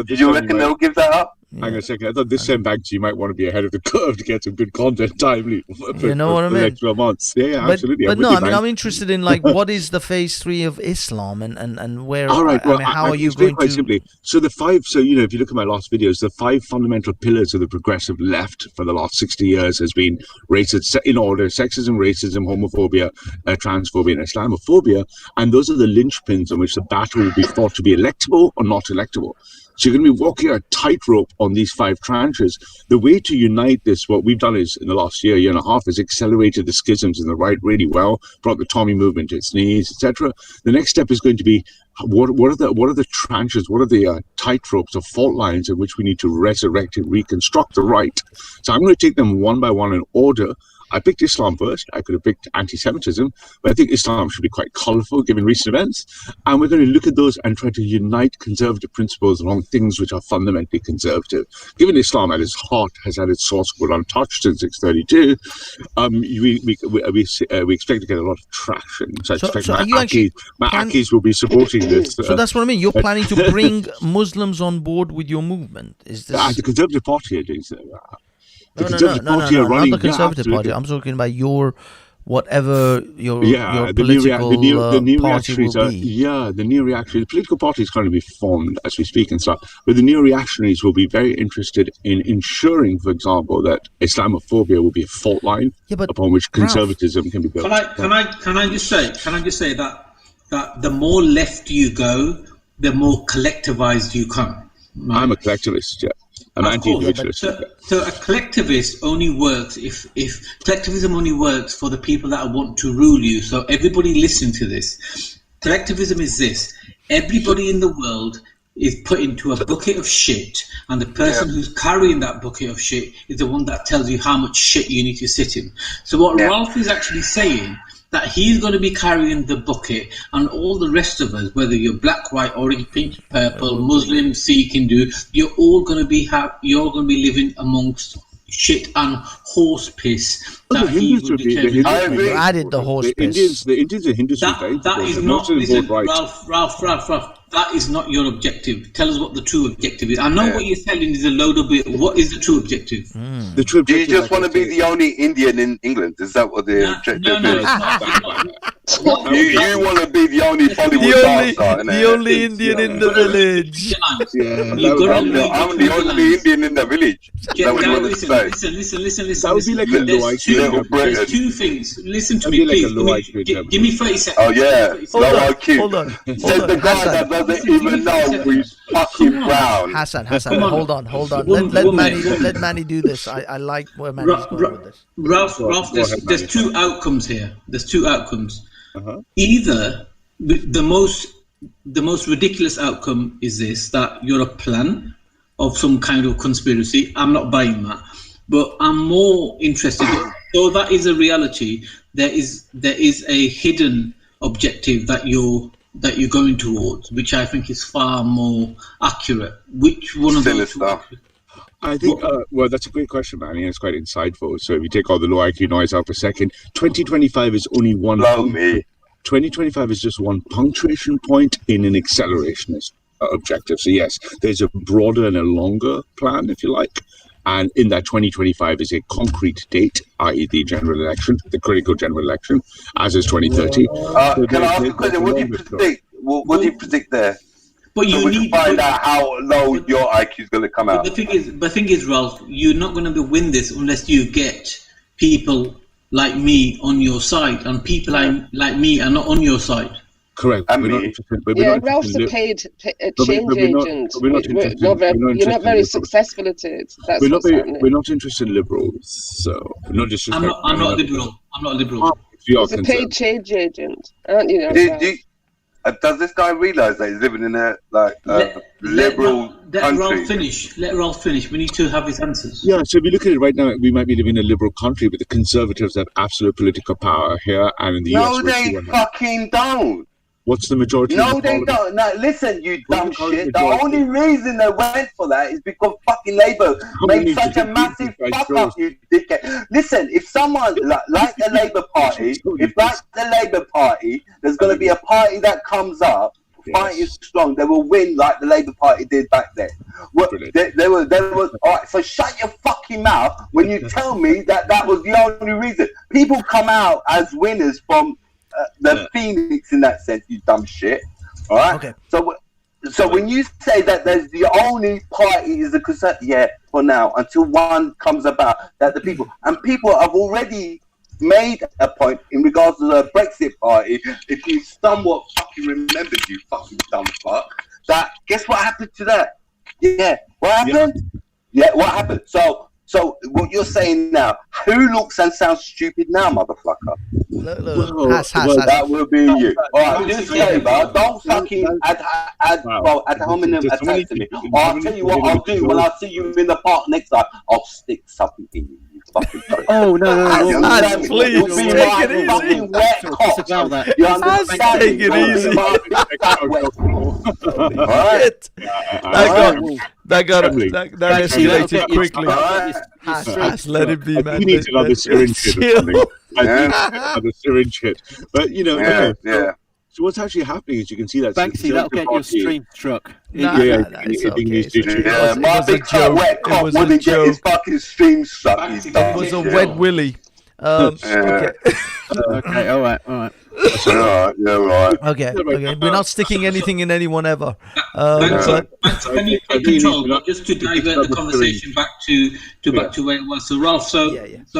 You reckon they'll give that up? Hang on a second. I thought this time Banksy, you might want to be ahead of the curve to get some good content timely. You know what I mean? The next 12 months. Yeah, absolutely. But no, I mean, I'm interested in like what is the phase 3 of Islam and where? All right. Well, how are you going going quite to? Simply. So the 5. So if you look at my last videos, the 5 fundamental pillars of the progressive left for the last 60 years has been racism in order: sexism, racism, homophobia, transphobia, and Islamophobia. And those are the linchpins on which the battle will be fought to be electable or not electable. So you're going to be walking a tightrope on these 5 tranches. The way to unite this, what we've done is, in the last year and a half, is accelerated the schisms in the right really well, brought the Tommy movement to its knees, etc. The next step is going to be what are the tranches, what are the tightropes or fault lines in which we need to resurrect and reconstruct the right. So I'm going to take them one by one in order. I picked Islam first. I could have picked anti-Semitism, but I think Islam should be quite colourful given recent events. And we're going to look at those and try to unite conservative principles along things which are fundamentally conservative. Given Islam at its heart has had its source code untouched since 632, we expect to get a lot of traction. So I expect my Akis will be supporting this. So that's what I mean. You're planning to bring Muslims on board with your movement. Is this the Conservative Party? It is. No, not the Conservative Party. I'm talking about your whatever your political party will be. Yeah, the new reactionary. The political party is going to be formed as we speak and stuff. But the new reactionaries will be very interested in ensuring, for example, that Islamophobia will be a fault line upon which conservatism can be built. Can I just say that the more left you go, the more collectivized you come. Right? I'm a collectivist, yeah. I'm anti-individualist. So a collectivist only works if collectivism only works for the people that want to rule you. So everybody listen to this. Collectivism is this: everybody in the world is put into a bucket of shit, and the person who's carrying that bucket of shit is the one that tells you how much shit you need to sit in. So what Ralph is actually saying, that he's going to be carrying the bucket, and all the rest of us, whether you're black, white, orange, pink, purple, Muslim, Sikh, Hindu, you're all going to be living amongst shit and horse piss. I added the horse piss. The Indians and Hindus. That is not. Listen, Ralph. That is not your objective. Tell us what the true objective is. I know what you're telling is a load of bit. What is the true objective? The true objective. Do you just want to be the only Indian in England? Is that what the objective is? You want to be the only Bollywood star, the only Indian in the village. I'm the only Indian in the village. Listen. That would be like a low IQ. There's 2 things. Listen to me, please. Give me 30 seconds. Oh yeah, low IQ. Hold on. Says the guy that doesn't even know he's fucking brown. Hassan, hold on. Let Manny do this. I like where Manny's going with this. Ralph, there's 2 outcomes here. There's 2 outcomes. Either the most ridiculous outcome is this: that you're a plan of some kind of conspiracy. I'm not buying that, but I'm more interested. So that is a reality. There is a hidden objective that you're going towards, which I think is far more accurate. Which one of those? I think, well, that's a great question, man. I mean, it's quite insightful. So if you take all the low IQ noise out for a second, 2025 is only one. 2025 is just one punctuation point in an accelerationist objective. So yes, there's a broader and a longer plan, if you like. And in that 2025 is a concrete date, i.e. the general election, the critical general election, as is 2030. Can I ask a question? What do you predict? What do you predict there? But you need to find out how low your IQ is going to come out. The thing is, Ralph, you're not going to win this unless you get people like me on your side, and people like me are not on your side. Correct. And we're not me. interested, but Yeah, we're not Ralph's a interested paid but change we're not- agent. but we're not interested- we're not You're not interested very in successful at it. That's we're what's not happening. we're not interested in liberals, so no disrespect. I'm not liberal. I'm not liberal. We are He's a paid concerned. change agent, aren't you? Does this guy realise that he's living in a liberal Let country? Ralph finish. Let Ralph finish. We need to have his answers. Yeah, so if you look at it right now, we might be living in a liberal country, but the Conservatives have absolute political power here and in the US. No, they fucking don't. What's the majority? No, of the they parliament? don't. No, listen, you dumb current shit. The majority? only reason they went for that is because fucking Labour many made such a did massive these guys fuck throw? up, you dickhead. Listen, if someone like the Labour Party, there's going to be a party that comes up, fight is strong, they will win like the Labour Party did back then. Well, they were. All right, so shut your fucking mouth when you tell me that was the only reason. People come out as winners from the Phoenix in that sense, you dumb shit. All right. Okay. So when you say that there's the only party is the Conservative, yeah, for now until one comes about that the people have already made a point in regards to the Brexit party. If you somewhat fucking remembered, you fucking dumb fuck, that guess what happened to that? Yeah, what happened? Yeah, what happened? So what you're saying now, who looks and sounds stupid now, motherfucker? That will be you. Alright, do this favour, don't fucking ad hominem attack to me. I'll tell you what I'll do when I see you in the park next time, I'll stick something in you. Oh no! Please You'll be my fucking wet cock. You understand? Take it easy. That escalated quickly. Let it be, man. We need another syringe hit or something. Another syringe hit. But you know, yeah. So what's actually happening is you can see that Banksy, that'll get your stream struck. My big fat wet cock wouldn't get his fucking stream stuck. It was a wet willy. Okay. Okay. All right. Okay. We're not sticking anything in anyone ever. Can you take control? Just to divert the conversation back to where it was. So Ralph, so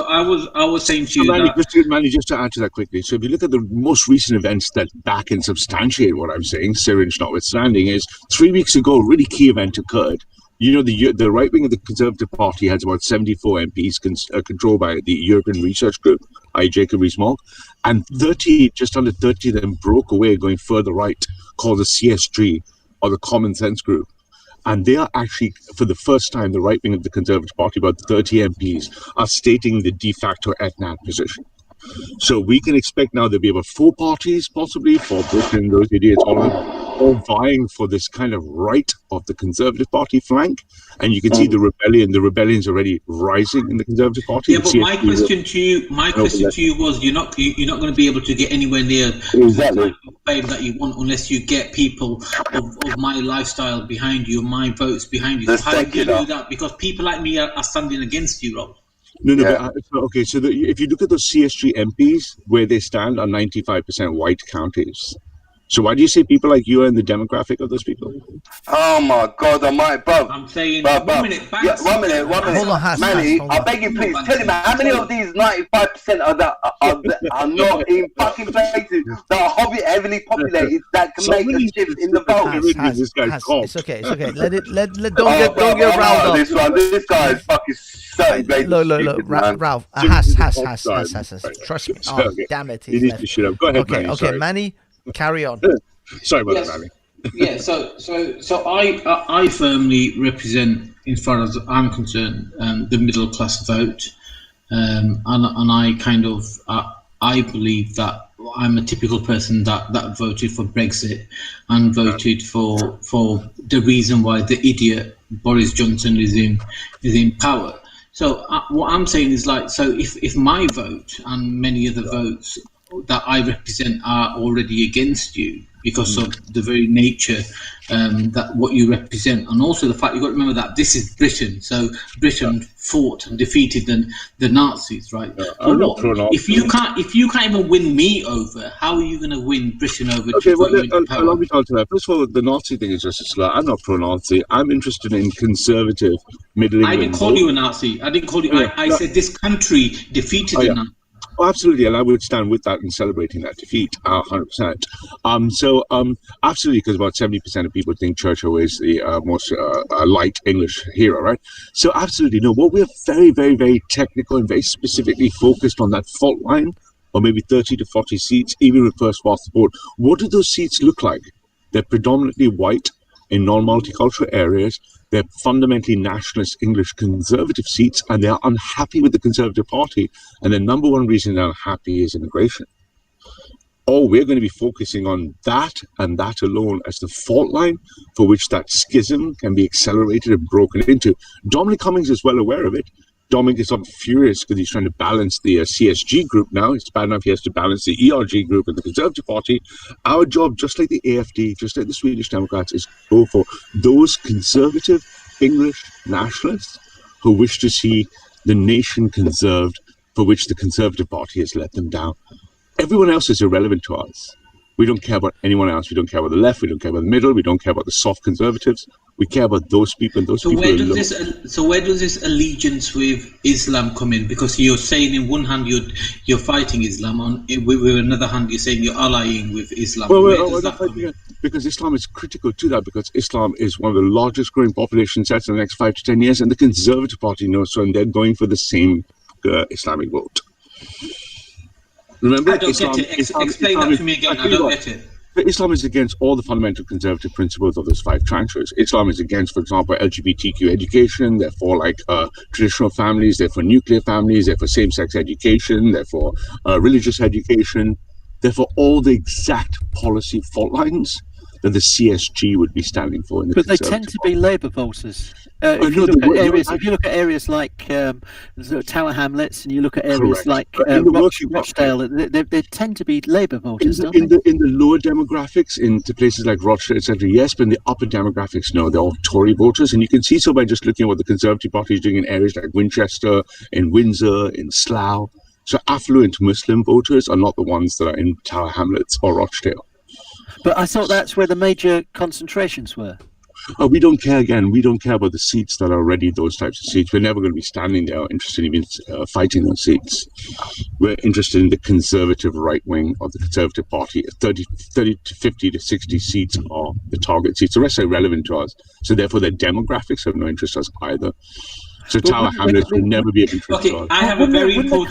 I was saying to you Manny, just to add to that quickly. So if you look at the most recent events that back and substantiate what I'm saying, syringe notwithstanding, is 3 weeks ago a really key event occurred. You know, the right wing of the Conservative Party has about 74 MPs controlled by the European Research Group, Jacob Rees-Mogg, and just under 30 of them broke away going further right, called the CSG, or the Common Sense Group. And they are actually, for the first time, the right wing of the Conservative Party, about 30 MPs, are stating the de facto ethnic position. So we can expect now there'll be about 4 parties, possibly, for Britain, those idiots, all vying for this kind of right of the Conservative Party flank. And you can see the rebellion's already rising in the Conservative Party. Yeah, but my question to you was, you're not going to be able to get anywhere near the fame that you want unless you get people of my lifestyle behind you, my votes behind you. So how do you do that? Because people like me are standing against you, Rob. But okay. So if you look at those CSG MPs, where they stand are 95% white counties. So why do you say people like you are in the demographic of those people? Oh my God, bruv. I'm saying, one minute. One minute. Hold on, Manny, I beg you, please, tell me, how many of these 95% are not in fucking places that are heavily populated that can make a shift in the vote? It's okay. Don't get riled up. This guy is fucking so great. Look, Ralph. Has. Trust me. Oh, damn it. You need to shut up. Go ahead, Manny. Okay, Manny. Carry on. Sorry about that, Manny. Yeah, so I firmly represent, as far as I'm concerned, the middle class vote, and I kind of I believe that I'm a typical person that voted for Brexit and voted for the reason why the idiot Boris Johnson is in power. So what I'm saying is, like, so if my vote and many other votes that I represent are already against you because of the very nature that what you represent, and also the fact you've got to remember that this is Britain. So Britain fought and defeated the Nazis, right? If you can't even win me over, how are you going to win Britain over? Okay, well, allow me to answer that. First of all, the Nazi thing is just a slur. I'm not pro-Nazi. I'm interested in conservative Middle England. I didn't call you a Nazi. I didn't call you. I said this country defeated the Nazis. Oh, absolutely, and I would stand with that and celebrating that defeat, 100%. Absolutely, because about 70% of people think Churchill is the most light English hero, right? So absolutely, no. What we're very, very, very technical and very specifically focused on that fault line, or maybe 30 to 40 seats, even with first past the board. What do those seats look like? They're predominantly white in non-multicultural areas. They're fundamentally nationalist English conservative seats, and they're unhappy with the Conservative Party. And the number one reason they're unhappy is immigration. We're going to be focusing on that and that alone as the fault line for which that schism can be accelerated and broken into. Dominic Cummings is well aware of it. Dominic is furious because he's trying to balance the CSG group now. It's bad enough he has to balance the ERG group and the Conservative Party. Our job, just like the AFD, just like the Swedish Democrats, is to go for those conservative English nationalists who wish to see the nation conserved, for which the Conservative Party has let them down. Everyone else is irrelevant to us. We don't care about anyone else. We don't care about the left. We don't care about the middle. We don't care about the soft conservatives. We care about those people and those people. Where does this allegiance with Islam come in? Because you're saying in one hand you're fighting Islam, with another hand you're saying you're allying with Islam. Because Islam is critical to that, because Islam is one of the largest growing population sets in the next 5 to 10 years, and the Conservative Party knows so, and they're going for the same Islamic vote. Remember, I don't get it. Explain that to me again. I don't get it. Islam is against all the fundamental conservative principles of those 5 tranches. Islam is against, for example, LGBTQ education. They're for traditional families. They're for nuclear families. They're for same-sex education. They're for religious education. They're for all the exact policy fault lines that the CSG would be standing for. But they tend to be Labour voters. If you look at areas like Tower Hamlets, and you look at areas like Rochdale, they tend to be Labour voters, don't they? In the lower demographics, into places like Rochdale, etc., yes, but in the upper demographics, no, they're all Tory voters. And you can see so by just looking at what the Conservative Party is doing in areas like Winchester, in Windsor, in Slough. So affluent Muslim voters are not the ones that are in Tower Hamlets or Rochdale. But I thought that's where the major concentrations were. We don't care, again. We don't care about the seats that are already those types of seats. We're never going to be standing there interested in fighting those seats. We're interested in the conservative right wing of the Conservative Party. 30 to 50 to 60 seats are the target seats. The rest are irrelevant to us. So therefore, their demographics have no interest in us either. So Tower Hamlets will never be of interest to us. I have a very important...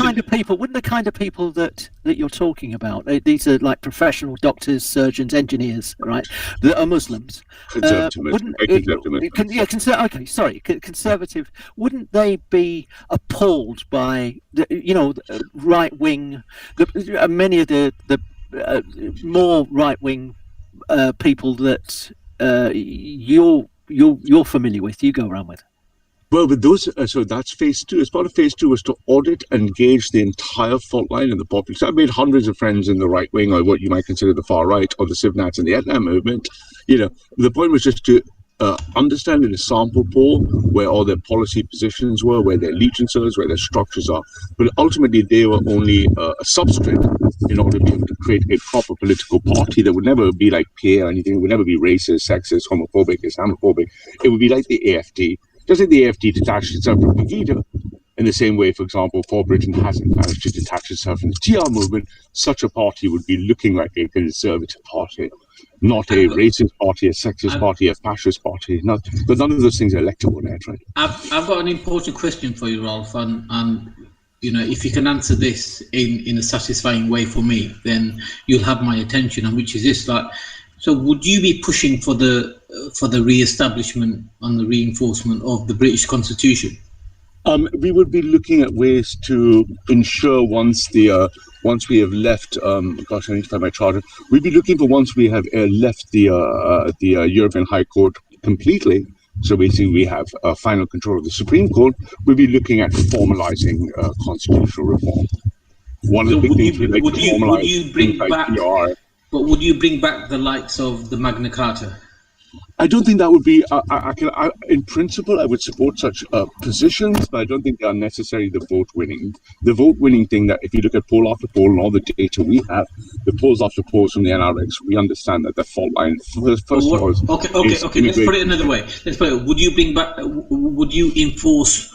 Wouldn't the kind of people that you're talking about, these are like professional doctors, surgeons, engineers, right, that are Muslims. Conservative. Wouldn't they be appalled by right wing, many of the more right wing people that you're familiar with, you go around with? Well, with those, so that's phase 2. As part of phase 2 was to audit and gauge the entire fault line in the population. I've made hundreds of friends in the right wing, or what you might consider the far right, or the Civnats and the Etna movement. The point was just to understand in a sample pool where all their policy positions were, where their allegiances, where their structures are. But ultimately, they were only a substrate in order to be able to create a proper political party that would never be like PA or anything. It would never be racist, sexist, homophobic, Islamophobic. It would be like the AFD. Just like the AFD detached itself from Pegida, in the same way, for example, for Britain hasn't managed to detach itself from the TR movement, such a party would be looking like a conservative party, not a racist party, a sexist party, a fascist party. But none of those things are electable net, right? I've got an important question for you, Rolf, and if you can answer this in a satisfying way for me, then you'll have my attention. And which is this: so would you be pushing for the re-establishment and the reinforcement of the British Constitution? We would be looking at ways to ensure once we have left. I need to find my charter. We'd be looking for once we have left the European High Court completely. So basically, we have final control of the Supreme Court. We'll be looking at formalizing constitutional reform. One of the big things we'd like to formalize. But would you bring back the likes of the Magna Carta? I don't think that would be. In principle, I would support such positions, but I don't think they are necessarily the vote winning. The vote winning thing that, if you look at poll after poll and all the data we have, the polls after polls from the NRX, we understand that the fault line first of all. Okay. Let's put it another way. Would you bring back? Would you enforce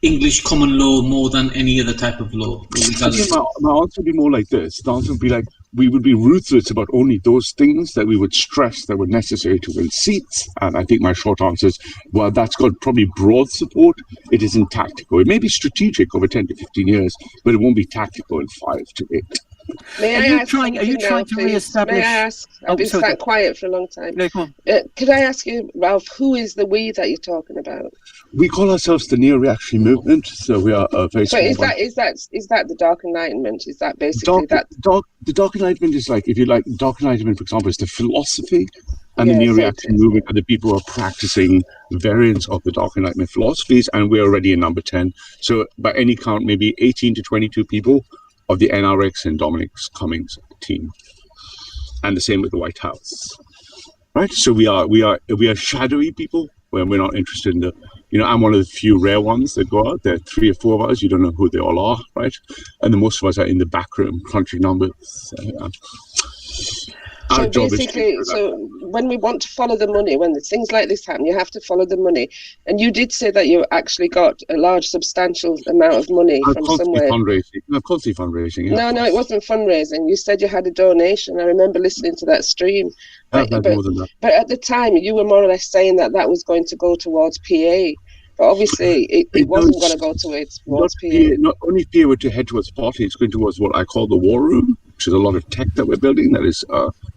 English common law more than any other type of law? Again, my answer would be more like this. The answer would be like, we would be ruthless about only those things that we would stress that were necessary to win seats. And I think my short answer is, well, that's got probably broad support. It isn't tactical. It may be strategic over 10 to 15 years, but it won't be tactical in 5 to 8. Are you trying to re-establish? May I ask? I've been sat quiet for a long time. No, come on. Could I ask you, Ralph, who is the we that you're talking about? We call ourselves the Neo-Reactionary Movement, so we are a very So small is that the Dark Enlightenment? Is that basically that? The Dark Enlightenment is like, if you like, Dark Enlightenment, for example, is the philosophy, and the Neo-Reactionary Movement are the people who are practicing variants of the Dark Enlightenment philosophies, and we're already in number 10. So by any count, maybe 18 to 22 people of the NRX and Dominic Cummings team, and the same with the White House, right? So we are shadowy people where we're not interested in the, I'm one of the few rare ones that go out. There are 3 or 4 of us. You don't know who they all are, right? And the most of us are in the back room crunching numbers. So basically, when we want to follow the money, when things like this happen, you have to follow the money. And you did say that you actually got a large, substantial amount of money from somewhere. Of course, fundraising. Yeah. No, it wasn't fundraising. You said you had a donation. I remember listening to that stream. More than that. But at the time, you were more or less saying that was going to go towards PA. But obviously, it wasn't going to go towards PA. Not only PA were to head towards party, it's going towards what I call the war room, which is a lot of tech that we're building that is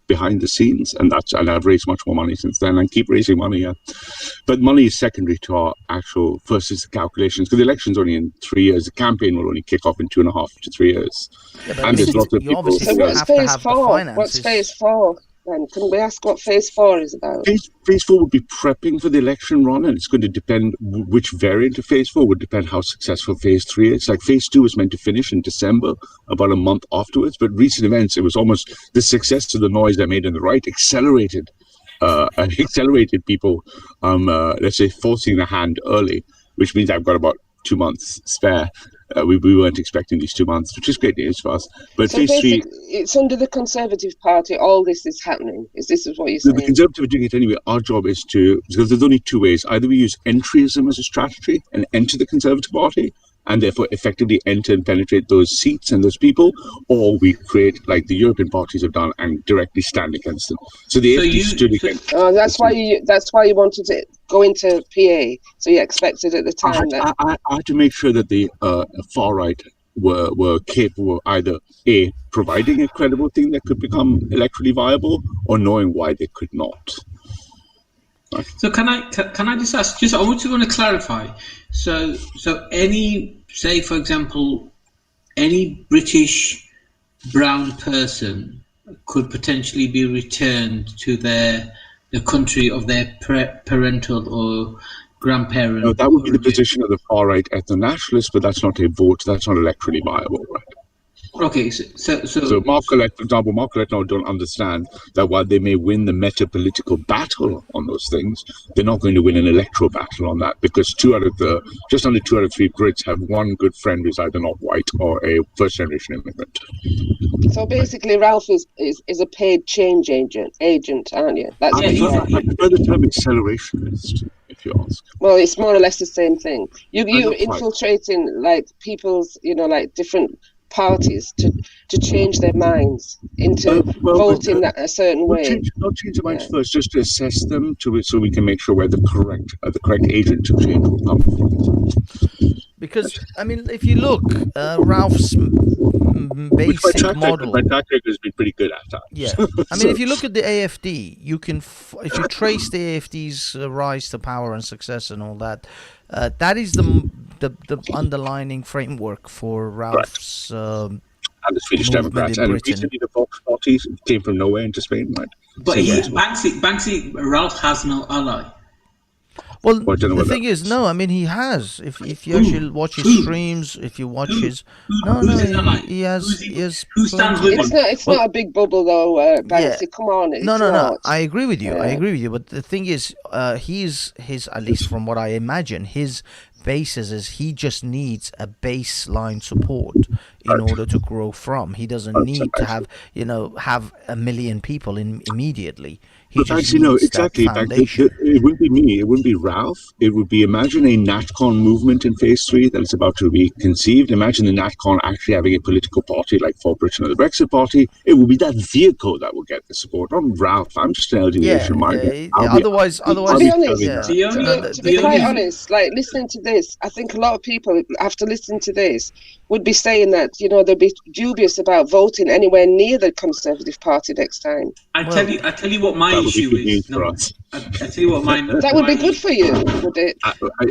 behind the scenes, and I've raised much more money since then and keep raising money. Yeah. But money is secondary to our actual, first is the calculations, because the election's only in 3 years. The campaign will only kick off in 2.5 to 3 years. Yeah, and there's lots of people. So what's phase 4? What's phase 4? Then can we ask what phase 4 is about? Phase 4 would be prepping for the election run, and it's going to depend which variant of phase 4 would depend how successful phase 3 is. Like phase 2 was meant to finish in December, about a month afterwards, but recent events, it was almost the success of the noise they made on the right accelerated people, let's say, forcing the hand early, which means I've got about 2 months spare. We weren't expecting these 2 months, which is great news for us. But so phase 3, it's under the Conservative Party. All this is happening. Is what you're saying? The Conservative are doing it anyway. Our job is because there's only 2 ways. Either we use entryism as a strategy and enter the Conservative Party, and therefore effectively enter and penetrate those seats and those people, or we create, like the European parties have done, and directly stand against them. So the AFD stood against. That's why you wanted to go into PA. So you expected at the time I had to make sure that the far right were capable of either A, providing a credible thing that could become electorally viable, or knowing why they could not. Right. So can I just ask? I want to clarify. So any, say for example, any British brown person could potentially be returned to the country of their parental or grandparent. No, that would be the position of the far right ethno-nationalists, but that's not a vote. That's not electorally viable, right? Okay, so Mark Collette, for example, now don't understand that while they may win the meta-political battle on those things, they're not going to win an electoral battle on that, because just under 2 out of 3 Brits have one good friend who's either not white or a first-generation immigrant. So basically, Ralph is a paid change agent, aren't you? That's I prefer the term accelerationist, if you ask. Well, it's more or less the same thing. You infiltrating like people's, like different parties to change their minds into voting that a certain way. Not change their minds first, just to assess them so we can make sure we're the correct agent to change will come from. Because if you look, Ralph's basic model. My track record has been pretty good at that. Yeah, if you look at the AFD, you can if you trace the AFD's rise to power and success and all that, that is the underlining framework for Ralph's and the Swedish Democrats, and recently the Vox party came from nowhere into Spain, right? But Banksy, Ralph has no ally. Well, the thing is, he has. If you actually watch his streams, if you watch his, he has. Who stands with him? It's not a big bubble though, Banksy. Yeah. Come on, No. I agree with you. But the thing is, he's at least from what I imagine, his basis is he just needs a baseline support in order to grow from. He doesn't need to have 1 million people immediately. He But just actually, no, needs exactly. that foundation. It wouldn't be me. It wouldn't be Ralph. It would be, imagine a NatCon movement in phase 3 that is about to be conceived. Imagine the NatCon actually having a political party like For Britain or the Brexit Party. It will be that vehicle that will get the support. I'm Ralph. I'm just an elderly Asian migrant. Otherwise, To be honest, yeah. to be quite honest, like listening to this, I think a lot of people, after listening to this, would be saying that, you know, they'll be dubious about voting anywhere near the Conservative Party next time. I tell you what my issue is. For us. I tell you what that would be good for you, would it?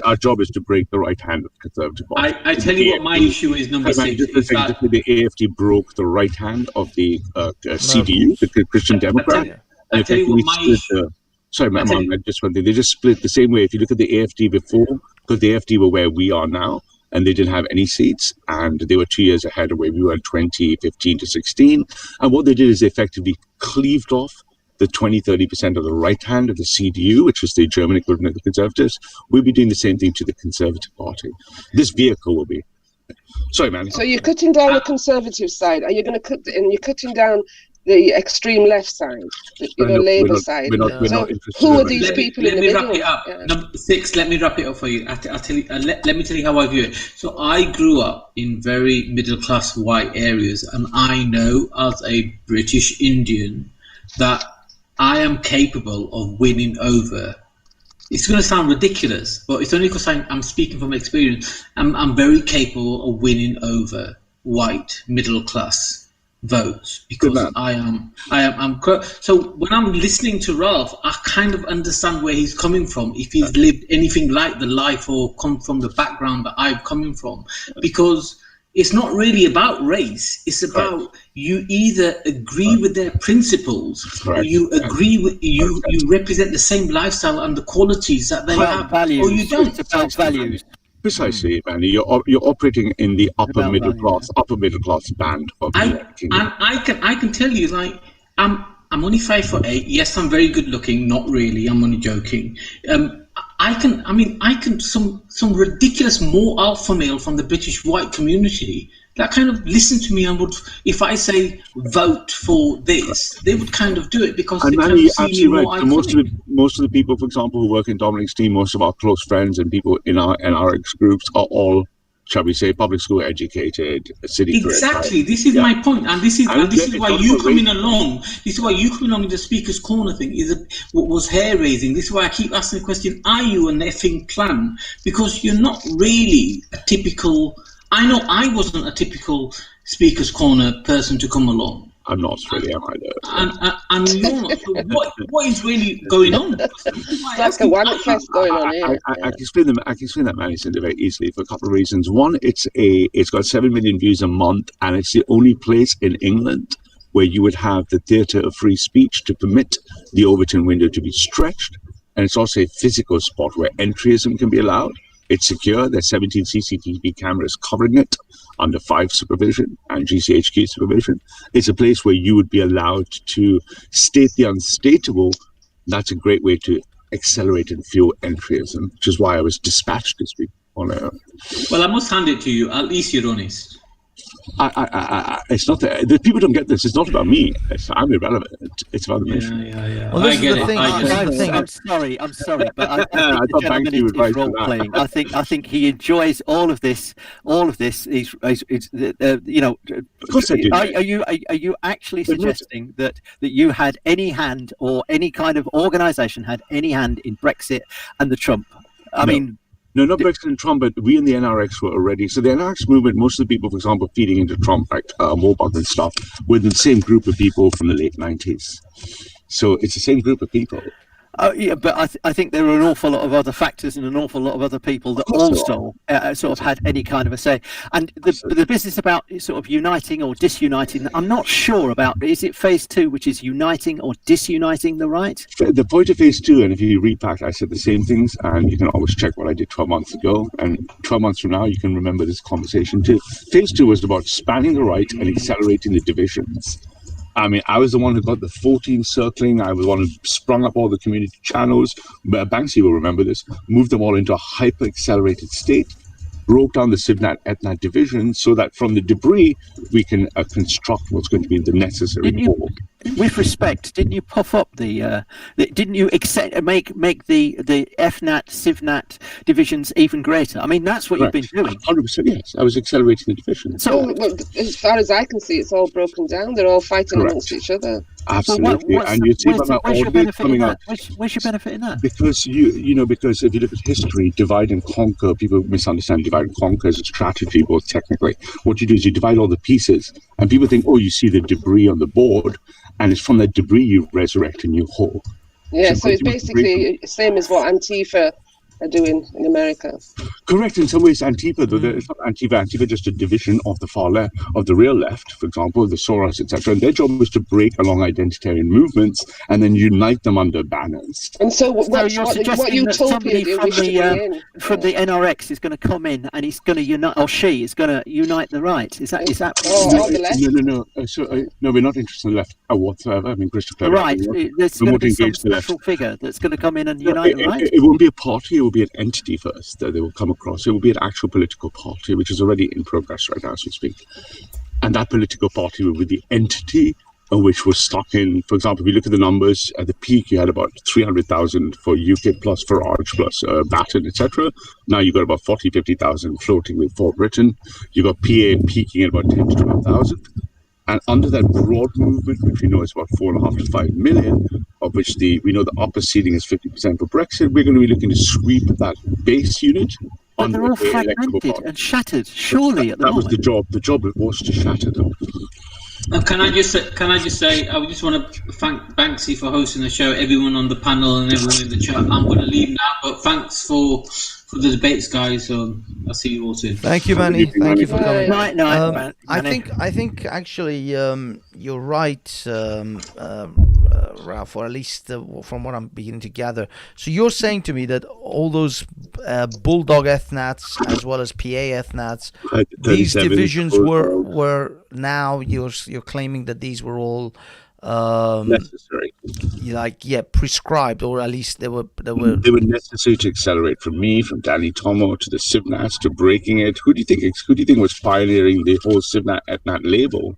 Our job is to break the right hand of the Conservative Party. I tell you what my issue is, number 6. Just the AFD broke the right hand of the CDU, the Christian Democrat. I tell you what my issue. Sorry, ma'am, just one thing. They just split the same way. If you look at the AFD before, because the AFD were where we are now, and they didn't have any seats, and they were 2 years ahead of where we were in 2015 to 16. And what they did is they effectively cleaved off the 20-30% of the right hand of the CDU, which is the German equivalent of the Conservatives. We'll be doing the same thing to the Conservative Party. This vehicle will be. Sorry, man. So you're cutting down the Conservative side. Are you going to cut? And you're cutting down the extreme left side, Labour side. We're not who are these people in the middle? Let me wrap it up. Number 6. Let me wrap it up for you. I'll tell you. Let me tell you how I view it. So I grew up in very middle class white areas, and I know as a British Indian that I am capable of winning over. It's going to sound ridiculous, but it's only because I'm speaking from experience. I'm very capable of winning over white middle class votes because I'm so when I'm listening to Ralph, I kind of understand where he's coming from if he's lived anything like the life or come from the background that I'm coming from, because it's not really about race. It's about you either agree with their principles or you agree with you represent the same lifestyle and the qualities that they have, values. or you don't. It's about values. Precisely, Manny. You're operating in the upper middle class band of the kingdom. And I can tell you, like, I'm only 5'8". Yes, I'm very good looking. Not really. I'm only joking. I can some ridiculous more alpha male from the British white community that kind of listen to me and would, if I say vote for this, they would kind of do it because they kind of see me more iconic. Most of the people, for example, who work in Dominic's team, most of our close friends and people in our NRX groups are all, shall we say, public school educated, city. Exactly. This is my point, and this is why you coming along. This is why you coming along in the speaker's corner thing what was hair raising. This is why I keep asking the question: are you an effing plan? Because you're not really a typical. I know I wasn't a typical speaker's corner person to come along. I'm not really, am I? And you're not. So what is really going on? It's like a one fest going on here. I can explain that Manny Cinder very easily for a couple of reasons. One, it's got 7 million views a month, and it's the only place in England where you would have the theatre of free speech to permit the Overton window to be stretched, and it's also a physical spot where entryism can be allowed. It's secure. There's 17 CCTV cameras covering it under 5 supervision and GCHQ supervision. It's a place where you would be allowed to state the unstatable. That's a great way to accelerate and fuel entryism, which is why I was dispatched this week on air. Well, I must hand it to you. At least you're honest. It's not that the people don't get this. It's not about me. I'm irrelevant. It's about the mission. Yeah. Well, this is the thing. I'm sorry, but I think the gentleman is role playing. I think he enjoys all of this. He's you know. Of course I do. Are you actually suggesting that you had any hand, or any kind of organisation had any hand in Brexit and the Trump? I mean. No, not Brexit and Trump, but we in the NRX were already. So the NRX movement, most of the people, for example, feeding into Trump, like Morbach and stuff, were the same group of people from the late 90s. So it's the same group of people. Yeah, but I think there are an awful lot of other factors and an awful lot of other people that also sort of had any kind of a say. And the business about sort of uniting or disuniting, I'm not sure about. Is it phase 2, which is uniting or disuniting the right? The point of phase 2, and if you read back, I said the same things, and you can always check what I did 12 months ago. And 12 months from now, you can remember this conversation too. Phase 2 was about spanning the right and accelerating the divisions. I mean, I was the one who got the 14 circling. I was the one who sprung up all the community channels. Banksy will remember this. Moved them all into a hyper-accelerated state. Broke down the Civ-Nat division so that from the debris, we can construct what's going to be the necessary wall. with respect, didn't you puff up didn't you make the FNAT, CivNat divisions even greater? I mean, that's what you've been doing. 100%, yes. I was accelerating the division. So, as far as I can see, it's all broken down. They're all fighting amongst each other. Absolutely. And you see by my order coming out. Where's your benefit in that? Because because if you look at history, divide and conquer, people misunderstand divide and conquer as a strategy, both technically. What you do is you divide all the pieces, and people think, oh, you see the debris on the board, and it's from that debris you resurrect a new whole. Yeah, so it's basically the same as what Antifa are doing in America. Correct. In some ways, Antifa, though, it's not Antifa just a division of the far left, of the real left, for example, the Soros, etc. And their job was to break along identitarian movements and then unite them under banners. And so what somebody from the NRX is going to come in and he's going to unite, or she is going to unite the right? Is that? The left? No, we're not interested in the left whatsoever. I mean, Christopher. Right. There's going to be some special figure that's going to come in and unite the right. It won't be a party. It will be an entity first that they will come across. It will be an actual political party, which is already in progress right now as we speak. And that political party will be the entity which was stuck in, for example, if you look at the numbers, at the peak, you had about 300,000 for UK plus Farage plus Batten, etc. Now you've got about 40, 50,000 floating for Britain. You've got PA peaking at about 10 to 12,000. And under that broad movement, which we know is about 4.5 to 5 million, of which we know the upper ceiling is 50% for Brexit, we're going to be looking to sweep that base unit. But they're all fragmented and shattered, surely, at the moment. That was the job. The job was to shatter them. Can I just say, I just want to thank Banksy for hosting the show, everyone on the panel and everyone in the chat. I'm going to leave now, but thanks for the debates, guys. So I'll see you all soon. Thank you, Manny. Thank you for coming. Night, I think actually you're right, Ralph, or at least from what I'm beginning to gather. So you're saying to me that all those Bulldog ethnats as well as PA ethnats, these divisions were now you're claiming that these were all necessary, prescribed, or at least they were necessary to accelerate from me, from Danny Tomo to the CivNats to breaking it. Who do you think was pioneering the whole CivNat ethnat label?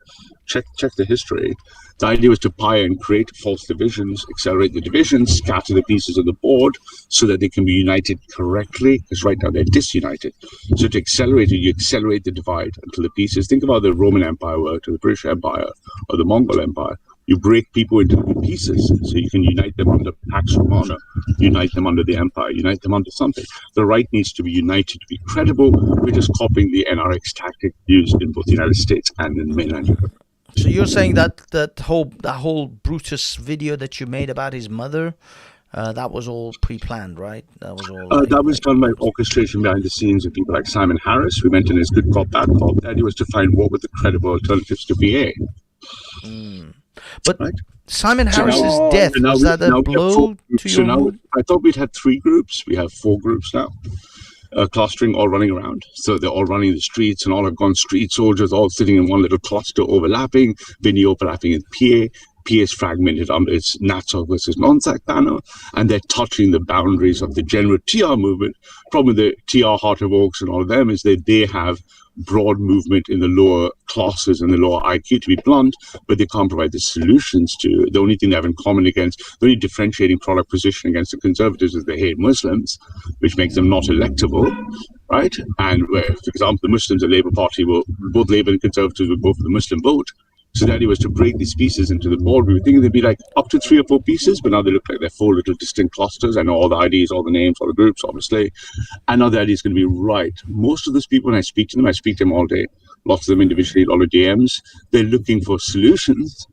Check the history. The idea was to pioneer and create false divisions, accelerate the divisions, scatter the pieces of the board so that they can be united correctly, because right now they're disunited. So to accelerate it, you accelerate the divide until the pieces. Think about the Roman Empire or to the British Empire or the Mongol Empire. You break people into pieces so you can unite them under Pax Romana, unite them under the empire, unite them under something. The right needs to be united to be credible. We're just copying the NRX tactic used in both the United States and in mainland Europe. So you're saying that whole Brutus video that you made about his mother, that was all pre-planned, right? That was all. That was done by orchestration behind the scenes of people like Simon Harris. We went in as good cop, bad cop. The idea was to find what were the credible alternatives to BA. But right? Simon Harris's death, was that a blow to your mood? I thought we'd had 3 groups. We have 4 groups now. Clustering, all running around. So they're all running the streets and all have gone street soldiers, all sitting in one little cluster overlapping, Vinny overlapping in PA. PA is fragmented under its NATSOC versus non-SAC banner, and they're touching the boundaries of the general TR movement. Problem with the TR Heart of Oaks and all of them is that they have broad movement in the lower classes and the lower IQ, to be blunt, but they can't provide the solutions to. The only thing they have in common the only differentiating product position against the conservatives is they hate Muslims, which makes them not electable, right? And for example, the Muslims, the Labour Party, both Labour and Conservatives would go for the Muslim vote. So the idea was to break these pieces into the board. We were thinking they'd be like up to 3 or 4 pieces, but now they look like they're 4 little distinct clusters. I know all the IDs, all the names, all the groups, obviously. And now the idea is going to be right. Most of those people, when I speak to them all day. Lots of them individually, a lot of DMs. They're looking for solutions,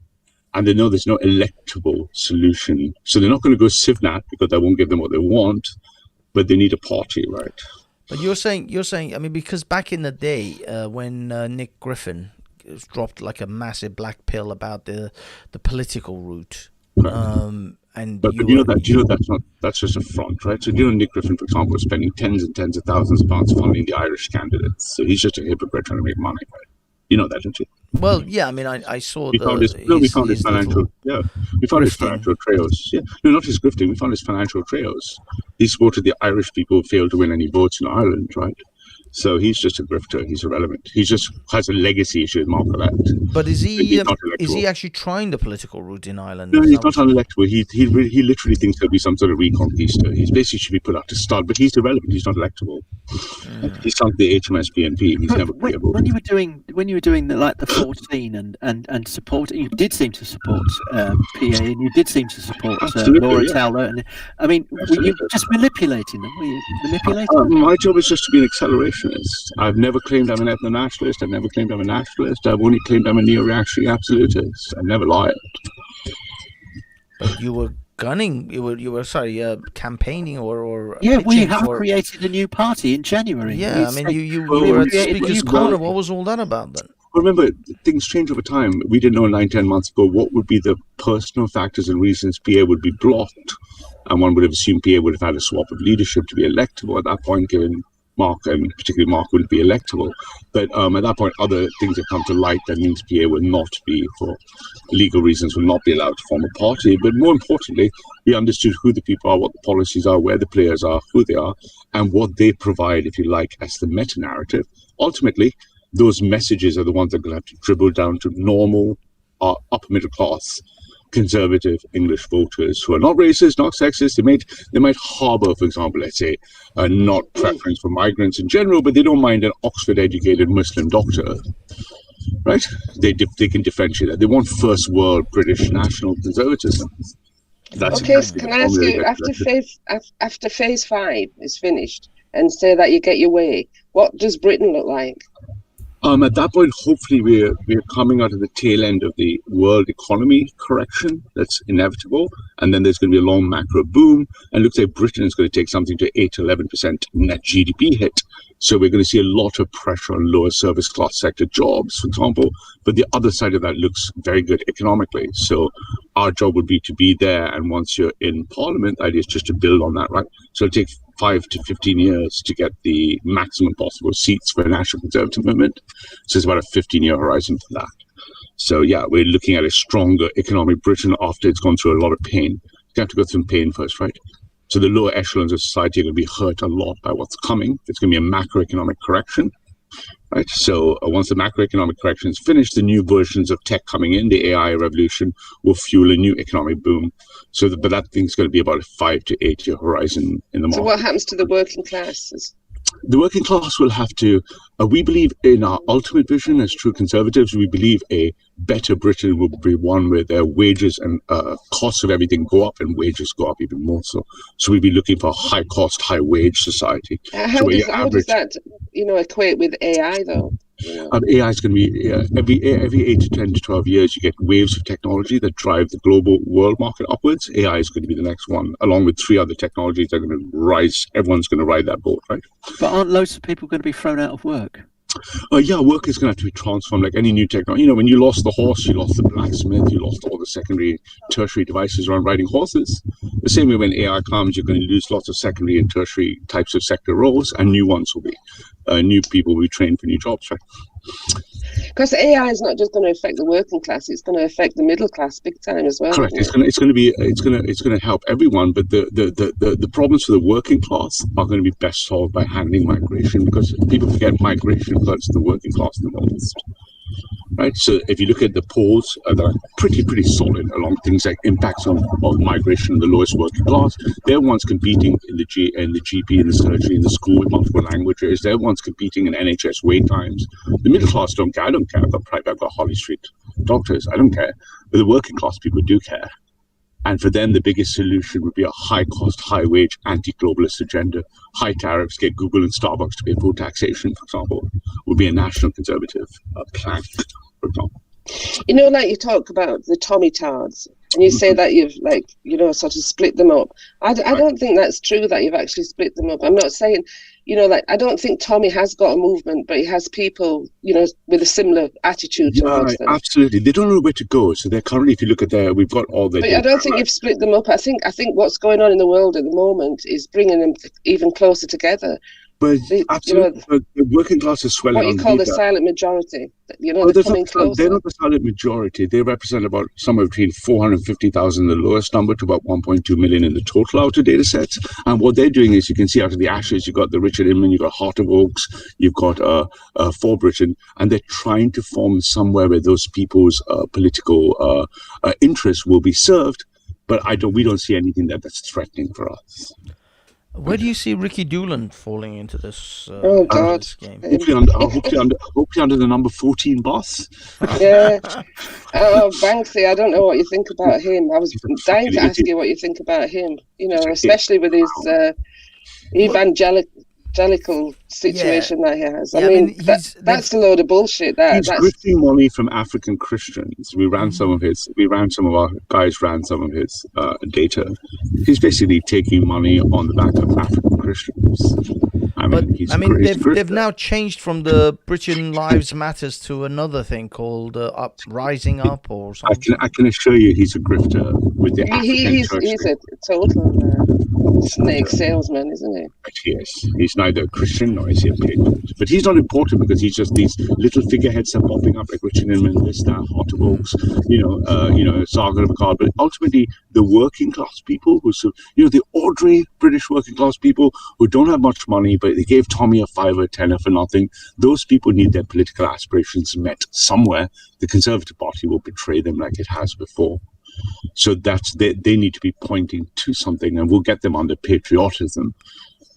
and they know there's no electable solution. So they're not going to go CivNat because that won't give them what they want, but they need a party, right? But you're saying, I mean, because back in the day when Nick Griffin dropped like a massive black pill about the political route. But you know that's just a front, right? So Nick Griffin, for example, was spending tens and tens of thousands of pounds funding the Irish candidates. So he's just a hypocrite trying to make money, right? You know that, don't you? Well, yeah. I mean, I saw we found his financial trails. Yeah, no, not his grifting. We found his financial trails. He supported the Irish people who failed to win any votes in Ireland, right? So he's just a grifter. He's irrelevant. He just has a legacy issue with Mark Collette. But is he? He's not is he actually trying the political route in Ireland? No, he's not unelectable. He literally thinks there'll be some sort of reconquista. He's basically should be put up to start, but he's irrelevant. He's not electable. He sunk the HMS BNP. He's never playable. When you were doing the 14 and support, you did seem to support PA, and you did seem to support Laura Taylor. And I mean, were you just manipulating them? Were you manipulating them? My job is just to be an accelerationist. I've never claimed I'm an ethno-nationalist. I've never claimed I'm a nationalist. I've only claimed I'm a neo-reactionary absolutist. I've never lied. But you were gunning. You were campaigning or yeah. We have created a new party in January. Yeah, I mean, you were at Speaker's Corner. What was all that about then? Remember, things change over time. We didn't know 9-10 months ago what would be the personal factors and reasons PA would be blocked, and one would have assumed PA would have had a swap of leadership to be electable at that point, given Mark, and particularly Mark, wouldn't be electable. But at that point, other things have come to light that means PA will not be, for legal reasons, will not be allowed to form a party. But more importantly, we understood who the people are, what the policies are, where the players are, who they are, and what they provide, if you like, as the meta-narrative. Ultimately, those messages are the ones that are going to have to dribble down to normal, upper middle class, conservative English voters who are not racist, not sexist. They might harbor, for example, let's say, not preference for migrants in general, but they don't mind an Oxford-educated Muslim doctor, right? They can differentiate that. They want first world British national conservatism. That's okay, can I ask you, after phase 5 is finished and say that you get your way, what does Britain look like? At that point, hopefully, we're coming out of the tail end of the world economy correction that's inevitable, and then there's going to be a long macro boom, and it looks like Britain is going to take something to 8-11% net GDP hit. So we're going to see a lot of pressure on lower service class sector jobs, for example. But the other side of that looks very good economically. So our job would be to be there, and once you're in Parliament, the idea is just to build on that, right? So it'll take 5 to 15 years to get the maximum possible seats for a national conservative movement. So it's about a 15-year horizon for that. So yeah, we're looking at a stronger economic Britain after it's gone through a lot of pain. You have to go through some pain first, right? So the lower echelons of society are going to be hurt a lot by what's coming. It's going to be a macroeconomic correction, right? So once the macroeconomic correction is finished, the new versions of tech coming in, the AI revolution, will fuel a new economic boom. So, but that thing's going to be about a 5 to 8 year horizon in the market. So what happens to the working classes? The working class will have to, we believe in our ultimate vision as true conservatives, we believe a better Britain will be one where their wages and costs of everything go up and wages go up even more so. So we'll be looking for a high cost, high wage society. How does that, equate with AI though? AI is going to be every 8 to 10 to 12 years, you get waves of technology that drive the global world market upwards. AI is going to be the next one, along with 3 other technologies that are going to rise. Everyone's going to ride that boat, right? But aren't loads of people going to be thrown out of work? Yeah, work is going to have to be transformed like any new technology. When you lost the horse, you lost the blacksmith, you lost all the secondary, tertiary devices around riding horses. The same way when AI comes, you're going to lose lots of secondary and tertiary types of sector roles, and new ones will be. New people will be trained for new jobs, right? Because AI is not just going to affect the working class; it's going to affect the middle class big time as well. Correct. It's going to help everyone, but the problems for the working class are going to be best solved by handling migration, because people forget migration hurts the working class the most. Right. So if you look at the polls, that are pretty solid along things like impacts of migration in the lowest working class. They're ones competing in the GP, in the surgery, in the school with multiple languages. They're ones competing in NHS wait times. The middle class don't care. I don't care. I've got Holly Street doctors. I don't care. But the working class people do care. And for them, the biggest solution would be a high-cost, high-wage, anti-globalist agenda. High tariffs, get Google and Starbucks to pay full taxation, for example, would be a national conservative plank, for example. Like you talk about the Tommy Tards, and you say that you've, sort of split them up. I don't think that's true that you've actually split them up. I'm not saying, I don't think Tommy has got a movement, but he has people, with a similar attitude towards them. Absolutely. They don't know where to go. So they're currently, if you look at we've got all the... But I don't think you've split them up. I think what's going on in the world at the moment is bringing them even closer together. But absolutely, but the working class is swelling. What you call the silent majority. They're coming closer. They're not the silent majority. They represent about somewhere between 450,000, the lowest number, to about 1.2 million in the total outer data sets. And what they're doing is, you can see out of the ashes, you've got the Richard Inman, you've got Heart of Oaks, you've got For Britain, and they're trying to form somewhere where those people's political interests will be served. But we don't see anything that's threatening for us. Where do you see Ricky Doolan falling into this, this game? Hopefully under the number 14 boss. Yeah. Banksy, I don't know what you think about him. I was dying to ask you what you think about him, especially with his evangelical situation that he has. I mean, that's a load of bullshit. He's grifting money from African Christians. We ran some of our guys ran some of his data. He's basically taking money on the back of African Christians. They've now changed from the Britain Lives Matters to another thing called Rising Up or something. I can assure you, he's a grifter with the African he's a total snake salesman, isn't he? Yes, he's neither Christian nor is he a patriot. But he's not important because he's just these little figureheads are popping up like Richard Inman, this, that, Heart of Oaks, Saga of a Card. But ultimately, the working class people the ordinary British working class people who don't have much money, but they gave Tommy a $5 or $10 for nothing. Those people need their political aspirations met somewhere. The Conservative Party will betray them like it has before. So they need to be pointing to something, and we'll get them under patriotism.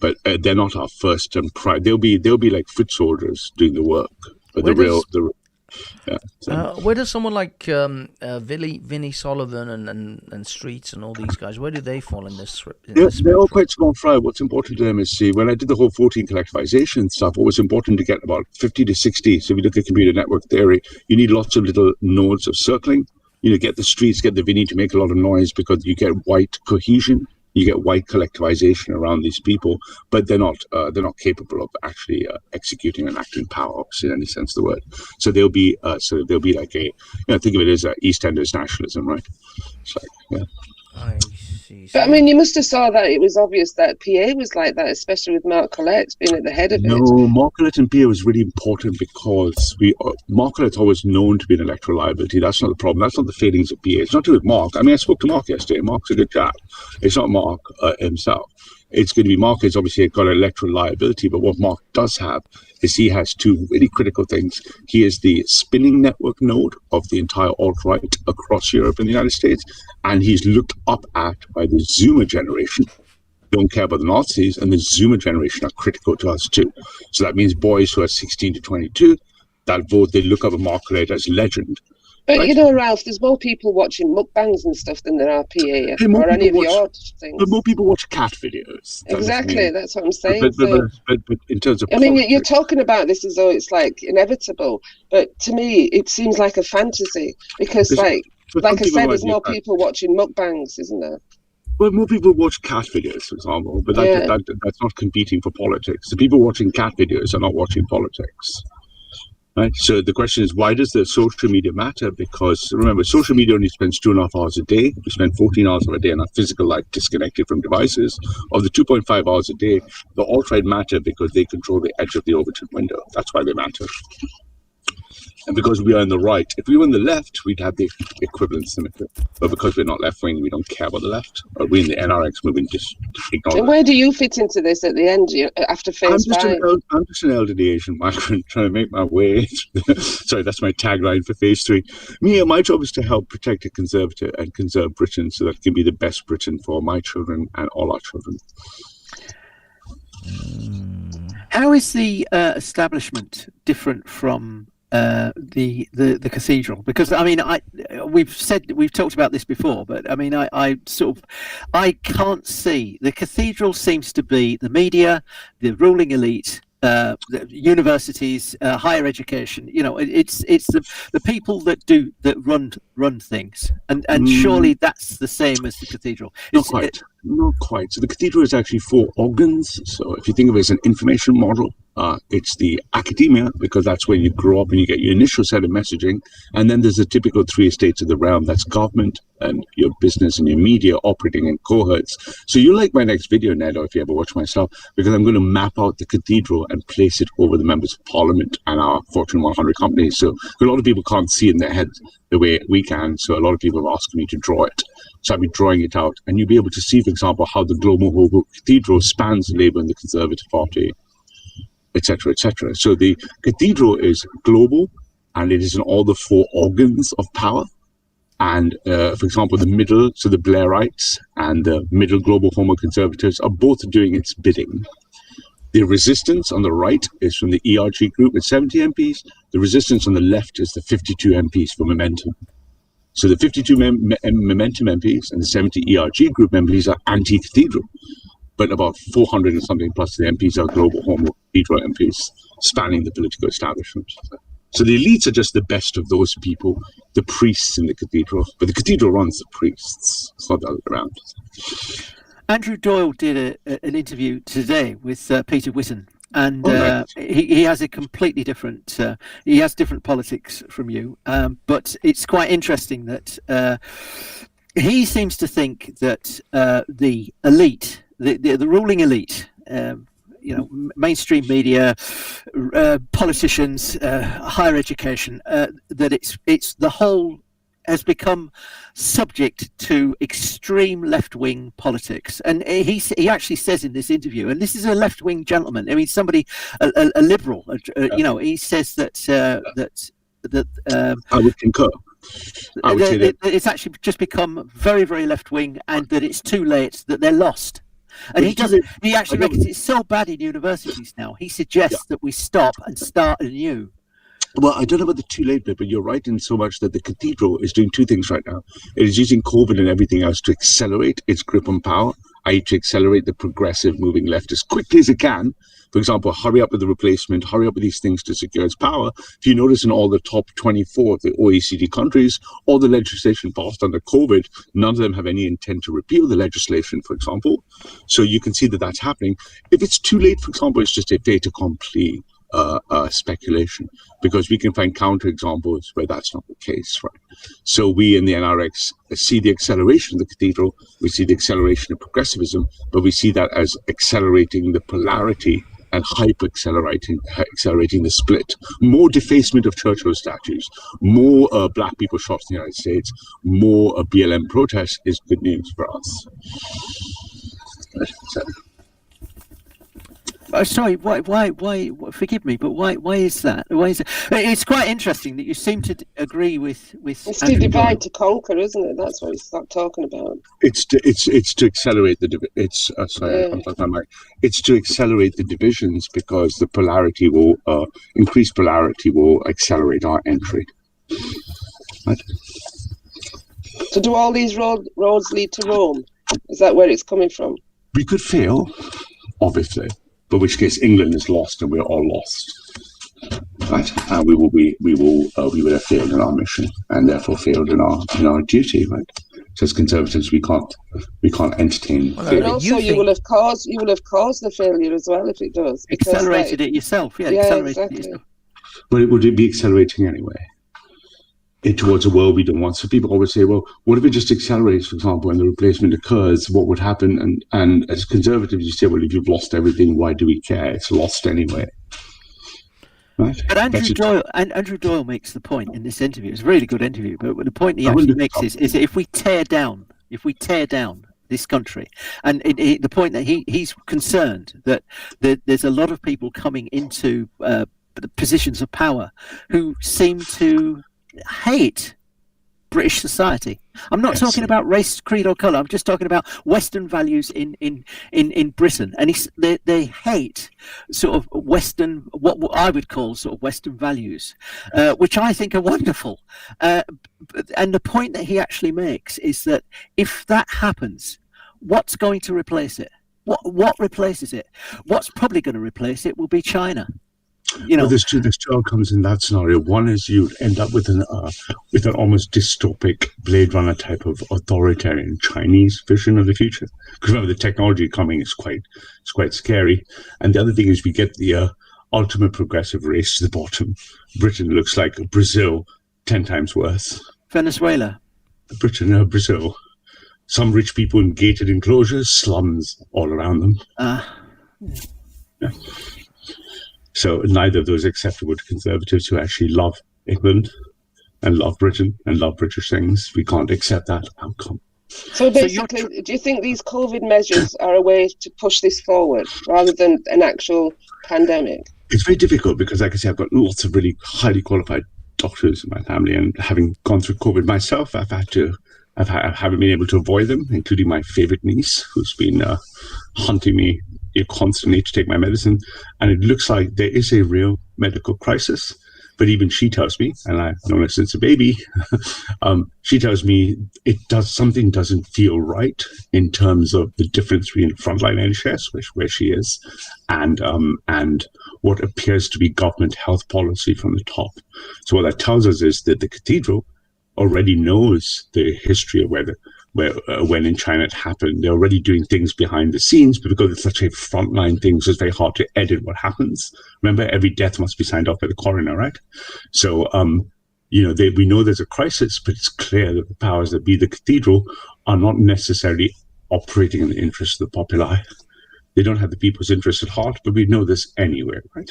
But they're not our first and pride. They'll be like foot soldiers doing the work. But where does someone like Vinnie Sullivan and Streets and all these guys, where do they fall in this? They're all quite small fry. What's important to them is, see, when I did the whole 14 collectivization stuff, what was important to get about 50 to 60. So if you look at computer network theory, you need lots of little nodes of circling. Get the Streets, get the Vinnie to make a lot of noise because you get white cohesion. You get white collectivization around these people, but they're not capable of actually executing and acting power in any sense of the word. So they'll be like think of it as EastEnders nationalism, right? It's like, yeah. I see. But you must have saw that it was obvious that PA was like that, especially with Mark Collett being at the head of it. No, Mark Collett and PA was really important because Mark Collett's always known to be an electoral liability. That's not the problem. That's not the failings of PA. It's not to do with Mark. I spoke to Mark yesterday. Mark's a good chap. It's not Mark himself. It's going to be Mark has obviously got an electoral liability, but what Mark does have is he has two really critical things. He is the spinning network node of the entire alt-right across Europe and the United States, and he's looked up at by the Zoomer generation. Don't care about the Nazis, and the Zoomer generation are critical to us too. So that means boys who are 16 to 22, that vote, they look up at Mark Collett as legend. But right? Ralph, there's more people watching mukbangs and stuff than there are PA or any of your things. But more people watch cat videos. Exactly, that's what I'm saying. But in terms of you're talking about this as though it's like inevitable, but to me it seems like a fantasy because like I said, there's more people watching mukbangs, isn't there? Well, more people watch cat videos, for example, but that's not competing for politics. The people watching cat videos are not watching politics. Right? So the question is, why does the social media matter? Because remember, social media only spends 2.5 hours a day. We spend 14 hours of a day in our physical life disconnected from devices. Of the 2.5 hours a day, the alt-right matter because they control the edge of the Overton window. That's why they matter. And because we are on the right, if we were on the left, we'd have the equivalent symmetry. But because we're not left-wing, we don't care about the left. Or we're in the NRX movement, just ignore it. And where do you fit into this at the end, after phase 5? I'm just an elderly Asian migrant trying to make my way. Sorry, that's my tagline for phase 3. My job is to help protect and conserve Britain so that it can be the best Britain for my children and all our children. How is the establishment different from the cathedral? Because we've talked about this before, but I can't see. The cathedral seems to be the media, the ruling elite, the universities, higher education. It's the people that run things, and surely that's the same as the cathedral. Not quite. Not quite. So the cathedral is actually 4 organs. So if you think of it as an information model, it's the academia, because that's where you grow up and you get your initial set of messaging. And then there's the typical 3 estates of the realm. That's government and your business and your media operating in cohorts. So you like my next video, Ned, or if you ever watch my stuff, because I'm going to map out the cathedral and place it over the members of parliament and our Fortune 100 companies. So a lot of people can't see in their head the way we can. So a lot of people have asked me to draw it. So I've been drawing it out, and you'll be able to see, for example, how the global cathedral spans Labour and the Conservative Party, etc., etc. So the cathedral is global, and it is in all the 4 organs of power. And, for example, the middle, so the Blairites and the middle global homo conservatives are both doing its bidding. The resistance on the right is from the ERG group with 70 MPs. The resistance on the left is the 52 MPs for Momentum. So the 52 Momentum MPs and the 70 ERG group MPs are anti-cathedral, but about 400 and something plus the MPs are global homo cathedral MPs, spanning the political establishment. So the elites are just the best of those people, the priests in the cathedral, but the cathedral runs the priests. It's not the other way around. Andrew Doyle did an interview today with Peter Whitten. And he has a completely different, he has different politics from you. But it's quite interesting that he seems to think that the elite, the ruling elite, mainstream media, politicians, higher education, that it's the whole has become subject to extreme left-wing politics, and he actually says in this interview, and this is a left-wing gentleman. I mean, somebody a liberal. He says that I would concur. I would say that it's actually just become very, very left-wing, and that it's too late, that they're lost. And he actually reckons it's so bad in universities now. He suggests that we stop and start anew. Well, I don't know about the too late bit, but you're right in so much that the cathedral is doing 2 things right now. It is using COVID and everything else to accelerate its grip on power, i.e. to accelerate the progressive moving left as quickly as it can. For example, hurry up with the replacement, hurry up with these things to secure its power. If you notice in all the top 24 of the OECD countries, all the legislation passed under COVID, none of them have any intent to repeal the legislation, for example. So you can see that that's happening. If it's too late, for example, it's just a fait accompli. Speculation, because we can find counterexamples where that's not the case, right? So we in the NRX see the acceleration of the cathedral, we see the acceleration of progressivism, but we see that as accelerating the polarity and accelerating the split. More defacement of Churchill statues, more black people shot in the United States, more BLM protests is good news for us. Sorry, why? Forgive me, but why is that? Why is it? It's quite interesting that you seem to agree with. It's to divide to conquer, isn't it? That's what we start talking about. It's to accelerate the I'm talking about it's to accelerate the divisions, because the polarity will increased polarity will accelerate our entry. Right. So do all these roads lead to Rome? Is that where it's coming from? We could fail, obviously. But in which case England is lost and we're all lost, right? And we would have failed in our mission and therefore failed in our duty, right? So as conservatives, we can't entertain. And also, you will have caused the failure as well if it does. Accelerated it yourself, yeah. Exactly. It yourself. But it would be accelerating anyway. Towards a world we don't want. So people always say, well, what if it just accelerates, for example, when the replacement occurs, what would happen? And as conservatives, you say, well, if you've lost everything, why do we care? It's lost anyway. Right? But Andrew Doyle makes the point in this interview. It's a really good interview, but the point he actually makes is that if we tear down this country, and the point that he's concerned that there's a lot of people coming into the positions of power who seem to hate British society. I'm not talking about race, creed, or colour. I'm just talking about Western values in Britain, and they hate sort of Western, what I would call sort of Western values, which I think are wonderful. And the point that he actually makes is that if that happens, what's going to replace it? What replaces it? What's probably going to replace it will be China. Well, there's two outcomes in that scenario. One is you end up with an almost dystopic Blade Runner type of authoritarian Chinese vision of the future. Because remember, the technology coming is quite scary. And the other thing is we get the ultimate progressive race to the bottom. Britain looks like Brazil 10 times worse. Venezuela. Brazil. Some rich people in gated enclosures, slums all around them. Yeah. So neither of those are acceptable to conservatives who actually love England and love Britain and love British things. We can't accept that outcome. So basically, do you think these COVID measures are a way to push this forward rather than an actual pandemic? It's very difficult because, like I said, I've got lots of really highly qualified doctors in my family, and having gone through COVID myself, I haven't been able to avoid them, including my favorite niece, who's been hunting me constantly to take my medicine. And it looks like there is a real medical crisis. But even she tells me, and I've known her since a baby, she tells me something doesn't feel right in terms of the difference between frontline NHS, where she is, and what appears to be government health policy from the top. So what that tells us is that the cathedral already knows the history of when in China it happened. They're already doing things behind the scenes, but because it's such a frontline thing, so it's very hard to edit what happens. Remember, every death must be signed off by the coroner, right? So, we know there's a crisis, but it's clear that the powers that be, the cathedral, are not necessarily operating in the interest of the populi. They don't have the people's interests at heart, but we know this anyway, right?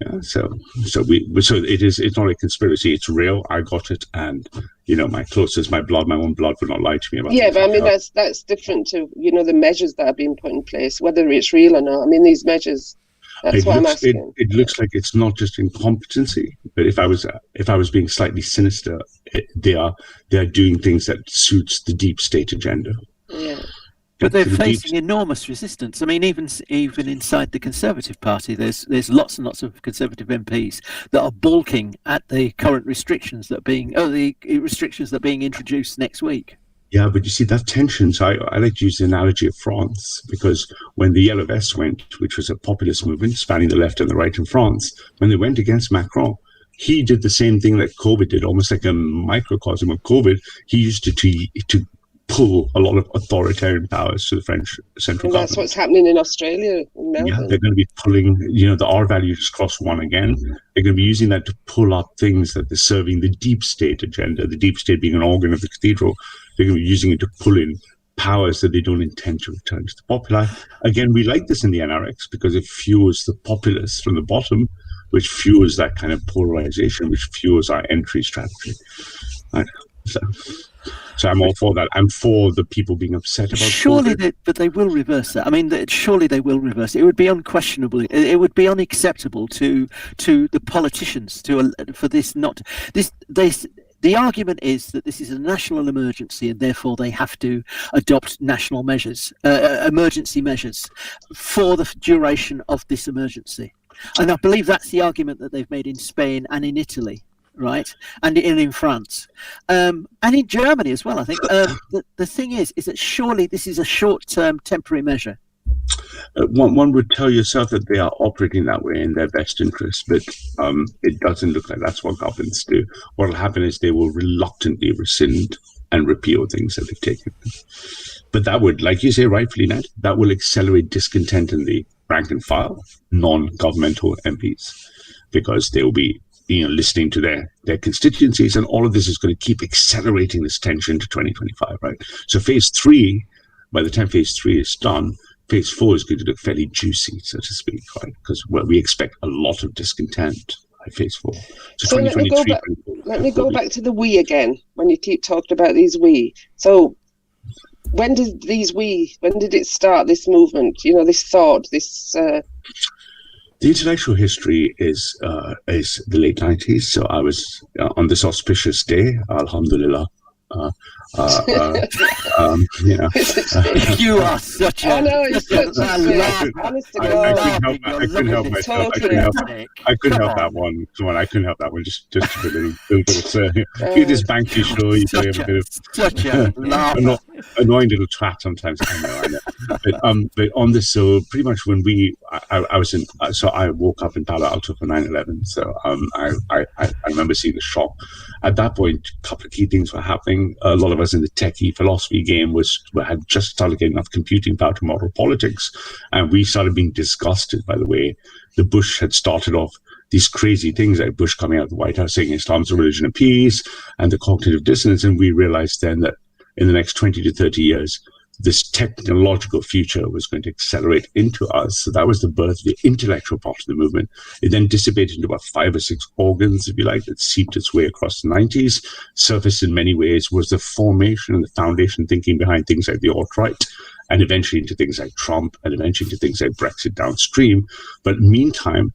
Yeah, so it's not a conspiracy. It's real. I got it, and my closest, my own blood would not lie to me about. Yeah, but I mean that's different to the measures that are being put in place, whether it's real or not. I mean, these measures. That's what I'm asking. It looks like it's not just incompetency, but if I was being slightly sinister, they are doing things that suits the deep state agenda. Yeah. But they're facing enormous resistance. I mean, even inside the Conservative Party, there's lots and lots of Conservative MPs that are balking at the current restrictions that are being introduced next week. Yeah, but you see that tension. So I like to use the analogy of France, because when the Yellow Vests went, which was a populist movement spanning the left and the right in France, when they went against Macron, he did the same thing that COVID did, almost like a microcosm of COVID. He used to pull a lot of authoritarian powers to the French central government. That's what's happening in Australia, in Melbourne. Yeah, they're going to be pulling, the R value just crossed 1 again. They're going to be using that to pull up things that they're serving the deep state agenda, the deep state being an organ of the cathedral. They're going to be using it to pull in powers that they don't intend to return to the populi. Again, we like this in the NRX because it fuels the populace from the bottom, which fuels that kind of polarization, which fuels our entry strategy. Right? So I'm all for that. I'm for the people being upset about COVID. But they will reverse that. I mean, surely they will reverse it. It would be unquestionable. It would be unacceptable to the politicians for this not this. The argument is that this is a national emergency, and therefore they have to adopt national measures, emergency measures, for the duration of this emergency. And I believe that's the argument that they've made in Spain and in Italy. Right, and in France, and in Germany as well. I think the thing is that surely this is a short-term, temporary measure. One would tell yourself that they are operating that way in their best interest, but it doesn't look like that's what governments do. What will happen is they will reluctantly rescind and repeal things that they've taken. But that would, like you say rightfully, Ned, that will accelerate discontent in the rank and file, non-governmental MPs, because they will be listening to their constituencies, and all of this is going to keep accelerating this tension to 2025, right? So phase 3, by the time phase 3 is done, phase 4 is going to look fairly juicy, so to speak, right? Because we expect a lot of discontent by phase 4. So let me go back to the we again, when you keep talking about these we. So when did it start, this movement, this thought, this... The intellectual history is the late 90s. So I was on this auspicious day, alhamdulillah. You are such a... I couldn't help myself. I couldn't help that one. Come on, I couldn't help that one. Just a little bit of... do this Banksy show. You play a bit of... Such a laugh. annoying little twat sometimes. I know. But on this, so pretty much when I was in, so I woke up in Palo Alto for 9/11. So I remember seeing the shock. At that point, a couple of key things were happening. A lot of us in the techie philosophy game had just started getting enough computing power to model politics, and we started being disgusted by the way the Bush had started off these crazy things like Bush coming out of the White House saying Islam's a religion of peace and the cognitive dissonance. And we realized then that in the next 20 to 30 years, this technological future was going to accelerate into us. So that was the birth of the intellectual part of the movement. It then dissipated into about 5 or 6 organs, if you like, that seeped its way across the 90s. Surfaced in many ways was the formation and the foundation thinking behind things like the alt-right, and eventually into things like Trump, and eventually into things like Brexit downstream. But meantime,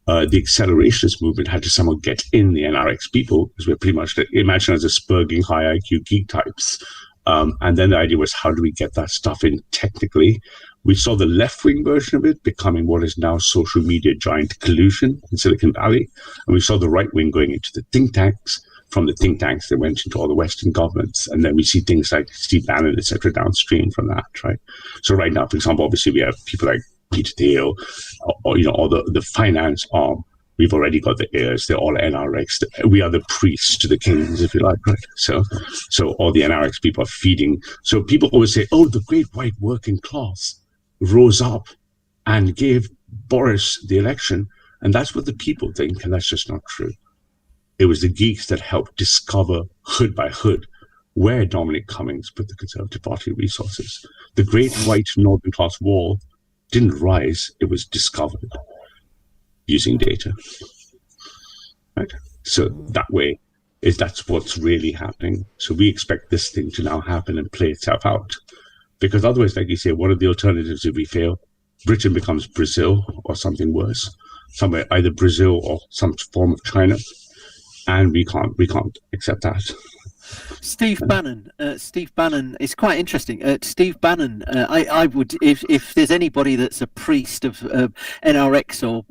the accelerationist movement had to somehow get in the NRX people, because we're pretty much imagined as a spurging high IQ geek types. And then the idea was, how do we get that stuff in technically? We saw the left-wing version of it becoming what is now social media giant collusion in Silicon Valley. And we saw the right-wing going into the think tanks. From the think tanks, they went into all the Western governments. And then we see things like Steve Bannon, et cetera, downstream from that, right? So right now, for example, obviously we have people like Peter Thiel, or the finance arm. We've already got the heirs. They're all NRX. We are the priests to the kings, if you like, right? So all the NRX people are feeding. So people always say, oh, the great white working class rose up and gave Boris the election. And that's what the people think. And that's just not true. It was the geeks that helped discover hood by hood where Dominic Cummings put the Conservative Party resources. The great white northern class wall didn't rise. It was discovered using data, right? So that way, that's what's really happening. So we expect this thing to now happen and play itself out, because otherwise, like you say, what are the alternatives if we fail? Britain becomes Brazil or something worse, somewhere either Brazil or some form of China, and we can't accept that. Steve Bannon is quite interesting. Steve Bannon, I would, if there's anybody that's a priest of NRX or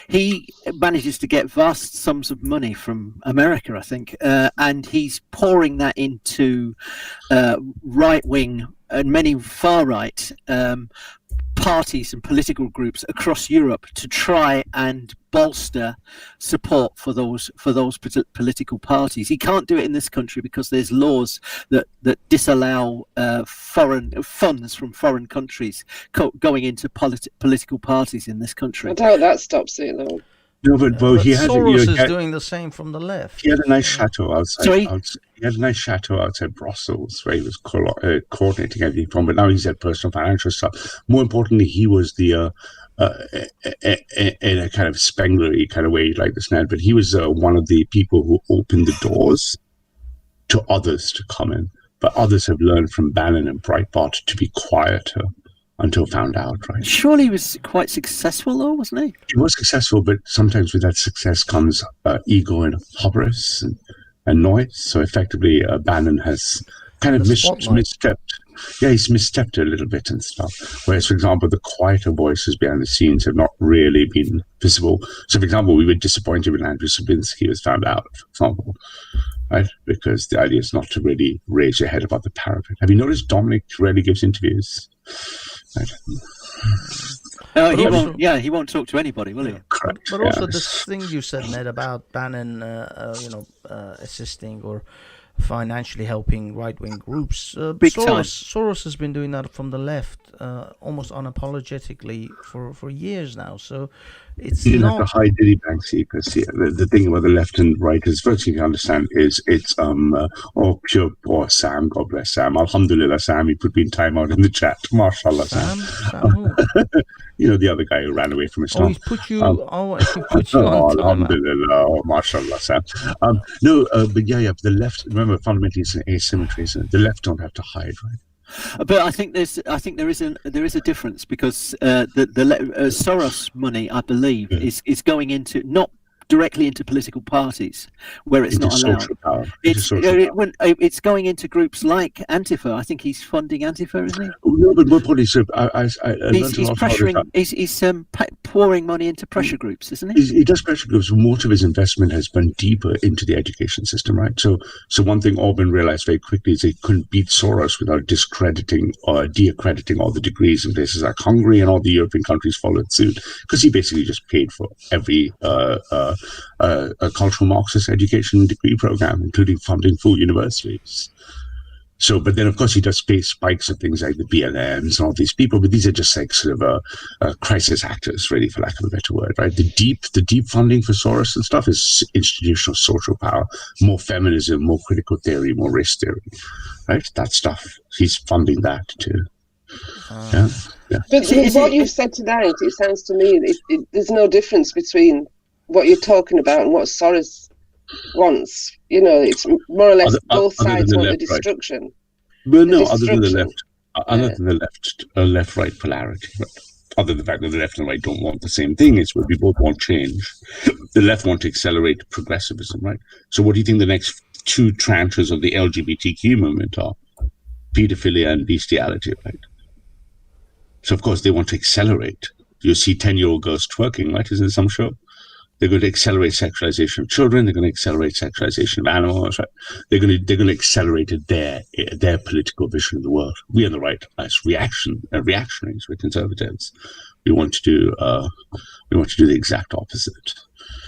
he manages to get vast sums of money from America, I think, and he's pouring that into right wing and many far right parties and political groups across Europe to try and bolster support for those political parties. He can't do it in this country because there's laws that disallow foreign funds from foreign countries going into political parties in this country. I doubt that stops it though. No, but he has. Soros is doing the same from the left. He had a nice chateau outside. He had a nice chateau outside Brussels where he was coordinating everything from. But now he's had personal financial stuff. More importantly, he was the in a kind of Spengler-y kind of way, like this now. But he was one of the people who opened the doors to others to come in. But others have learned from Bannon and Breitbart to be quieter until found out, right? Surely he was quite successful, though, wasn't he? He was successful, but sometimes with that success comes ego and hubris and noise. So effectively, Bannon has kind of misstepped. Yeah, he's misstepped a little bit and stuff. Whereas, for example, the quieter voices behind the scenes have not really been visible. So, for example, we were disappointed when Andrew Sabinski was found out, for example, right? Because the idea is not to really raise your head above the parapet. Have you noticed Dominic rarely gives interviews? Right. He won't talk to anybody, will he? Correct. But also this thing you said, Ned, about Bannon, assisting or financially helping right-wing groups. Soros has been doing that from the left, almost unapologetically for years now. So it's you didn't have to hide Diddy Banksy, because the thing about the left and right is virtually understand is it's pure poor Sam, God bless Sam, Alhamdulillah Sam, he put me in time out in the chat, mashallah Sam. The other guy who ran away from Islam. He put you on Alhamdulillah, mashallah Sam. But the left, remember, fundamentally it's an asymmetry, isn't it? The left don't have to hide, right? But I think there is a difference, because the Soros money, I believe, is going into not directly into political parties where it's Into not allowed. social power. It's going into groups like Antifa. I think he's funding Antifa, isn't he? No, but more importantly, so I He's pressuring. He's pouring money into pressure groups, isn't he? He does pressure groups. Most of his investment has been deeper into the education system, right? So one thing Orban realized very quickly is he couldn't beat Soros without discrediting or de-accrediting all the degrees in places like Hungary, and all the European countries followed suit because he basically just paid for every a cultural Marxist education degree program, including funding full universities. So, but then of course he does pay spikes of things like the BLMs and all these people, but these are just like sort of crisis actors, really, for lack of a better word, right? The deep funding for Soros and stuff is institutional social power, more feminism, more critical theory, more race theory, right? That stuff, he's funding that too. Yeah. But what you've said tonight, it sounds to me there's no difference between what you're talking about and what Soros wants. You know, it's more or less both sides want the destruction. Right? Well, no, other than the left-right polarity. Right? Other than the fact that the left and the right don't want the same thing, it's where we both want change. The left want to accelerate progressivism, right? So what do you think the next two tranches of the LGBTQ movement are? Pedophilia and bestiality, right? So, of course, they want to accelerate. You see 10-year-old girls twerking, right? Isn't it some show? They're going to accelerate sexualization of children. They're going to accelerate sexualization of animals, right? They're going to accelerate their political vision of the world. We on the right, as reactionaries, we're conservatives. We want to do the exact opposite.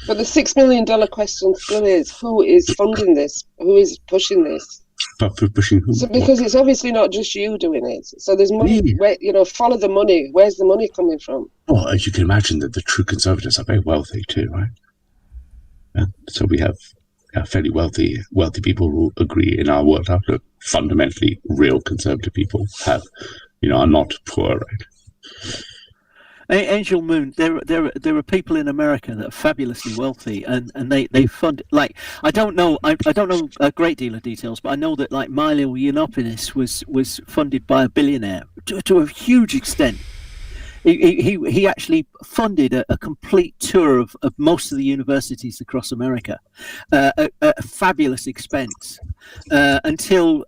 But the $6 million question still is: who is funding this? Who is pushing this? Pushing who? So because it's obviously not just you doing it. So there's money. Where, follow the money. Where's the money coming from? Well, as you can imagine, that the true conservatives are very wealthy too, right? Yeah. So we have fairly wealthy people who agree in our world outlook. Fundamentally, real conservative people are not poor, right? Angel Moon, there are people in America that are fabulously wealthy, and they fund, like, I don't know a great deal of details, but I know that, like, Milo Yiannopoulos was funded by a billionaire to a huge extent. He actually funded a complete tour of most of the universities across America, at a fabulous expense, until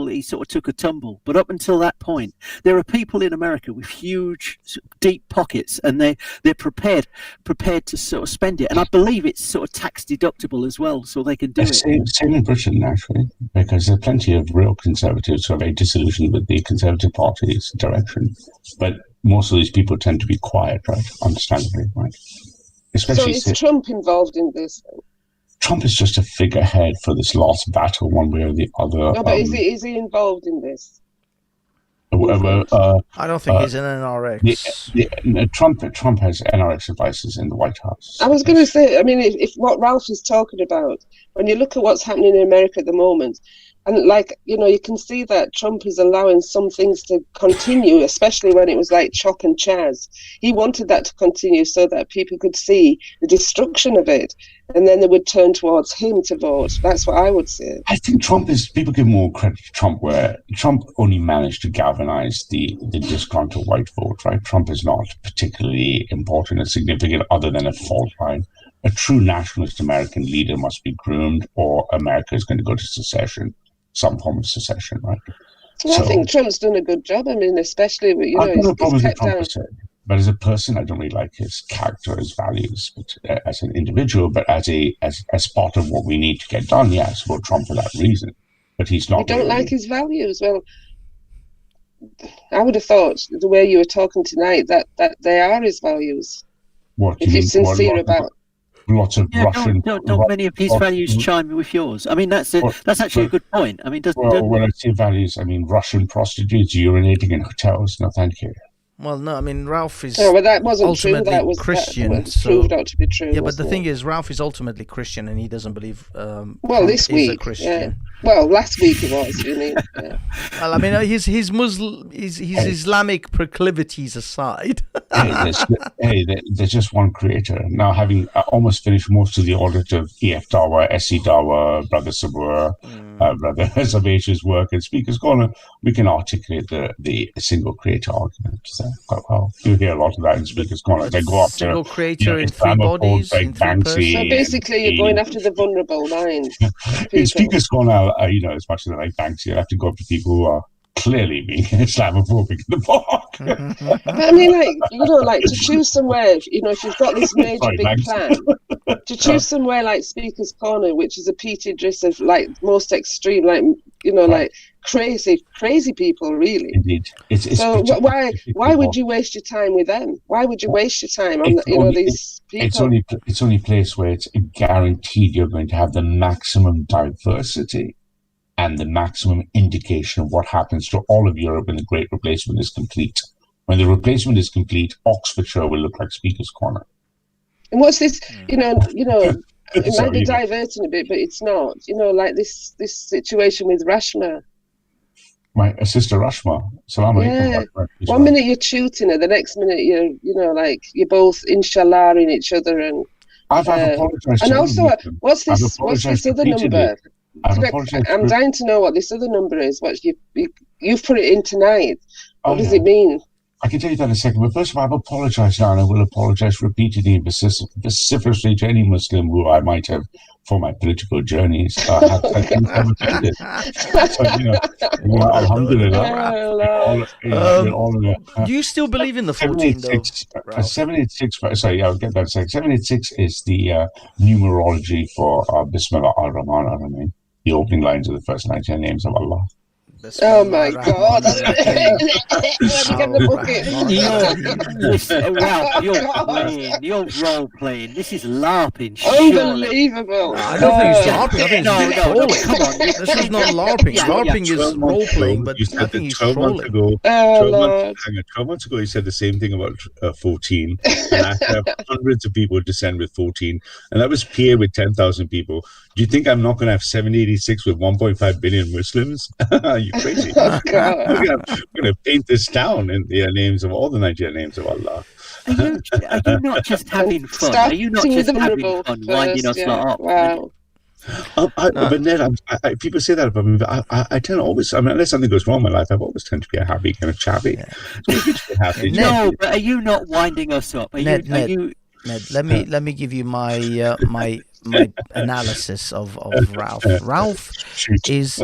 he sort of took a tumble. But up until that point, there are people in America with huge, deep pockets, and they're prepared to sort of spend it. And I believe it's sort of tax deductible as well, so they can do it. Same in Britain, actually, because there are plenty of real conservatives who are very disillusioned with the Conservative Party's direction, but most of these people tend to be quiet, right? Understandably, right? Especially so is Trump involved in this? Trump is just a figurehead for this last battle, one way or the other. No, but is he involved in this? I don't think he's in NRX. Trump has NRX advisors in the White House. I was going to say, I mean, if what Ralph is talking about, when you look at what's happening in America at the moment, and you can see that Trump is allowing some things to continue, especially when it was like Chop and Chaz. He wanted that to continue so that people could see the destruction of it, and then they would turn towards him to vote. That's what I would say. I think people give more credit to Trump, where Trump only managed to galvanize the disgruntled white vote, right? Trump is not particularly important or significant other than a fault line. A true nationalist American leader must be groomed, or America is going to go to secession. Some form of secession, right? Well, I think Trump's done a good job. I mean, especially with, he's kept down. But as a person, I don't really like his character, his values, but as an individual, but as part of what we need to get done, yeah, I support Trump for that reason. But he's not. You don't like his values? Well, I would have thought the way you were talking tonight that they are his values. What? If you're sincere about. Lots of Russian. Don't many of his values chime with yours? I mean, that's actually a good point. I mean, when I say values, I mean Russian prostitutes urinating in hotels. No, thank you. Well, no, I mean Ralph is. No, but that wasn't true. That was Christian. That was proved out to be true. Yeah, but the thing is, Ralph is ultimately Christian, and he doesn't believe. Well, this week, a Christian. Well, last week it was. You mean? Yeah. Well, I mean, his Islamic proclivities aside. There's just one creator. Now, having almost finished most of the audit of E.F. Dawa, S.E. Dawa, Brother Sabur, Brother Savage's work at Speaker's Corner, we can articulate the single creator argument quite well. You hear a lot of that in Speaker's Corner. They go up to single creator in three Islamophobes bodies, like in three Banksy. persons. So basically, you're going after the vulnerable minds. In Speaker's Corner, as much as I like Banksy, I have to go up to people who are clearly being Islamophobic in the park. But I mean, to choose somewhere, if you've got this major big plan, to choose somewhere like Speaker's Corner, which is a petri dish of most extreme, like crazy people, really. Indeed. So why would you waste your time with them? Why would you waste your time on these people? It's only a place where it's guaranteed you're going to have the maximum diversity and the maximum indication of what happens to all of Europe when the Great Replacement is complete. When the replacement is complete, Oxfordshire will look like Speaker's Corner. And what's this? It might be diverting a bit, but it's not. Like this situation with Rashma. My sister Rashma. Salam alaikum. Yeah. One minute you're shooting her, the next minute you're both inshallah-ing each other, and I've apologized. And also, what's this other number? I'm dying to know what this other number is. What you've put it in tonight. What does it mean? I can tell you that in a second, but first of all, I've apologized now, and I will apologize repeatedly and vociferously to any Muslim who I might have, for my political journeys, have offended. So, alhamdulillah. Do you still believe in the 14, though? 786, sorry, I'll get that in a second. 786 is the numerology for Bismillah ar-Rahman ar-Rahim, the opening lines of the first 99 names of Allah. Oh my God! Ralph, you're role playing. This is LARPing. Unbelievable! I don't think it's LARPing. I think it's trolling. Come on, this is not LARPing. LARPing is role playing, but I think he's trolling. 12 months ago, he said the same thing about 14, and I have hundreds of people descend with 14, and that was PA with 10,000 people. Do you think I'm not going to have 786 with 1.5 billion Muslims? Are you crazy? Oh, God. We're going to paint this down in the names of all the Nigerian names of Allah. Are you not just having fun? Are you not just having fun winding us up? Wow. But Ned, people say that about me, but I tend to always, unless something goes wrong in my life, I've always tend to be a happy, kind of chatty. Yeah. So happy. No, but are you not winding us up? Ned, let me give you my my analysis of Ralph. Ralph is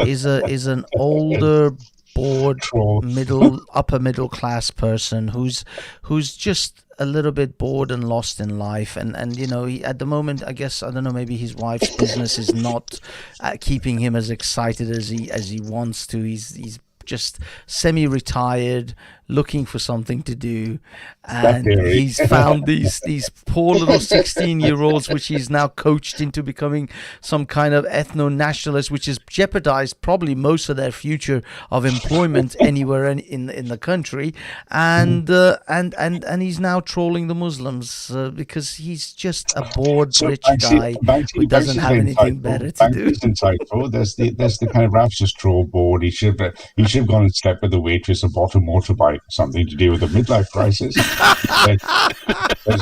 an older, bored, upper middle class person who's just a little bit bored and lost in life, and he, at the moment, I guess, I don't know, maybe his wife's business is not keeping him as excited as he wants to. He's just semi-retired, looking for something to do, and he's found these poor little 16-year-olds, which he's now coached into becoming some kind of ethno-nationalist, which has jeopardized probably most of their future of employment anywhere in the country, and he's now trolling the Muslims because he's just a bored rich guy who doesn't have anything better to do. Banksy's insightful. There's the kind of Ralph's just troll bored. He should have gone and slept with the waitress and bought a motorbike, something to do with the midlife crisis. there's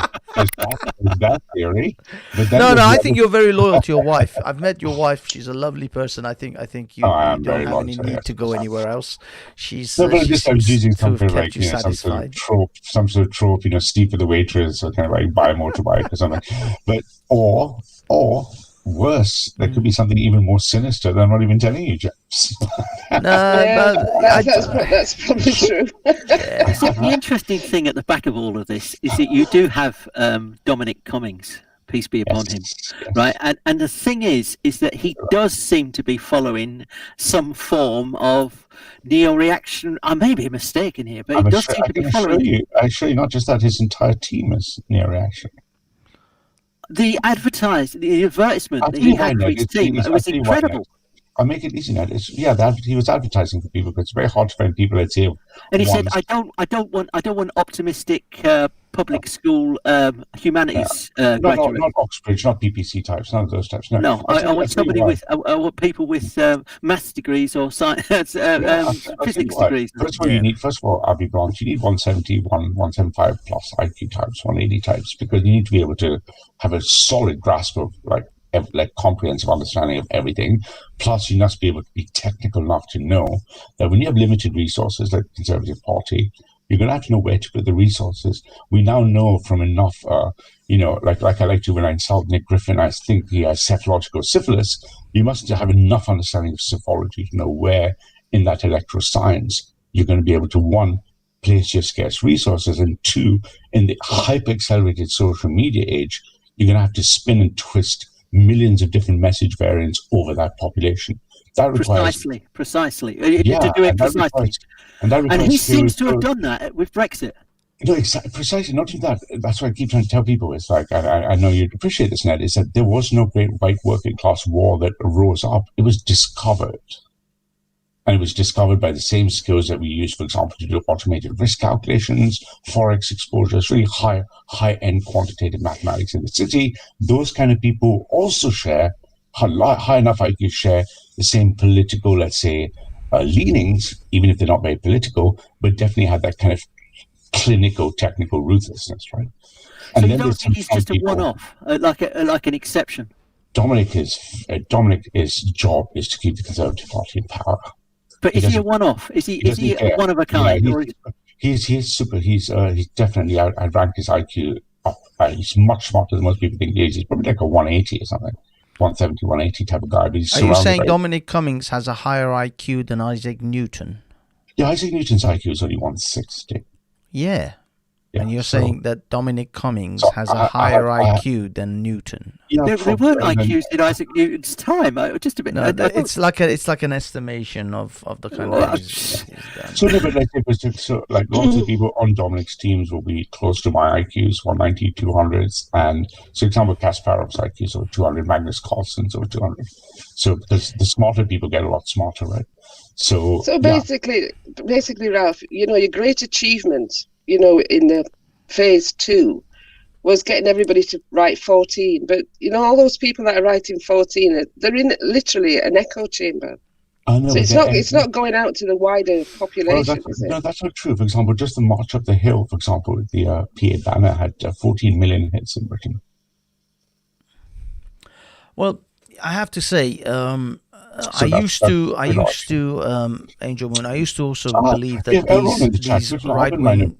that theory. But no, I think you're very loyal to your wife. I've met your wife. She's a lovely person. I think you don't have any need to go anywhere else. She's but I'm using something like some sort of trope, sleep with the waitress, or kind of like buy a motorbike or something. But or worse, there could be something even more sinister that I'm not even telling you, James. That's probably true. So the interesting thing at the back of all of this is that you do have Dominic Cummings, peace be upon him, right? And the thing is that he does seem to be following some form of neo-reaction. I may be mistaken here, but he does seem to be following. I assure you, not just that, his entire team is neo-reaction. The advertisement that he had for his team was incredible. I'll make it easy now. He was advertising for people because it's very hard to find people that say. And he said, "I don't want optimistic public school humanities graduates. Not Oxbridge, not PPC types, none of those types. No, I want somebody with. I want people with maths degrees or science, physics degrees. First of all, I'll be blunt. You need 170, 175 plus IQ types, 180 types, because you need to be able to have a solid grasp of like comprehensive understanding of everything. Plus, you must be able to be technical enough to know that when you have limited resources, like the Conservative Party, you're going to have to know where to put the resources. We now know from enough, like I like to when I insult Nick Griffin, I think he has cephalological syphilis. You must have enough understanding of psephology to know where in that electoral science you're going to be able to, one, place your scarce resources, and two, in the hyper-accelerated social media age, you're going to have to spin and twist millions of different message variants over that population. That requires precisely. To do it precisely. And he seems to have done that with Brexit. No, exactly, precisely. Not even that. That's what I keep trying to tell people. It's like, I know you'd appreciate this, Ned, is that there was no great white working class war that rose up. It was discovered. And it was discovered by the same skills that we use, for example, to do automated risk calculations, forex exposures, really high-end quantitative mathematics in the city. Those kind of people also share, high enough IQ share the same political, let's say, leanings, even if they're not very political, but definitely have that kind of clinical, technical ruthlessness, right? And so you don't think he's just a one-off, like an exception? Dominic his job is to keep the Conservative Party in power. But is he a one-off? Is he a one of a kind? He's super. He's definitely. I'd rank his IQ up. He's much smarter than most people think he is. He's probably like a 180 or something, 170, 180 type of guy. But he's Are you saying Dominic Cummings has a higher IQ than Isaac Newton? Yeah, Isaac Newton's IQ is only 160. Yeah. And you're saying that Dominic Cummings has a higher IQ than Newton. Yeah, there weren't IQs in Isaac Newton's time. Just a bit. No, it's like an estimation of the kind of. So lots of people on Dominic's teams will be close to my IQs, 190, 200s, and so example, Kasparov's IQ is over 200, Magnus Carlsen's over 200. So because the smarter people get a lot smarter, right? So basically, Ralph, your great achievement, in the phase 2 was getting everybody to write 14. But, all those people that are writing 14, they're in literally an echo chamber. I know, so it's not going out to the wider population, is it? No, that's not true. For example, just the March Up the Hill, for example, the PA banner had 14 million hits in Britain. Well, I have to say, I used to, Angel Moon, I used to also believe that these right-wing...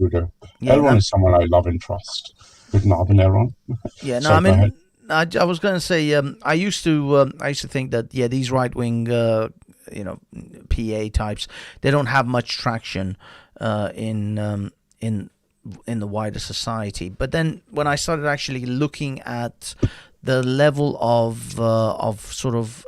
Elron is someone I love and trust. With Marvin Elron. Yeah, no, I mean, I was going to say, I used to think that, these right-wing, PA types, they don't have much traction in the wider society. But then when I started actually looking at the level of sort of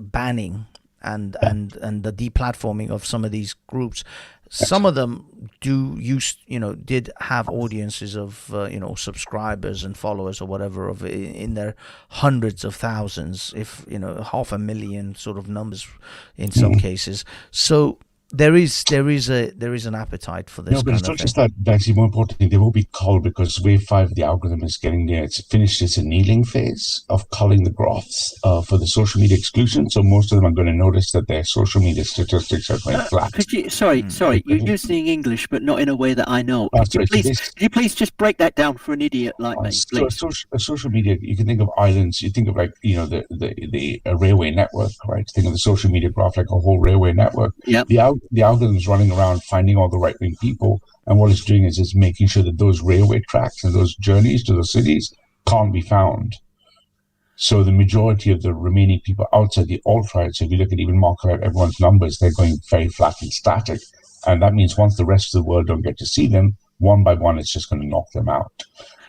banning and the deplatforming of some of these groups, some of them did have audiences of subscribers and followers or whatever in their hundreds of thousands, if 500,000 sort of numbers in some cases. So there is an appetite for this. No, but it's not just that, Banksy. More importantly, they will be culled because wave 5 of the algorithm is getting there. It's finished its annealing phase of culling the graphs for the social media exclusion. So most of them are going to notice that their social media statistics are going flat. Sorry, you're using English, but not in a way that I know. Could you please just break that down for an idiot like me, please? So social media, you can think of islands. You think of the railway network, right? Think of the social media graph like a whole railway network. Yeah. The algorithm is running around finding all the right-wing people, and what it's doing is making sure that those railway tracks and those journeys to those cities can't be found. So the majority of the remaining people outside the alt-right, so if you look at even mark out everyone's numbers, they're going very flat and static. And that means once the rest of the world don't get to see them, one by one, it's just going to knock them out.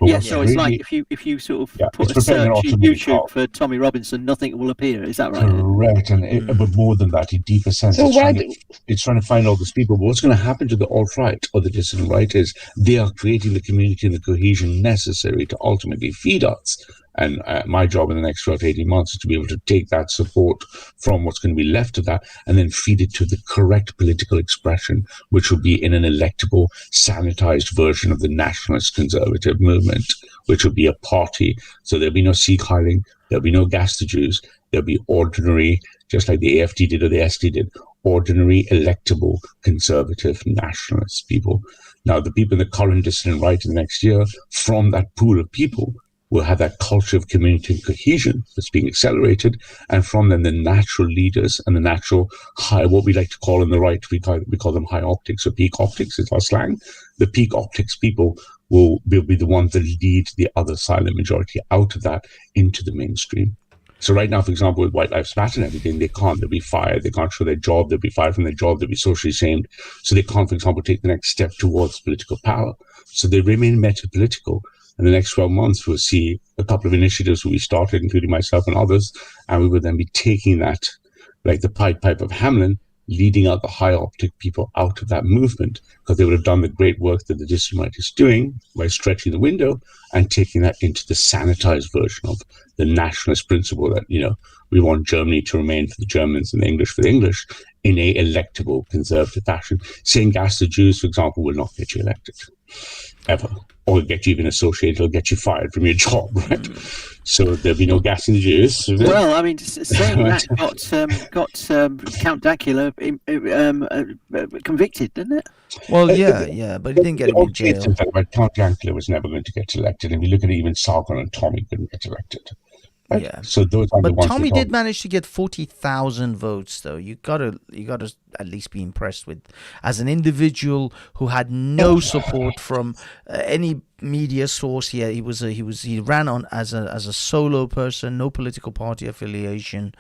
But so it's like if you sort of put a search in YouTube for Tommy Robinson, nothing will appear. Is that right? Correct. And but more than that, in deeper sense, it's trying to find all those people. But what's going to happen to the alt-right or the dissident right is they are creating the community and the cohesion necessary to ultimately feed us. And my job in the next 12 to 18 months is to be able to take that support from what's going to be left of that and then feed it to the correct political expression, which will be in an electable, sanitized version of the nationalist conservative movement, which will be a party. So there'll be no Sikh hiding, there'll be no gas to Jews, there'll be ordinary, just like the AFD did or the SD did, ordinary, electable, conservative, nationalist people. Now, the people in the current dissident right in the next year, from that pool of people, will have that culture of community and cohesion that's being accelerated, and from them the natural leaders and the natural high, what we like to call in the right, we call them high optics or peak optics is our slang. The peak optics people will be the ones that lead the other silent majority out of that into the mainstream. So right now, for example, with White Lives Matter and everything, they'll be fired, they can't show their job, they'll be fired from their job, they'll be socially shamed. So they can't, for example, take the next step towards political power. So they remain meta-political. In the next 12 months, we'll see a couple of initiatives will be started, including myself and others, and we will then be taking that, like the Pied Pipe of Hamelin, leading out the high optic people out of that movement, because they would have done the great work that the dissident right is doing by stretching the window and taking that into the sanitized version of the nationalist principle that, we want Germany to remain for the Germans and the English for the English in a electable conservative fashion. Saying gas to Jews, for example, will not get you elected, ever. Or get you even associated, or get you fired from your job, right? So there'll be no gas in the Jews. Well, I mean, saying that got Count Dankula convicted, didn't it? Well, yeah, but he didn't get him in jail. Count Dankula was never going to get elected. And if you look at it, even Sargon and Tommy couldn't get elected. Right? Yeah. So those are the but ones Tommy did manage to get 40,000 votes, though. You gotta at least be impressed with, as an individual who had no support from any media source. He ran on as a solo person, no political party affiliation,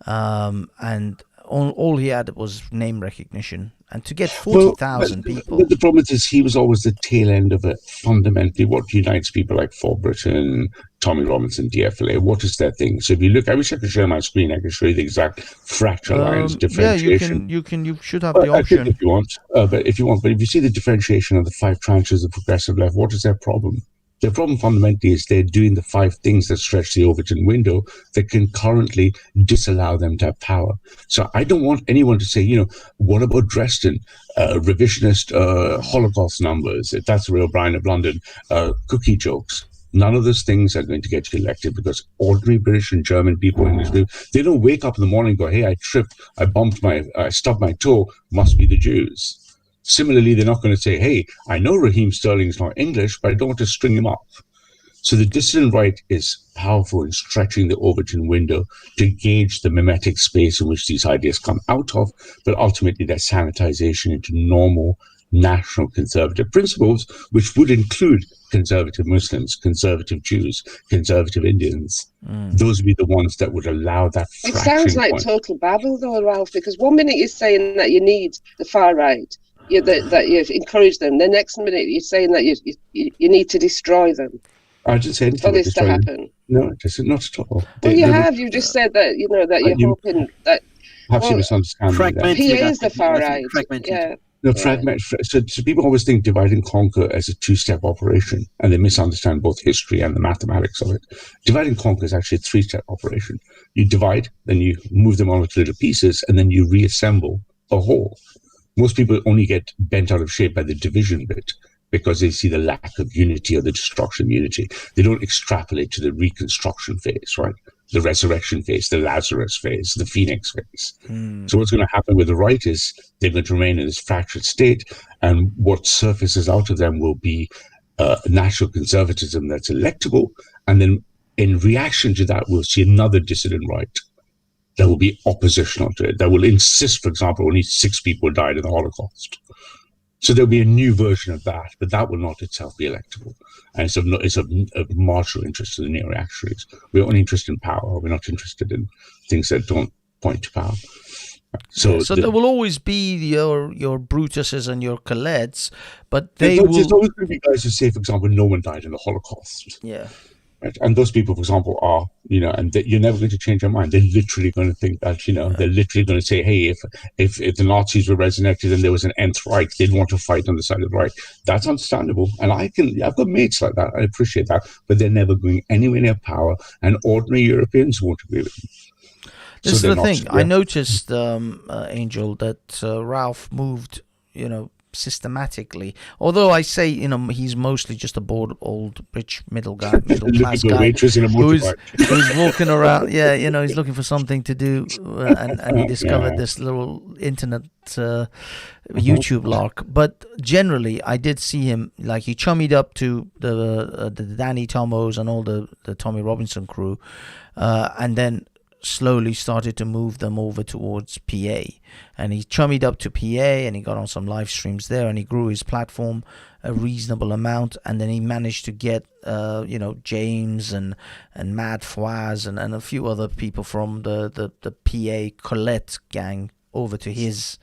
and all he had was name recognition. And to get 40,000 people. The problem is he was always the tail end of it. Fundamentally, what unites people like For Britain, Tommy Robinson, DFLA, what is their thing? So if you look, I wish I could share my screen. I can show you the exact fractal lines, differentiation. Yeah, you should have the option. If you want. But if you see the differentiation of the 5 tranches of progressive left, what is their problem? Their problem fundamentally is they're doing the 5 things that stretch the Overton window that can currently disallow them to have power. So I don't want anyone to say, what about Dresden, revisionist Holocaust numbers, if that's the real Brian of London, cookie jokes. None of those things are going to get you elected, because ordinary British and German people, English people, they don't wake up in the morning and go, hey, I tripped, I stubbed my toe, must be the Jews. Similarly, they're not going to say, hey, I know Raheem Sterling's not English, but I don't want to string him up. So the dissident right is powerful in stretching the Overton window to gauge the mimetic space in which these ideas come out of, but ultimately their sanitization into normal national conservative principles, which would include conservative Muslims, conservative Jews, conservative Indians. Those would be the ones that would allow that It sounds like total babble, though, Ralph, because one minute you're saying that you need the far right, that you've encouraged them. The next minute you're saying that you need to destroy them. I didn't say anything for this to happen. No, not at all. Well, you just said that that you're hoping that. Perhaps you misunderstand me. He is the far right. Yeah. No, so people always think divide and conquer as a 2-step operation, and they misunderstand both history and the mathematics of it. Divide and conquer is actually a 3-step operation. You divide, then you move them on to little pieces, and then you reassemble a whole. Most people only get bent out of shape by the division bit, because they see the lack of unity or the destruction of unity. They don't extrapolate to the reconstruction phase, right? The resurrection phase, the Lazarus phase, the Phoenix phase. So what's going to happen with the right is they're going to remain in this fractured state, and what surfaces out of them will be national conservatism that's electable, and then in reaction to that, we'll see another dissident right that will be oppositional to it, that will insist, for example, only 6 people died in the Holocaust. So there'll be a new version of that, but that will not itself be electable. And it's of marginal interest to the neo-reactionaries. We're only interested in power. We're not interested in things that don't point to power. So there will always be your Brutuses and your Colettes, but there's always going to be guys who say, for example, no one died in the Holocaust. Yeah. Right? And those people, for example, are, and you're never going to change their mind. They're literally going to think that, they're literally going to say, hey, if the Nazis were resurrected and there was an nth Reich, they'd want to fight on the side of the Reich. That's understandable. And I've got mates like that. I appreciate that. But they're never going anywhere near power. And ordinary Europeans won't agree with them. This is the thing. I noticed, Angel, that Ralph moved, systematically. Although I say, he's mostly just a bored old rich middle class guy who's walking around. Yeah, he's looking for something to do, and he discovered this little internet YouTube lark. But generally, I did see him, like, he chummied up to the Danny Tomos and all the Tommy Robinson crew, and then slowly started to move them over towards PA, and he chummied up to PA, and he got on some live streams there, and he grew his platform a reasonable amount, and then he managed to get James and Matt Fwaz and a few other people from the PA Colette gang over to his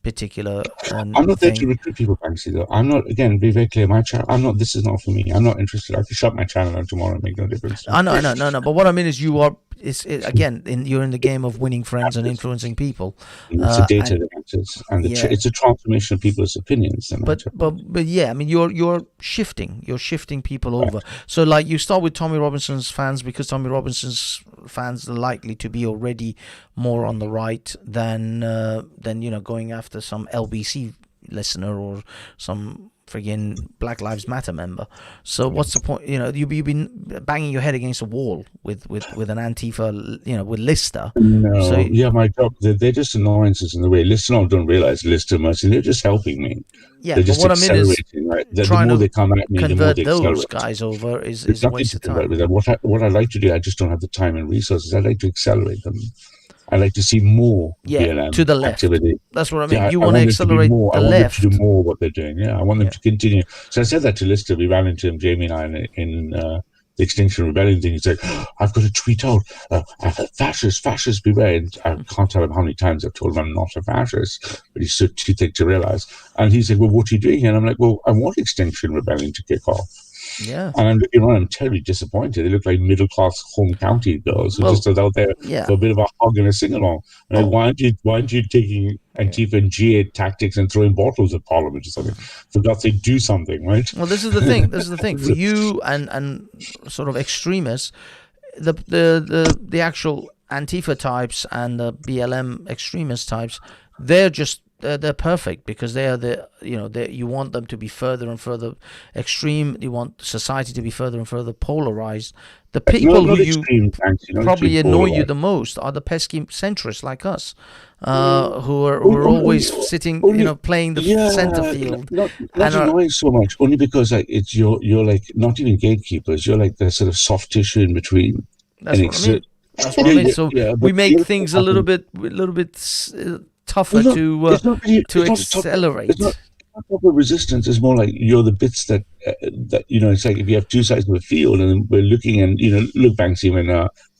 particular I'm not there to recruit people, Banksy, though. I'm not, again, be very clear, my channel, this is not for me. I'm not interested. I can shut my channel down tomorrow and make no difference. I know, but what I mean is you're in the game of winning friends and influencing people. It's a data that matters, and it's a transformation of people's opinions. But yeah, I mean, you're shifting people over. So, like, you start with Tommy Robinson's fans because Tommy Robinson's fans are likely to be already more on the right than going after some LBC listener or some friggin' Black Lives Matter member. So what's the point? You've been banging your head against a wall with an Antifa, with Lister. No, so, my job, they're just annoyances in the way. Lister don't realize Lister much, and they're just helping me. Yeah, they're just what I mean is the more they come at me, the more they those guys over is a waste of time. With them. What I like to do, I just don't have the time and resources. I like to accelerate them. I like to see more BLM to the left. Activity. That's what I mean. You want to accelerate the left. I want them to do more what they're doing. Yeah, I want them to continue. So I said that to Lister. We ran into him, Jamie and I, in the Extinction Rebellion thing. He's like, I've got to tweet out, fascist, beware. And I can't tell him how many times I've told him I'm not a fascist, but he's too thick to realize. And he said, well, what are you doing? And I'm like, well, I want Extinction Rebellion to kick off. Yeah. And I'm looking around, I'm terribly disappointed. They look like middle-class home county girls who just are out there for a bit of a hug and a sing-along. Like, why aren't you taking Antifa and G8 tactics and throwing bottles at Parliament or something? For God's sake, do something, right? Well, this is the thing. For you and sort of extremists, the actual Antifa types and the BLM extremist types, they're perfect because they are you want them to be further and further extreme. You want society to be further and further polarized. The people who probably annoy you the most are the pesky centrists like us, who are always sitting, playing the center field. Not annoying so much, only because you're like not even gatekeepers. You're like the sort of soft tissue in between. That's what I mean. That's what I mean. So we make things a little bit tougher to accelerate. It's not proper resistance. It's more like you're the bits that it's like if you have two sides of a field and we're looking and look, Banksy, when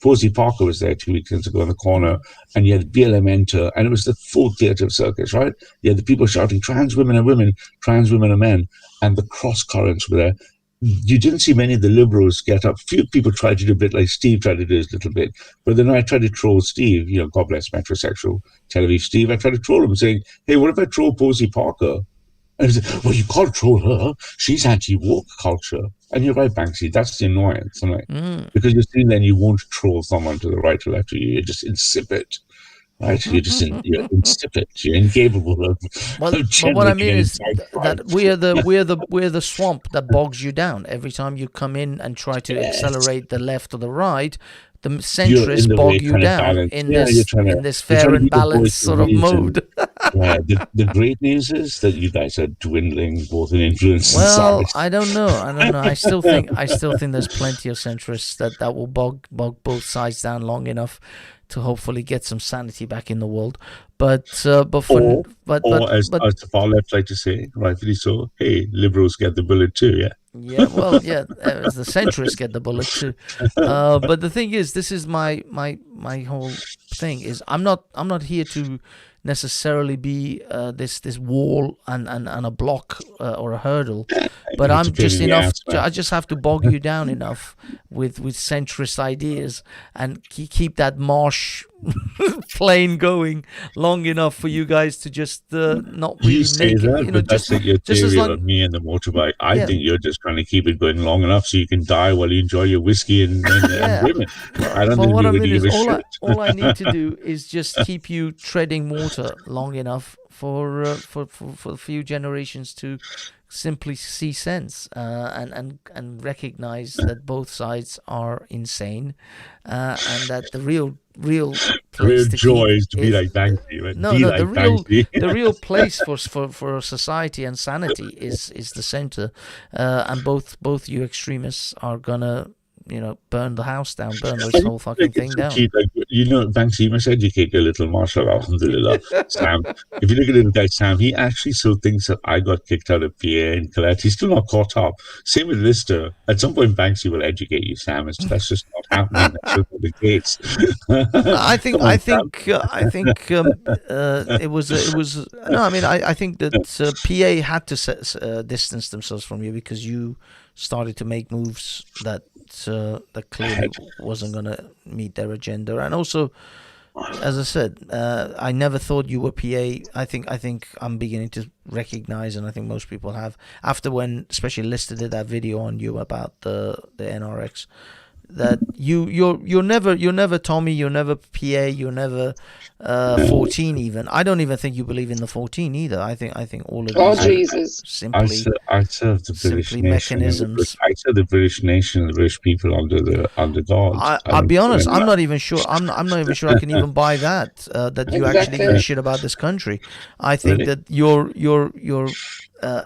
Posey Parker was there 2 weekends ago in the corner and you had BLM enter and it was the full theatre of circus, right? You had the people shouting trans women are women, trans women are men, and the cross currents were there. You didn't see many of the liberals get up. Few people tried to do a bit like Steve tried to do his little bit. But then I tried to troll Steve, God bless metrosexual television Steve. I tried to troll him saying, hey, what if I troll Posey Parker? And he said, well, you can't troll her. She's anti-woke culture. And you're right, Banksy, that's the annoyance. I'm like, because you're saying then you won't troll someone to the right or left of you. You're just insipid. Right, you're just you're insipid. You're incapable of. But what I mean is that we're the swamp that bogs you down every time you come in and try to accelerate the left or the right. The centrists bog you down in this fair and balanced sort of mode. The great news is that you guys are dwindling both in influence and size. I don't know. I still think there's plenty of centrists that will bog both sides down long enough to hopefully get some sanity back in the world, but as the far left like to say, rightfully so, hey, liberals get the bullet too, yeah. Yeah, well, as the centrists get the bullet too. But the thing is, this is my whole thing is I'm not here to necessarily be this wall and a block or a hurdle, but I'm just enough. I just have to bog you down enough with centrist ideas and keep that marsh plane going long enough for you guys to just not really you say make that, it. But that's like your theory of me and the motorbike. I think you're just trying to keep it going long enough so you can die while you enjoy your whiskey and women. I don't think what you I really mean give is a shit. all I need to do is just keep you treading water long enough for a few generations to simply see sense and recognize that both sides are insane, and that the real place to joy keep is to be like Banksy, right? The real place for a society and sanity is the center, and both you extremists are gonna burn the house down, burn this whole fucking thing down. Banksy, you must educate your little marshal, alhamdulillah. Sam, if you look at little guy Sam, he actually still thinks that I got kicked out of PA and Colette. He's still not caught up. Same with Lister. At some point, Banksy will educate you, Sam. That's just not happening. That's just not the case. I think it was no. I mean, I think that PA had to distance themselves from you because you started to make moves that clearly wasn't going to meet their agenda. And also, as I said, I never thought you were PA. I think I'm beginning to recognize, and I think most people have, after when especially Lister did that video on you about the NRX, that you're never Tommy, you're never PA, you're never 14 even. I don't even think you believe in the 14 either. I think all of these Jesus. I serve the British mechanisms. I serve the British nation and the British people under God. I'll be honest, I'm not even sure I can even buy that you actually give a shit about this country. I think that your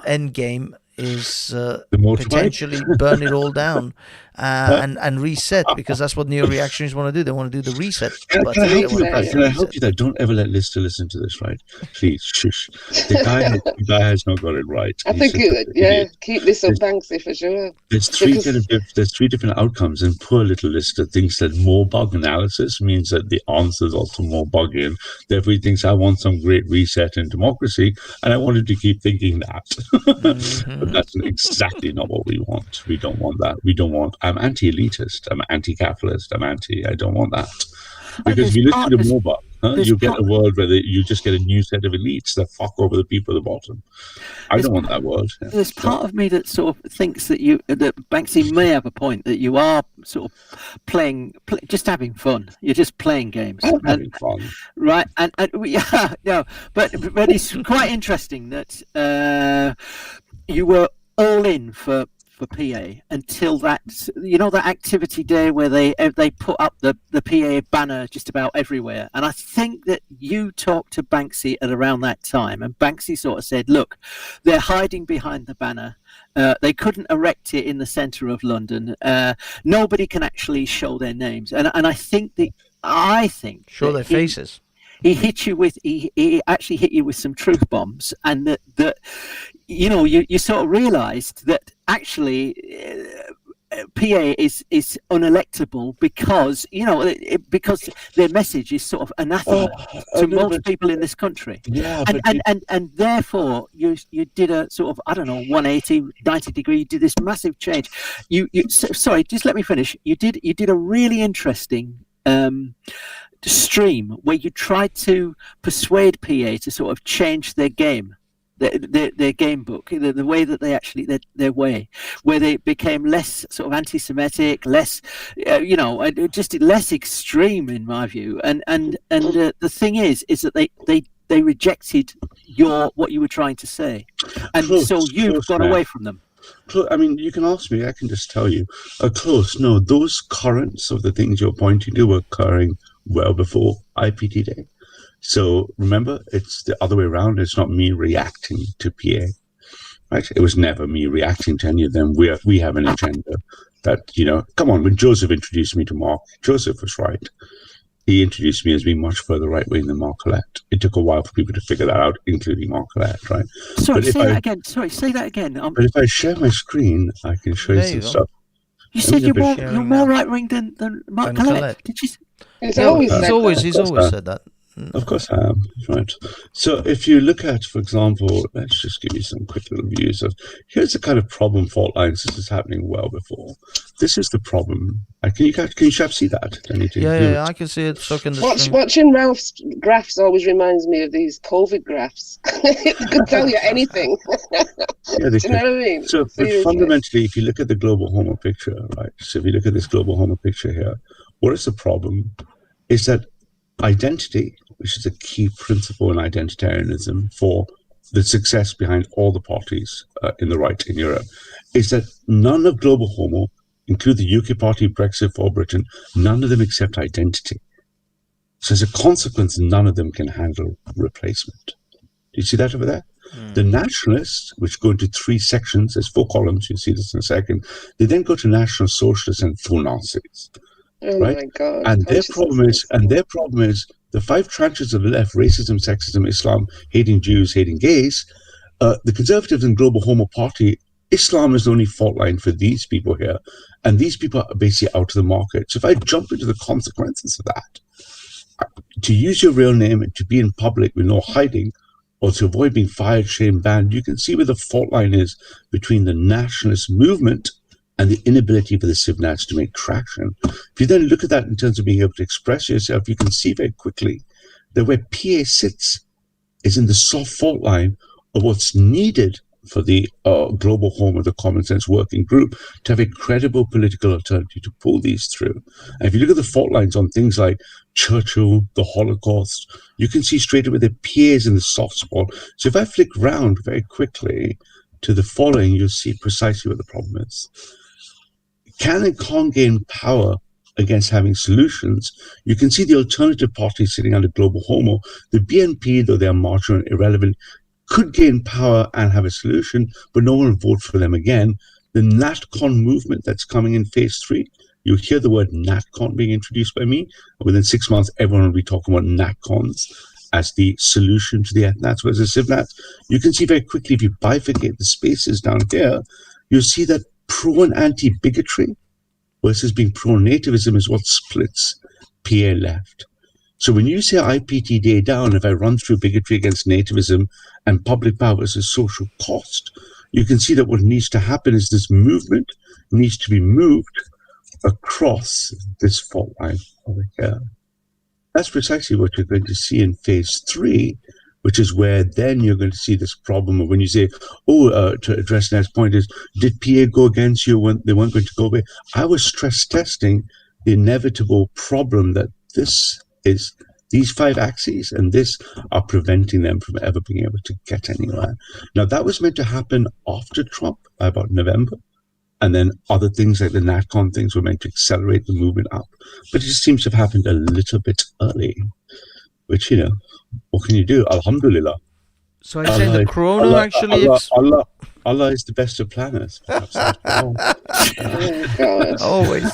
end game is potentially burn it all down and reset, because that's what neo-reactionaries want to do. They want to do the reset button. Can I help you there? Don't ever let Lister listen to this, right? Please, shush. The guy has not got it right. I think keep this on Banksy for sure. There's three different outcomes, and poor little Lister thinks that more bug analysis means that the answer is also more bug in. Therefore, he thinks I want some great reset in democracy, and I want him to keep thinking that. But that's exactly not what we want. We don't want that. We don't want. I'm anti-elitist. I'm anti-capitalist. I don't want that. Because if you listen to Moba, you get a world where you just get a new set of elites that fuck over the people at the bottom. I don't want that world. There's part of me that sort of thinks that that Banksy may have a point, that you are sort of playing, just having fun. You're just playing games. Having fun. Right. And but it's quite interesting that you were all in for PA until that activity day where they put up the PA banner just about everywhere. And I think that you talked to Banksy at around that time, and Banksy sort of said, look, they're hiding behind the banner. They couldn't erect it in the centre of London. Nobody can actually show their names. And I think show their faces. He actually hit you with some truth bombs, and that you sort of realised that actually PA is unelectable because because their message is sort of anathema to most people in this country. Yeah, and therefore you did a sort of 180, 90 degree. You did this massive change. Sorry, just let me finish. You did a really interesting stream where you tried to persuade PA to sort of change their game, their game book, the way that they actually their way, where they became less sort of anti-Semitic, less just less extreme in my view. And the thing is that they rejected what you were trying to say, and so you've gone away from them. I mean, you can ask me. I can just tell you. Close. No, those currents of the things you're pointing to were occurring well before IPT Day. So remember, it's the other way around. It's not me reacting to PA, right? It was never me reacting to any of them. We have an agenda that, come on, when Joseph introduced me to Mark, Joseph was right. He introduced me as being much further right-wing than Mark Collette. It took a while for people to figure that out, including Mark Collette, right? Sorry, say that again. But if I share my screen, I can show you some stuff. You said you're more right-wing than Mark Collette. Did you? He's always said that. Of course I am, right. So if you look at, for example, let's just give you some quick little views of, here's the kind of problem fault lines. This is happening well before. This is the problem. Can you see that? Yeah, I can see it stuck in the stream. Watching Ralph's graphs always reminds me of these COVID graphs. It could tell you anything. Yeah, they Do you know what I mean? So but fundamentally, if you look at the global homo picture, right? So if you look at this global homo picture here, what is the problem? Is that identity, which is a key principle in identitarianism for the success behind all the parties in the right in Europe, is that none of global homo, include the UK party, Brexit for Britain, none of them accept identity. So as a consequence, none of them can handle replacement. Do you see that over there? The nationalists, which go into 3 sections, there's 4 columns, you'll see this in a second, they then go to national socialists and full Nazis. Oh right? my God. And their problem is the 5 tranches of the left, racism, sexism, Islam, hating Jews, hating gays, the conservatives and global homo party, Islam is the only fault line for these people here. And these people are basically out of the market. So if I jump into the consequences of that, to use your real name and to be in public with no hiding, or to avoid being fired, shamed, banned, you can see where the fault line is between the nationalist movement and the inability for the civnats to make traction. If you then look at that in terms of being able to express yourself, you can see very quickly that where PA sits is in the soft fault line of what's needed for the global home of the common sense working group to have a credible political alternative to pull these through. And if you look at the fault lines on things like Churchill, the Holocaust, you can see straight away the PAs in the soft spot. So if I flick round very quickly to the following, you'll see precisely what the problem is. Can and can't gain power against having solutions. You can see the alternative parties sitting under global homo. The BNP, though they are marginal and irrelevant, could gain power and have a solution, but no one will vote for them again. The NatCon movement that's coming in phase 3, you hear the word NatCon being introduced by me. Within 6 months, everyone will be talking about NatCons as the solution to the ethnats versus civnats. You can see very quickly, if you bifurcate the spaces down here, you'll see that pro and anti-bigotry versus being pro-nativism is what splits PA left. So when you say IPTDA down, if I run through bigotry against nativism and public power versus social cost, you can see that what needs to happen is this movement needs to be moved across this fault line over here. That's precisely what you're going to see in phase 3, which is where then you're going to see this problem of when you say, to address Ned's point is, did PA go against you when they weren't going to go away? I was stress testing the inevitable problem that these 5 axes and this are preventing them from ever being able to get anywhere. Now, that was meant to happen after Trump, about November. And then other things like the NatCon things were meant to accelerate the movement up. But it just seems to have happened a little bit early, which, what can you do? Alhamdulillah. So I say the corona actually... Allah is the best of planners. Always.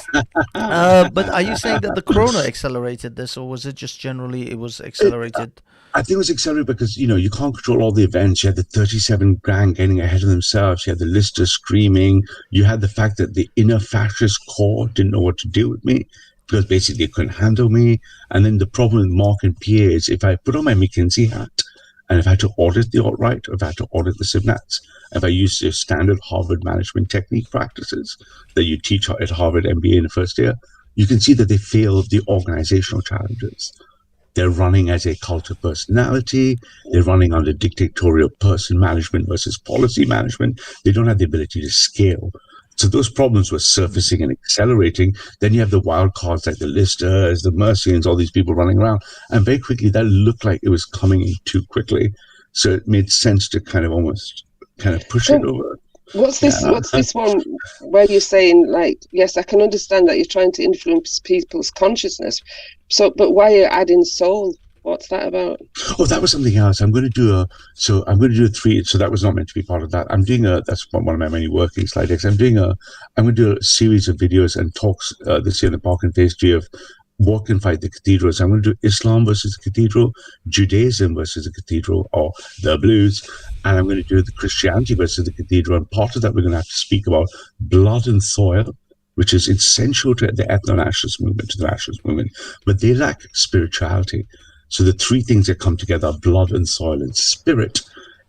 But are you saying that the corona accelerated this, or was it just generally it was accelerated? I think it was accelerated because, you can't control all the events. You had the 37 grand getting ahead of themselves. You had the listers screaming. You had the fact that the inner fascist core didn't know what to do with me because basically they couldn't handle me. And then the problem with Mark and Pierre is if I put on my McKinsey hat and if I had to audit the alt-right or if I had to audit the civnats, if I use the standard Harvard management technique practices that you teach at Harvard MBA in the first year, you can see that they fail the organizational challenges. They're running as a cult of personality. They're running under dictatorial person management versus policy management. They don't have the ability to scale. So those problems were surfacing and accelerating. Then you have the wild cards like the listers, the Mercians, all these people running around. And very quickly, that looked like it was coming in too quickly. So it made sense to kind of push it over. What's this one where you're saying, yes, I can understand that you're trying to influence people's consciousness. So, but why are you adding soul? What's that about? Oh, that was something else. I'm going to do a 3. So that was not meant to be part of that. I'm doing that's one of my many working slide decks. I'm going to do a series of videos and talks this year in the Park and Phase 3 of what can fight the cathedrals. I'm going to do Islam versus the cathedral, Judaism versus the cathedral, or the blues. And I'm going to do the Christianity versus the cathedral. And part of that, we're going to have to speak about blood and soil, which is essential to the ethno-nationalist movement, to the nationalist movement. But they lack spirituality. So the 3 things that come together are blood and soil and spirit.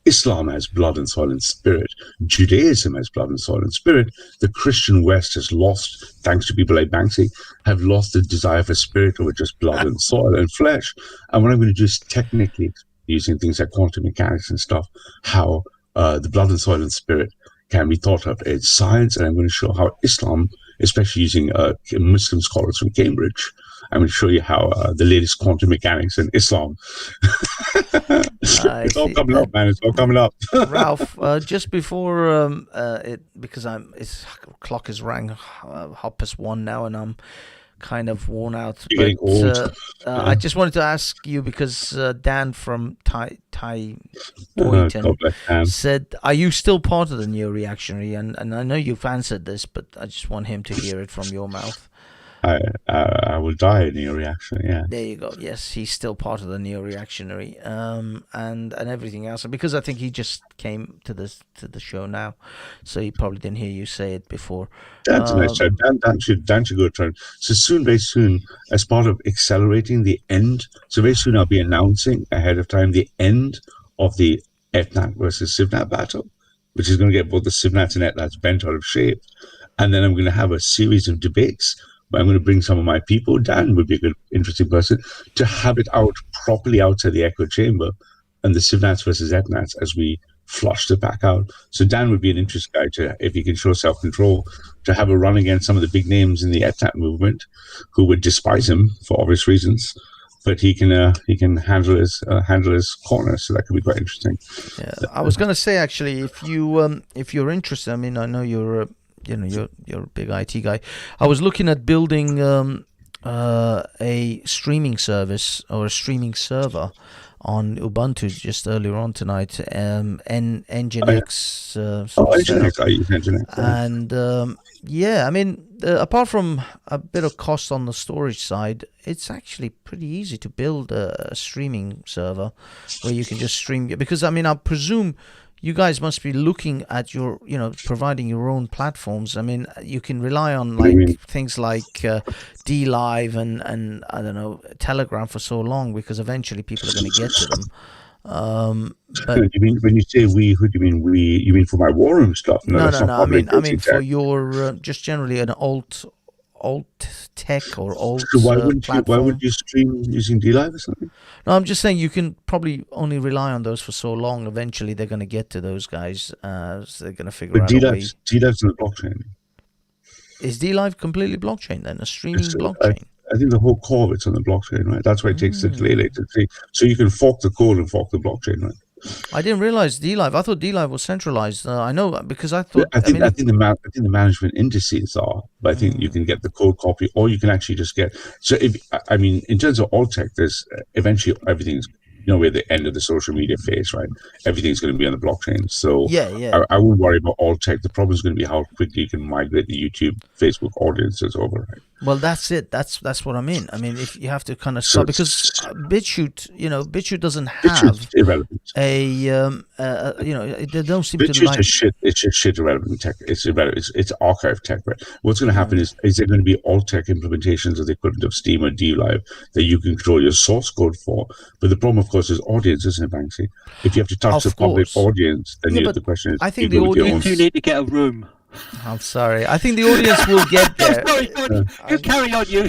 Islam has blood and soil and spirit. Judaism has blood and soil and spirit. The Christian West has lost, thanks to people like Banksy, have lost the desire for spirit over just blood and soil and flesh. And what I'm going to do is technically, using things like quantum mechanics and stuff, how the blood and soil and spirit can be thought of as science. And I'm going to show how Islam, especially using Muslim scholars from Cambridge I'm going to show you how the latest quantum mechanics in Islam. It's all coming up, man. It's all coming up. Ralph, just before because its clock is rang 1:30 now, and I'm kind of worn out. You're getting old. I just wanted to ask you because Dan from Thai Boyton said, "Are you still part of the neo-reactionary?" And I know you've answered this, but I just want him to hear it from your mouth. I will die in neo-reactionary. Yeah. There you go. Yes, he's still part of the neo-reactionary, and everything else. And because I think he just came to the show now, so he probably didn't hear you say it before. That's a nice try. Dan should go try. So very soon, as part of accelerating the end, so very soon I'll be announcing ahead of time the end of the Ethnat versus Sivnat battle, which is going to get both the Sivnats and Ethnats bent out of shape. And then I'm going to have a series of debates. I'm going to bring some of my people. Dan would be a good, interesting person to have it out properly outside the echo chamber, and the Sivnats versus Ethnats as we flush the pack out. So Dan would be an interesting guy to, if he can show self-control, to have a run against some of the big names in the Ethnat movement, who would despise him for obvious reasons, but he can handle his corner. So that could be quite interesting. Yeah, I was going to say actually, if you're interested, I mean, I know you're a big IT guy. I was looking at building a streaming service or a streaming server on Ubuntu just earlier on tonight. Nginx. Nginx. I use Nginx. And yeah, I mean, apart from a bit of cost on the storage side, it's actually pretty easy to build a streaming server where you can just stream. Because I mean, I presume you guys must be looking at your, providing your own platforms. I mean, you can rely on things like DLive and I don't know, Telegram for so long because eventually people are going to get to them. But you mean when you say we? Who do you mean we? You mean for my war room stuff? No. I mean for your just generally an alt tech or alt so why would you stream using DLive or something? No, I'm just saying you can probably only rely on those for so long. Eventually, they're going to get to those guys. So they're going to figure out a way. DLive's on the blockchain. Is DLive completely blockchain then? A streaming blockchain? I think the whole core of it's on the blockchain, right? That's why it takes the delay latency. So you can fork the code and fork the blockchain, right? I didn't realize DLive. I thought DLive was centralized. I know because I thought. I think the management indices are, but I think you can get the code copy, or you can actually just get. So in terms of alt tech, there's eventually everything's. We're at the end of the social media phase, right? Everything's going to be on the blockchain. So yeah. I wouldn't worry about alt tech. The problem is going to be how quickly you can migrate the YouTube, Facebook audiences over, right? Well, that's it. That's what I mean. I mean, if you have to kind of stop because BitChute doesn't have a they don't seem BitChute's to like. It's just shit irrelevant tech. It's irrelevant. It's archive tech, right? What's going to happen is there going to be alt tech implementations of the equivalent of Steam or DLive that you can control your source code for. But the problem, of course, is audience, isn't it, Banksy? If you have to touch the public audience, then the question is, I think the audience. You need to get a room. I'm sorry. I think the audience will get there. Sorry, you carry on, you.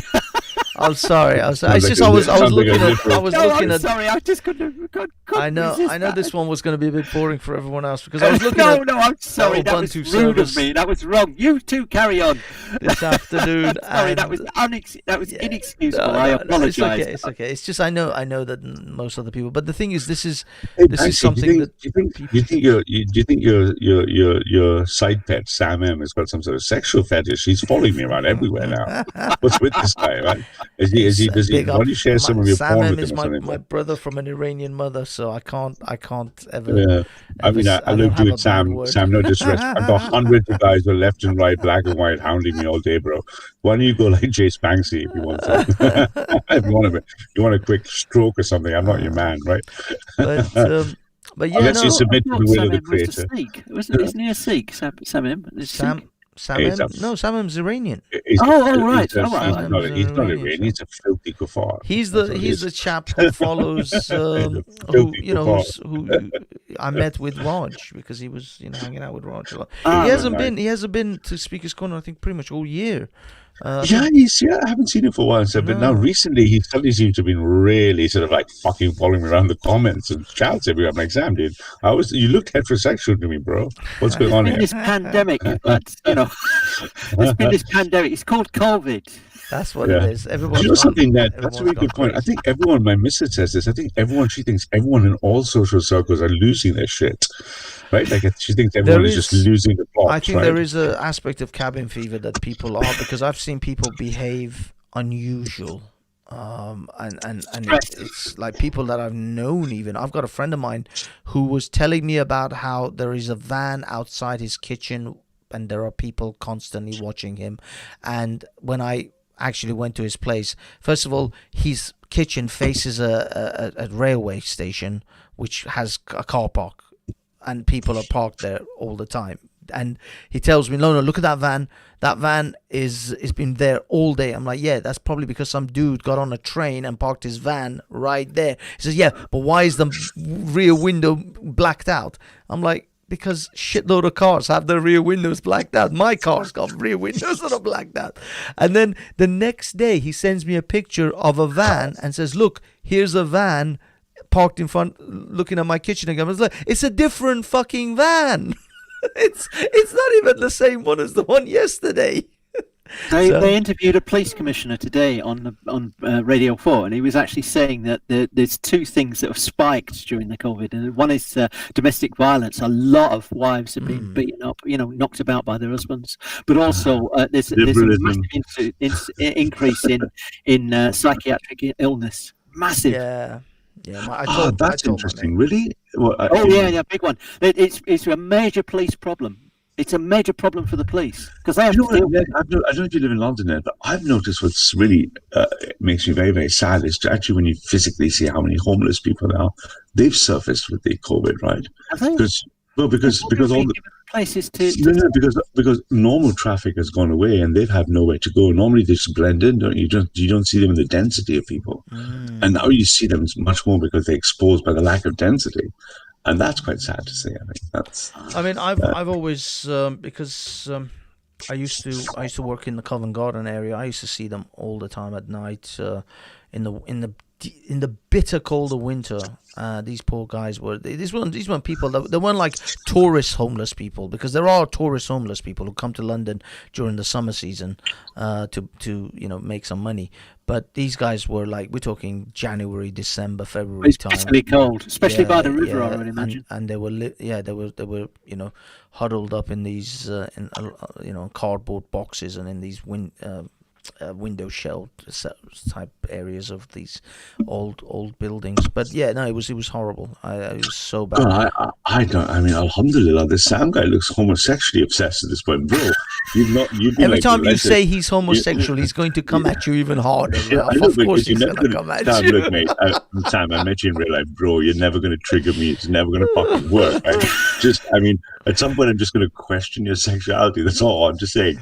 I'm sorry. It's just I was looking at. Sorry, I just couldn't I know this one was going to be a bit boring for everyone else because I was looking at. No, I'm sorry. That was rude of me. That was wrong. You two carry on. This afternoon. Sorry, that was inexcusable. I apologize. It's okay. It's just I know that most other people. But the thing is, this is Do something that. you think your side pet Sam M has got some sort of sexual fetish? He's following me around everywhere now. What's with this guy, right? Does he? Why don't you share some of your porn with him? Sam is my brother from an Iranian mother, so I can't ever. Yeah, I mean, I looked you at Sam. Sam, no disrespect. I've got hundreds of guys who are left and right, black and white, hounding me all day, bro. Why don't you go like Jace Banksy if you want to? If you want a quick stroke or something, I'm not your man, right? But yeah, unless you submit to the will of the creator. Isn't he a Sikh? Sam M. No, Sam M's Iranian. He's not Iranian. Iranian. He's a filthy kuffar. He's the chap who follows who I met with Raj because he was hanging out with Raj a lot. He hasn't been to Speaker's Corner I think pretty much all year. I haven't seen him for a while. So, but now recently he suddenly seems to have been really sort of like fucking following me around the comments and shouts everywhere. I'm like, Sam, dude, you looked heterosexual to me, bro. What's going on here? This pandemic, there's been this pandemic. It's called COVID. That's what it is. Everyone's you know something, Ned? everyone's That's a very gone good point. crazy. I think everyone, my missus says this, she thinks everyone in all social circles are losing their shit. Right? Like, she thinks everyone is just losing the plot. I think right? there is an aspect of cabin fever that people are, because I've seen people behave unusual. And it's like people that I've known. Even I've got a friend of mine who was telling me about how there is a van outside his kitchen and there are people constantly watching him. And when I actually went to his place, first of all, his kitchen faces a railway station which has a car park, and people are parked there all the time. And he tells me, no, look at that van. That van is been there all day. I'm like, yeah, that's probably because some dude got on a train and parked his van right there. He says, yeah, but why is the rear window blacked out? I'm like, because shitload of cars have their rear windows blacked out. My car's got rear windows that are blacked out. And then the next day he sends me a picture of a van and says, look, here's a van parked in front, looking at my kitchen again. I was like, it's a different fucking van. It's not even the same one as the one yesterday. They interviewed a police commissioner today on Radio 4, and he was actually saying that there's two things that have spiked during the COVID, and one is domestic violence. A lot of wives have been beaten up, knocked about by their husbands, but also there's a massive increase in psychiatric illness. Massive. Yeah, that's interesting. Really? Well, yeah, big one. It's a major police problem. It's a major problem for the police because they have to deal with it. I don't know if you live in London, Ed, but I've noticed what's really makes me very, very sad is to actually when you physically see how many homeless people there are, they've surfaced with the COVID, right? Because all the places because normal traffic has gone away and they've had nowhere to go. Normally they just blend in, don't you? You don't see them in the density of people, and now you see them much more because they're exposed by the lack of density. And that's quite sad to see. I've always because I used to work in the Covent Garden area. I used to see them all the time at night in the bitter cold of winter. These poor guys were these weren't people that they weren't like tourist homeless people, because there are tourist homeless people who come to London during the summer season to make some money. But these guys were like, we're talking January, December, February time. Especially cold, especially by the river, I would imagine. And they were huddled up in these cardboard boxes and in these window shell type areas of these old buildings. But yeah, no, it was horrible. It was so bad. Alhamdulillah, this Sam guy looks homosexually obsessed at this point, bro. You've been every time you say he's homosexual, he's going to come at you even harder. Of course he's going to come at you. Look, mate, Sam, I met you in real life, bro. You're never going to trigger me. It's never going to fucking work. Right? At some point, I'm just going to question your sexuality. That's all. I'm just saying,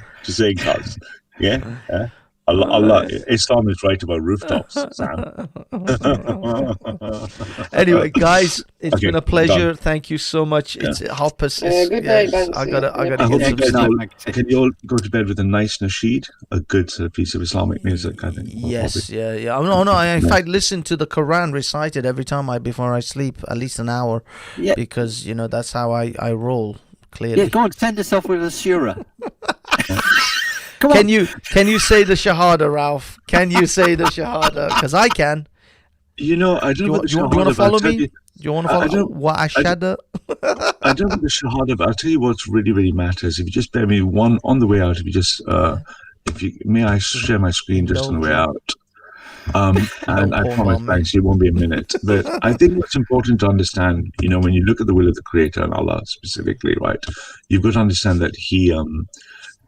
cuz. Yeah? Allah, Islam is right about rooftops, Sam. Anyway, guys, it's been a pleasure. Thank you so much. It's 6:30. Good night, Banksy. I gotta get some sleep. Can you all go to bed with a nice nasheed, a good piece of Islamic music, I think? Yes, yeah. No. I in fact listen to the Quran recited every time before I sleep, at least an hour, because that's how I roll. Clearly. Yeah, go on, send us off with a surah. Can you say the Shahada, Ralph? Can you say the Shahada? Because I can. I don't know. Do you want to follow me? Do you want to follow what Ashhadu? I don't know the Shahada, but I'll tell you what really, really matters. If you just bear me one on the way out, may I share my screen just on the way out? And I promise, Banksy, it won't be a minute. But I think what's important to understand, when you look at the will of the Creator and Allah specifically, right, you've got to understand that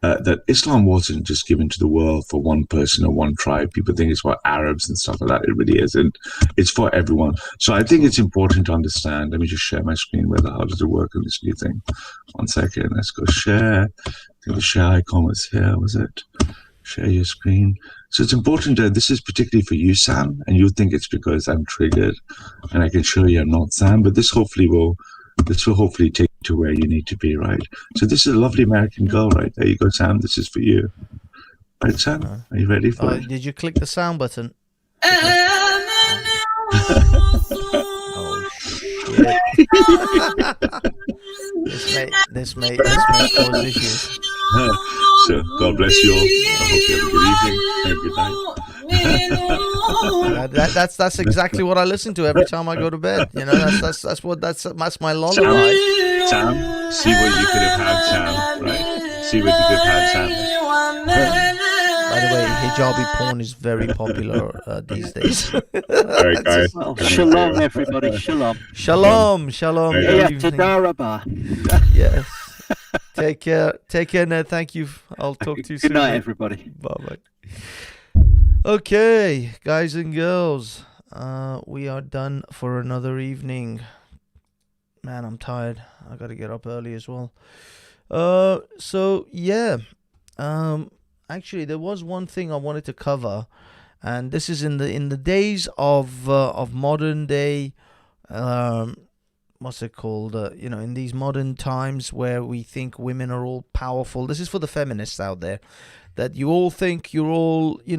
that Islam wasn't just given to the world for one person or one tribe. People think it's for Arabs and stuff like that. It really isn't. It's for everyone. So I think it's important to understand. Let me just share my screen. How does it work on this new thing? 1 second. Let's go share. I think the share icon was here. Was it? Share your screen. So it's important that this is particularly for you, Sam, and you think it's because I'm triggered and I can show you I'm not Sam, but this will hopefully take you to where you need to be, right? So this is a lovely American girl, right? There you go, Sam. This is for you. Right, Sam? Are you ready for it? Did you click the sound button? This may cause issues. So God bless you all. I hope you have a good evening and a good night. That's exactly what I listen to every time I go to bed. You know, that's my lullaby. Sam, see what you could have had, Sam. Right? See what you could have had, Sam. By the way, hijabi porn is very popular these days. All right, guys. Well, shalom, everybody. Shalom. Shalom. Yeah, Good evening. tadarabah. Yes. Take care, Ned. Thank you. I'll talk to you soon. Good night, everybody. Bye-bye. Okay, guys and girls, we are done for another evening. Man, I'm tired. I gotta get up early as well. So yeah. Actually, there was one thing I wanted to cover, and this is in the days of modern day. What's it called? In these modern times where we think women are all powerful. This is for the feminists out there, that you all think you're all, you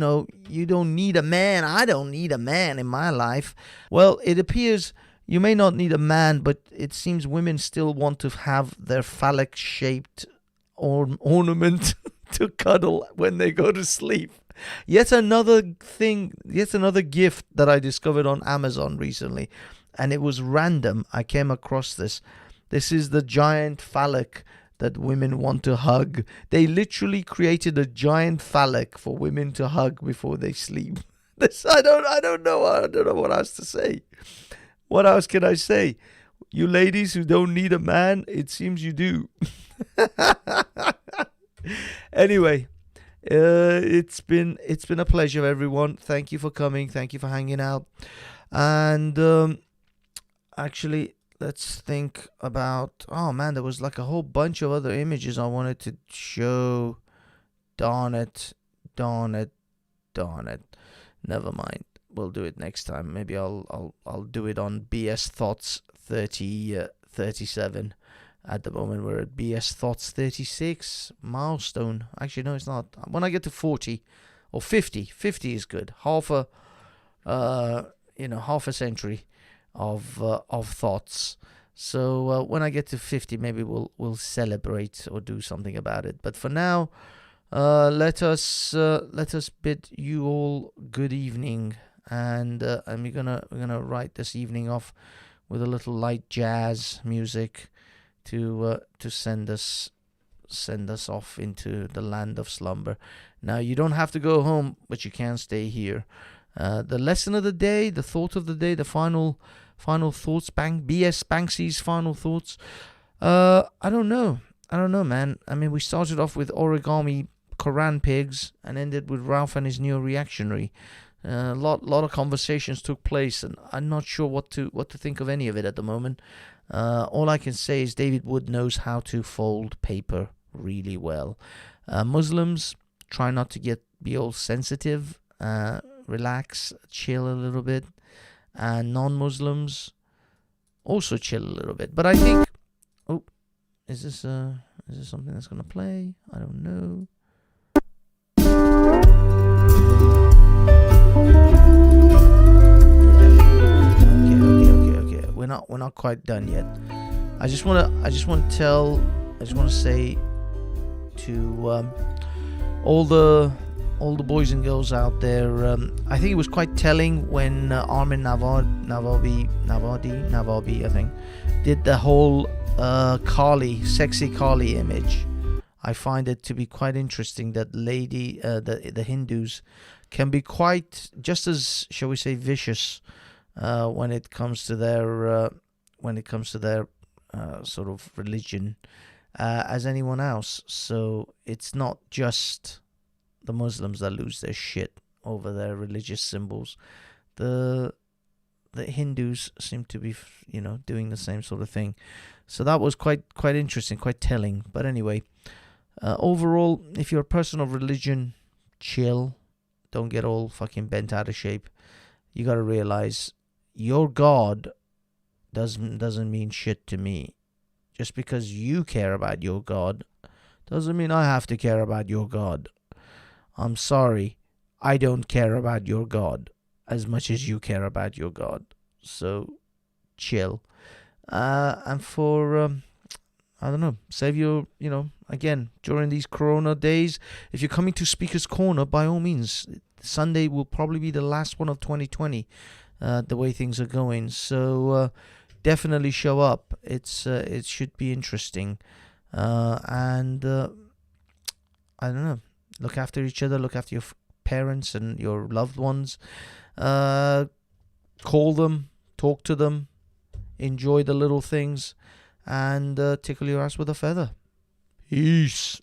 don't need a man. I don't need a man in my life. Well, it appears you may not need a man, but it seems women still want to have their phallic-shaped ornament to cuddle when they go to sleep. Yet another gift that I discovered on Amazon recently, and it was random. I came across this. This is the giant phallic that women want to hug. They literally created a giant phallic for women to hug before they sleep. I don't know what else to say. What else can I say? You ladies who don't need a man, it seems you do. Anyway, it's been a pleasure, everyone. Thank you for coming. Thank you for hanging out. And actually, let's think about. Oh man, there was like a whole bunch of other images I wanted to show. Darn it. Never mind. We'll do it next time. Maybe I'll do it on BS Thoughts 37. At the moment, we're at BS Thoughts 36 milestone. Actually, no, it's not. When I get to 40 or 50 is good. Half a century of thoughts. So when I get to 50, maybe we'll celebrate or do something about it. But for now, let us bid you all good evening, and we're gonna write this evening off with a little light jazz music to send us off into the land of slumber. Now, you don't have to go home, but you can stay here. The lesson of the day, the thought of the day, the final thoughts, BS Banksy's final thoughts. I don't know, man. I mean, we started off with origami Quran pigs and ended with Ralph and his neo-reactionary. A lot of conversations took place, and I'm not sure what to think of any of it at the moment. All I can say is David Wood knows how to fold paper really well. Muslims, try not to be all sensitive. Relax, chill a little bit. And non-Muslims, also chill a little bit. But I think, is this something that's gonna play? I don't know. Okay. We're not quite done yet. I just want to say to all the boys and girls out there, I think it was quite telling when Armin Navabi, I think, did the whole sexy Kali image. I find it to be quite interesting that the Hindus can be quite just as, shall we say, vicious when it comes to their sort of religion as anyone else. So it's not just the Muslims that lose their shit over their religious symbols. The Hindus seem to be, doing the same sort of thing. So that was quite interesting, quite telling. But anyway, overall, if you're a person of religion, chill. Don't get all fucking bent out of shape. You got to realize your God doesn't mean shit to me. Just because you care about your God doesn't mean I have to care about your God. I'm sorry, I don't care about your God as much as you care about your God. So chill. And for I don't know, save your, again, during these Corona days, if you're coming to Speaker's Corner, by all means, Sunday will probably be the last one of 2020, the way things are going. So definitely show up. It should be interesting. And I don't know, look after each other, look after your parents and your loved ones. Call them, talk to them, enjoy the little things, and tickle your ass with a feather. Peace.